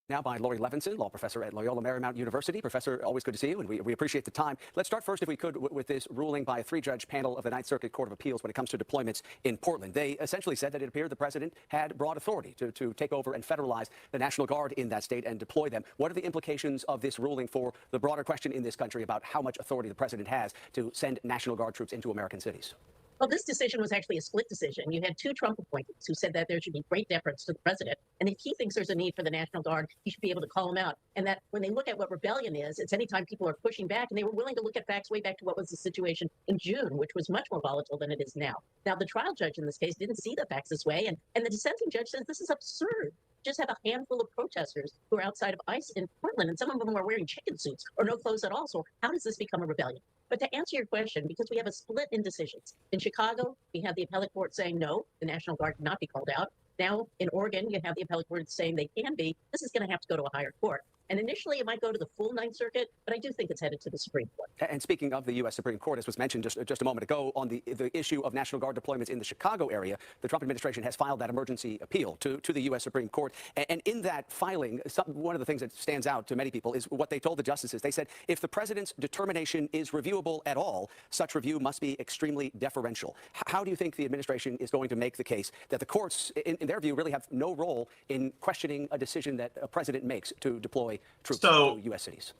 Now by Lori Levinson, law professor at Loyola Marymount University. Professor, always good to see you, and we appreciate the time. Let's start first, if we could, with this ruling by a three-judge panel of the Ninth Circuit Court of Appeals when it comes to deployments in Portland. They essentially said that it appeared the president had broad authority to take over and federalize the National Guard in that state and deploy them. What are the implications of this ruling for the broader question in this country about how much authority the president has to send National Guard troops into American cities? Well, this decision was actually a split decision. You had two Trump appointees who said that there should be great deference to the president. And if he thinks there's a need for the National Guard, he should be able to call them out. And that when they look at what rebellion is, it's anytime people are pushing back, and they were willing to look at facts way back to what was the situation in June, which was much more volatile than it is now. Now, the trial judge in this case didn't see the facts this way. And the dissenting judge says this is absurd. Just have a handful of protesters who are outside of ICE in Portland, and some of them are wearing chicken suits or no clothes at all. So how does this become a rebellion? But to answer your question, because we have a split in decisions. In Chicago, we have the appellate court saying no, the National Guard cannot be called out. Now in Oregon, you have the appellate court saying they can be. This is going to have to go to a higher court. And initially, it might go to the full Ninth Circuit, but I do think it's headed to the Supreme Court. And speaking of the U.S. Supreme Court, as was mentioned just a moment ago, on the issue of National Guard deployments in the Chicago area, the Trump administration has filed that emergency appeal to the U.S. Supreme Court. And in that filing, one of the things that stands out to many people is what they told the justices. They said, if the president's determination is reviewable at all, such review must be extremely deferential. How do you think the administration is going to make the case that the courts, in their view, really have no role in questioning a decision that a president makes to deploy troops to U.S. cities?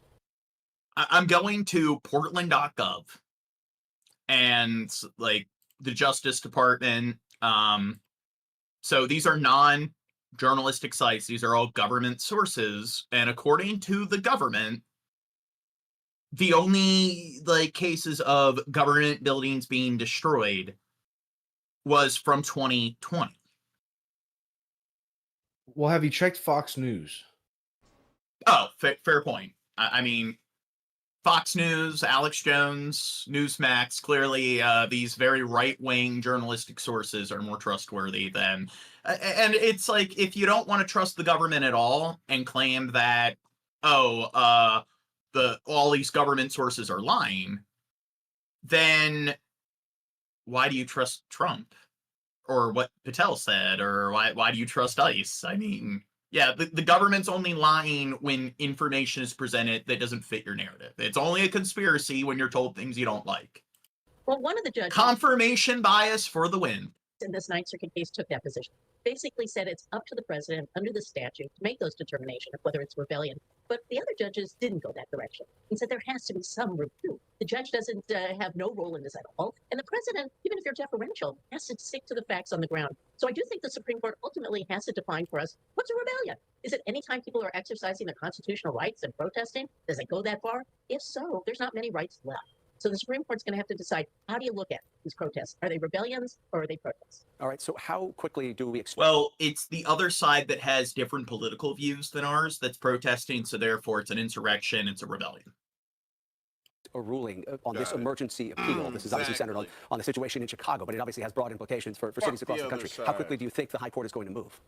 I'm going to portland.gov and like the Justice Department. So these are non-journalistic sites. These are all government sources. And according to the government, the only like cases of government buildings being destroyed was from 2020. Well, have you checked Fox News? Oh, fair point. I mean, Fox News, Alex Jones, Newsmax, clearly these very right-wing journalistic sources are more trustworthy than... And it's like, if you don't want to trust the government at all and claim that, all these government sources are lying, then why do you trust Trump? Or what Patel said? Or why do you trust ICE? I mean... Yeah, the government's only lying when information is presented that doesn't fit your narrative. It's only a conspiracy when you're told things you don't like. Well, one of the judges... Confirmation bias for the win. In this Ninth Circuit case took that position. Basically said it's up to the president under the statute to make those determinations of whether it's rebellion. But the other judges didn't go that direction. He said there has to be some review. The judge doesn't have no role in this at all. And the president, even if you're deferential, has to stick to the facts on the ground. So I do think the Supreme Court ultimately has to define for us, what's a rebellion? Is it any time people are exercising their constitutional rights and protesting? Does it go that far? If so, there's not many rights left. So the Supreme Court's going to have to decide, how do you look at these protests? Are they rebellions or are they protests? All right, so how quickly do we expect... Well, it's the other side that has different political views than ours that's protesting, so therefore it's an insurrection, it's a rebellion. A ruling on this emergency appeal. This is obviously centered on the situation in Chicago, but it obviously has broad implications for cities across the country. How quickly do you think the High Court is going to move?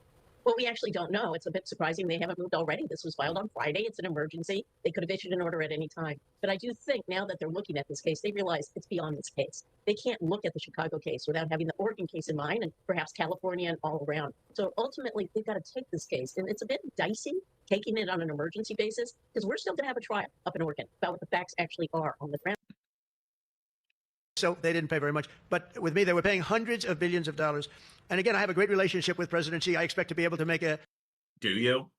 Well, we actually don't know. It's a bit surprising they haven't moved already. This was filed on Friday. It's an emergency. They could have issued an order at any time. But I do think now that they're looking at this case, they realize it's beyond this case. They can't look at the Chicago case without having the Oregon case in mind and perhaps California and all around. So ultimately, they've got to take this case. And it's a bit dicey taking it on an emergency basis because we're still going to have a trial up in Oregon about what the facts actually are on the ground. So they didn't pay very much. But with me, they were paying hundreds of billions of dollars. And again, I have a great relationship with President Xi. I expect to be able to make a... Do you?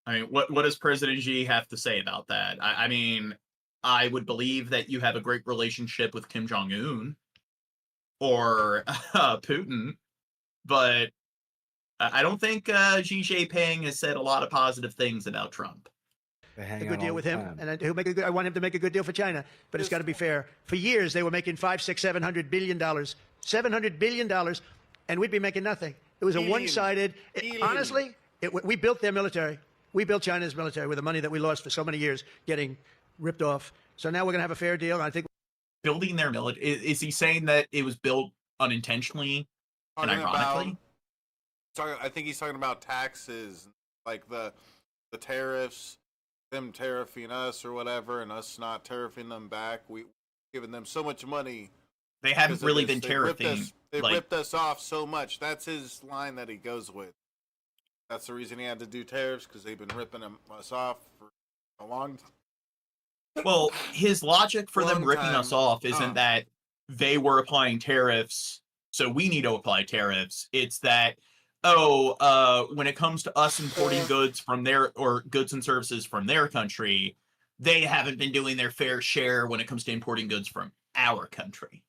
I mean, what does President Xi have to say about that? I mean, I would believe that you have a great relationship with Kim Jong-un or Putin, but I don't think Xi Jinping has said a lot of positive things about Trump. A good deal with him, and I want him to make a good deal for China, but it's got to be fair. For years, they were making $700 billion, $700 billion, and we'd be making nothing. It was a one-sided. Honestly, we built their military. We built China's military with the money that we lost for so many years getting ripped off. So now we're going to have a fair deal. I think building their military. Is he saying that it was built unintentionally and ironically? I think he's talking about taxes, like the tariffs. Them tariffing us or whatever, and us not tariffing them back. We giving them so much money. They haven't really been tariffing. They ripped us off so much. That's his line that he goes with. That's the reason he had to do tariffs, because they've been ripping us off for a long time. Well, his logic for them ripping us off isn't that they were applying tariffs, so we need to apply tariffs. It's that when it comes to us importing goods from goods and services from their country, they haven't been doing their fair share when it comes to importing goods from our country.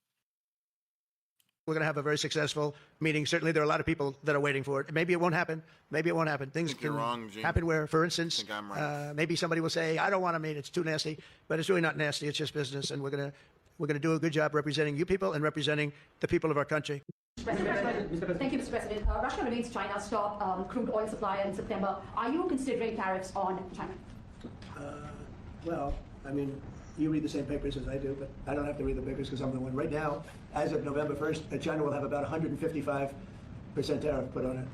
We're going to have a very successful meeting. Certainly, there are a lot of people that are waiting for it. Maybe it won't happen. Maybe it won't happen. Things can happen where, for instance, maybe somebody will say, "I don't want to meet. It's too nasty." But it's really not nasty. It's just business, and we're going to do a good job representing you people and representing the people of our country. Thank you, Mr. President. Russia remains China's top crude oil supplier in September. Are you considering tariffs on China? Well, I mean, you read the same papers as I do, but I don't have to read the papers because I'm the one. Right now, as of November 1st, China will have about 155% tariff put on it.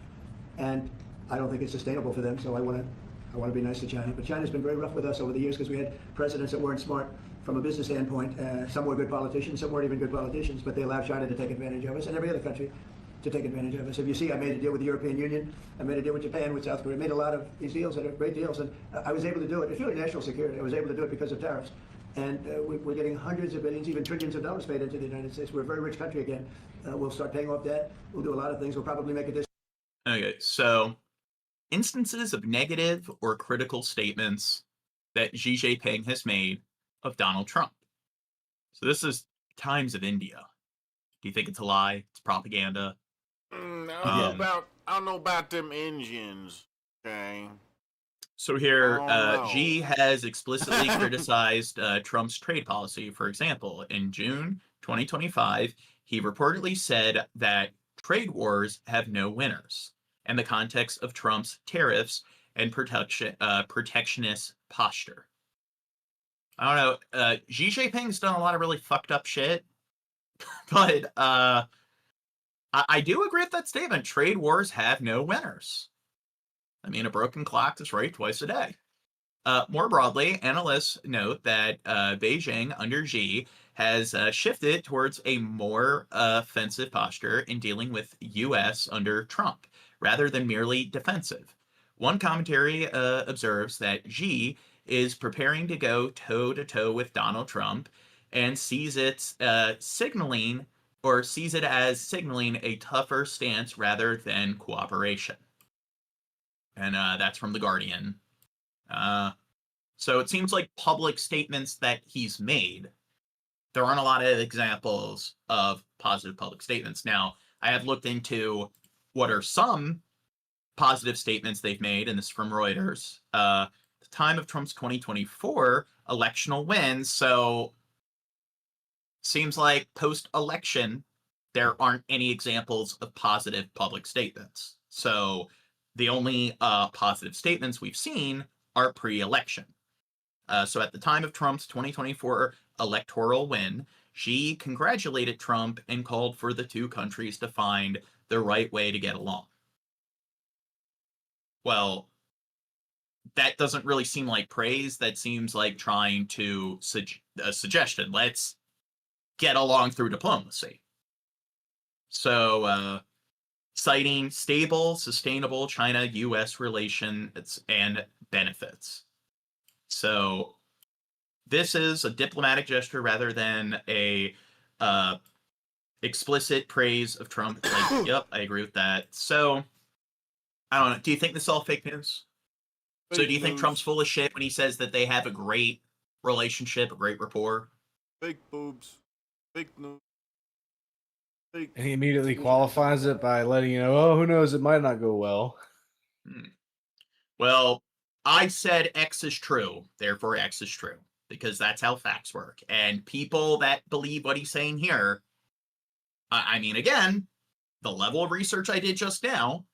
And I don't think it's sustainable for them, so I want to I want to be nice to China, but China's been very rough with us over the years because we had presidents that weren't smart from a business standpoint. Some were good politicians, some weren't even good politicians, but they allowed China to take advantage of us, and every other country to take advantage of us. If you see, I made a deal with the European Union, I made a deal with Japan, with South Korea, made a lot of these deals that are great deals, and I was able to do it. It's really national security. I was able to do it because of tariffs. And we're getting hundreds of billions, even trillions of dollars paid into the United States. We're a very rich country again. We'll start paying off debt. We'll do a lot of things. We'll probably make a Okay, so instances of negative or critical statements that Xi Jinping has made of Donald Trump. So this is Times of India. Do you think it's a lie? It's propaganda? I don't know about them Indians. Okay. So here, Xi has explicitly criticized Trump's trade policy. For example, in June 2025, he reportedly said that trade wars have no winners in the context of Trump's tariffs and protectionist posture. I don't know. Xi Jinping's done a lot of really fucked up shit, but I do agree with that statement. Trade wars have no winners. I mean, a broken clock is right twice a day. More broadly, analysts note that Beijing under Xi has shifted towards a more offensive posture in dealing with U.S. under Trump, rather than merely defensive. One commentary observes that Xi is preparing to go toe-to-toe with Donald Trump and sees it as signaling a tougher stance rather than cooperation. And that's from The Guardian. So it seems like public statements that he's made, there aren't a lot of examples of positive public statements. Now, I have looked into what are some positive statements they've made, and this is from Reuters. The time of Trump's 2024 electional win, so seems like post-election, there aren't any examples of positive public statements. So the only positive statements we've seen are pre-election. So at the time of Trump's 2024 electoral win, Xi congratulated Trump and called for the two countries to find the right way to get along. Well, that doesn't really seem like praise. That seems like trying to a suggestion. Let's get along through diplomacy. So, citing stable, sustainable China-U.S. relations and benefits. So this is a diplomatic gesture rather than a explicit praise of Trump. Like, yep, I agree with that. So I don't know. Do you think this is all fake news? So do you think Trump's full of shit when he says that they have a great relationship, a great rapport? Fake boobs. Fake news. And he immediately qualifies it by letting you know, oh, who knows, it might not go well. Well, I said X is true, therefore X is true, because that's how facts work. And people that believe what he's saying here, I mean, again, the level of research I did just now,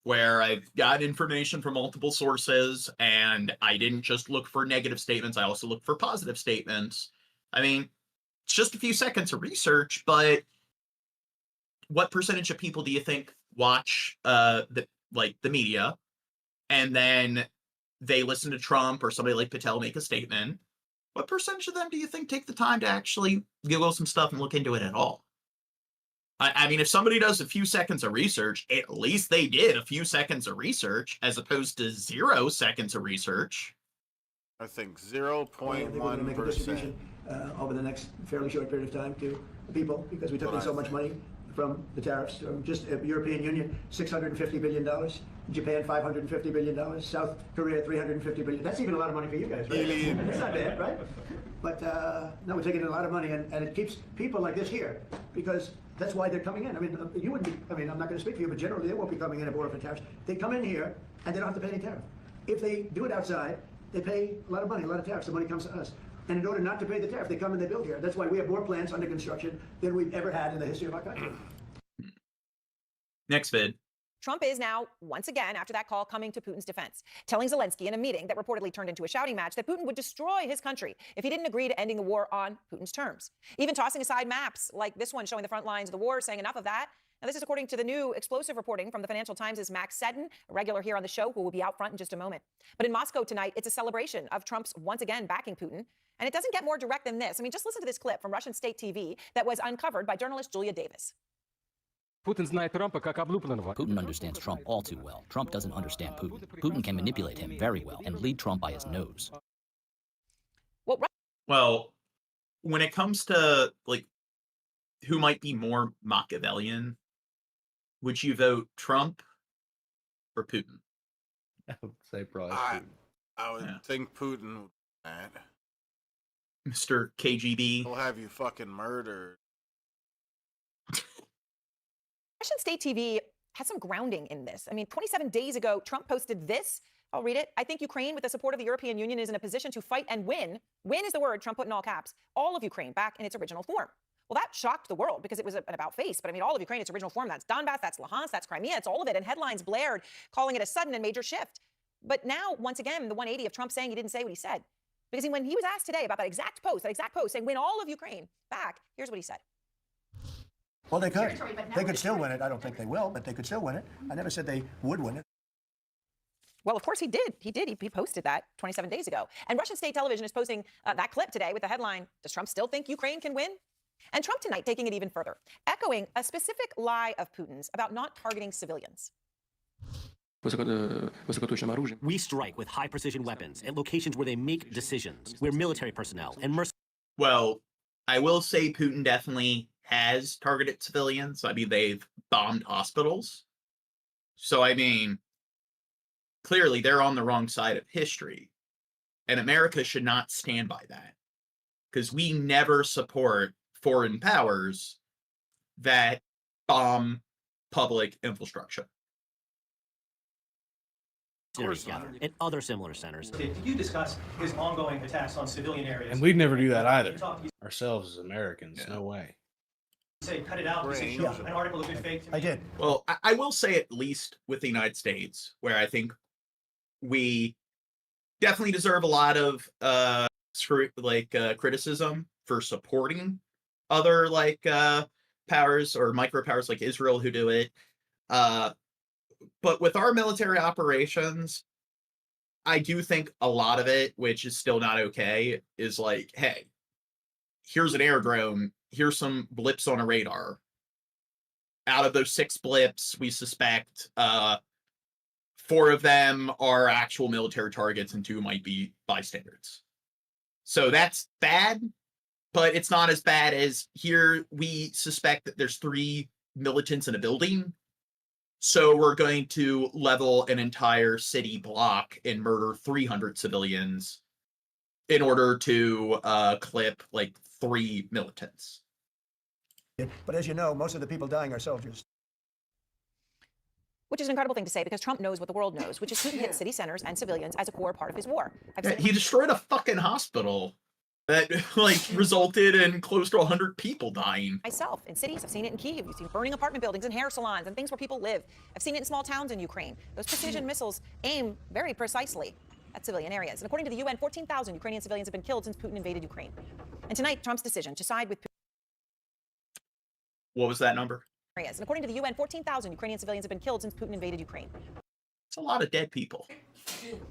where I've got information from multiple sources, and I didn't just look for negative statements, I also looked for positive statements. I mean, it's just a few seconds of research, but what percentage of people do you think watch the media, and then they listen to Trump or somebody like Patel make a statement? What percentage of them do you think take the time to actually Google some stuff and look into it at all? I mean, if somebody does a few seconds of research, at least they did a few seconds of research as opposed to 0 seconds of research. I think 0.1%. Over the next fairly short period of time to people, because we took in so much money from the tariffs. Just European Union, $650 billion. Japan, $550 billion. South Korea, $350 billion. That's even a lot of money for you guys, right? That's not bad, right? But no, we're taking in a lot of money, and it keeps people like this here, because that's why they're coming in. I mean, you wouldn't be, I mean, I'm not going to speak for you, but generally they won't be coming in aboard for tariffs. They come in here, and they don't have to pay any tariff. If they do it outside, they pay a lot of money, a lot of tariffs. The money comes to us. And in order not to pay the tariff, they come and they build here. That's why we have more plants under construction than we've ever had in the history of our country. Next vid. Trump is now, once again, after that call, coming to Putin's defense, telling Zelensky in a meeting that reportedly turned into a shouting match that Putin would destroy his country if he didn't agree to ending the war on Putin's terms. Even tossing aside maps like this one showing the front lines of the war, saying enough of that. Now, this is according to the new explosive reporting from the Financial Times' Max Seddon, a regular here on the show who will be out front in just a moment. But in Moscow tonight, it's a celebration of Trump's once again backing Putin. And it doesn't get more direct than this. I mean, just listen to this clip from Russian state TV that was uncovered by journalist Julia Davis. Putin understands Trump all too well. Trump doesn't understand Putin. Putin can manipulate him very well and lead Trump by his nose. Well, when it comes to, like, who might be more Machiavellian, would you vote Trump or Putin? I would say probably Putin. I would think Putin would do that. Mr. KGB. He'll have you fucking murdered. Russian state TV has some grounding in this. I mean, 27 days ago, Trump posted this. I'll read it. I think Ukraine, with the support of the European Union, is in a position to fight and win. Win is the word Trump put in all caps. All of Ukraine back in its original form. Well, that shocked the world because it was an about face. But I mean, all of Ukraine, its original form, that's Donbass, that's Luhansk, that's Crimea, it's all of it. And headlines blared, calling it a sudden and major shift. But now, once again, the 180 of Trump saying he didn't say what he said. Because when he was asked today about that exact post saying win all of Ukraine back, here's what he said. Well, they could. They could still win it. I don't think they will, but they could still win it. I never said they would win it. Well, of course he did. He posted that 27 days ago. And Russian state television is posting that clip today with the headline, does Trump still think Ukraine can win? And Trump tonight taking it even further, echoing a specific lie of Putin's about not targeting civilians. We strike with high-precision weapons at locations where they make decisions, where military personnel and mercenaries... Well, I will say Putin definitely has targeted civilians. I mean, they've bombed hospitals. So, I mean, clearly they're on the wrong side of history. And America should not stand by that. Because we never support foreign powers that bomb public infrastructure. Gathered at other similar centers. Did you discuss his ongoing attacks on civilian areas? And we'd never do that either. Ourselves as Americans, no way. Say cut it out. Say show an article of good faith. I did. Well, I will say at least with the United States, where I think we definitely deserve a lot of criticism for supporting other powers or micro powers like Israel who do it. But with our military operations, I do think a lot of it, which is still not okay, is like, hey, here's an air drone. Here's some blips on a radar. Out of those 6 blips, we suspect 4 of them are actual military targets and 2 might be bystanders. So that's bad, but it's not as bad as here we suspect that there's 3 militants in a building. So we're going to level an entire city block and murder 300 civilians in order to clip 3 militants. But as you know, most of the people dying are soldiers. Which is an incredible thing to say because Trump knows what the world knows, which is Putin hit city centers and civilians as a core part of his war. He destroyed a fucking hospital that resulted in close to 100 people dying. Myself in cities, I've seen it in Kyiv. You've seen burning apartment buildings and hair salons and things where people live. I've seen it in small towns in Ukraine. Those precision missiles aim very precisely at civilian areas. And according to the UN, 14,000 Ukrainian civilians have been killed since Putin invaded Ukraine. And tonight, Trump's decision to side with Putin. What was that number? And according to the UN, 14,000 Ukrainian civilians have been killed since Putin invaded Ukraine. It's a lot of dead people.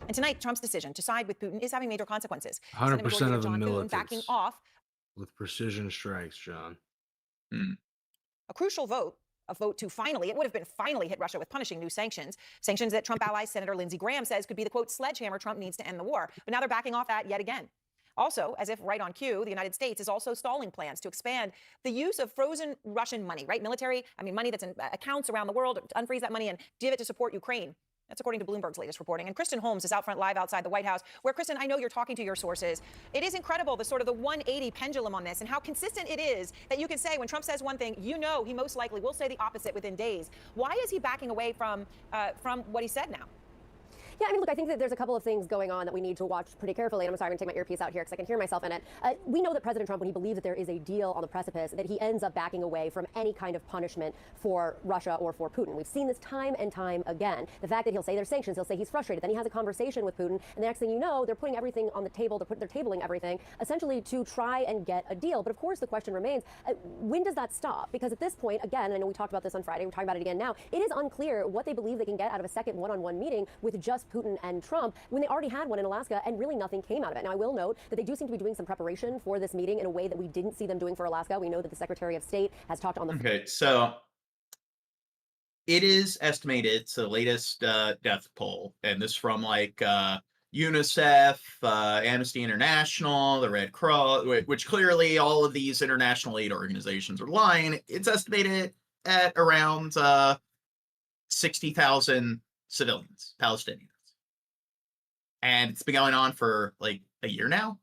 And tonight, Trump's decision to side with Putin is having major consequences. 100% of the militants backing off with precision strikes, John. A crucial vote, a vote to finally, it would have been finally hit Russia with punishing new sanctions. Sanctions that Trump ally Senator Lindsey Graham says could be the, quote, sledgehammer Trump needs to end the war. But now they're backing off that yet again. Also, as if right on cue, the United States is also stalling plans to expand the use of frozen Russian money, right? Money that's in accounts around the world, to unfreeze that money and give it to support Ukraine. That's according to Bloomberg's latest reporting. And Kristen Holmes is out front live outside the White House, where, Kristen, I know you're talking to your sources. It is incredible, the 180 pendulum on this and how consistent it is that you can say when Trump says one thing, he most likely will say the opposite within days. Why is he backing away from what he said now? Yeah, I mean, look, I think that there's a couple of things going on that we need to watch pretty carefully. And I'm sorry, I'm going to take my earpiece out here because I can hear myself in it. We know that President Trump, when he believes that there is a deal on the precipice, that he ends up backing away from any kind of punishment for Russia or for Putin. We've seen this time and time again. The fact that he'll say there's sanctions, he'll say he's frustrated. Then he has a conversation with Putin, and the next thing you know, they're putting everything on the table. They're tabling everything, essentially to try and get a deal. But of course, the question remains, when does that stop? Because at this point, again, I know we talked about this on Friday, we're talking about it again now, it is unclear what they believe they can get out of a second one-on-one meeting with just Putin and Trump when they already had one in Alaska and really nothing came out of it. Now, I will note that they do seem to be doing some preparation for this meeting in a way that we didn't see them doing for Alaska. We know that the Secretary of State has talked on the... Okay, so it is estimated, it's the latest death poll, and this from like UNICEF, Amnesty International, the Red Cross, which clearly all of these international aid organizations are lying. It's estimated at around 60,000 civilians, Palestinians. And it's been going on for like a year now.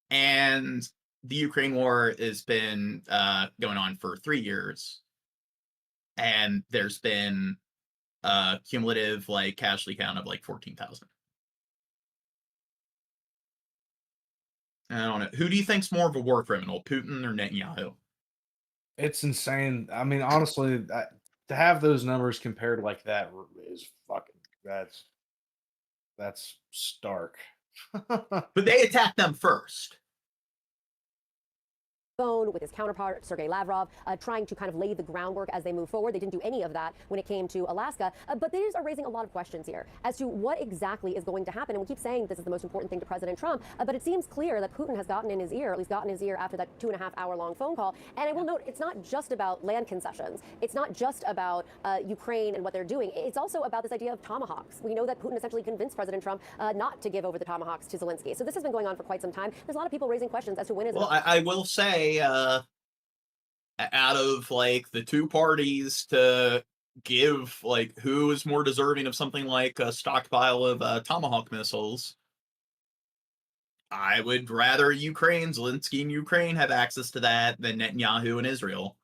And the Ukraine war has been going on for 3 years. And there's been a cumulative like casualty count of like 14,000. I don't know. Who do you think's more of a war criminal, Putin or Netanyahu? It's insane. I mean, honestly, to have those numbers compared like that is fucking, that's stark. But they attacked them first. Phone with his counterpart, Sergei Lavrov, trying to kind of lay the groundwork as they move forward. They didn't do any of that when it came to Alaska, but they are raising a lot of questions here as to what exactly is going to happen. And we keep saying this is the most important thing to President Trump, but it seems clear that Putin has gotten in his ear, at least gotten in his ear after that 2.5-hour-long phone call. And I will note, it's not just about land concessions. It's not just about Ukraine and what they're doing. It's also about this idea of tomahawks. We know that Putin essentially convinced President Trump not to give over the tomahawks to Zelensky. So this has been going on for quite some time. There's a lot of people raising questions as to when is... Well, I will say, out of like the two parties to give, like, who is more deserving of something like a stockpile of Tomahawk missiles, I would rather Zelensky and Ukraine have access to that than Netanyahu and Israel.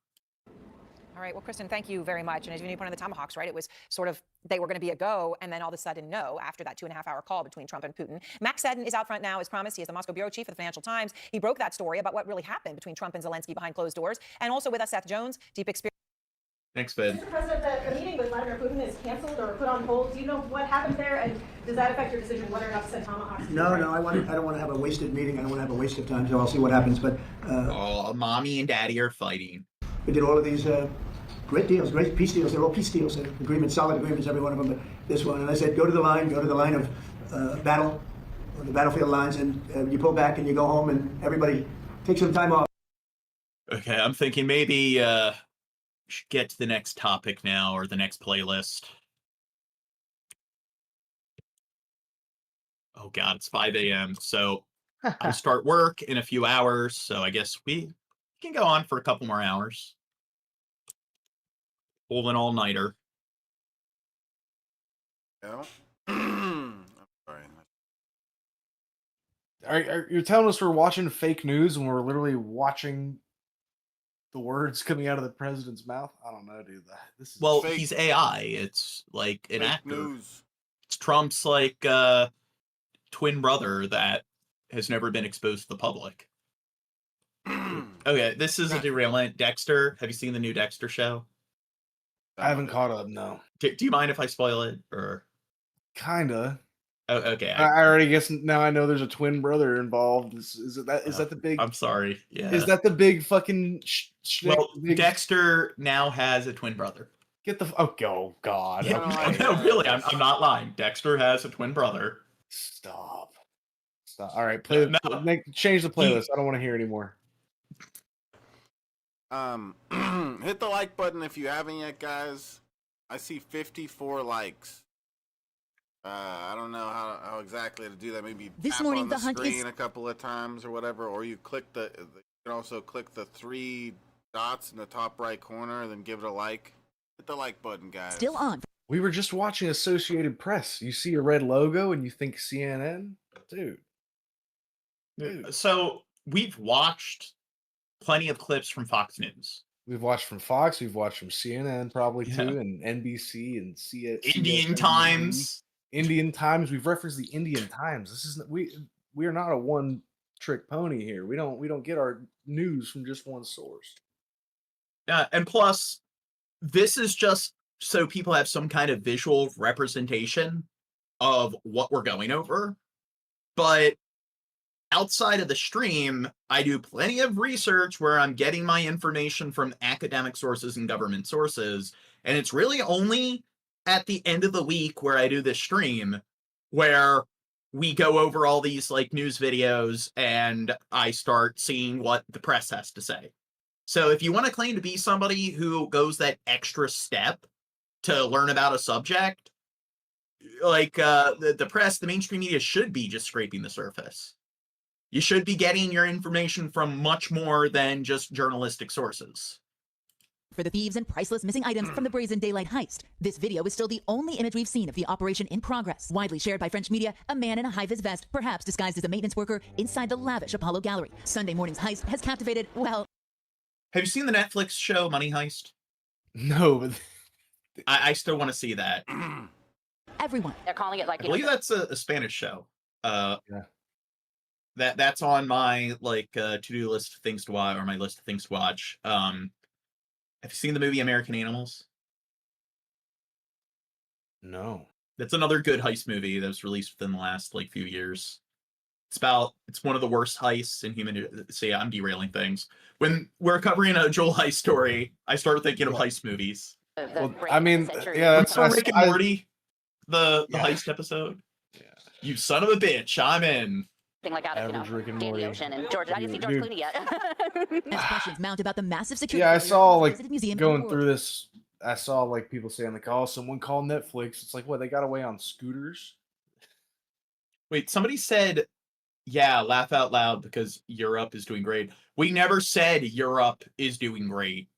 All right. Well, Kristen, thank you very much. And as you pointed out, the Tomahawks, right? It was sort of, they were going to be a go, and then all of a sudden, no, after that 2.5-hour call between Trump and Putin. Max Seddon is out front now, as promised. He is the Moscow bureau chief of the Financial Times. He broke that story about what really happened between Trump and Zelensky behind closed doors. And also with us, Seth Jones, deep experience. Thanks, Ben. Mr. President, the meeting with Vladimir Putin is canceled or put on hold. Do you know what happened there, and does that affect your decision whether or not to send Tomahawks? No, I don't want to have a wasted meeting. I don't want to have a waste of time, so I'll see what happens. But mommy and daddy are fighting. We did all of these great deals, great peace deals. They're all peace deals, agreements, solid agreements, every one of them. But this one, and I said, go to the line of battle, or the battlefield lines, and you pull back and you go home, and everybody take some time off. Okay, I'm thinking maybe should get to the next topic now, or the next playlist. Oh God, it's 5 a.m. So I start work in a few hours. So I guess we can go on for a couple more hours. Pull an all-nighter. Yeah. I'm sorry. You're telling us we're watching fake news when we're literally watching the words coming out of the president's mouth? I don't know, dude. This is well, fake. He's AI. It's like an Fake actor. news. It's Trump's like twin brother that has never been exposed to the public. Okay, this is a derailment. Dexter, have you seen the new Dexter show? I haven't caught up. No. Do you mind if I spoil it, or kinda? Oh, okay. I already guess now I know there's a twin brother involved. Is that the big? I'm sorry. Yeah. Is that the big fucking? Well, Dexter now has a twin brother. Get the oh God. Yeah, no, really, I'm not lying. Dexter has a twin brother. Stop. All right, change the playlist. I don't want to hear anymore. Hit the like button if you haven't yet, guys. I see 54 likes. I don't know how exactly to do that. Maybe this tap morning on the hunt screen is a couple of times or whatever, or you click you can also click the 3 dots in the top right corner, then give it a like. Hit the like button, guys. Still on. We were just watching Associated Press. You see a red logo and you think CNN, dude. So we've watched plenty of clips from Fox News. We've watched from Fox. We've watched from CNN probably too, and NBC and Indian Times. Indian Times. We've referenced the Indian Times. This is we are not a one-trick pony here. We don't get our news from just one source. And plus, this is just so people have some kind of visual representation of what we're going over. But outside of the stream, I do plenty of research where I'm getting my information from academic sources and government sources. And it's really only at the end of the week where I do this stream where we go over all these like news videos and I start seeing what the press has to say. So if you want to claim to be somebody who goes that extra step to learn about a subject, like the press, the mainstream media should be just scraping the surface. You should be getting your information from much more than just journalistic sources. For the thieves and priceless missing items from the Brazen Daylight heist. This video is still the only image we've seen of the operation in progress. Widely shared by French media, a man in a high-vis vest, perhaps disguised as a maintenance worker, inside the lavish Apollo Gallery. Sunday morning's heist has captivated, well... Have you seen the Netflix show Money Heist? No, but... I still want to see that. Everyone. They're calling it like... I believe that's a Spanish show. Yeah. That's on my like to-do list of things to watch, or my list of things to watch. Have you seen the movie American Animals? No. That's another good heist movie that was released within the last like few years. It's one of the worst heists in human. See, I'm derailing things. When we're covering a Joel heist story, I start thinking of heist movies. Well, I mean, yeah, that's Rick and Morty, the heist episode. Yeah. You son of a bitch, I'm in. Like out of, Rick and Danny Morty. Ocean and George. I didn't see George Clooney yet. Questions mount about the massive security. Yeah, I saw like museum going through this. I saw like people saying like, "Oh, someone called Netflix." It's like, what? They got away on scooters? Wait, somebody said, "Yeah, laugh out loud because Europe is doing great." We never said Europe is doing great.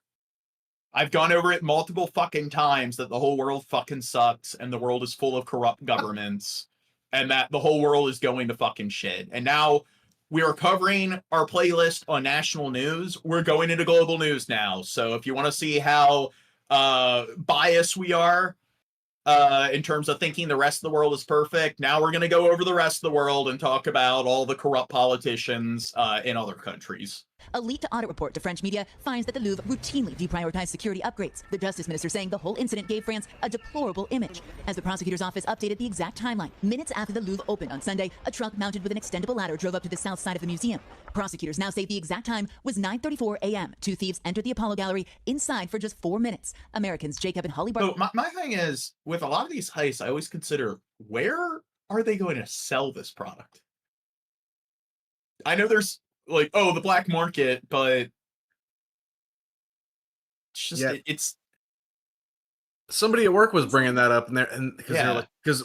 I've gone over it multiple fucking times that the whole world fucking sucks and the world is full of corrupt governments. And that the whole world is going to fucking shit. And now we are covering our playlist on national news. We're going into global news now. So if you want to see how biased we are in terms of thinking the rest of the world is perfect, now we're going to go over the rest of the world and talk about all the corrupt politicians in other countries. A leaked audit report to French media finds that the Louvre routinely deprioritized security upgrades. The justice minister saying the whole incident gave France a deplorable image. As the prosecutor's office updated the exact timeline, minutes after the Louvre opened on Sunday, a truck mounted with an extendable ladder drove up to the south side of the museum. Prosecutors now say the exact time was 9:34 a.m. Two thieves entered the Apollo Gallery inside for just 4 minutes. Americans Jacob and Holly So my thing is, with a lot of these heists, I always consider, where are they going to sell this product? I know there's like, oh, the black market, but it's just it's somebody at work was bringing that up, and because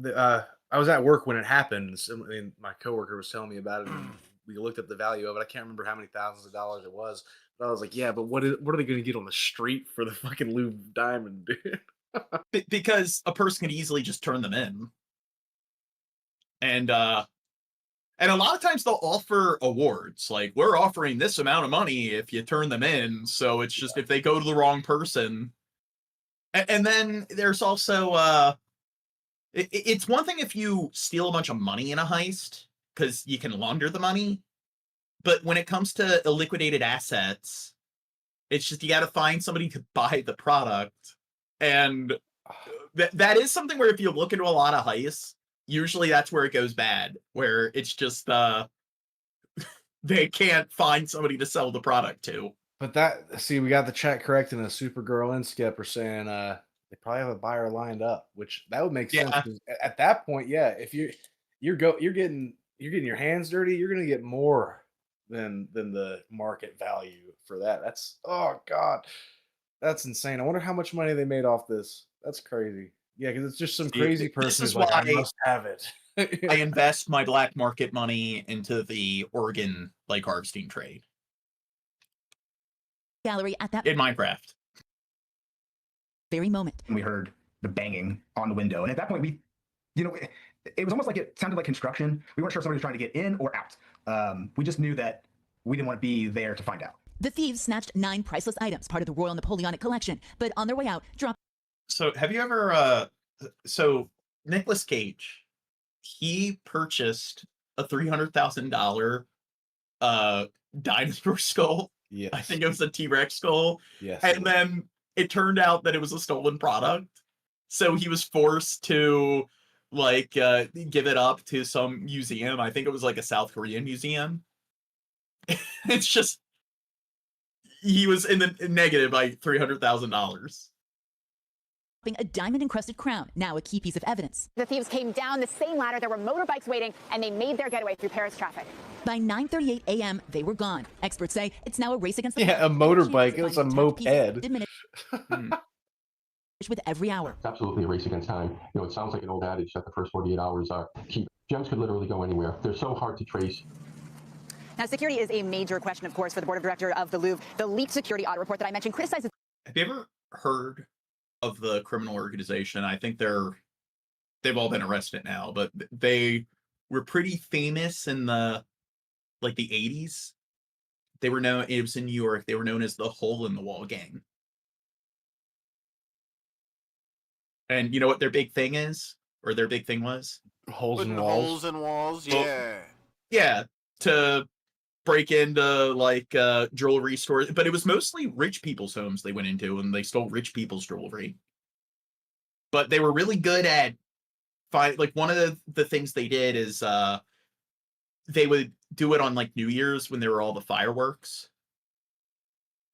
I was at work when it happened. So, I mean, my coworker was telling me about it. And we looked up the value of it. I can't remember how many thousands of dollars it was, but I was like, yeah, but what are they going to get on the street for the fucking Louvre diamond, dude? Because a person could easily just turn them in, and a lot of times they'll offer awards, like, we're offering this amount of money if you turn them in. So it's just if they go to the wrong person. And then there's also, it's one thing if you steal a bunch of money in a heist, because you can launder the money. But when it comes to illiquidated assets, it's just you got to find somebody to buy the product. And that is something where if you look into a lot of heists, usually that's where it goes bad, where it's just they can't find somebody to sell the product to. But we got the chat correct, and a Supergirl and Skep are saying they probably have a buyer lined up, which that would make sense. 'Cause at that point, yeah, if you're getting your hands dirty, you're gonna get more than the market value for that. That's, oh god, that's insane. I wonder how much money they made off this. That's crazy. Yeah, because it's just some crazy person who's like, I must have it. I invest my black market money into the organ like harvesting trade. Gallery at that in Minecraft. Very moment. We heard the banging on the window, and at that point, it was almost like it sounded like construction. We weren't sure if somebody was trying to get in or out. We just knew that we didn't want to be there to find out. The thieves snatched 9 priceless items, part of the Royal Napoleonic collection, but on their way out, dropped. So have you ever? So Nicolas Cage, he purchased a $300,000 dinosaur skull. Yes. I think it was a T-Rex skull. Yes. And then it turned out that it was a stolen product. So he was forced to give it up to some museum. I think it was like a South Korean museum. It's just, he was in the negative by $300,000. A diamond-encrusted crown, now a key piece of evidence. The thieves came down the same ladder. There were motorbikes waiting, and they made their getaway through Paris traffic. By 9:38 a.m., they were gone. Experts say it's now a race against the Yeah, a motorbike. It's a moped. With every hour. It's absolutely a race against time. You know, it sounds like an old adage that the first 48 hours are key. Gems could literally go anywhere. They're so hard to trace. Now, security is a major question, of course, for the board of directors of the Louvre. The leaked security audit report that I mentioned criticizes. Have you ever heard of the criminal organization? I think they've all been arrested now, but they were pretty famous in the 80s. They were known, it was in New York, they were known as the Hole in the Wall Gang. And you know what their big thing is? Or their big thing was? Holes in walls. walls. Holes in walls, Well, yeah. Yeah, to break into jewelry stores, but it was mostly rich people's homes they went into, and they stole rich people's jewelry. But they were really good at one of the things they did is they would do it on New Year's when there were all the fireworks,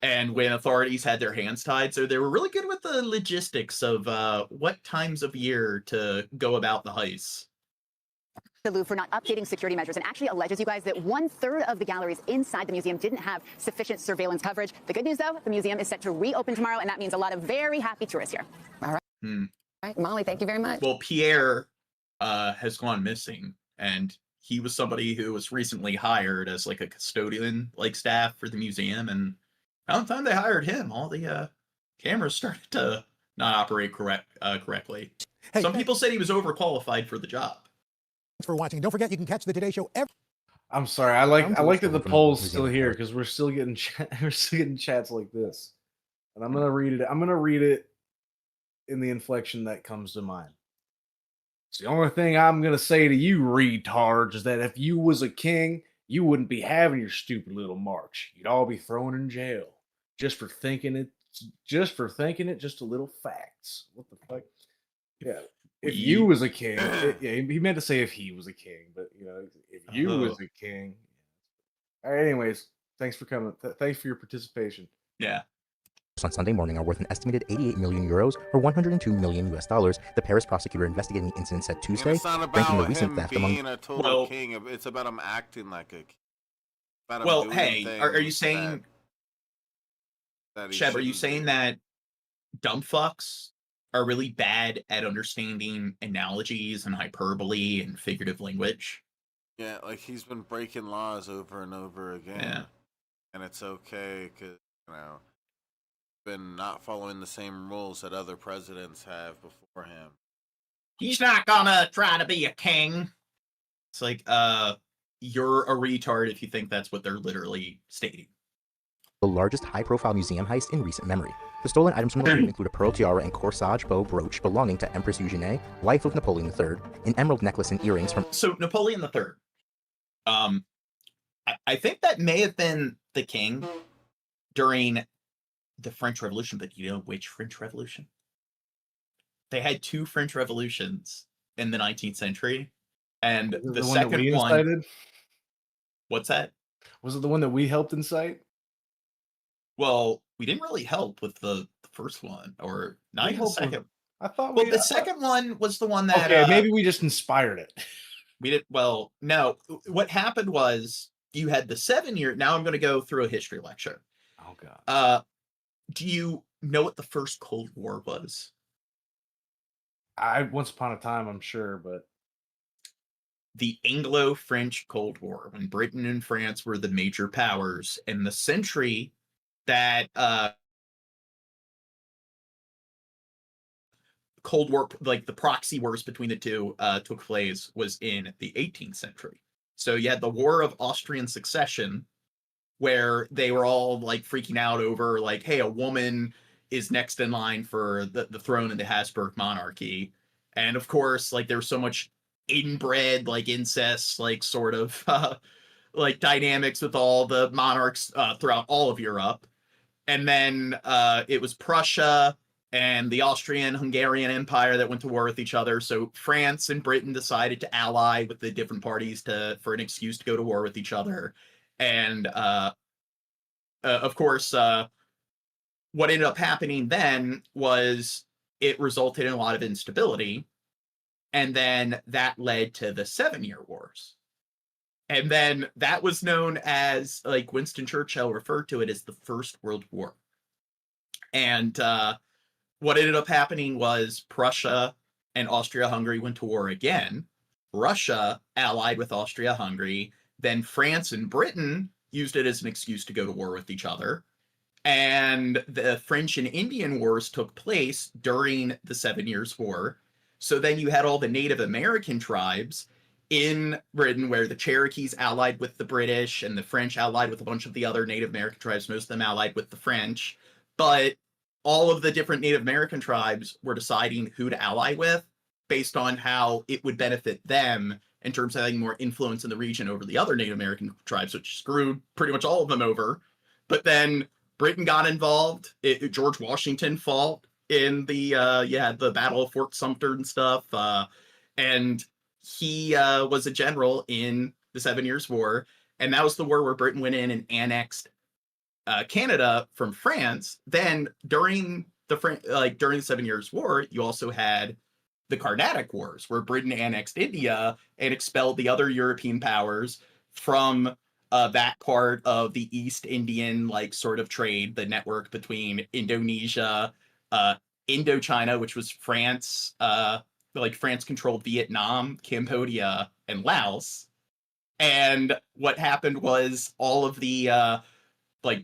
and when authorities had their hands tied. So they were really good with the logistics of what times of year to go about the heist. The Louvre for not updating security measures and actually alleges, you guys, that 1/3 of the galleries inside the museum didn't have sufficient surveillance coverage. The good news, though, the museum is set to reopen tomorrow, and that means a lot of very happy tourists here. All right. Hmm. All right, Molly, thank you very much. Well, Pierre has gone missing, and he was somebody who was recently hired as a custodian staff for the museum, and by the time they hired him, all the cameras started to not operate correctly. Hey, some people said he was overqualified for the job. Thanks for watching. Don't forget, you can catch the Today Show every. I'm sorry. I like that the poll's still here because we're still getting chats like this, and I'm gonna read it. I'm gonna read it in the inflection that comes to mind. It's the only thing I'm gonna say to you, retards, is that if you was a king, you wouldn't be having your stupid little march. You'd all be thrown in jail just for thinking it. Just a little facts. What the fuck? Yeah. If you was a king, he meant to say if he was a king, but if you was a king. All right. Anyways, thanks for coming. Thanks for your participation. Yeah. On Sunday morning are worth an estimated 88 million euros or 102 million US dollars. The Paris prosecutor investigating the incident said Tuesday, It's not ranking the about recent him theft being among. a total king. It's about him acting like a king. About him Well, doing hey, are you things saying, that he Sheb, are you shouldn't saying do. that dumb fucks are really bad at understanding analogies and hyperbole and figurative language? Yeah, he's been breaking laws over and over again. Yeah. And it's okay because, been not following the same rules that other presidents have before him. He's not gonna try to be a king. It's you're a retard if you think that's what they're literally stating. The largest high-profile museum heist in recent memory. The stolen items from the loot include a pearl tiara and corsage bow brooch belonging to Empress Eugenie, wife of Napoleon III, an emerald necklace and earrings from. So Napoleon III. I think that may have been the king during the French Revolution, but you know which French Revolution? They had two French revolutions in the 19th century, and the one second that we one. incited? What's that? Was it the one that we helped incite? Well, we didn't really help with the first one, or not We even the helped with- second. I thought. Well, the second one was the one that. Okay, maybe we just inspired it. We did well. No, what happened was you had the 7-year. Now I'm going to go through a history lecture. Oh God. Do you know what the first Cold War was? Once upon a time, I'm sure, but The Anglo-French Cold War, when Britain and France were the major powers, and the century that Cold War, the proxy wars between the two, took place was in the 18th century. So you had the War of Austrian Succession, where they were all freaking out over hey, a woman is next in line for the throne of the Habsburg monarchy. And of course, like there was so much inbred, like incest, like sort of like dynamics with all the monarchs throughout all of Europe. And then it was Prussia and the Austrian-Hungarian Empire that went to war with each other. So France and Britain decided to ally with the different parties for an excuse to go to war with each other. And of course, what ended up happening then was it resulted in a lot of instability. And then that led to the 7-Year Wars. And then that was known as, like Winston Churchill referred to it as the First World War. And what ended up happening was Prussia and Austria-Hungary went to war again. Russia allied with Austria-Hungary. Then France and Britain used it as an excuse to go to war with each other. And the French and Indian Wars took place during the 7 Years' War. So then you had all the Native American tribes in Britain, where the Cherokees allied with the British and the French allied with a bunch of the other Native American tribes, most of them allied with the French. But all of the different Native American tribes were deciding who to ally with based on how it would benefit them in terms of having more influence in the region over the other Native American tribes, which screwed pretty much all of them over. But then Britain got involved. George Washington fought in the Battle of Fort Sumter and stuff. And he was a general in the 7 Years' War. And that was the war where Britain went in and annexed Canada from France. Then during the 7 Years' War, you also had the Carnatic Wars, where Britain annexed India and expelled the other European powers from that part of the East Indian sort of trade, the network between Indonesia, Indochina, which was France, France controlled Vietnam, Cambodia, and Laos. And what happened was all of the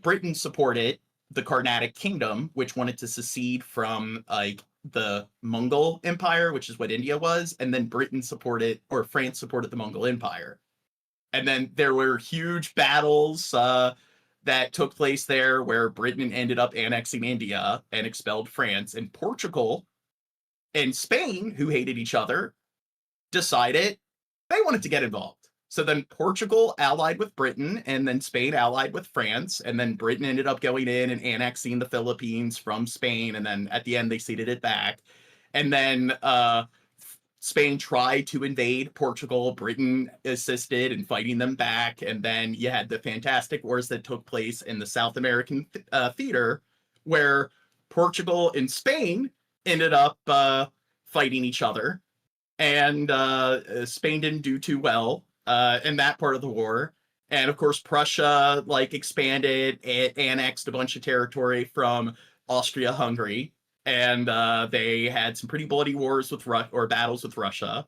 Britain supported the Carnatic Kingdom, which wanted to secede from the Mongol Empire, which is what India was, and then France supported the Mongol Empire. And then there were huge battles that took place there where Britain ended up annexing India and expelled France, and Portugal and Spain, who hated each other, decided they wanted to get involved. So then Portugal allied with Britain, and then Spain allied with France, and then Britain ended up going in and annexing the Philippines from Spain, and then at the end they ceded it back. And then Spain tried to invade Portugal. Britain assisted in fighting them back, and then you had the fantastic wars that took place in the South American theater, where Portugal and Spain ended up fighting each other, and Spain didn't do too well in that part of the war. And of course, Prussia expanded, it annexed a bunch of territory from Austria-Hungary, and they had some pretty bloody wars with battles with Russia.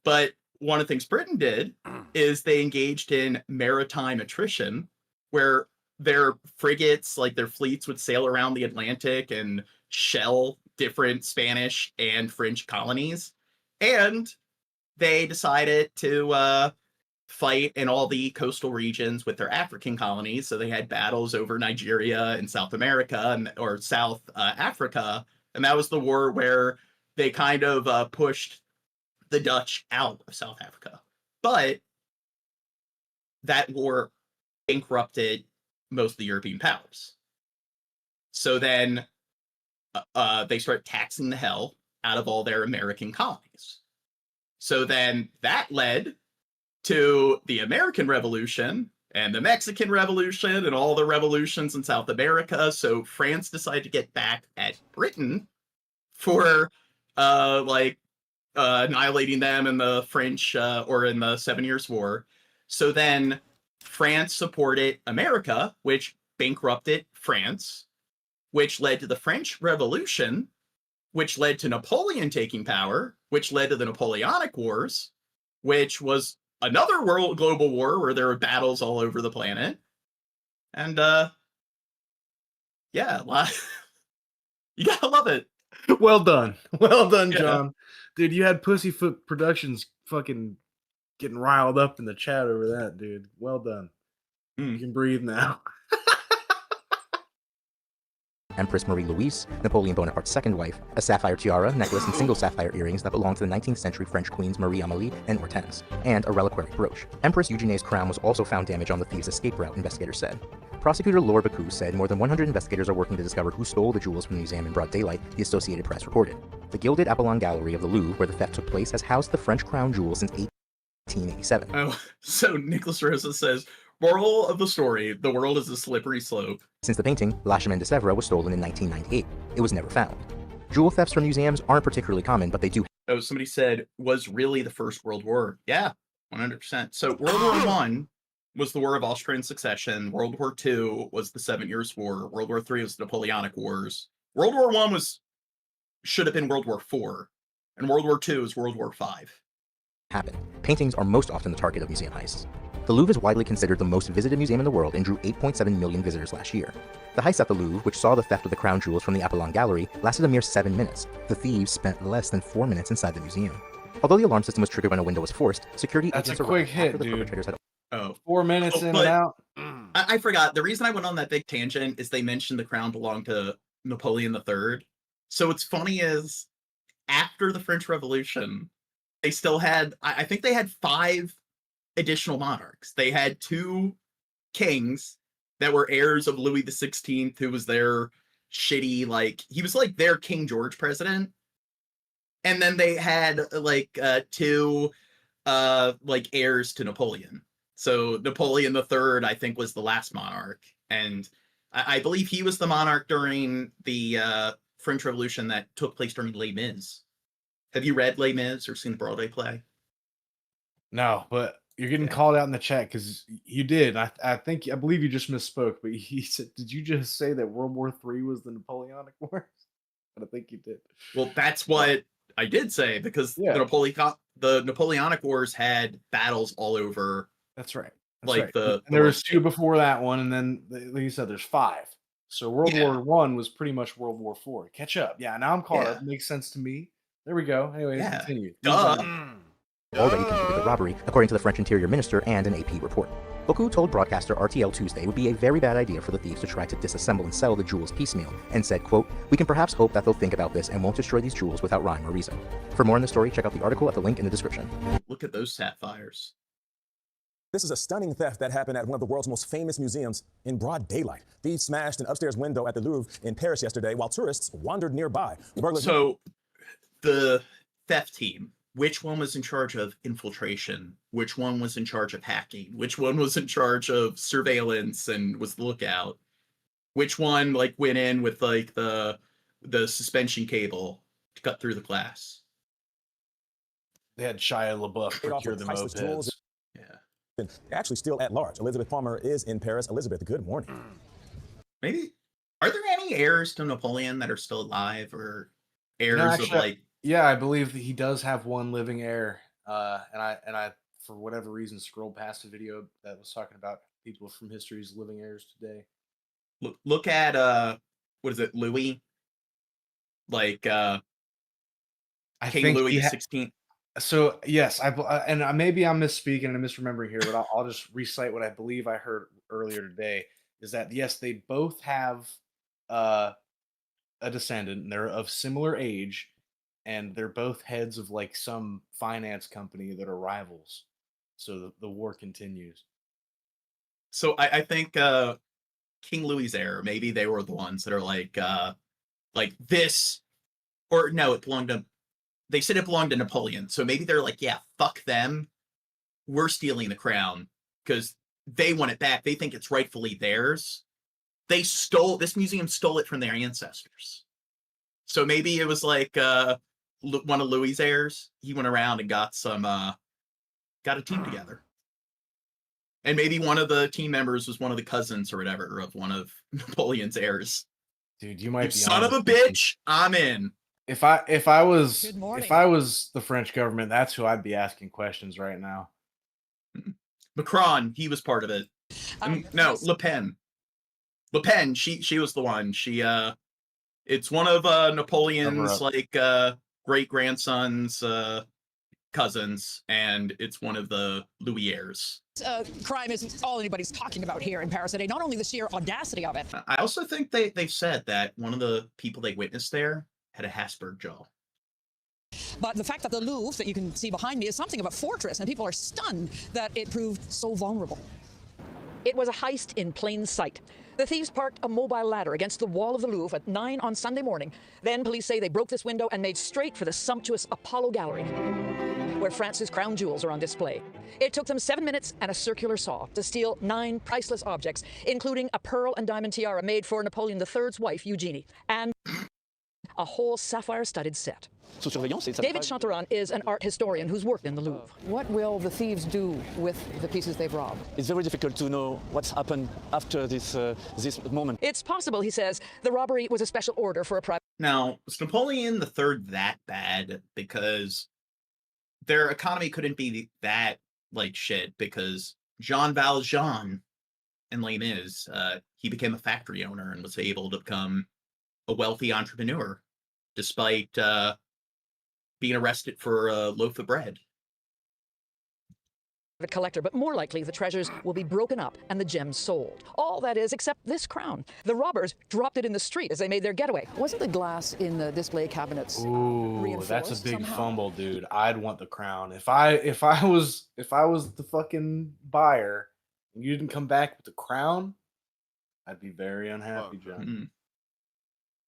But one of the things Britain did is they engaged in maritime attrition, where their frigates, their fleets, would sail around the Atlantic and shell different Spanish and French colonies. And they decided to fight in all the coastal regions with their African colonies. So they had battles over Nigeria and South America or South Africa. And that was the war where they kind of pushed the Dutch out of South Africa. But that war bankrupted most of the European powers. So then they start taxing the hell out of all their American colonies. So then that led to the American Revolution and the Mexican Revolution and all the revolutions in South America. So France decided to get back at Britain for annihilating them in the French or in the 7 Years' War. So then France supported America, which bankrupted France, which led to the French Revolution, which led to Napoleon taking power, which led to the Napoleonic Wars, which was another global war where there were battles all over the planet. And yeah, you gotta love it. Well done. Well done, Yeah. John. Dude, you had Pussyfoot Productions fucking getting riled up in the chat over that, dude. Well done. You can breathe now. Empress Marie-Louise, Napoleon Bonaparte's second wife, a sapphire tiara, necklace, and single sapphire earrings that belonged to the 19th century French queens Marie-Amélie and Hortense, and a reliquary brooch. Empress Eugenie's crown was also found damaged on the thieves' escape route, investigators said. Prosecutor Laura Bacou said more than 100 investigators are working to discover who stole the jewels from the museum in broad daylight, the Associated Press reported. The gilded Apollon Gallery of the Louvre, where the theft took place, has housed the French crown jewels since 1887. Oh, so Nicholas Rosa says, moral of the story, the world is a slippery slope. Since the painting, La Chemin de Sèvres, was stolen in 1998. It was never found. Jewel thefts from museums aren't particularly common, but they do. Oh, somebody said, was really the First World War. Yeah, 100%. So World War I was the War of Austrian Succession. World War II was the 7 Years' War. World War III was the Napoleonic Wars. World War I should have been World War IV. And World War II is World War V. Happen. Paintings are most often the target of museum heists. The Louvre is widely considered the most visited museum in the world and drew 8.7 million visitors last year. The heist at the Louvre, which saw the theft of the crown jewels from the Apollon Gallery, lasted a mere 7 minutes. The thieves spent less than 4 minutes inside the museum. Although the alarm system was triggered when a window was forced, security That's agents a quick arrived after hit, the dude. perpetrators had 4 minutes in and out. I forgot. The reason I went on that big tangent is they mentioned the crown belonged to Napoleon III. So what's funny is after the French Revolution, they still had, I think they had 5 additional monarchs. They had 2 kings that were heirs of Louis XVI, who was their shitty, like, he was like their King George president. And then they had like 2 like heirs to Napoleon. So Napoleon III, I think, was the last monarch. And I believe he was the monarch during the French Revolution that took place during Les Mis. Have you read Les Mis or seen the Broadway play? No, but you're getting called out in the chat because you did. I believe you just misspoke, but he said, did you just say that World War III was the Napoleonic Wars? I think you did. Well, that's what I did say, because the Napoleonic Wars had battles all over. That's right. Like and there was 2 before that one, and then like you said, there's 5. So World War I was pretty much World War IV. Catch up. Yeah, now I'm caught up. Makes sense to me. There we go. Anyway, continue. already committed the robbery, according to the French Interior Minister and an AP report. Bocou told broadcaster RTL Tuesday it would be a very bad idea for the thieves to try to disassemble and sell the jewels piecemeal, and said, quote, "We can perhaps hope that they'll think about this and won't destroy these jewels without rhyme or reason." For more on the story, check out the article at the link in the description. Look at those sapphires. This is a stunning theft that happened at one of the world's most famous museums in broad daylight. Thieves smashed an upstairs window at the Louvre in Paris yesterday while tourists wandered nearby. So the theft team, which one was in charge of infiltration? Which one was in charge of hacking? Which one was in charge of surveillance and was the lookout? Which one like went in with like the suspension cable to cut through the glass? They had Shia LaBeouf procure the mopeds. Actually still at large. Elizabeth Palmer is in Paris. Elizabeth, good morning. Maybe are there any heirs to Napoleon that are still alive, or heirs of like? Yeah, I believe that he does have one living heir. And I for whatever reason scrolled past a video that was talking about people from history's living heirs today. Look at what is it, Louis? Like I King think Louis XVI. So yes, maybe I'm misspeaking and I'm misremembering here, but I'll just recite what I believe I heard earlier today. Is that yes, they both have a descendant, and they're of similar age, and they're both heads of like some finance company that are rivals. So the war continues. So I think King Louis' heir, maybe they were the ones that are like this, or no, it belonged to. They said it belonged to Napoleon, so maybe they're like, yeah, fuck them. We're stealing the crown because they want it back. They think it's rightfully theirs. This museum stole it from their ancestors. So maybe it was like one of Louis' heirs. He went around and got a team together. And maybe one of the team members was one of the cousins or whatever of one of Napoleon's heirs. Dude, you might be son of a bitch. I'm in. If I was the French government, that's who I'd be asking questions right now. Macron, he was part of it. No, Le Pen. Le Pen, she was the one. It's one of Napoleon's like great grandsons. cousins, and it's one of the Louisiers. Crime isn't all anybody's talking about here in Paris today. Not only the sheer audacity of it. I also think they've said that one of the people they witnessed there had a Hasberg jaw. But the fact that the Louvre, that you can see behind me, is something of a fortress, and people are stunned that it proved so vulnerable. It was a heist in plain sight. The thieves parked a mobile ladder against the wall of the Louvre at 9 on Sunday morning. Then police say they broke this window and made straight for the sumptuous Apollo Gallery, where France's crown jewels are on display. It took them 7 minutes and a circular saw to steal 9 priceless objects, including a pearl and diamond tiara made for Napoleon III's wife, Eugenie, and a whole sapphire-studded set. David Chanteron is an art historian who's worked in the Louvre. What will the thieves do with the pieces they've robbed? It's very difficult to know what's happened after this moment. It's possible, he says, the robbery was a special order for a private... Now, was Napoleon III that bad? Because their economy couldn't be that, like, shit, because Jean Valjean in Les Mis, he became a factory owner and was able to become a wealthy entrepreneur, despite being arrested for a loaf of bread. Collector, but more likely the treasures will be broken up and the gems sold. All that is, except this crown. The robbers dropped it in the street as they made their getaway. Wasn't the glass in the display cabinets That's a big somehow? fumble, dude. I'd want the crown. If I was the fucking buyer and you didn't come back with the crown, I'd be very unhappy, John.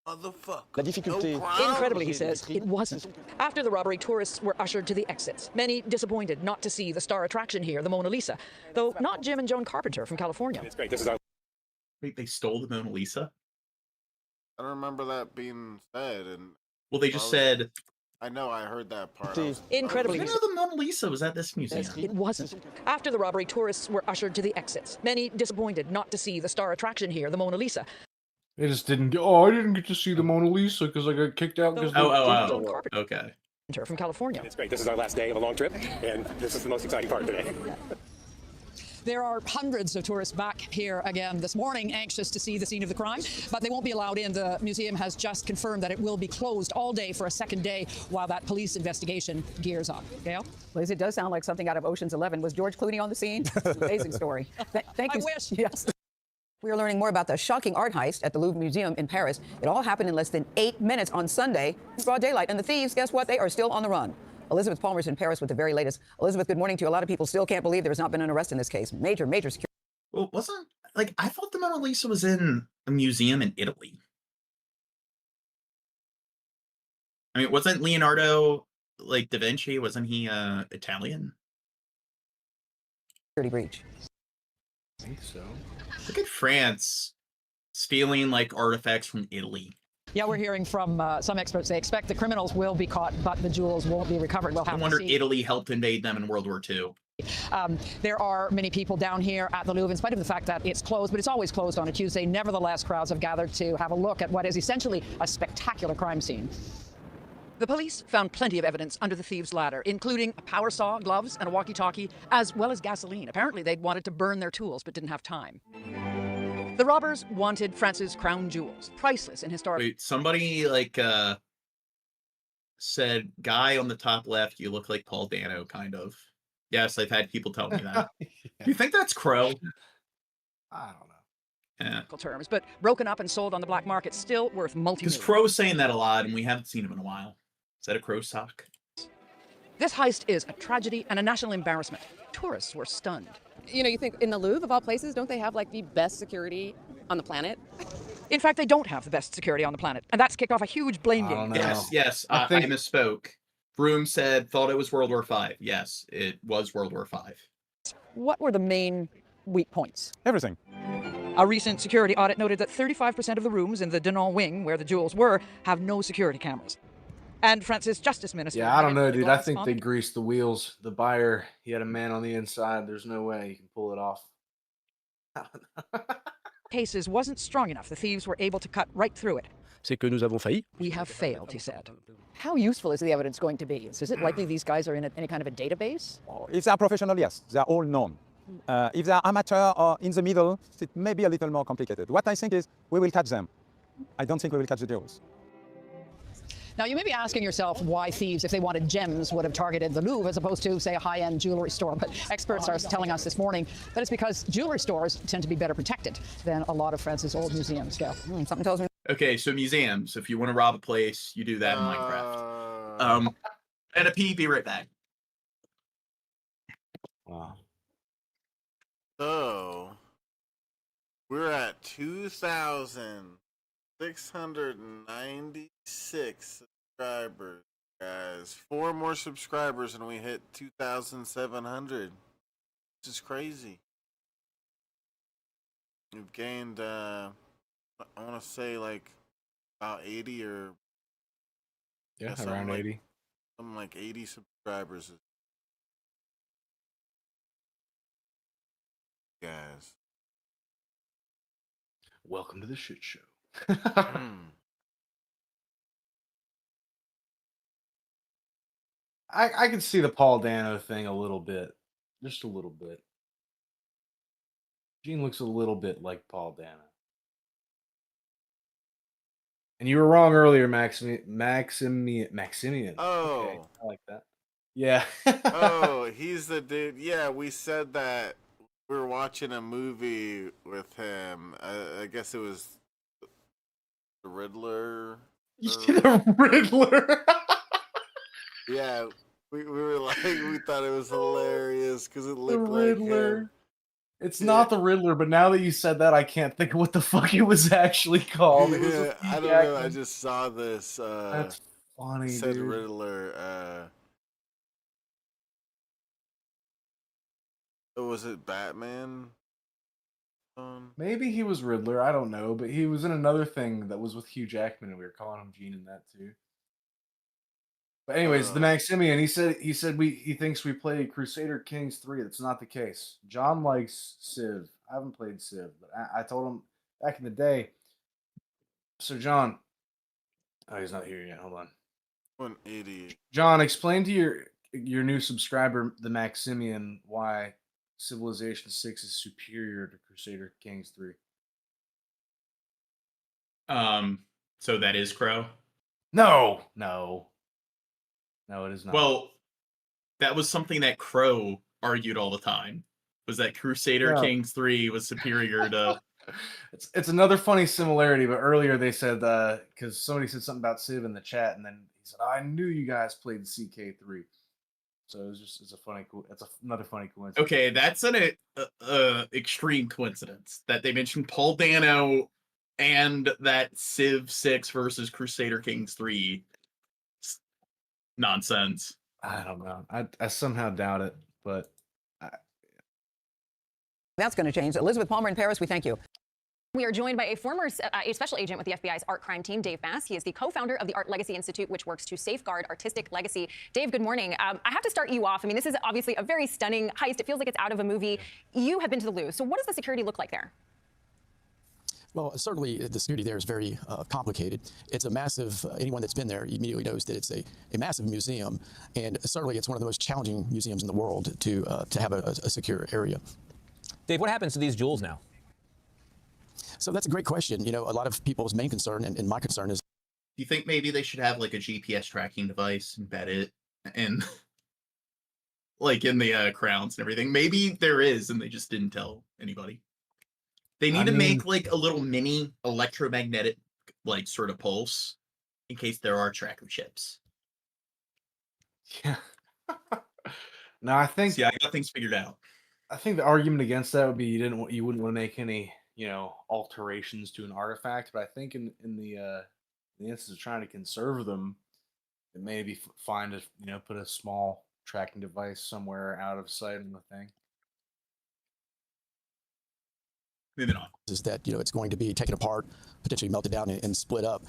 Motherfucker. The difficulty. Incredibly, he says, it wasn't. After the robbery, tourists were ushered to the exits. Many disappointed not to see the star attraction here, the Mona Lisa, though not Jim and Joan Carpenter from California. It's great. Wait, they stole the Mona Lisa? I don't remember that being said. And Well, they just said... I know, I heard that part. Incredibly, I didn't know the Mona Lisa was at this museum. It wasn't. After the robbery, tourists were ushered to the exits. Many disappointed not to see the star attraction here, the Mona Lisa. They just didn't get. Oh, I didn't get to see the Mona Lisa because I got kicked out. Because Okay. From California. It's great. This is our last day of a long trip, and this is the most exciting part today. There are hundreds of tourists back here again this morning, anxious to see the scene of the crime, but they won't be allowed in. The museum has just confirmed that it will be closed all day for a second day while that police investigation gears up. Gail? Liz, it does sound like something out of Ocean's 11. Was George Clooney on the scene? Amazing story. Thank you. I wish. Yes. We are learning more about the shocking art heist at the Louvre Museum in Paris. It all happened in less than 8 minutes on Sunday in broad daylight. And the thieves, guess what? They are still on the run. Elizabeth Palmer's in Paris with the very latest. Elizabeth, good morning to you. A lot of people still can't believe there has not been an arrest in this case. Major security. Well, I thought the Mona Lisa was in a museum in Italy. I mean, wasn't Leonardo, da Vinci, wasn't he Italian? Security breach. I think so. Look at France stealing, artifacts from Italy. Yeah, we're hearing from some experts. They expect the criminals will be caught, but the jewels won't be recovered. We'll have I to wonder see. Italy helped invade them in World War II. There are many people down here at the Louvre, in spite of the fact that it's closed, but it's always closed on a Tuesday. Nevertheless, crowds have gathered to have a look at what is essentially a spectacular crime scene. The police found plenty of evidence under the thieves' ladder, including a power saw, gloves, and a walkie-talkie, as well as gasoline. Apparently, they'd wanted to burn their tools, but didn't have time. The robbers wanted France's crown jewels, priceless in historic... Wait, somebody, said, guy on the top left, you look like Paul Dano, kind of. Yes, I've had people tell me that. Do you think that's Crow? I don't know. Yeah. terms, but broken up and sold on the black market, still worth multi-millions. Because Crow's saying that a lot, and we haven't seen him in a while. Is that a Crow sock? This heist is a tragedy and a national embarrassment. Tourists were stunned. You know, you think in the Louvre, of all places, don't they have the best security on the planet? In fact, they don't have the best security on the planet, and that's kicked off a huge blame game. Yes, I misspoke. Broom thought it was World War V. Yes, it was World War V. What were the main weak points? Everything. A recent security audit noted that 35% of the rooms in the Denon wing, where the jewels were, have no security cameras. And France's justice minister... Yeah, I don't know, dude. I think they greased the wheels. The buyer, he had a man on the inside. There's no way he can pull it off. Cases wasn't strong enough. The thieves were able to cut right through it. C'est que nous avons failli. We have failed, he said. How useful is the evidence going to be? Is it likely these guys are in any kind of a database? If they are professional, yes, they are all known. If they are amateur or in the middle, it may be a little more complicated. What I think is we will catch them. I don't think we will catch the jewels. Now, you may be asking yourself why thieves, if they wanted gems, would have targeted the Louvre as opposed to, say, a high-end jewelry store. But experts are telling us this morning that it's because jewelry stores tend to be better protected than a lot of France's old museums go. Something tells me. Okay, so museums. If you want to rob a place, you do that in Minecraft. And a P, be right back. Wow. So we're at 2,696 subscribers, guys. 4 more subscribers and we hit 2,700. This is crazy. We've gained, I want to say like about 80 or around 80. Something like 80 subscribers. Guys, welcome to the shit show. I can see the Paul Dano thing a little bit, just a little bit. Gene looks a little bit like Paul Dano. And you were wrong earlier, Maximian. Oh, okay, I like that. Yeah. Oh, he's the dude. Yeah, we said that. We were watching a movie with him. I guess it was the Riddler. The Riddler. Yeah, we were like, we thought it was hilarious because it looked The like Riddler. him. It's not the Riddler, but now that you said that, I can't think of what the fuck it was actually called. It was Yeah, I don't know. I just saw this. That's funny, said dude. Riddler. Was it Batman? Maybe he was Riddler. I don't know, but he was in another thing that was with Hugh Jackman, and we were calling him Gene in that too. But anyways, the Maximian, he said he thinks we played Crusader Kings 3. That's not the case. John likes Civ. I haven't played Civ, but I told him back in the day. So John, oh, he's not here yet. Hold on. What an idiot. John, explain to your new subscriber, the Maximian, why Civilization 6 is superior to Crusader Kings 3. So that is Crow? No, it is not. Well, that was something that Crow argued all the time. Was that Crusader Kings 3 was superior to It's another funny similarity, but earlier they said because somebody said something about Civ in the chat, and then he said, "I knew you guys played CK3." So it's another funny coincidence. Okay, that's an extreme coincidence that they mentioned Paul Dano and that Civ 6 versus Crusader Kings 3. Nonsense. I don't know. I somehow doubt it, but That's going to change. Elizabeth Palmer in Paris, we thank you. We are joined by a former special agent with the FBI's art crime team, Dave Bass. He is the co-founder of the Art Legacy Institute, which works to safeguard artistic legacy. Dave, good morning. I have to start you off. I mean, this is obviously a very stunning heist. It feels like it's out of a movie. You have been to the Louvre. So what does the security look like there? Well, certainly the security there is very complicated. It's a massive, anyone that's been there immediately knows that it's a massive museum, and certainly it's one of the most challenging museums in the world to have a secure area. Dave, what happens to these jewels now? So that's a great question. You know, a lot of people's main concern, and my concern is. Do you think maybe they should have like a GPS tracking device embedded and like in the crowns and everything? Maybe there is, and they just didn't tell anybody. They need to make like a little mini electromagnetic like sort of pulse in case there are tracker chips. Yeah. No, I think. See, I got things figured out. I think the argument against that would be you wouldn't want to make any alterations to an artifact, but I think in the instance of trying to conserve them, it may be fine to put a small tracking device somewhere out of sight on the thing. Moving on. Is that it's going to be taken apart, potentially melted down and split up.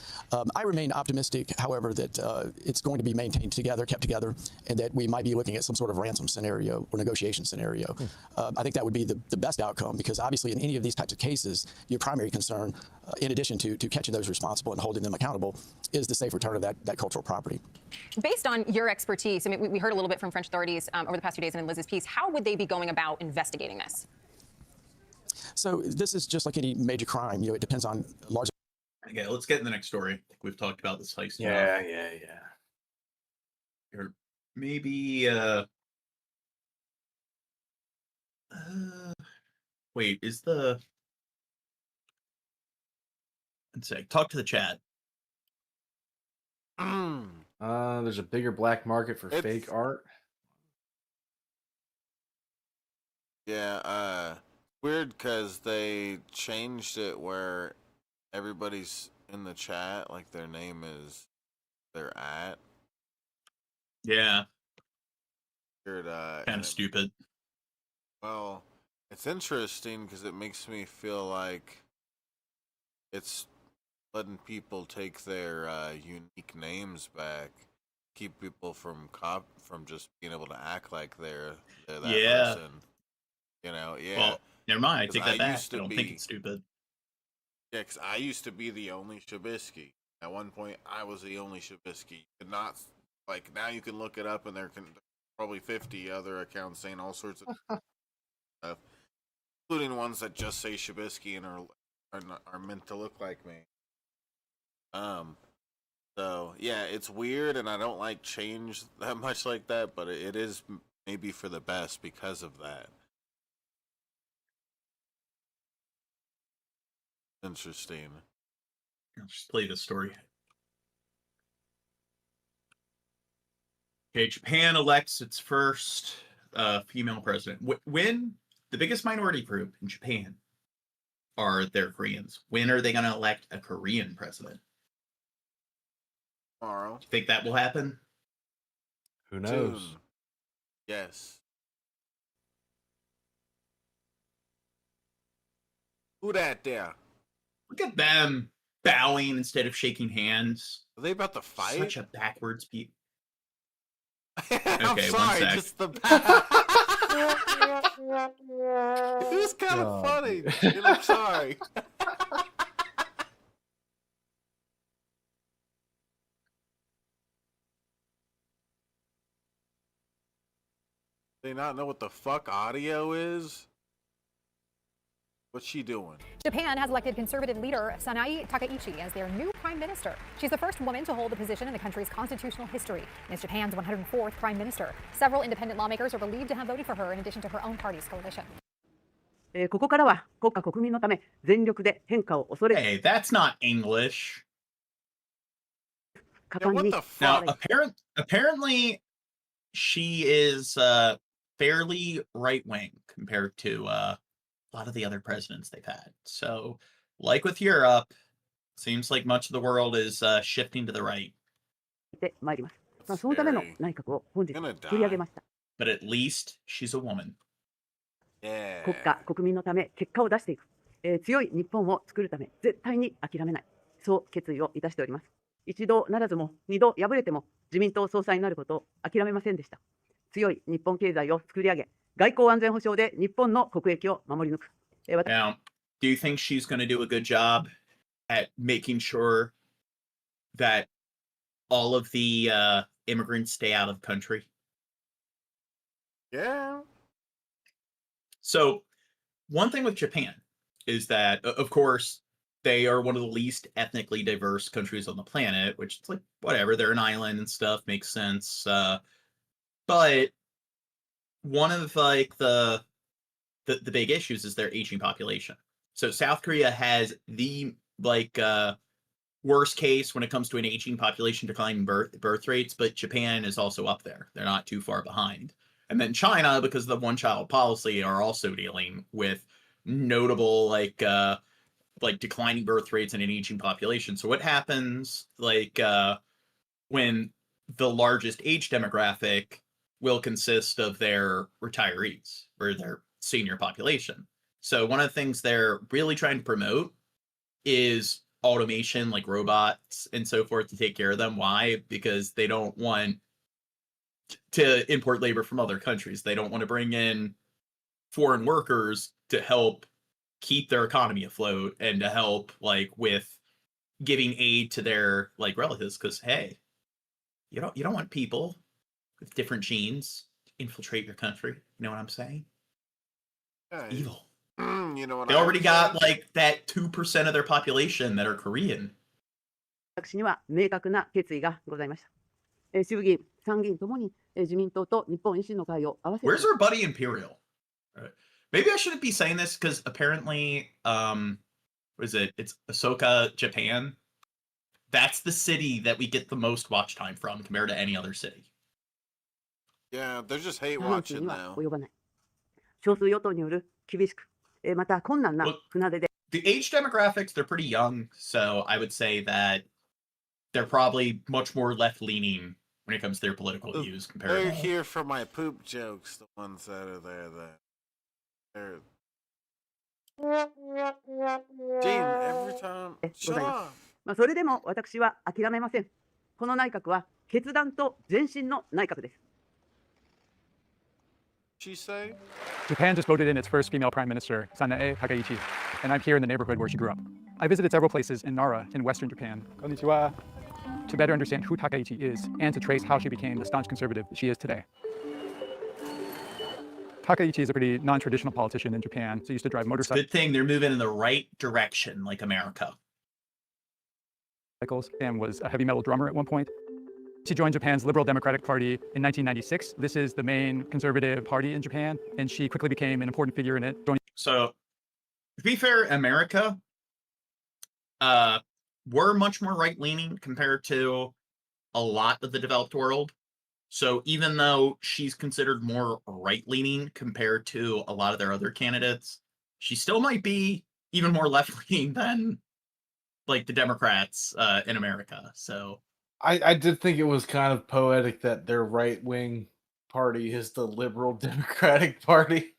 I remain optimistic, however, that it's going to be maintained together, kept together, and that we might be looking at some sort of ransom scenario or negotiation scenario. I think that would be the best outcome, because obviously in any of these types of cases, your primary concern, in addition to catching those responsible and holding them accountable, is the safe return of that cultural property. Based on your expertise, I mean, we heard a little bit from French authorities over the past few days and in Liz's piece. How would they be going about investigating this? So this is just like any major crime. It depends on large Okay, let's get in the next story. I think we've talked about this heist. Yeah. Or maybe wait, is the let's say talk to the chat. There's a bigger black market for fake art. Yeah, weird because they changed it where everybody's in the chat, like their name is their at. Yeah. Weird, Kind of stupid. Well, it's interesting because it makes me feel like it's letting people take their unique names back, keep people from just being able to act like they're that person. You know, yeah. Well, never mind. I take that back. Used to I don't think it's stupid. Yeah, because I used to be the only Shabisky. At one point, I was the only Shabisky. You could not, like, now you can look it up, and there can probably 50 other accounts saying all sorts of stuff, including ones that just say Shabisky and are meant to look like me. So yeah, it's weird, and I don't like change that much like that, but it is maybe for the best because of that. Interesting. I'll just play this story. Okay, Japan elects its first female president. When the biggest minority group in Japan are their Koreans, when are they going to elect a Korean president? Tomorrow. Do you think that will happen? Who knows? Soon. Yes. Who that there? Look at them bowing instead of shaking hands. Are they about to fight? Such a backwards people. I'm Okay, sorry, 1 sec. just the it was kind of funny. And I'm sorry. They not know what the fuck audio is? What's she doing? Japan has elected conservative leader Sanae Takaichi as their new prime minister. She's the first woman to hold the position in the country's constitutional history and is Japan's 104th prime minister. Several independent lawmakers are believed to have voted for her in addition to her own party's coalition. ここからは国家国民のため全力で変化を恐れ Hey, that's not English. Now, apparently, she is fairly right-wing compared to a lot of the other presidents they've had. So, like with Europe, seems like much of the world is shifting to the right. てまいります。そのための内閣を本日取り上げました。 But at least she's a woman. 国家国民のため結果を出していく、強い日本を作るため絶対に諦めない、そう決意をいたしております。一度ならずも二度敗れても自民党総裁になることを諦めませんでした。強い日本経済を作り上げ、外交安全保障で日本の国益を守り抜く。Now, do you think she's going to do a good job at making sure that all of the immigrants stay out of the country? Yeah. So, one thing with Japan is that, of course, they are one of the least ethnically diverse countries on the planet, which is like, whatever, they're an island and stuff, makes sense. But one of like the big issues is their aging population. So South Korea has the worst case when it comes to an aging population, declining birth rates, but Japan is also up there. They're not too far behind. And then China, because of the one-child policy, are also dealing with notable like declining birth rates and an aging population. So what happens when the largest age demographic will consist of their retirees or their senior population? So one of the things they're really trying to promote is automation, like robots and so forth, to take care of them. Why? Because they don't want to import labor from other countries. They don't want to bring in foreign workers to help keep their economy afloat and to help with giving aid to their relatives. Because hey, you don't want people with different genes to infiltrate your country. You know what I'm saying? Yeah, Evil. You know what? They already got like that 2% of their population that are Korean. 私には明確な決意がございました。衆議院、参議院ともに自民党と日本維新の会を合わせて。 Where's our buddy Imperial? Maybe I shouldn't be saying this because apparently, what is it? It's Osaka, Japan. That's the city that we get the most watch time from compared to any other city. Yeah, they're just hate watching now. 及ばない。少数与党による厳しく、また困難な船出で。 The age demographics, they're pretty young, so I would say that they're probably much more left-leaning when it comes to their political views compared They're to... here for my poop jokes, the ones that are there. They're... Gene, every time... Shut up! それでも私は諦めません。この内閣は決断と前進の内閣です。 She say? Japan just voted in its first female prime minister, Sanae Takaichi, and I'm here in the neighborhood where she grew up. I visited several places in Nara in western Japan. Konnichiwa. To better understand who Takaichi is and to trace how she became the staunch conservative that she is today. Takaichi is a pretty non-traditional politician in Japan. She used to drive motorcycles. Good thing they're moving in the right direction, like America. And was a heavy metal drummer at one point. She joined Japan's Liberal Democratic Party in 1996. This is the main conservative party in Japan, and she quickly became an important figure in it. So, to be fair, America, we're much more right-leaning compared to a lot of the developed world. So even though she's considered more right-leaning compared to a lot of their other candidates, she still might be even more left-leaning than like the Democrats in America. So I did think it was kind of poetic that their right-wing party is the Liberal Democratic Party.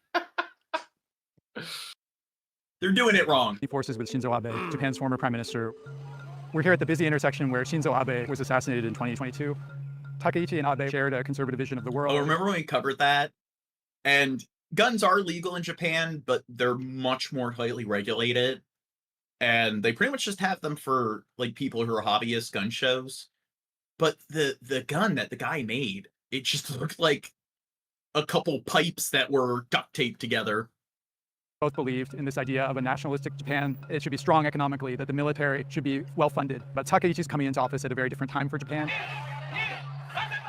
They're doing it wrong. Forces with Shinzo Abe, Japan's former prime minister. We're here at the busy intersection where Shinzo Abe was assassinated in 2022. Takaichi and Abe shared a conservative vision of the world. Oh, remember when we covered that? And guns are legal in Japan, but they're much more tightly regulated. And they pretty much just have them for like people who are hobbyist gun shows. But the gun that the guy made, it just looked like a couple pipes that were duct taped together. Both believed in this idea of a nationalistic Japan. It should be strong economically, that the military should be well-funded. But Takaichi's coming into office at a very different time for Japan.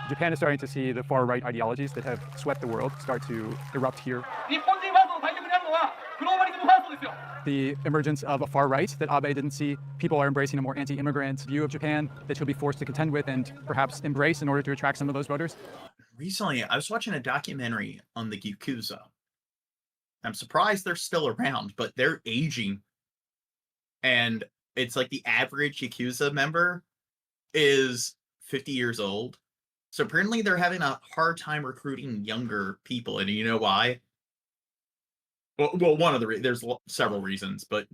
Japan is starting to see the far-right ideologies that have swept the world start to erupt here. The emergence of a far right that Abe didn't see. People are embracing a more anti-immigrant view of Japan that she'll be forced to contend with and perhaps embrace in order to attract some of those voters. Recently, I was watching a documentary on the Yakuza. I'm surprised they're still around, but they're aging. And it's like the average Yakuza member is 50 years old. So apparently they're having a hard time recruiting younger people. And you know why? Well, one of the there's several reasons, but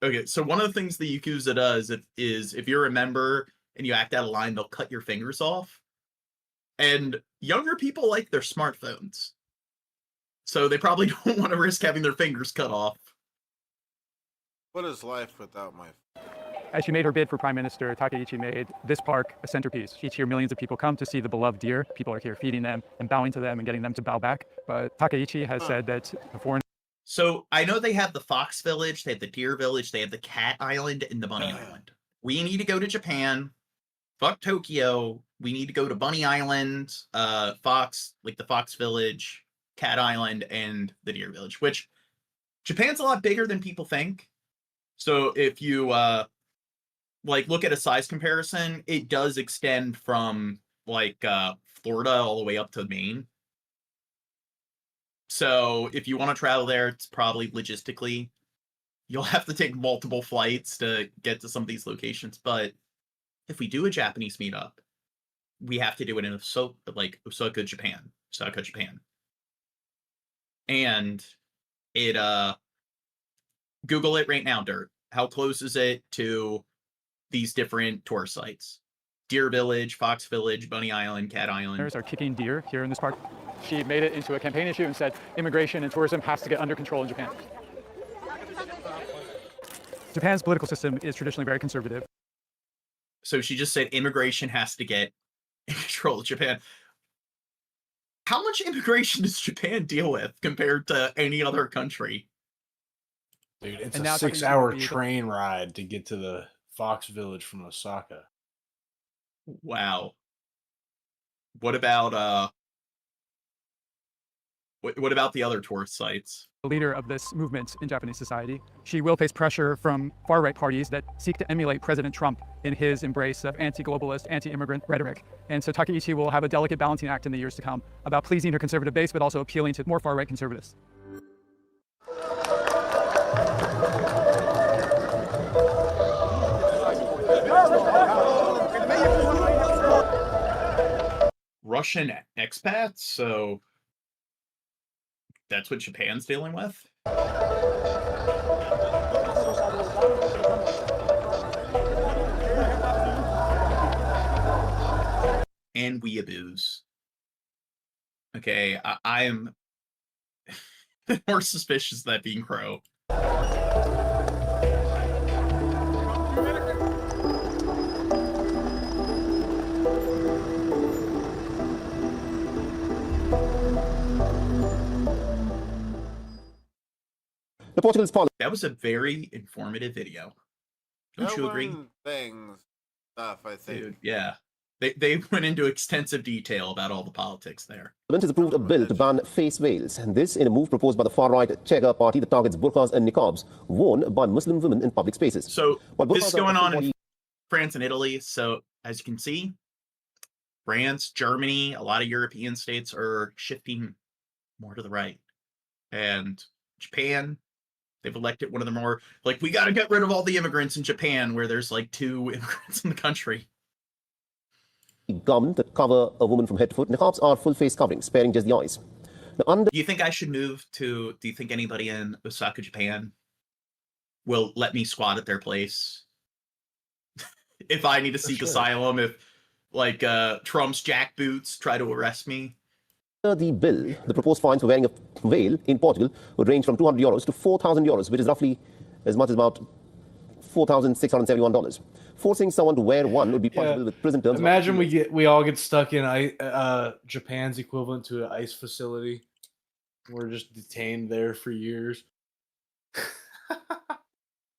okay. So one of the things the Yakuza does is if you're a member and you act out of line, they'll cut your fingers off. And younger people like their smartphones. So they probably don't want to risk having their fingers cut off. What is life without my... As she made her bid for prime minister, Takaichi made this park a centerpiece. Each year, millions of people come to see the beloved deer. People are here feeding them and bowing to them and getting them to bow back. But Takaichi has said that the foreign... So I know they have the Fox Village, they have the Deer Village, they have the Cat Island, and the Bunny Island. We need to go to Japan. Fuck Tokyo. We need to go to Bunny Island, Fox, like the Fox Village, Cat Island, and the Deer Village, which Japan's a lot bigger than people think. So if you like look at a size comparison, it does extend from like Florida all the way up to Maine. So if you want to travel there, it's probably logistically, you'll have to take multiple flights to get to some of these locations. But if we do a Japanese meetup, we have to do it in Osaka, Japan. Osaka, Japan. And it Google it right now, Dirt. How close is it to these different tourist sites? Deer Village, Fox Village, Bunny Island, Cat Island. Are kicking deer here in this park. She made it into a campaign issue and said immigration and tourism has to get under control in Japan. Japan's political system is traditionally very conservative. So she just said immigration has to get in control of Japan. How much immigration does Japan deal with compared to any other country? Dude, it's And a now Takaichi 6-hour will be the- train ride to get to the Fox Village from Osaka. Wow. What about what about the other tourist sites? The leader of this movement in Japanese society. She will face pressure from far-right parties that seek to emulate President Trump in his embrace of anti-globalist, anti-immigrant rhetoric. And so Takaichi will have a delicate balancing act in the years to come about pleasing her conservative base, but also appealing to more far-right conservatives. Russian expats, so that's what Japan's dealing with? And weeaboos. Okay, I am more suspicious of that being Crow. That was a very informative video. Don't you agree? Stuff, I think. Dude, yeah. They went into extensive detail about all the politics there. Parliament has approved a bill to ban face veils, and this in a move proposed by the far-right Chega party that targets burqas and niqabs worn by Muslim women in public spaces. So this is going on in France and Italy. So as you can see, France, Germany, a lot of European states are shifting more to the right. And Japan, they've elected one of the more, like, we got to get rid of all the immigrants in Japan, where there's like 2 immigrants in the country. Garment that cover a woman from head to foot. Niqabs are full face coverings, sparing just the eyes. Do you think I should move to, do you think anybody in Osaka, Japan will let me squat at their place? If I need to seek asylum, if like Trump's jackboots try to arrest me? The bill, the proposed fines for wearing a veil in Portugal would range from €200 to €4,000, which is roughly as much as about $4,671. Forcing someone to wear one would be punishable with prison terms. Imagine we all get stuck in Japan's equivalent to an ICE facility. We're just detained there for years.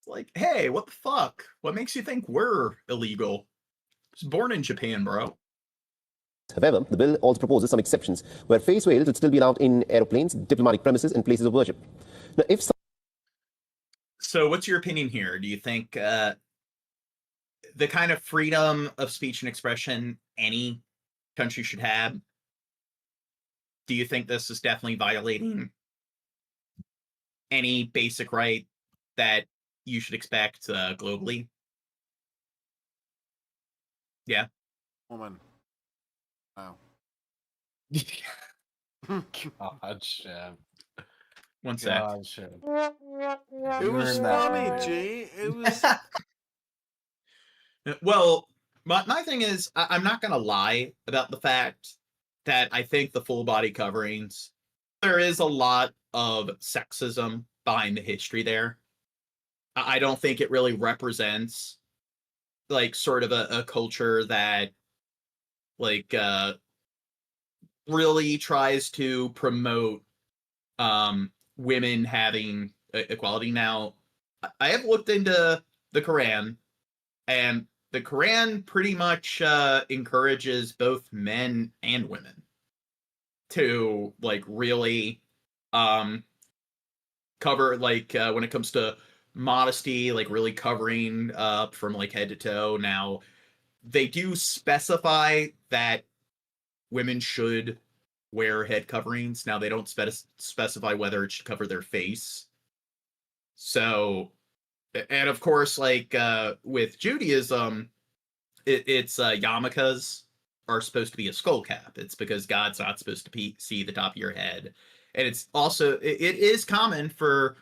Like, hey, what the fuck? What makes you think we're illegal? I was born in Japan, bro. However, the bill also proposes some exceptions where face veils would still be allowed in aeroplanes, diplomatic premises, and places of worship. Now, if so, what's your opinion here? Do you think the kind of freedom of speech and expression any country should have? Do you think this is definitely violating any basic right that you should expect globally? Yeah. Woman. Wow. God, Chef. One sec. God, Chef. It was funny, G. It was. Well, my thing is, I'm not going to lie about the fact that I think the full body coverings, there is a lot of sexism behind the history there. I don't think it really represents like sort of a culture that like really tries to promote women having equality. Now, I have looked into the Quran, and the Quran pretty much encourages both men and women to like really cover, like when it comes to modesty, like really covering up from like head to toe. Now, they do specify that women should wear head coverings. Now, they don't specify whether it should cover their face. So, and of course, like with Judaism, it's yarmulkes are supposed to be a skull cap. It's because God's not supposed to see the top of your head. And it's also, it is common for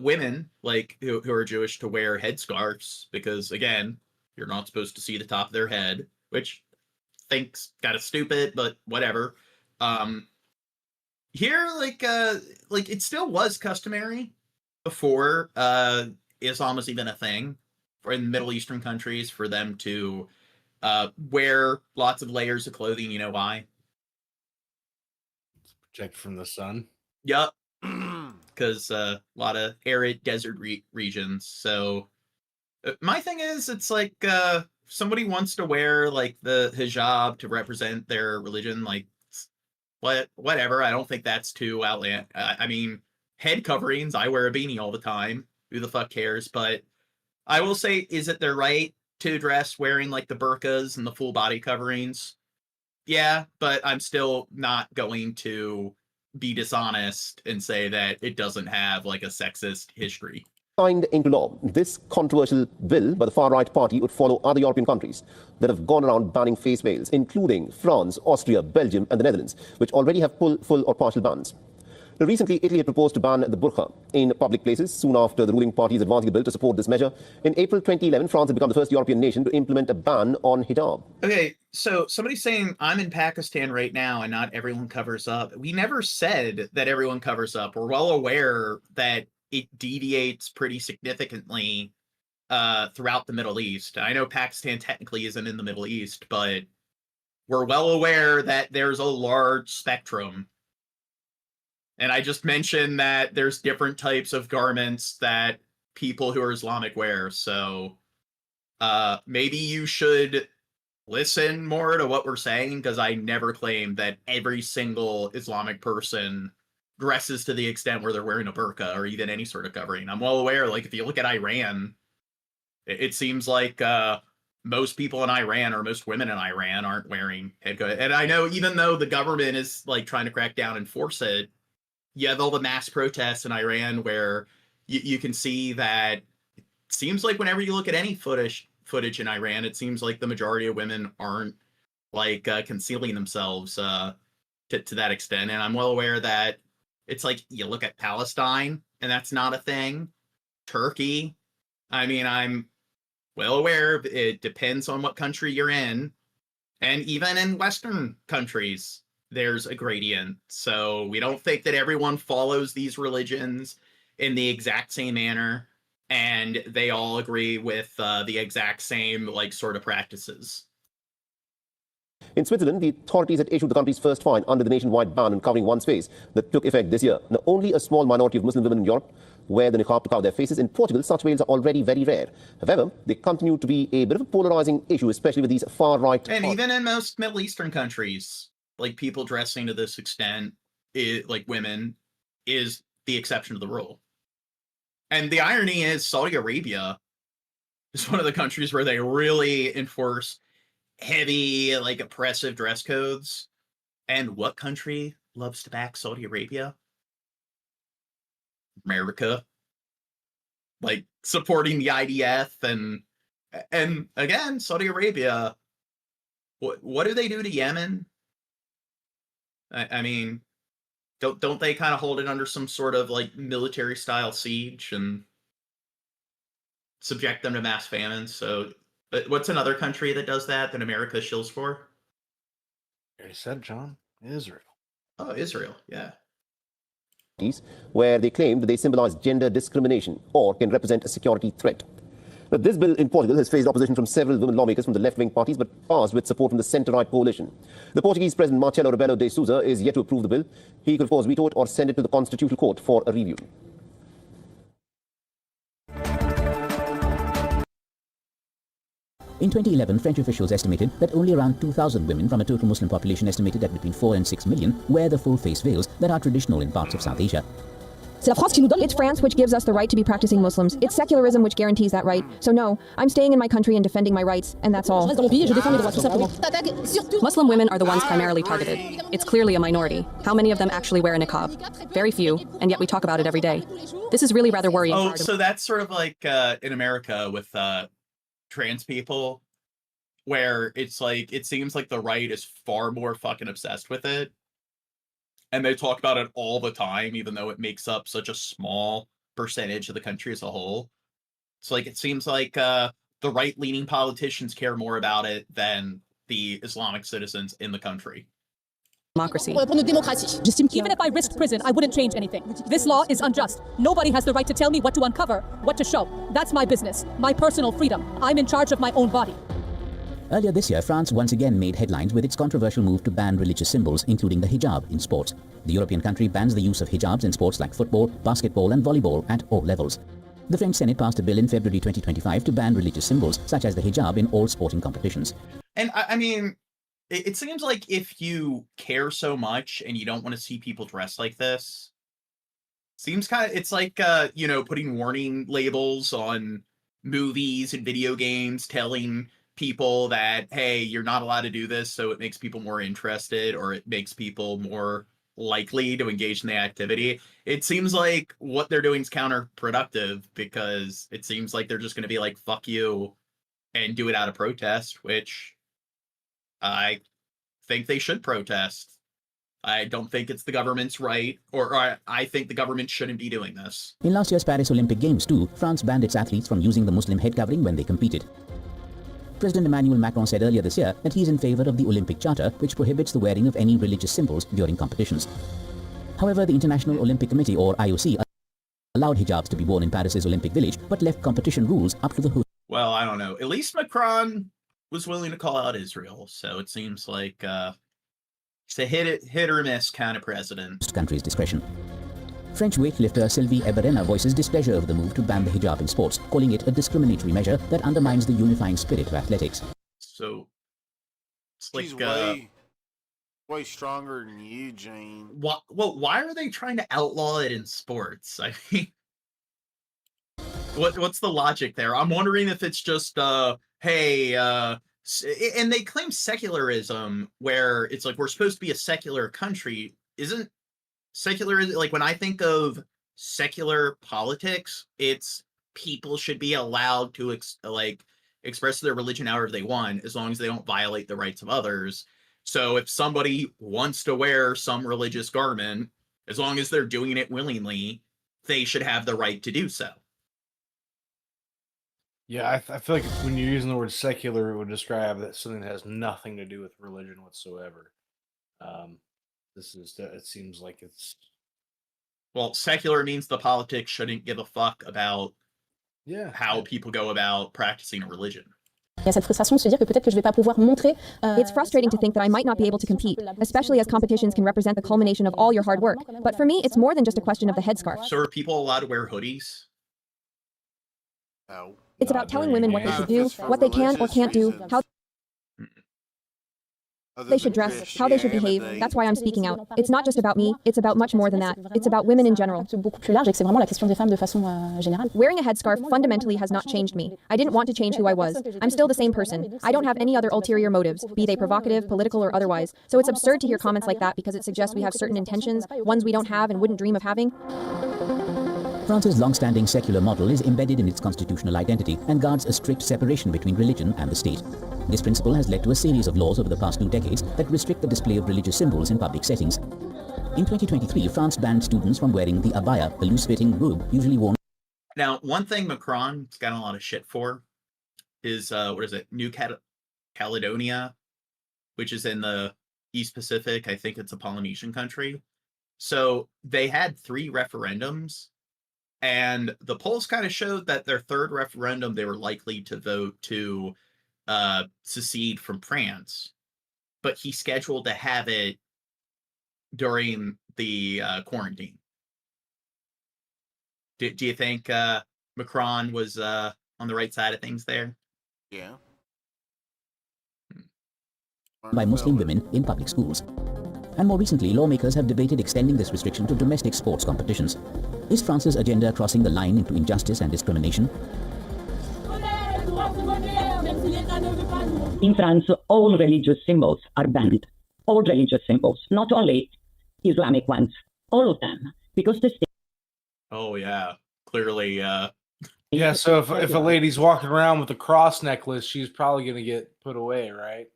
women like who are Jewish to wear headscarves because, again, you're not supposed to see the top of their head, which I think's kind of stupid, but whatever. Here, like it still was customary before Islam was even a thing in Middle Eastern countries for them to wear lots of layers of clothing. You know why? Protect from the sun. Yup. because a lot of arid desert regions. So my thing is, it's like somebody wants to wear like the hijab to represent their religion, like whatever. I don't think that's too outlandish. I mean, head coverings, I wear a beanie all the time. Who the fuck cares? But I will say, is it their right to dress wearing like the burqas and the full body coverings? Yeah, but I'm still not going to be dishonest and say that it doesn't have like a sexist history. Signed into law, this controversial bill by the far-right party would follow other European countries that have gone around banning face veils, including France, Austria, Belgium, and the Netherlands, which already have full or partial bans. Now, recently, Italy had proposed to ban the burqa in public places soon after the ruling parties advancing the bill to support this measure. In April 2011, France had become the first European nation to implement a ban on hijab. Okay, so somebody's saying I'm in Pakistan right now and not everyone covers up. We never said that everyone covers up. We're well aware that it deviates pretty significantly throughout the Middle East. I know Pakistan technically isn't in the Middle East, but we're well aware that there's a large spectrum. And I just mentioned that there's different types of garments that people who are Islamic wear. So maybe you should listen more to what we're saying, because I never claimed that every single Islamic person dresses to the extent where they're wearing a burqa or even any sort of covering. I'm well aware, like, if you look at Iran, it seems like most people in Iran, or most women in Iran, aren't wearing headgear. And I know even though the government is like trying to crack down and force it, you have all the mass protests in Iran where you can see that it seems like whenever you look at any footage in Iran, it seems like the majority of women aren't like concealing themselves to that extent. And I'm well aware that it's like you look at Palestine and that's not a thing. Turkey, I mean, I'm well aware it depends on what country you're in. And even in Western countries, there's a gradient. So we don't think that everyone follows these religions in the exact same manner and they all agree with the exact same like sort of practices. In Switzerland, the authorities had issued the country's first fine under the nationwide ban on covering one's face that took effect this year. Now, only a small minority of Muslim women in Europe wear the niqab to cover their faces. In Portugal, such veils are already very rare. However, they continue to be a bit of a polarizing issue, especially with these far-right... And even in most Middle Eastern countries, like people dressing to this extent, like women, is the exception to the rule. And the irony is Saudi Arabia is one of the countries where they really enforce heavy, like oppressive dress codes. And what country loves to back Saudi Arabia? America. Like supporting the IDF and again, Saudi Arabia, what do they do to Yemen? I mean, don't they kind of hold it under some sort of like military style siege and subject them to mass famine? So what's another country that does that America shills for? You already said, John. Israel. Oh, Israel, yeah. Where they claim that they symbolize gender discrimination or can represent a security threat. Now, this bill in Portugal has faced opposition from several women lawmakers from the left-wing parties, but passed with support from the centre-right coalition. The Portuguese President Marcelo Rebelo de Sousa is yet to approve the bill. He could, of course, veto it or send it to the Constitutional Court for a review. In 2011, French officials estimated that only around 2,000 women from a total Muslim population estimated at between 4 and 6 million wear the full face veils that are traditional in parts of South Asia. It's France which gives us the right to be practicing Muslims. It's secularism which guarantees that right. So no, I'm staying in my country and defending my rights, and that's all. Muslim women are the ones primarily targeted. It's clearly a minority. How many of them actually wear a niqab? Very few, and yet we talk about it every day. This is really rather worrying. Oh, so that's sort of like in America with trans people, where it's like, it seems like the right is far more fucking obsessed with it. And they talk about it all the time, even though it makes up such a small percentage of the country as a whole. It's like, it seems like the right-leaning politicians care more about it than the Islamic citizens in the country. Democracy. Even if I risked prison, I wouldn't change anything. This law is unjust. Nobody has the right to tell me what to uncover, what to show. That's my business, my personal freedom. I'm in charge of my own body. Earlier this year, France once again made headlines with its controversial move to ban religious symbols, including the hijab, in sports. The European country bans the use of hijabs in sports like football, basketball and volleyball at all levels. The French Senate passed a bill in February 2025 to ban religious symbols, such as the hijab, in all sporting competitions. And I mean, it seems like if you care so much and you don't want to see people dressed like this, seems kind of, it's like, putting warning labels on movies and video games, telling people that, hey, you're not allowed to do this, so it makes people more interested, or it makes people more likely to engage in the activity. It seems like what they're doing is counterproductive, because it seems like they're just going to be like, fuck you, and do it out of protest, which I think they should protest. I don't think it's the government's right, or I think the government shouldn't be doing this. In last year's Paris Olympic Games too, France banned its athletes from using the Muslim head covering when they competed. President Emmanuel Macron said earlier this year that he is in favor of the Olympic Charter, which prohibits the wearing of any religious symbols during competitions. However, the International Olympic Committee, or IOC, allowed hijabs to be worn in Paris's Olympic Village, but left competition rules up to the host. Well, I don't know. At least Macron was willing to call out Israel, so it seems like it's a hit or miss kind of president. Country's discretion. French weightlifter Sylvie Eberena voices displeasure over the move to ban the hijab in sports, calling it a discriminatory measure that undermines the unifying spirit of athletics. So, it's like, She's way stronger than you, Jane. Why are they trying to outlaw it in sports? I mean, what's the logic there? I'm wondering if it's just, hey, and they claim secularism, where it's like, we're supposed to be a secular country. Isn't secular, like, when I think of secular politics, it's people should be allowed to express their religion however they want, as long as they don't violate the rights of others. So if somebody wants to wear some religious garment, as long as they're doing it willingly, they should have the right to do so. Yeah, I feel like when you're using the word secular, it would describe that something that has nothing to do with religion whatsoever. It seems like it's... Well, secular means the politics shouldn't give a fuck about how people go about practicing a religion. It's frustrating to think that I might not be able to compete, especially as competitions can represent the culmination of all your hard work. But for me, it's more than just a question of the headscarf. So are people allowed to wear hoodies? No. It's about telling women what they should do, what they can or can't do, how they should dress, how they should behave. That's why I'm speaking out. It's not just about me, it's about much more than that. It's about women in general. Wearing a headscarf fundamentally has not changed me. I didn't want to change who I was. I'm still the same person. I don't have any other ulterior motives, be they provocative, political, or otherwise. So it's absurd to hear comments like that because it suggests we have certain intentions, ones we don't have and wouldn't dream of having. France's long-standing secular model is embedded in its constitutional identity and guards a strict separation between religion and the state. This principle has led to a series of laws over the past 2 decades that restrict the display of religious symbols in public settings. In 2023, France banned students from wearing the abaya, the loose-fitting robe usually worn. Now, one thing Macron's gotten a lot of shit for is, New Caledonia, which is in the East Pacific. I think it's a Polynesian country. So they had 3 referendums. And the polls kind of showed that their third referendum, they were likely to vote to secede from France. But he scheduled to have it during the quarantine. Do you think Macron was on the right side of things there? Yeah. By Muslim women in public schools. And more recently, lawmakers have debated extending this restriction to domestic sports competitions. Is France's agenda crossing the line into injustice and discrimination? In France, all religious symbols are banned. All religious symbols, not only Islamic ones, all of them, because the state... Oh, yeah. Clearly, Yeah, so if a lady's walking around with a cross necklace, she's probably going to get put away, right?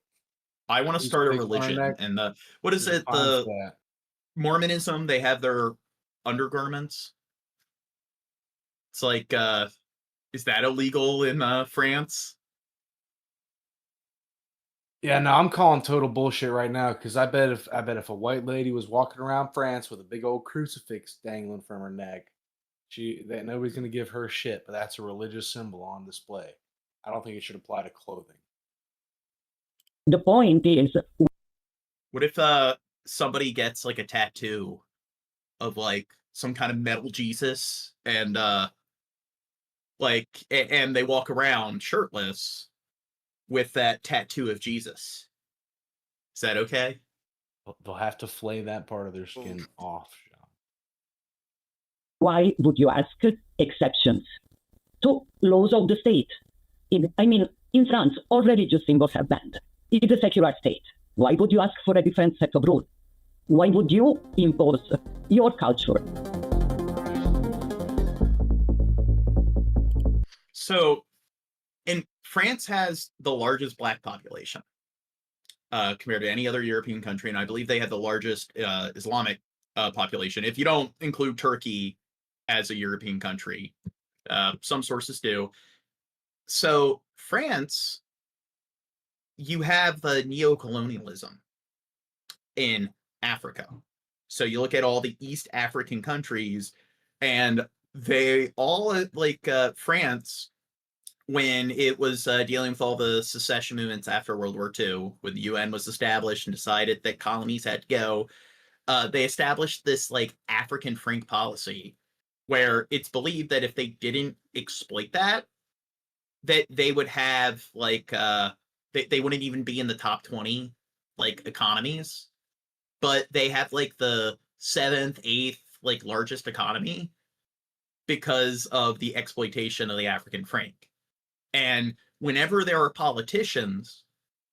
I want to start a religion, and what is it? The Mormonism, they have their undergarments. It's like, is that illegal in France? Yeah, no, I'm calling total bullshit right now because I bet if a white lady was walking around France with a big old crucifix dangling from her neck, that nobody's gonna give her shit. But that's a religious symbol on display. I don't think it should apply to clothing. The point is, what if somebody gets like a tattoo of like some kind of metal Jesus and and they walk around shirtless with that tattoo of Jesus. Is that okay? They'll have to flay that part of their skin off. Why would you ask exceptions to laws of the state? In France, all religious symbols are banned. It is a secular state. Why would you ask for a different set of rules? Why would you impose your culture? So, France has the largest Black population compared to any other European country, and I believe they have the largest Islamic population. If you don't include Turkey as a European country, some sources do. So, France, you have the neo-colonialism in Africa. So you look at all the East African countries, and they all France, when it was dealing with all the secession movements after World War II, when the UN was established and decided that colonies had to go, they established this like African franc policy, where it's believed that if they didn't exploit that they would have like they wouldn't even be in the top 20 like economies, but they have like the 7th, 8th like largest economy because of the exploitation of the African franc. And whenever there are politicians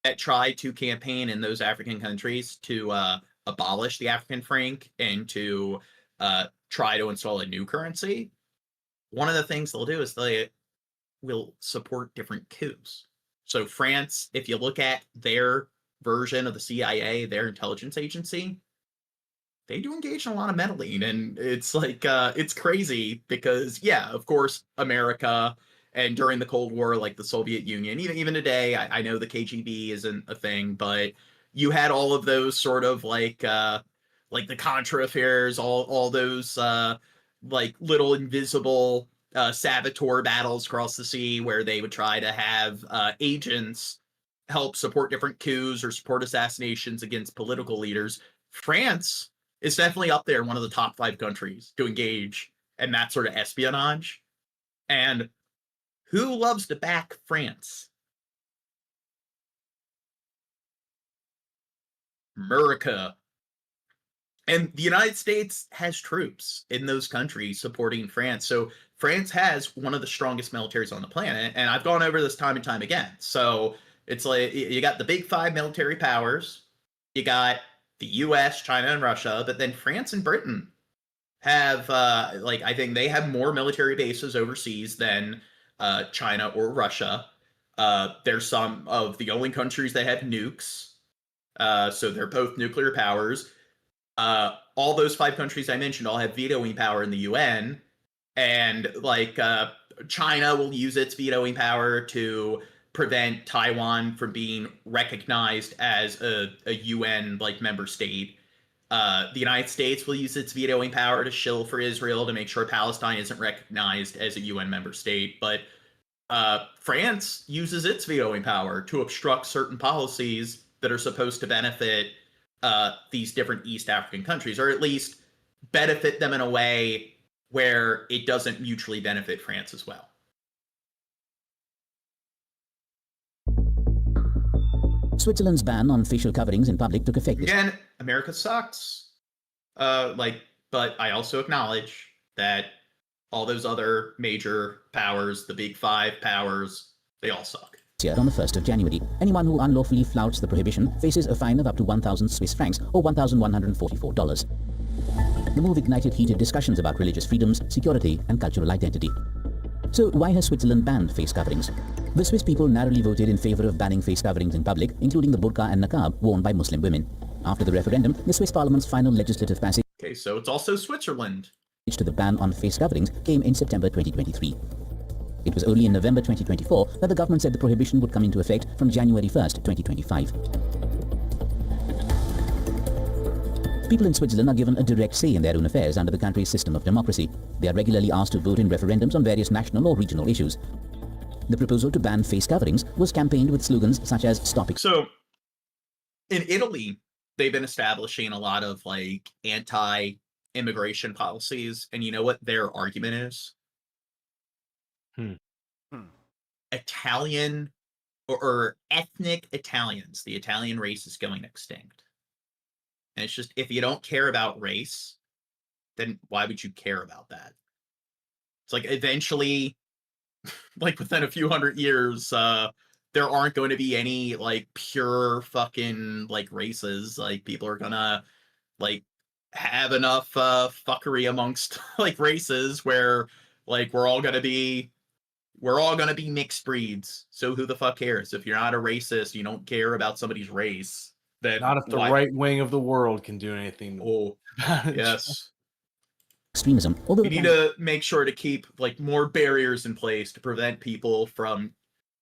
that try to campaign in those African countries to abolish the African franc and to try to install a new currency, one of the things they'll do is they will support different coups. So France, if you look at their version of the CIA, their intelligence agency, they do engage in a lot of meddling. And it's like, it's crazy because, yeah, of course, America and during the Cold War, like the Soviet Union, even today, I know the KGB isn't a thing, but you had all of those sort of like the Contra affairs, all those like little invisible saboteur battles across the sea where they would try to have agents help support different coups or support assassinations against political leaders. France is definitely up there, one of the top 5 countries to engage in that sort of espionage. And who loves to back France? America. And the United States has troops in those countries supporting France. So France has one of the strongest militaries on the planet. And I've gone over this time and time again. So it's like you got the big 5 military powers. You got the US, China, and Russia. But then France and Britain have, I think they have more military bases overseas than China or Russia. They're some of the only countries that have nukes. So they're both nuclear powers. All those 5 countries I mentioned all have vetoing power in the UN, and China will use its vetoing power to prevent Taiwan from being recognized as a UN member state. The United States will use its vetoing power to shill for Israel to make sure Palestine isn't recognized as a UN member state. But France uses its vetoing power to obstruct certain policies that are supposed to benefit these different East African countries, or at least benefit them in a way where it doesn't mutually benefit France as well. Switzerland's ban on facial coverings in public took effect. Again, America sucks. But I also acknowledge that all those other major powers, the big 5 powers, they all suck. On the 1st of January, anyone who unlawfully flouts the prohibition faces a fine of up to 1,000 Swiss francs or $1,144. The move ignited heated discussions about religious freedoms, security, and cultural identity. So why has Switzerland banned face coverings? The Swiss people narrowly voted in favor of banning face coverings in public, including the burqa and niqab worn by Muslim women. After the referendum, the Swiss parliament's final legislative passage Okay, so it's also Switzerland. To the ban on face coverings came in September 2023. It was only in November 2024 that the government said the prohibition would come into effect from January 1st, 2025. People in Switzerland are given a direct say in their own affairs under the country's system of democracy. They are regularly asked to vote in referendums on various national or regional issues. The proposal to ban face coverings was campaigned with slogans such as "Stop." So, in Italy, they've been establishing a lot of like anti-immigration policies, and you know what their argument is? Italian or ethnic Italians, the Italian race is going extinct. And it's just, if you don't care about race, then why would you care about that? It's like eventually, like within a few hundred years, there aren't going to be any like pure fucking like races. Like people are gonna like have enough fuckery amongst like races where like we're all gonna be mixed breeds. So who the fuck cares? If you're not a racist, you don't care about somebody's race. Then Not if the right wing of the world can do anything. Oh, yes. Extremism. Although We need to make sure to keep like more barriers in place to prevent people from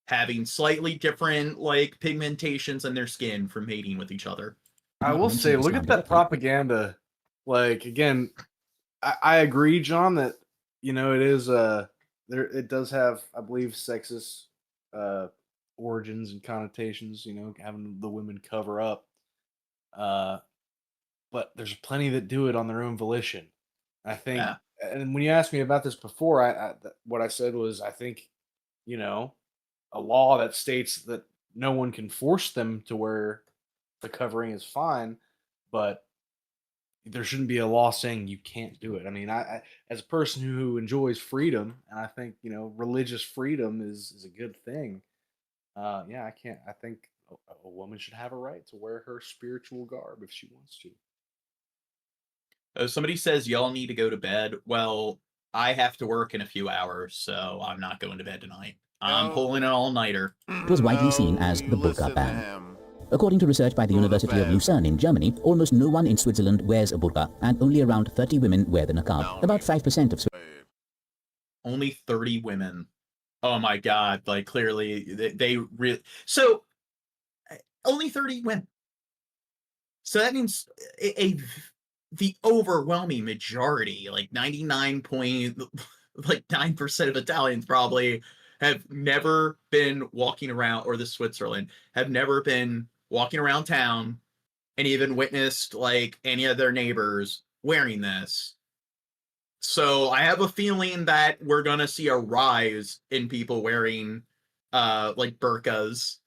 having slightly different like pigmentations in their skin from mating with each other. I will say, look at that propaganda. Like again, I agree, John, that you know it is it does have, I believe, sexist origins and connotations. You know, having the women cover up. But there's plenty that do it on their own volition. I think, and when you asked me about this before, what I said was, I think, you know, a law that states that no one can force them to wear the covering is fine, but there shouldn't be a law saying you can't do it. I mean, I as a person who enjoys freedom, and I think, you know, religious freedom is a good thing. I can't. I think a woman should have a right to wear her spiritual garb if she wants to. Somebody says y'all need to go to bed. Well, I have to work in a few hours, so I'm not going to bed tonight. I'm pulling an all-nighter. It was widely seen as the burqa ban. According to research by the University of Lucerne in Germany, almost no one in Switzerland wears a burqa, and only around 30 women wear the niqab. About 5% of Only 30 women. Oh my god, like clearly they really... So, only 30 women. So that means the overwhelming majority, like 99.9% of Italians probably have never been walking around, or the Switzerland, have never been walking around town and even witnessed like any of their neighbors wearing this. So I have a feeling that we're going to see a rise in people wearing like burqas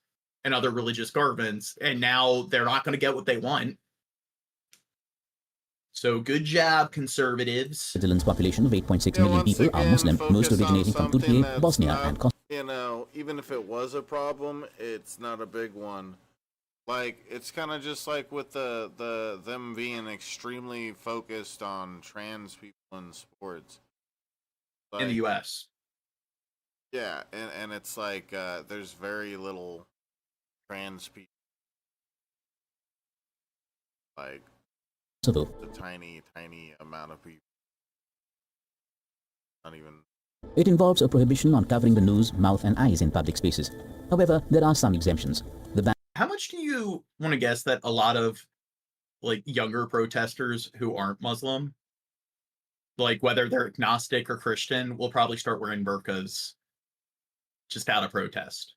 and other religious garments, and now they're not going to get what they want. So good job, conservatives. Switzerland's population of 8.6 million people are Muslim, most originating from Turkey, Bosnia, and Kosovo. You know, even if it was a problem, it's not a big one. Like, it's kind of just like with them being extremely focused on trans people in sports. Like, in the U.S. Yeah, and it's like there's very little trans people. Like, a tiny amount of people. Not even. It involves a prohibition on covering the nose, mouth, and eyes in public spaces. However, there are some exemptions. The ban. How much do you want to guess that a lot of like younger protesters who aren't Muslim, like whether they're agnostic or Christian, will probably start wearing burqas just out of protest?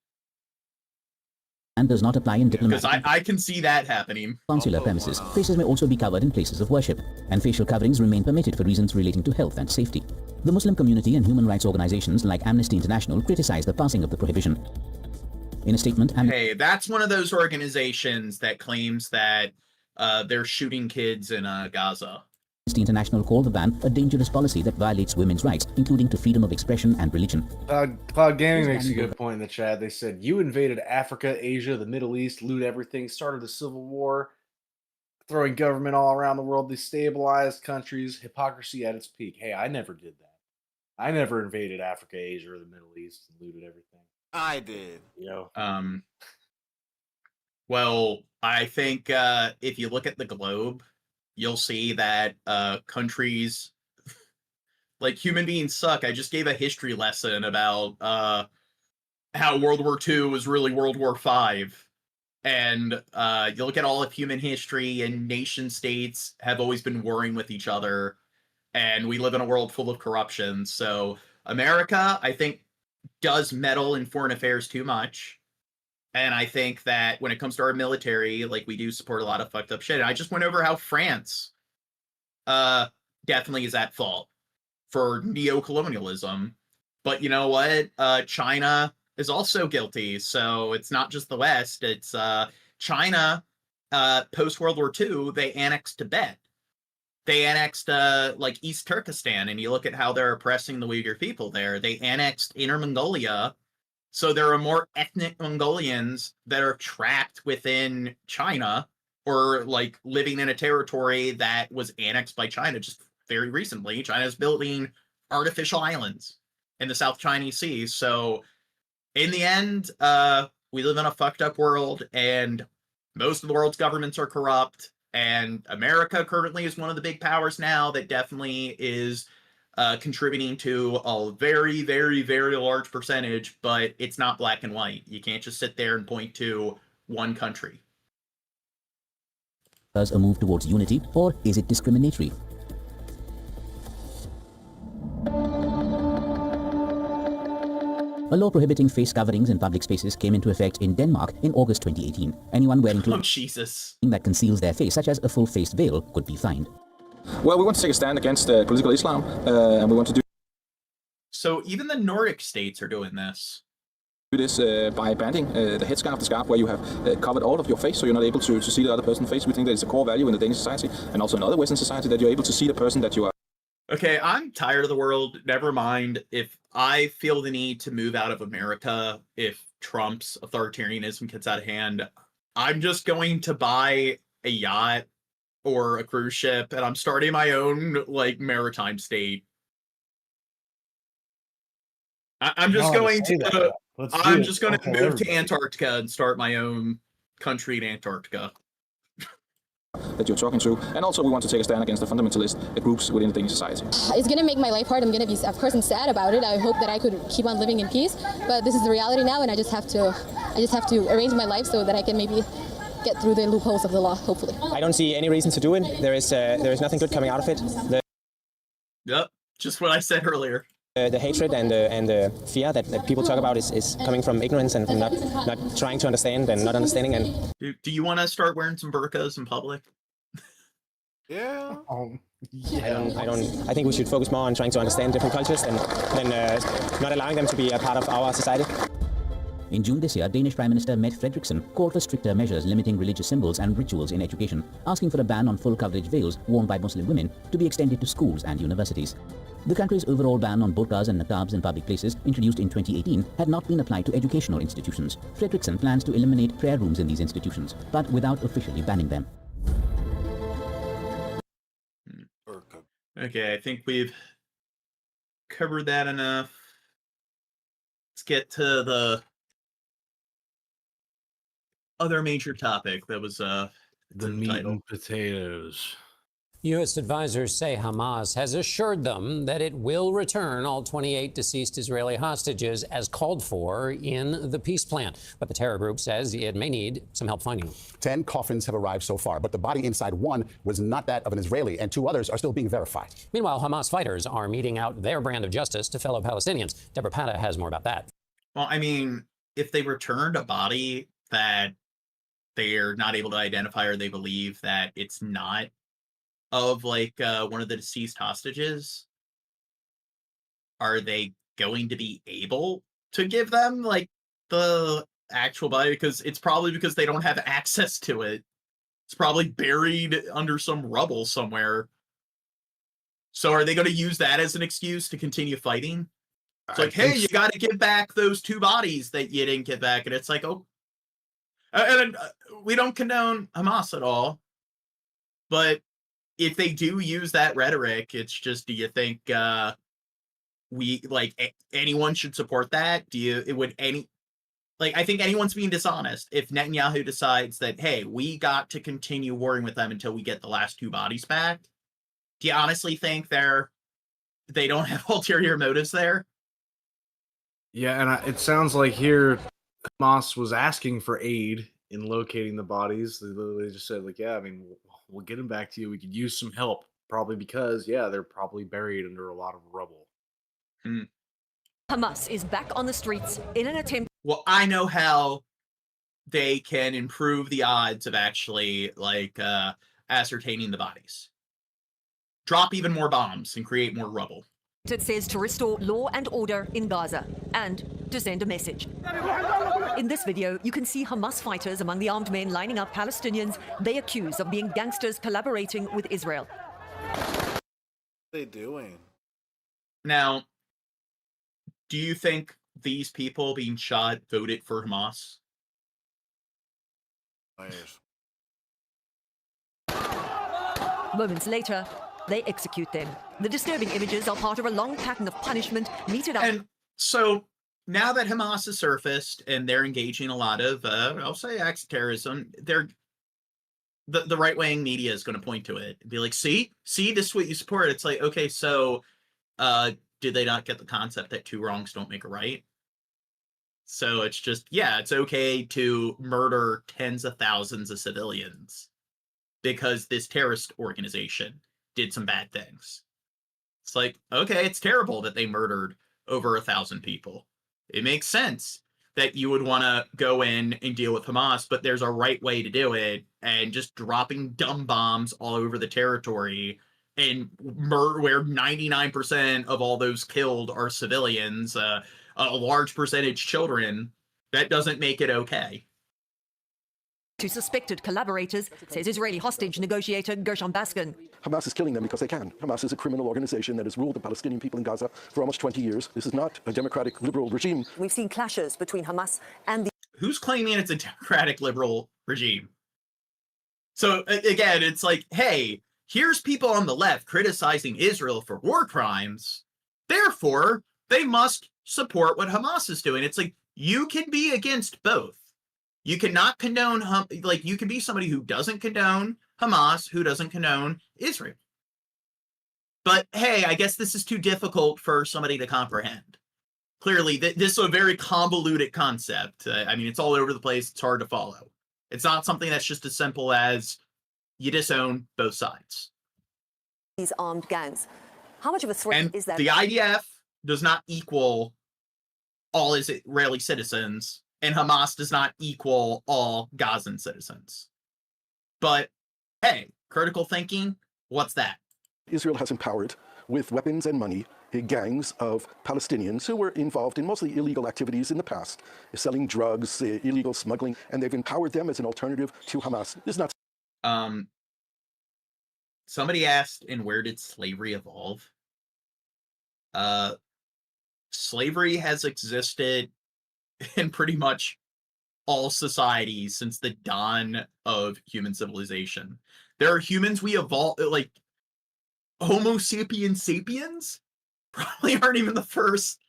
And does not apply in diplomatic. Because I can see that happening. Consular premises. Faces may also be covered in places of worship, and facial coverings remain permitted for reasons relating to health and safety. The Muslim community and human rights organizations like Amnesty International criticize the passing of the prohibition. In a statement, hey, that's one of those organizations that claims that they're shooting kids in Gaza. Amnesty International called the ban a dangerous policy that violates women's rights, including to freedom of expression and religion. Cloud Gaming makes a good point in the chat. They said, you invaded Africa, Asia, the Middle East, loot everything, started a civil war, throwing government all around the world, destabilized countries, hypocrisy at its peak. Hey, I never did that. I never invaded Africa, Asia, or the Middle East and looted everything. I did. You know? Well, I think if you look at the globe, you'll see that countries, like human beings suck. I just gave a history lesson about how World War II was really World War V. And you look at all of human history, and nation states have always been warring with each other. And we live in a world full of corruption. So America, I think, does meddle in foreign affairs too much. And I think that when it comes to our military, like, we do support a lot of fucked up shit. And I just went over how France definitely is at fault for neo-colonialism. But you know what? China is also guilty. So it's not just the West. It's China, post-World War II, they annexed Tibet. They annexed like East Turkestan, and you look at how they're oppressing the Uyghur people there. They annexed Inner Mongolia. So there are more ethnic Mongolians that are trapped within China, or like living in a territory that was annexed by China just very recently. China's building artificial islands in the South Chinese Sea. So in the end, we live in a fucked up world, and most of the world's governments are corrupt. And America currently is one of the big powers now that definitely is contributing to a very, very, very large percentage, but it's not black and white. You can't just sit there and point to one country. Does a move towards unity, or is it discriminatory? A law prohibiting face coverings in public spaces came into effect in Denmark in August 2018. Anyone wearing clothing that conceals their face, such as a full-faced veil, could be fined. Well, we want to take a stand against political Islam, and we want to do So even the Nordic states are doing this. this by banning the headscarf, the scarf where you have covered all of your face, so you're not able to see the other person's face. We think that it's a core value in the Danish society, and also in other Western society, that you're able to see the person that you are. Okay, I'm tired of the world. Never mind if I feel the need to move out of America if Trump's authoritarianism gets out of hand. I'm just going to buy a yacht or a cruise ship, and I'm starting my own, like, maritime state. I'm just going to move to Antarctica and start my own country in Antarctica. That you're talking to, and also we want to take a stand against the fundamentalist groups within the Danish society. It's going to make my life hard. I'm going to be, of course, I'm sad about it. I hope that I could keep on living in peace, but this is the reality now, and I just have to arrange my life so that I can maybe get through the loopholes of the law, hopefully. I don't see any reason to do it. There is nothing good coming out of it. Yep, just what I said earlier. The hatred and the fear that people talk about is coming from ignorance and from not trying to understand and not understanding. And do you want to start wearing some burqas in public? Yeah. I think we should focus more on trying to understand different cultures than not allowing them to be a part of our society. In June this year, Danish Prime Minister Mette Frederiksen called for stricter measures limiting religious symbols and rituals in education, asking for a ban on full coverage veils worn by Muslim women to be extended to schools and universities. The country's overall ban on burqas and niqabs in public places, introduced in 2018, had not been applied to educational institutions. Frederiksen plans to eliminate prayer rooms in these institutions, but without officially banning them. Okay, I think we've covered that enough. Let's get to the other major topic that was the meat and potatoes. U.S. advisors say Hamas has assured them that it will return all 28 deceased Israeli hostages as called for in the peace plan. But the terror group says it may need some help finding them. 10 coffins have arrived so far, but the body inside one was not that of an Israeli, and 2 others are still being verified. Meanwhile, Hamas fighters are meting out their brand of justice to fellow Palestinians. Deborah Pata has more about that. Well, I mean, if they returned a body that they're not able to identify, or they believe that it's not of like one of the deceased hostages, are they going to be able to give them like the actual body? Because it's probably because they don't have access to it. It's probably buried under some rubble somewhere. So are they going to use that as an excuse to continue fighting? It's like, hey, you got to give back those 2 bodies that you didn't get back. And it's like, oh, and we don't condone Hamas at all, but if they do use that rhetoric, it's just, do you think we, like, anyone should support that? I think anyone's being dishonest if Netanyahu decides that, hey, we got to continue warring with them until we get the last 2 bodies back. Do you honestly think they don't have ulterior motives there? Yeah, and it sounds like here Hamas was asking for aid in locating the bodies. They literally just said, like, yeah, I mean, we'll get them back to you. We could use some help, probably because, yeah, they're probably buried under a lot of rubble. Hamas is back on the streets in an attempt. Well, I know how they can improve the odds of actually like ascertaining the bodies. Drop even more bombs and create more rubble. It says to restore law and order in Gaza and to send a message. In this video, you can see Hamas fighters among the armed men lining up Palestinians they accuse of being gangsters collaborating with Israel. What are they doing? Now, do you think these people being shot voted for Hamas? Moments later, they execute them. The disturbing images are part of a long pattern of punishment meted out. And so now that Hamas has surfaced and they're engaging a lot of, I'll say, acts of terrorism, the right-wing media is going to point to it and be like, see, this is what you support. It's like, okay, so did they not get the concept that two wrongs don't make a right? So it's just, yeah, it's okay to murder tens of thousands of civilians because this terrorist organization did some bad things. It's like, okay, it's terrible that they murdered over 1,000 people. It makes sense that you would want to go in and deal with Hamas, but there's a right way to do it, and just dropping dumb bombs all over the territory and where 99% of all those killed are civilians, a large percentage children, that doesn't make it okay. To suspected collaborators, says Israeli hostage negotiator Gershon Baskin. Hamas is killing them because they can. Hamas is a criminal organization that has ruled the Palestinian people in Gaza for almost 20 years. This is not a democratic liberal regime. We've seen clashes between Hamas and the... Who's claiming it's a democratic liberal regime? So again, it's like, hey, here's people on the left criticizing Israel for war crimes. Therefore, they must support what Hamas is doing. It's like, you can be against both. You cannot condone, like, you can be somebody who doesn't condone Hamas, who doesn't condone Israel. But hey, I guess this is too difficult for somebody to comprehend. Clearly, this is a very convoluted concept. I mean, it's all over the place. It's hard to follow. It's not something that's just as simple as you disown both sides. These armed gangs. How much of a threat is that? The IDF does not equal all Israeli citizens, and Hamas does not equal all Gazan citizens. But hey, critical thinking, what's that? Israel has empowered, with weapons and money, gangs of Palestinians who were involved in mostly illegal activities in the past, selling drugs, illegal smuggling, and they've empowered them as an alternative to Hamas. This is not... Somebody asked, and where did slavery evolve? Slavery has existed in pretty much all societies since the dawn of human civilization. There are humans we evolved, like Homo sapiens sapiens probably aren't even the first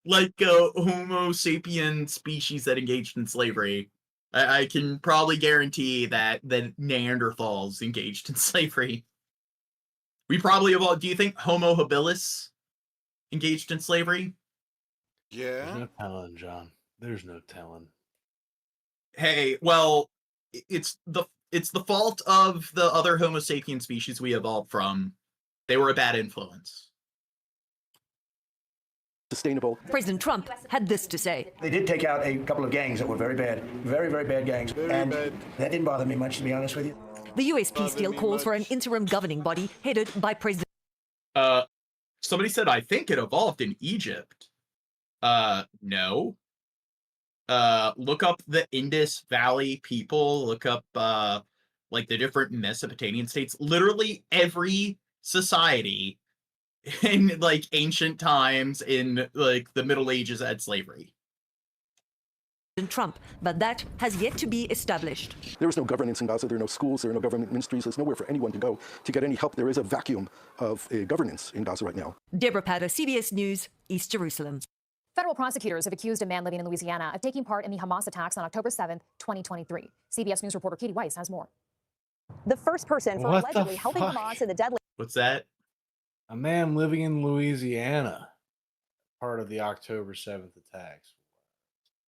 like Homo sapien species that engaged in slavery. I can probably guarantee that the Neanderthals engaged in slavery. We probably evolved. Do you think Homo habilis engaged in slavery? Yeah. There's no telling, John. There's no telling. Hey, well, it's the fault of the other Homo sapien species we evolved from. They were a bad influence. Sustainable. President Trump had this to say. They did take out a couple of gangs that were very bad, very, very bad gangs. And that didn't bother me much, to be honest with you. The U.S. peace deal calls for an interim governing body headed by President... Somebody said, I think it evolved in Egypt. No. Look up the Indus Valley people. Look up, like, the different Mesopotamian states. Literally every society in, like, ancient times in, like, the Middle Ages had slavery. Trump, but that has yet to be established. There is no governance in Gaza. There are no schools. There are no government ministries. There's nowhere for anyone to go to get any help. There is a vacuum of governance in Gaza right now. Deborah Patter, CBS News, East Jerusalem. Federal prosecutors have accused a man living in Louisiana of taking part in the Hamas attacks on October 7th, 2023. CBS News reporter Katie Weiss has more. The first person for allegedly helping Hamas in the deadly... What's that? A man living in Louisiana, part of the October 7th attacks.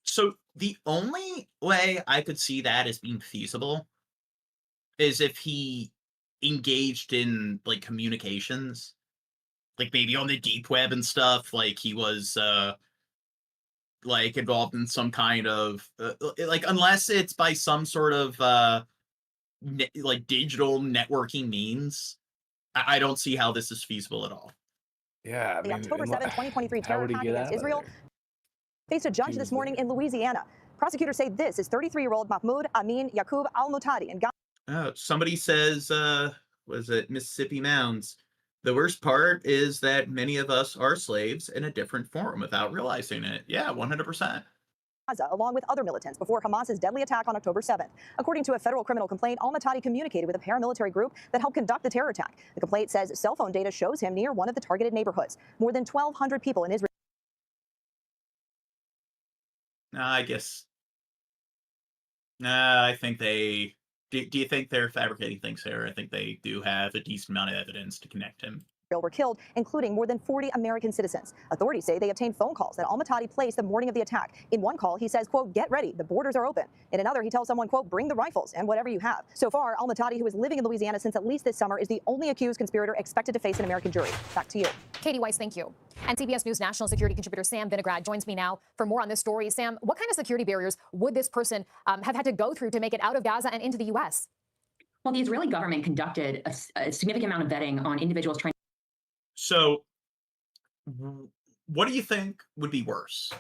So the only way I could see that as being feasible is if he engaged in, like, communications, like maybe on the deep web and stuff, like he was like involved in some kind of like, unless it's by some sort of like digital networking means, I don't see how this is feasible at all. Yeah, I The mean, October 7, 2023 how terror would he attack get against out of Israel there? faced a judge this morning in Louisiana. Prosecutors say this is 33-year-old Mahmoud Amin Yaqub al-Mutadi in Gaza. Somebody says, was it Mississippi Mounds? The worst part is that many of us are slaves in a different form without realizing it. Yeah, 100%. Along with other militants before Hamas's deadly attack on October 7th. According to a federal criminal complaint, al-Mutadi communicated with a paramilitary group that helped conduct the terror attack. The complaint says cell phone data shows him near one of the targeted neighborhoods. More than 1,200 people in Israel. I guess. I think they. Do you think they're fabricating things here? I think they do have a decent amount of evidence to connect him. Were killed, including more than 40 American citizens. Authorities say they obtained phone calls that al-Mutadi placed the morning of the attack. In one call, he says, quote, get ready, the borders are open. In another, he tells someone, quote, bring the rifles and whatever you have. So far, al-Mutadi, who is living in Louisiana since at least this summer, is the only accused conspirator expected to face an American jury. Back to you. Katie Weiss, thank you. And CBS News national security contributor Sam Vinograd joins me now for more on this story. Sam, what kind of security barriers would this person have had to go through to make it out of Gaza and into the U.S.? Well, the Israeli government conducted a significant amount of vetting on individuals trying. So, what do you think would be worse?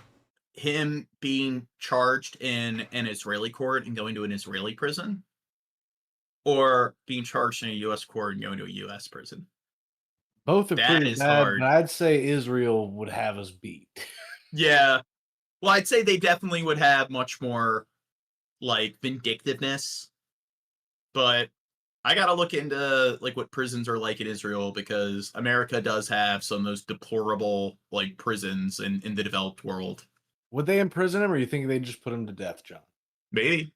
Him being charged in an Israeli court and going to an Israeli prison? Or being charged in a U.S. court and going to a U.S. prison? Both are That pretty is bad, hard. but I'd say Israel would have us beat. Yeah. Well, I'd say they definitely would have much more, like, vindictiveness. But I gotta look into like what prisons are like in Israel, because America does have some of those deplorable like prisons in the developed world. Would they imprison him, or you think they just put him to death, John? Maybe.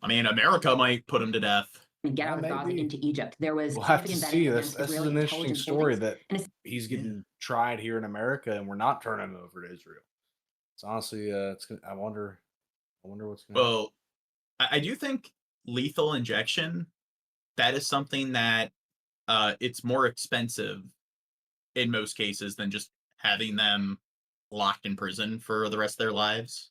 I mean, America might put him to death. Get out of Gaza into Egypt. There was We'll have to significant see. vetting This against is Israeli an interesting intelligence story holdings. that he's getting tried here in America, and we're not turning him over to Israel. It's honestly, it's gonna, I wonder what's going to happen. Well, I do think lethal injection, that is something that it's more expensive in most cases than just having them locked in prison for the rest of their lives.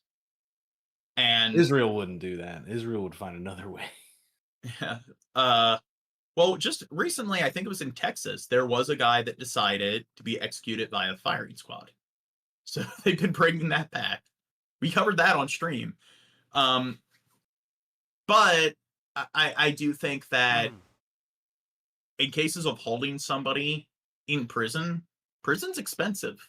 And Israel wouldn't do that. Israel would find another way. yeah. Well, just recently, I think it was in Texas, there was a guy that decided to be executed by a firing squad. So they've been bringing that back. We covered that on stream. But I do think that in cases of holding somebody in prison, prison's expensive.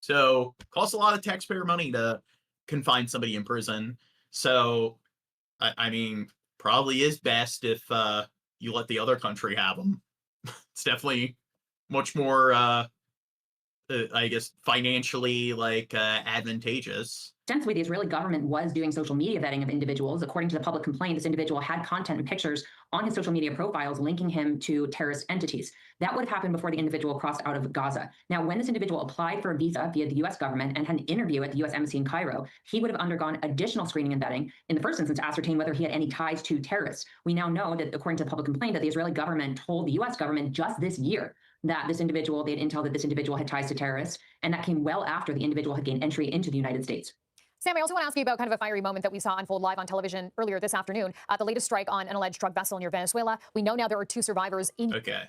So it costs a lot of taxpayer money to confine somebody in prison. So, I mean, probably is best if you let the other country have them. It's definitely much more, I guess, financially like advantageous. Ostensibly, the Israeli government was doing social media vetting of individuals. According to the public complaint, this individual had content and pictures on his social media profiles linking him to terrorist entities. That would have happened before the individual crossed out of Gaza. Now, when this individual applied for a visa via the U.S. government and had an interview at the U.S. Embassy in Cairo, he would have undergone additional screening and vetting in the first instance to ascertain whether he had any ties to terrorists. We now know that, according to the public complaint, that the Israeli government told the U.S. government just this year that this individual, they had intel that this individual had ties to terrorists, and that came well after the individual had gained entry into the United States. Sam, I also want to ask you about kind of a fiery moment that we saw unfold live on television earlier this afternoon. The latest strike on an alleged drug vessel near Venezuela. We know now there are 2 survivors in. Okay.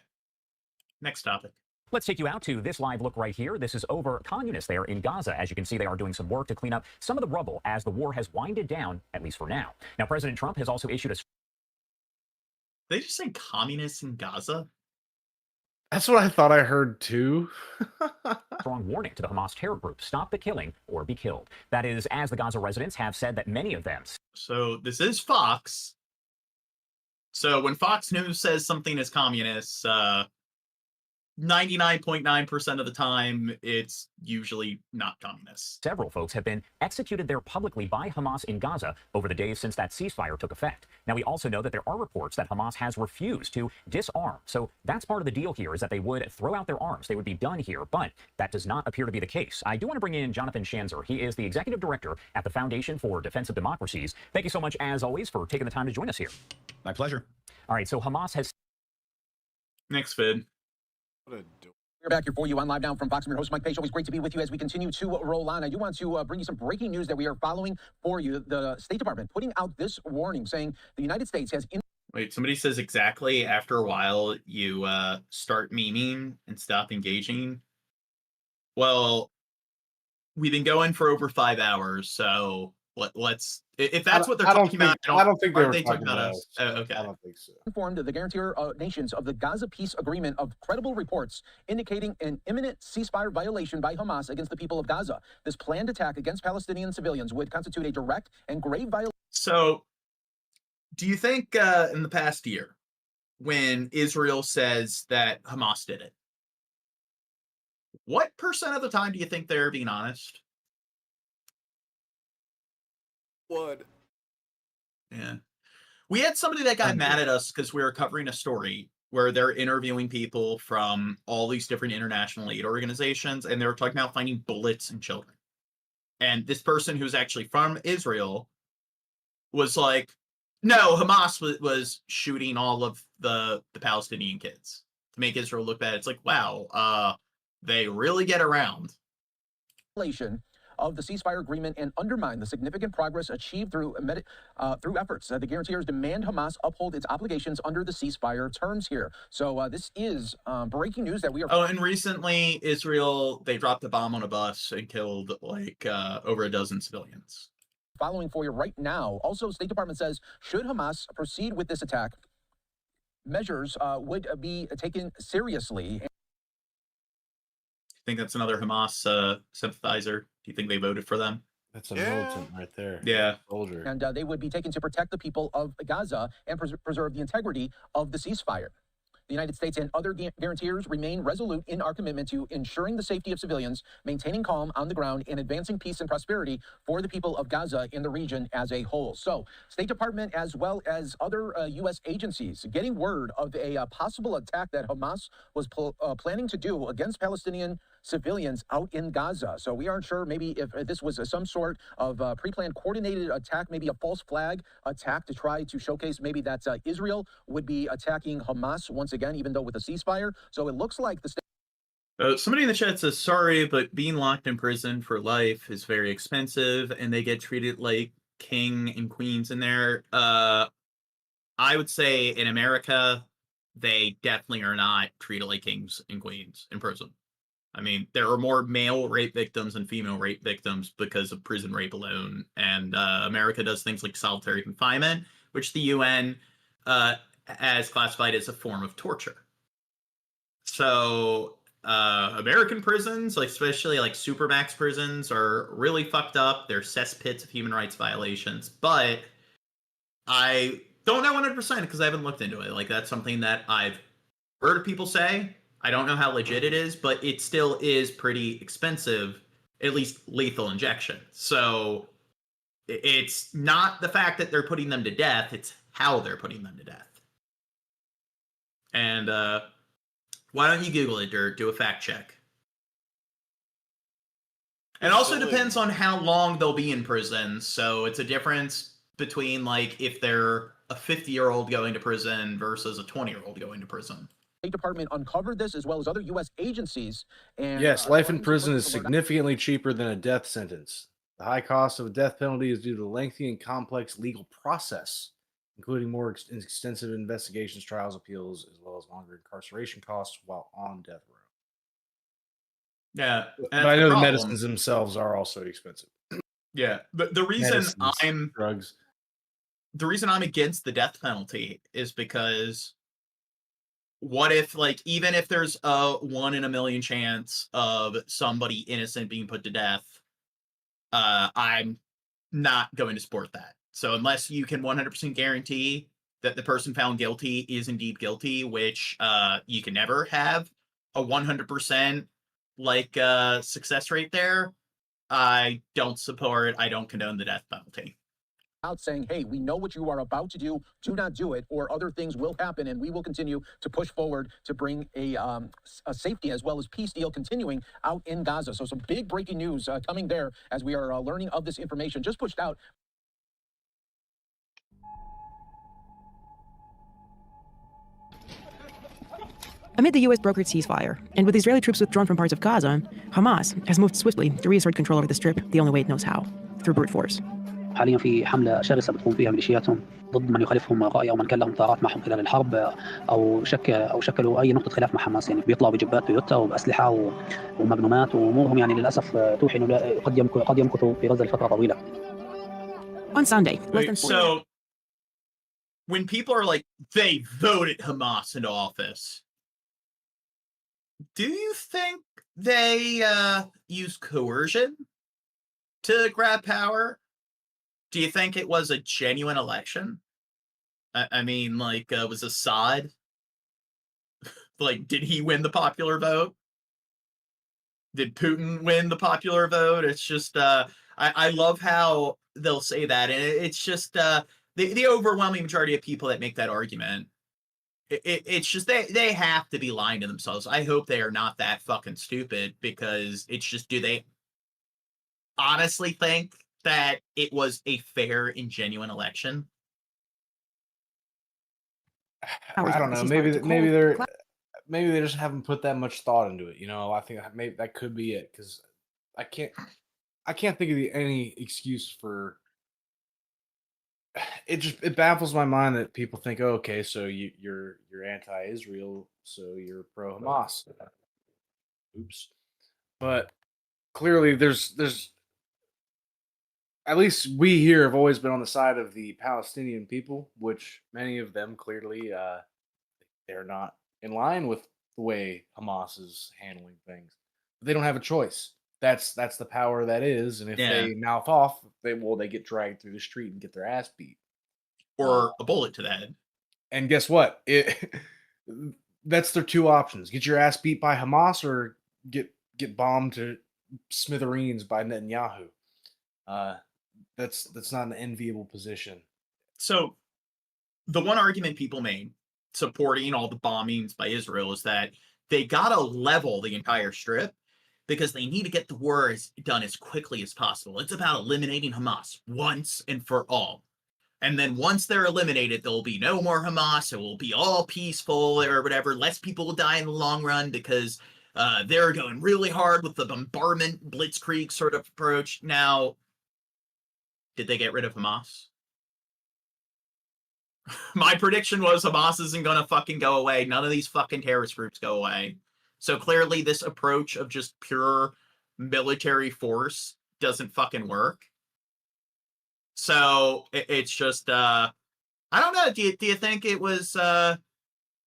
Next topic. Let's take you out to this live look right here. This is over communists there in Gaza. As you can see, they are doing some work to clean up some of the rubble as the war has winded down, at least for now. Now, President Trump has also issued a... They just say communists in Gaza? That's what I thought I heard too. strong warning to the Hamas terror group: stop the killing or be killed. That is, as the Gaza residents have said that many of them. So this is Fox. So when Fox News says something is communist, 99.9% of the time, it's usually not communists. Several folks have been executed there publicly by Hamas in Gaza over the days since that ceasefire took effect. Now, we also know that there are reports that Hamas has refused to disarm. So that's part of the deal here, is that they would throw out their arms. They would be done here, but that does not appear to be the case. I do want to bring in Jonathan Schanzer. He is the executive director at the Foundation for Defense of Democracies. Thank you so much, as always, for taking the time to join us here. My pleasure. All right, so Hamas has... Next vid. What a We're back here for you on Live Now from Fox. I'm your host, Mike Page. Always great to be with you as we continue to roll on. I do want to bring you some breaking news that we are following for you. The State Department putting out this warning saying the United States has... Wait, somebody says exactly after a while you start memeing and stop engaging. Well, we've been going for over 5 hours, so let's... If that's what they're talking about, I don't think they were talking about us. Oh, okay. I don't think so. Informed the guarantor nations of the Gaza peace agreement of credible reports indicating an imminent ceasefire violation by Hamas against the people of Gaza. This planned attack against Palestinian civilians would constitute a direct and grave violation. So, do you think in the past year, when Israel says that Hamas did it, what percent of the time do you think they're being honest? Would. Yeah. We had somebody that got mad at us because we were covering a story where they're interviewing people from all these different international aid organizations, and they were talking about finding bullets in children. And this person who's actually from Israel was like, no, Hamas was shooting all of the Palestinian kids to make Israel look bad. It's like, wow, they really get around. Of the ceasefire agreement and undermine the significant progress achieved through efforts. The guarantors demand Hamas uphold its obligations under the ceasefire terms here. So this is breaking news that we are... Oh, and recently, Israel, they dropped a bomb on a bus and killed like over a dozen civilians. Following for you right now. Also, State Department says, should Hamas proceed with this attack, measures would be taken seriously. I think that's another Hamas sympathizer. Do you think they voted for them? That's a militant right there. Yeah. Soldier. And they would be taken to protect the people of Gaza and preserve the integrity of the ceasefire. The United States and other guarantors remain resolute in our commitment to ensuring the safety of civilians, maintaining calm on the ground, and advancing peace and prosperity for the people of Gaza in the region as a whole. So, State Department as well as other U.S. agencies getting word of a possible attack that Hamas was planning to do against Palestinian civilians out in Gaza. So we aren't sure maybe if this was some sort of pre-planned coordinated attack, maybe a false flag attack to try to showcase maybe that Israel would be attacking Hamas once again, even though with a ceasefire. So it looks like the somebody in the chat says, sorry, but being locked in prison for life is very expensive and they get treated like king and queens in there. I would say in America, they definitely are not treated like kings and queens in prison. I mean, there are more male rape victims than female rape victims because of prison rape alone. And America does things like solitary confinement, which the UN has classified as a form of torture. So American prisons, like especially like supermax prisons, are really fucked up. They're cesspits of human rights violations. But I don't know 100% because I haven't looked into it. Like, that's something that I've heard people say. I don't know how legit it is, but it still is pretty expensive, at least lethal injection. So it's not the fact that they're putting them to death, it's how they're putting them to death. And why don't you Google it or do a fact check? It also depends on how long they'll be in prison. So it's a difference between like if they're a 50-year-old going to prison versus a 20-year-old going to prison. State Department uncovered this as well as other U.S. agencies. And yes, life in prison is significantly cheaper than a death sentence. The high cost of a death penalty is due to the lengthy and complex legal process, including more extensive investigations, trials, appeals, as well as longer incarceration costs while on death row. Yeah, but I know the medicines themselves are also expensive. Yeah, but the reason drugs. The reason I'm against the death penalty is because what if, like, even if there's a 1 in a million chance of somebody innocent being put to death, I'm not going to support that. So unless you can 100% guarantee that the person found guilty is indeed guilty, which you can never have a 100% like success rate there, I don't condone the death penalty. Out saying, hey, we know what you are about to do not do it, or other things will happen, and we will continue to push forward to bring a safety as well as peace deal continuing out in Gaza. So some big breaking news coming there as we are learning of this information just pushed out. Amid the U.S. brokered ceasefire, and with Israeli troops withdrawn from parts of Gaza, Hamas has moved swiftly to reassert control over the Strip the only way it knows how, through brute force. حاليا في حملة شرسة بتقوم فيها ميليشياتهم ضد من يخالفهم رأي أو من كان لهم طاعات معهم خلال الحرب أو شكلوا أي نقطة خلاف مع حماس. يعني بيطلعوا بجبات تويوتا وبأسلحة ومجنومات وأمورهم يعني للأسف توحي إنه قد يمكثوا في غزة لفترة طويلة. On Sunday, so when people are like, they voted Hamas into office, do you think they use coercion to grab power? Do you think it was a genuine election? I mean, like, was Assad, like, did he win the popular vote? Did Putin win the popular vote? It's just, I love how they'll say that. And it's just, the overwhelming majority of people that make that argument, it's just, they have to be lying to themselves. I hope they are not that fucking stupid, because it's just, do they honestly think that it was a fair and genuine election? I don't know. Maybe they just haven't put that much thought into it. You know, I think maybe that could be it, because I can't think of any excuse for it. It baffles my mind that people think, oh, okay, so you're anti-Israel, so you're pro-Hamas. Oops. But clearly, there's at least we here have always been on the side of the Palestinian people, which many of them clearly they're not in line with the way Hamas is handling things. They don't have a choice. That's the power that is, and if they mouth off, they get dragged through the street and get their ass beat, or a bullet to the head. And guess what? That's their two options: get your ass beat by Hamas, or get bombed to smithereens by Netanyahu. That's not an enviable position. So the one argument people made supporting all the bombings by Israel is that they gotta level the entire Strip because they need to get the war done as quickly as possible. It's about eliminating Hamas once and for all. And then once they're eliminated, there will be no more Hamas. It will be all peaceful or whatever. Less people will die in the long run because they're going really hard with the bombardment blitzkrieg sort of approach. Now, did they get rid of Hamas? My prediction was Hamas isn't going to fucking go away. None of these fucking terrorist groups go away. So clearly this approach of just pure military force doesn't fucking work. So it's just, I don't know. Do you think it was the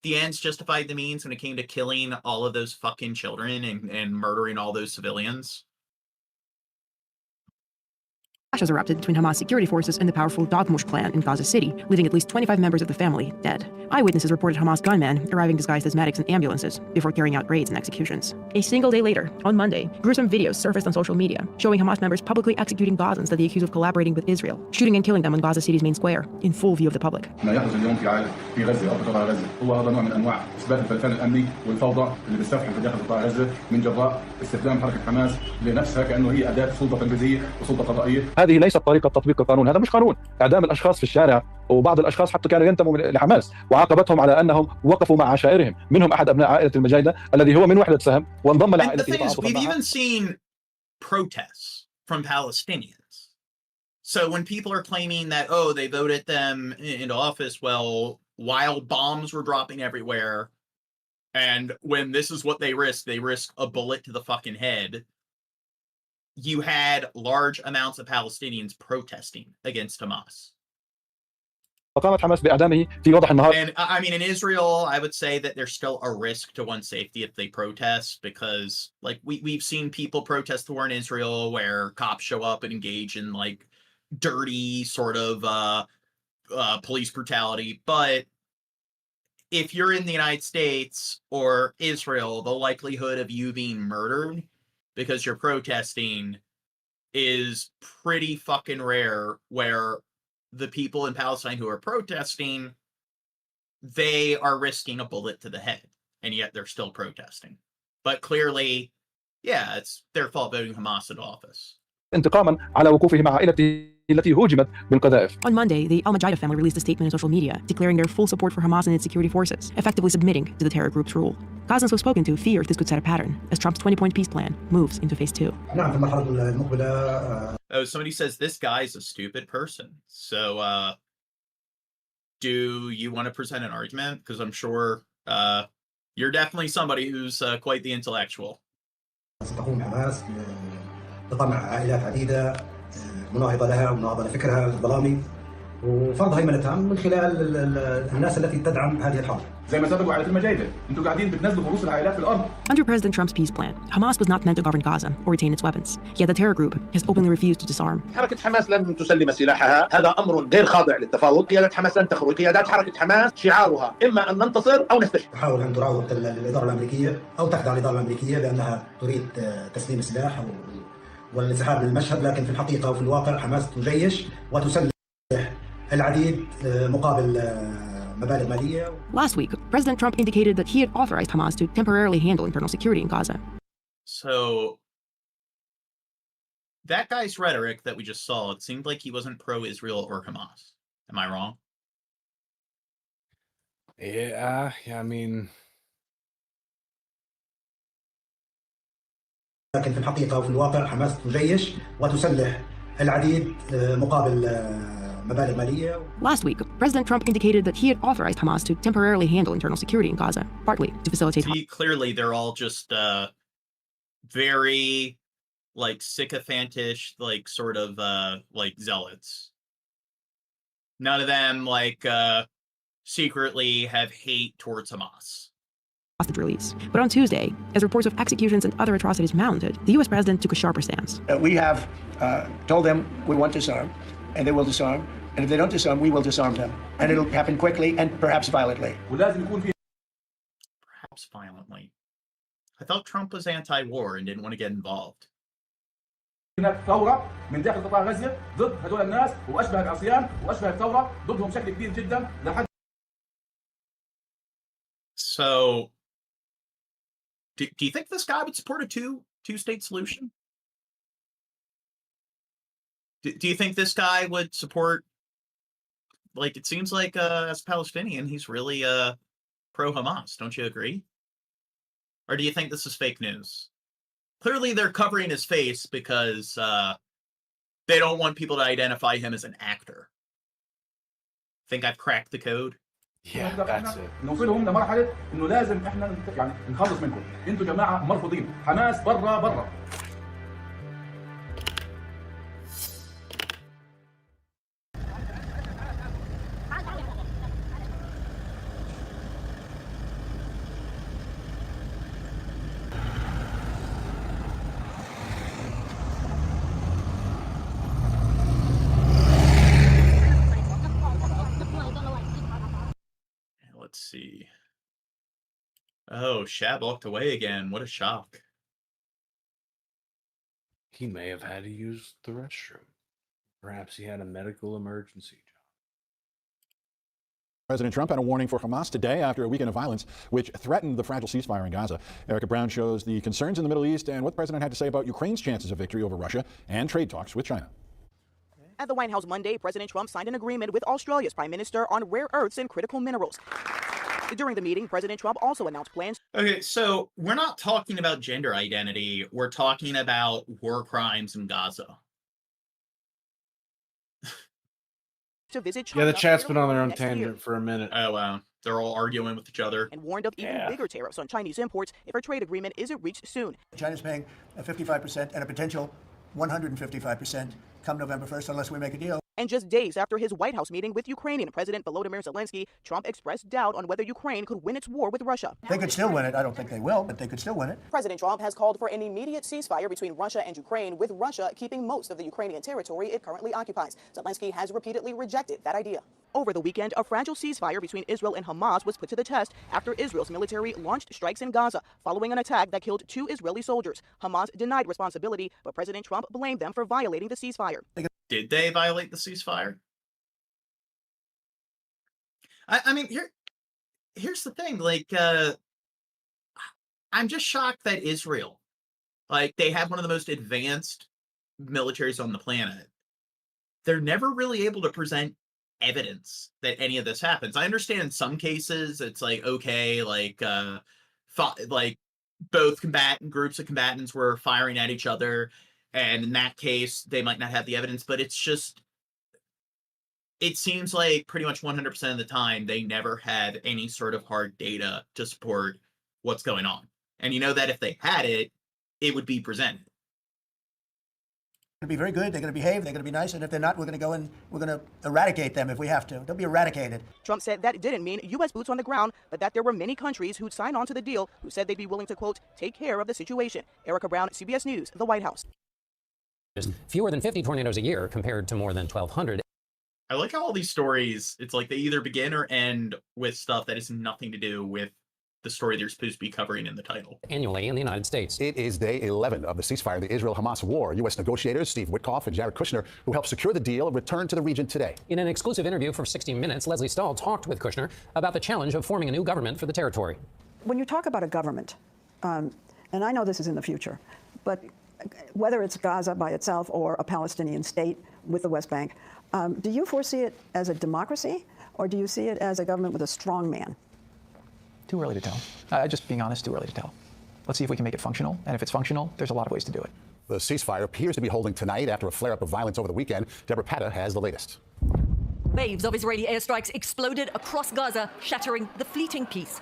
ends justified the means when it came to killing all of those fucking children and murdering all those civilians? Clashes erupted between Hamas security forces and the powerful Dagmush clan in Gaza City, leaving at least 25 members of the family dead. Eyewitnesses reported Hamas gunmen arriving disguised as medics and ambulances before carrying out raids and executions. A single day later, on Monday, gruesome videos surfaced on social media showing Hamas members publicly executing Gazans that they accuse of collaborating with Israel, shooting and killing them on Gaza City's main square, in full view of the public. ما يحدث اليوم في غزة أو في قطاع غزة هو هذا نوع من أنواع إثبات الفلفل الأمني والفوضى اللي بيستفحل في داخل قطاع غزة من جراء استخدام حركة حماس لنفسها كأنه هي أداة سلطة تنفيذية وسلطة قضائية. هذه ليست طريقة تطبيق القانون، هذا مش قانون. إعدام الأشخاص في الشارع، وبعض الأشخاص حتى كانوا ينتموا لحماس، وعاقبتهم على أنهم وقفوا مع عشائرهم، منهم أحد أبناء عائلة المجايدة الذي هو من وحدة سهم وانضم لعائلته. We've even seen protests from Palestinians. So when people are claiming that, oh, they voted them into office, well, while bombs were dropping everywhere, and when this is what they risk a bullet to the fucking head, you had large amounts of Palestinians protesting against Hamas. فقامت حماس بإعدامه في وضح النهار. And I mean, in Israel, I would say that there's still a risk to one's safety if they protest, because like we've seen people protest the war in Israel where cops show up and engage in like dirty sort of police brutality. But if you're in the United States or Israel, the likelihood of you being murdered because you're protesting is pretty fucking rare, where the people in Palestine who are protesting, they are risking a bullet to the head, and yet they're still protesting. But clearly, yeah, it's their fault voting Hamas into office. انتقاما على وقوفه مع عائلته التي هوجمت بالقذائف. On Monday, the Al-Majida family released a statement on social media declaring their full support for Hamas and its security forces, effectively submitting to the terror group's rule. Gazans we've spoken to fear this could set a pattern as Trump's 20-point peace plan moves into phase 2. Oh, somebody says this guy's a stupid person. So, do you want to present an argument? Because I'm sure you're definitely somebody who's quite the intellectual. ستقوم حماس بطمع عائلات عديدة مناهضة لها ومناهضة لفكرها الظلامي وفرض هيمنتها من خلال الناس التي تدعم هذه الحرب. زي ما سبقوا عائلات المجايدة، انتوا قاعدين بتنزلوا فلوس العائلات في الأرض. Under President Trump's peace plan, Hamas was not meant to govern Gaza or retain its weapons. Yet the terror group has openly refused to disarm. حركة حماس لن تسلم سلاحها، هذا أمر غير خاضع للتفاوض. قيادة حماس لن تخرج، قيادات حركة حماس شعارها إما أن ننتصر أو نستسلم. تحاول أن تراوغ الإدارة الأمريكية أو تخدع الإدارة الأمريكية بأنها تريد تسليم السلاح والانسحاب من المشهد، لكن في الحقيقة وفي الواقع حماس تجيش وتسلح العديد مقابل مبالغ مالية. Last week, President Trump indicated that he had authorized Hamas to temporarily handle internal security in Gaza. So that guy's rhetoric that we just saw, it seemed like he wasn't pro-Israel or Hamas. Am I wrong? Yeah, I mean... لكن في الحقيقة وفي الواقع حماس تجيش وتسلح العديد مقابل مبالغ مالية. Last week, President Trump indicated that he had authorized Hamas to temporarily handle internal security in Gaza, partly to facilitate... See, clearly they're all just very, like, sycophantish, like, sort of, like, zealots. None of them, like, secretly have hate towards Hamas. ...hostage release. But on Tuesday, as reports of executions and other atrocities mounted, the U.S. president took a sharper stance. We have told them we want to disarm, and they will disarm. And if they don't disarm, we will disarm them. And it'll happen quickly and perhaps violently. Perhaps violently. I thought Trump was anti-war and didn't want to get involved. هناك ثورة من داخل قطاع غزة ضد هذول الناس وأشبه العصيان وأشبه الثورة ضدهم بشكل كبير جدا لحد. So, do you think this guy would support a two-state solution? Do you think this guy would support, like, it seems like as a Palestinian, he's really pro-Hamas, don't you agree? Or do you think this is fake news? Clearly they're covering his face because they don't want people to identify him as an actor. Think I've cracked the code? Yeah, that's it. نوصلهم لمرحلة إنه لازم إحنا يعني نخلص منكم، أنتوا جماعة مرفوضين، حماس برا. Let's see. Oh, Shab walked away again. What a shock. He may have had to use the restroom. Perhaps he had a medical emergency. President Trump had a warning for Hamas today after a weekend of violence which threatened the fragile ceasefire in Gaza. Erica Brown shows the concerns in the Middle East and what the president had to say about Ukraine's chances of victory over Russia and trade talks with China. At the White House Monday, President Trump signed an agreement with Australia's Prime Minister on rare earths and critical minerals. During the meeting, President Trump also announced plans. Okay, so we're not talking about gender identity. We're talking about war crimes in Gaza. To visit China. Yeah, the chat's been on their own tangent for a minute. Oh, wow. They're all arguing with each other. And warned of even bigger tariffs on Chinese imports if a trade agreement isn't reached soon. China's paying 55% and a potential 155% come November 1st unless we make a deal. And just days after his White House meeting with Ukrainian President Volodymyr Zelensky, Trump expressed doubt on whether Ukraine could win its war with Russia. They could still win it. I don't think they will, but they could still win it. President Trump has called for an immediate ceasefire between Russia and Ukraine, with Russia keeping most of the Ukrainian territory it currently occupies. Zelensky has repeatedly rejected that idea. Over the weekend, a fragile ceasefire between Israel and Hamas was put to the test after Israel's military launched strikes in Gaza following an attack that killed 2 Israeli soldiers. Hamas denied responsibility, but President Trump blamed them for violating the ceasefire. Did they violate the ceasefire? I mean, here's the thing. Like, I'm just shocked that Israel, like, they have one of the most advanced militaries on the planet. they're never really able to present evidence that any of this happens. I understand in some cases it's like, okay, like both groups of combatants were firing at each other, and in that case they might not have the evidence, but it's just, it seems like pretty much 100% of the time they never have any sort of hard data to support what's going on. And you know that if they had it, it would be presented. They're going to be very good. They're going to behave. They're going to be nice. And if they're not, we're going to go in. We're going to eradicate them if we have to. They'll be eradicated. Trump said that didn't mean U.S. boots on the ground, but that there were many countries who'd signed on to the deal who said they'd be willing to, quote, take care of the situation. Erica Brown, CBS News, the White House. There's fewer than 50 tornadoes a year compared to more than 1,200. I like how all these stories, it's like they either begin or end with stuff that has nothing to do with the story they're supposed to be covering in the title. Annually in the United States. It is day 11 of the ceasefire, the Israel-Hamas war. U.S. negotiators Steve Witkoff and Jared Kushner, who helped secure the deal, returned to the region today. In an exclusive interview for 60 Minutes, Leslie Stahl talked with Kushner about the challenge of forming a new government for the territory. When you talk about a government, and I know this is in the future, but whether it's Gaza by itself or a Palestinian state with the West Bank, do you foresee it as a democracy, or do you see it as a government with a strong man? Too early to tell. Just being honest, too early to tell. Let's see if we can make it functional. And if it's functional, there's a lot of ways to do it. The ceasefire appears to be holding tonight after a flare-up of violence over the weekend. Deborah Patta has the latest. Waves of Israeli airstrikes exploded across Gaza, shattering the fleeting peace,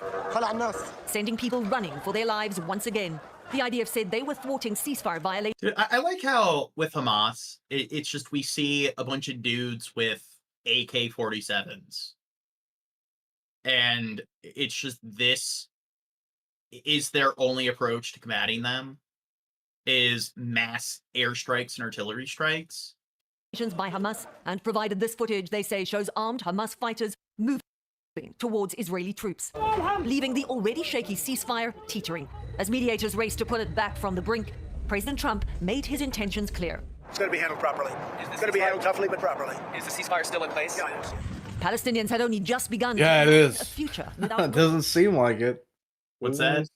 sending people running for their lives once again. The IDF said they were thwarting ceasefire violations. I like how with Hamas, it's just we see a bunch of dudes with AK-47s. And it's just, this is their only approach to combating them, is mass airstrikes and artillery strikes. By Hamas, and provided this footage, they say, shows armed Hamas fighters moving towards Israeli troops, leaving the already shaky ceasefire teetering. As mediators race to pull it back from the brink, President Trump made his intentions clear. It's going to be handled properly. It's going to be handled toughly, but properly. Is the ceasefire still in place? Yeah, it is. Palestinians had only just begun Yeah, to it build is. a future It without doesn't seem like it. What's that?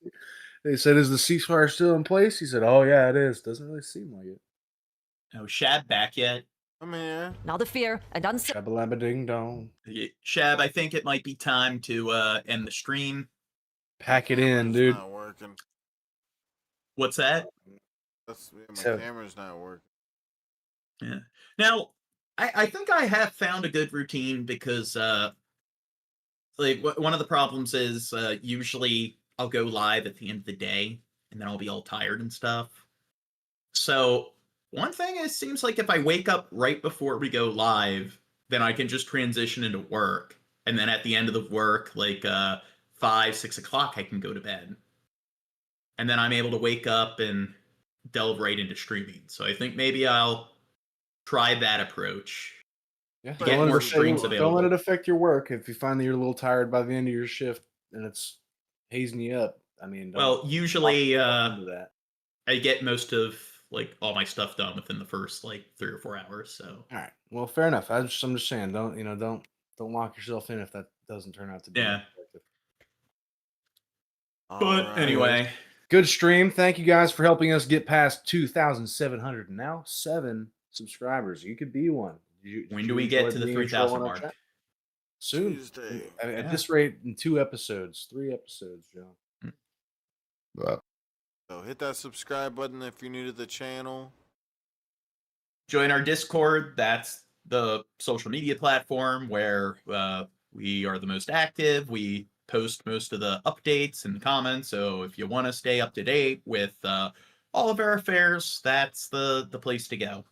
They said, is the ceasefire still in place? He said, oh, yeah, it is. Doesn't really seem like it. No, Shab back yet? I'm here. Now the fear and uncertainty. Shabba-labba-ding-dong. Shab, I think it might be time to end the stream. Pack it in, dude. Not working. What's that? My camera's not working. Yeah. Now, I think I have found a good routine because, like, one of the problems is usually I'll go live at the end of the day and then I'll be all tired and stuff. So one thing is, seems like if I wake up right before we go live, then I can just transition into work. And then at the end of the work, like 5, 6 o'clock, I can go to bed. And then I'm able to wake up and delve right into streaming. So I think maybe I'll try that approach. Yeah. To get more streams available. Don't let it affect your work. If you find that you're a little tired by the end of your shift and it's hazing you up, I mean, well, usually I get most of like all my stuff done within the first like 3 or 4 hours. So all right, well, fair enough. I'm just saying, don't lock yourself in if that doesn't turn out to be effective. But anyway, good stream. Thank you guys for helping us get past 2,700 and now 7 subscribers. You could be one. When do we get to the 3,000 mark? Soon. At this rate, in 2 episodes, 3 episodes, Joe. So hit that subscribe button if you're new to the channel. Join our Discord. That's the social media platform where we are the most active. We post most of the updates and comments. So if you want to stay up to date with all of our affairs, that's the place to go.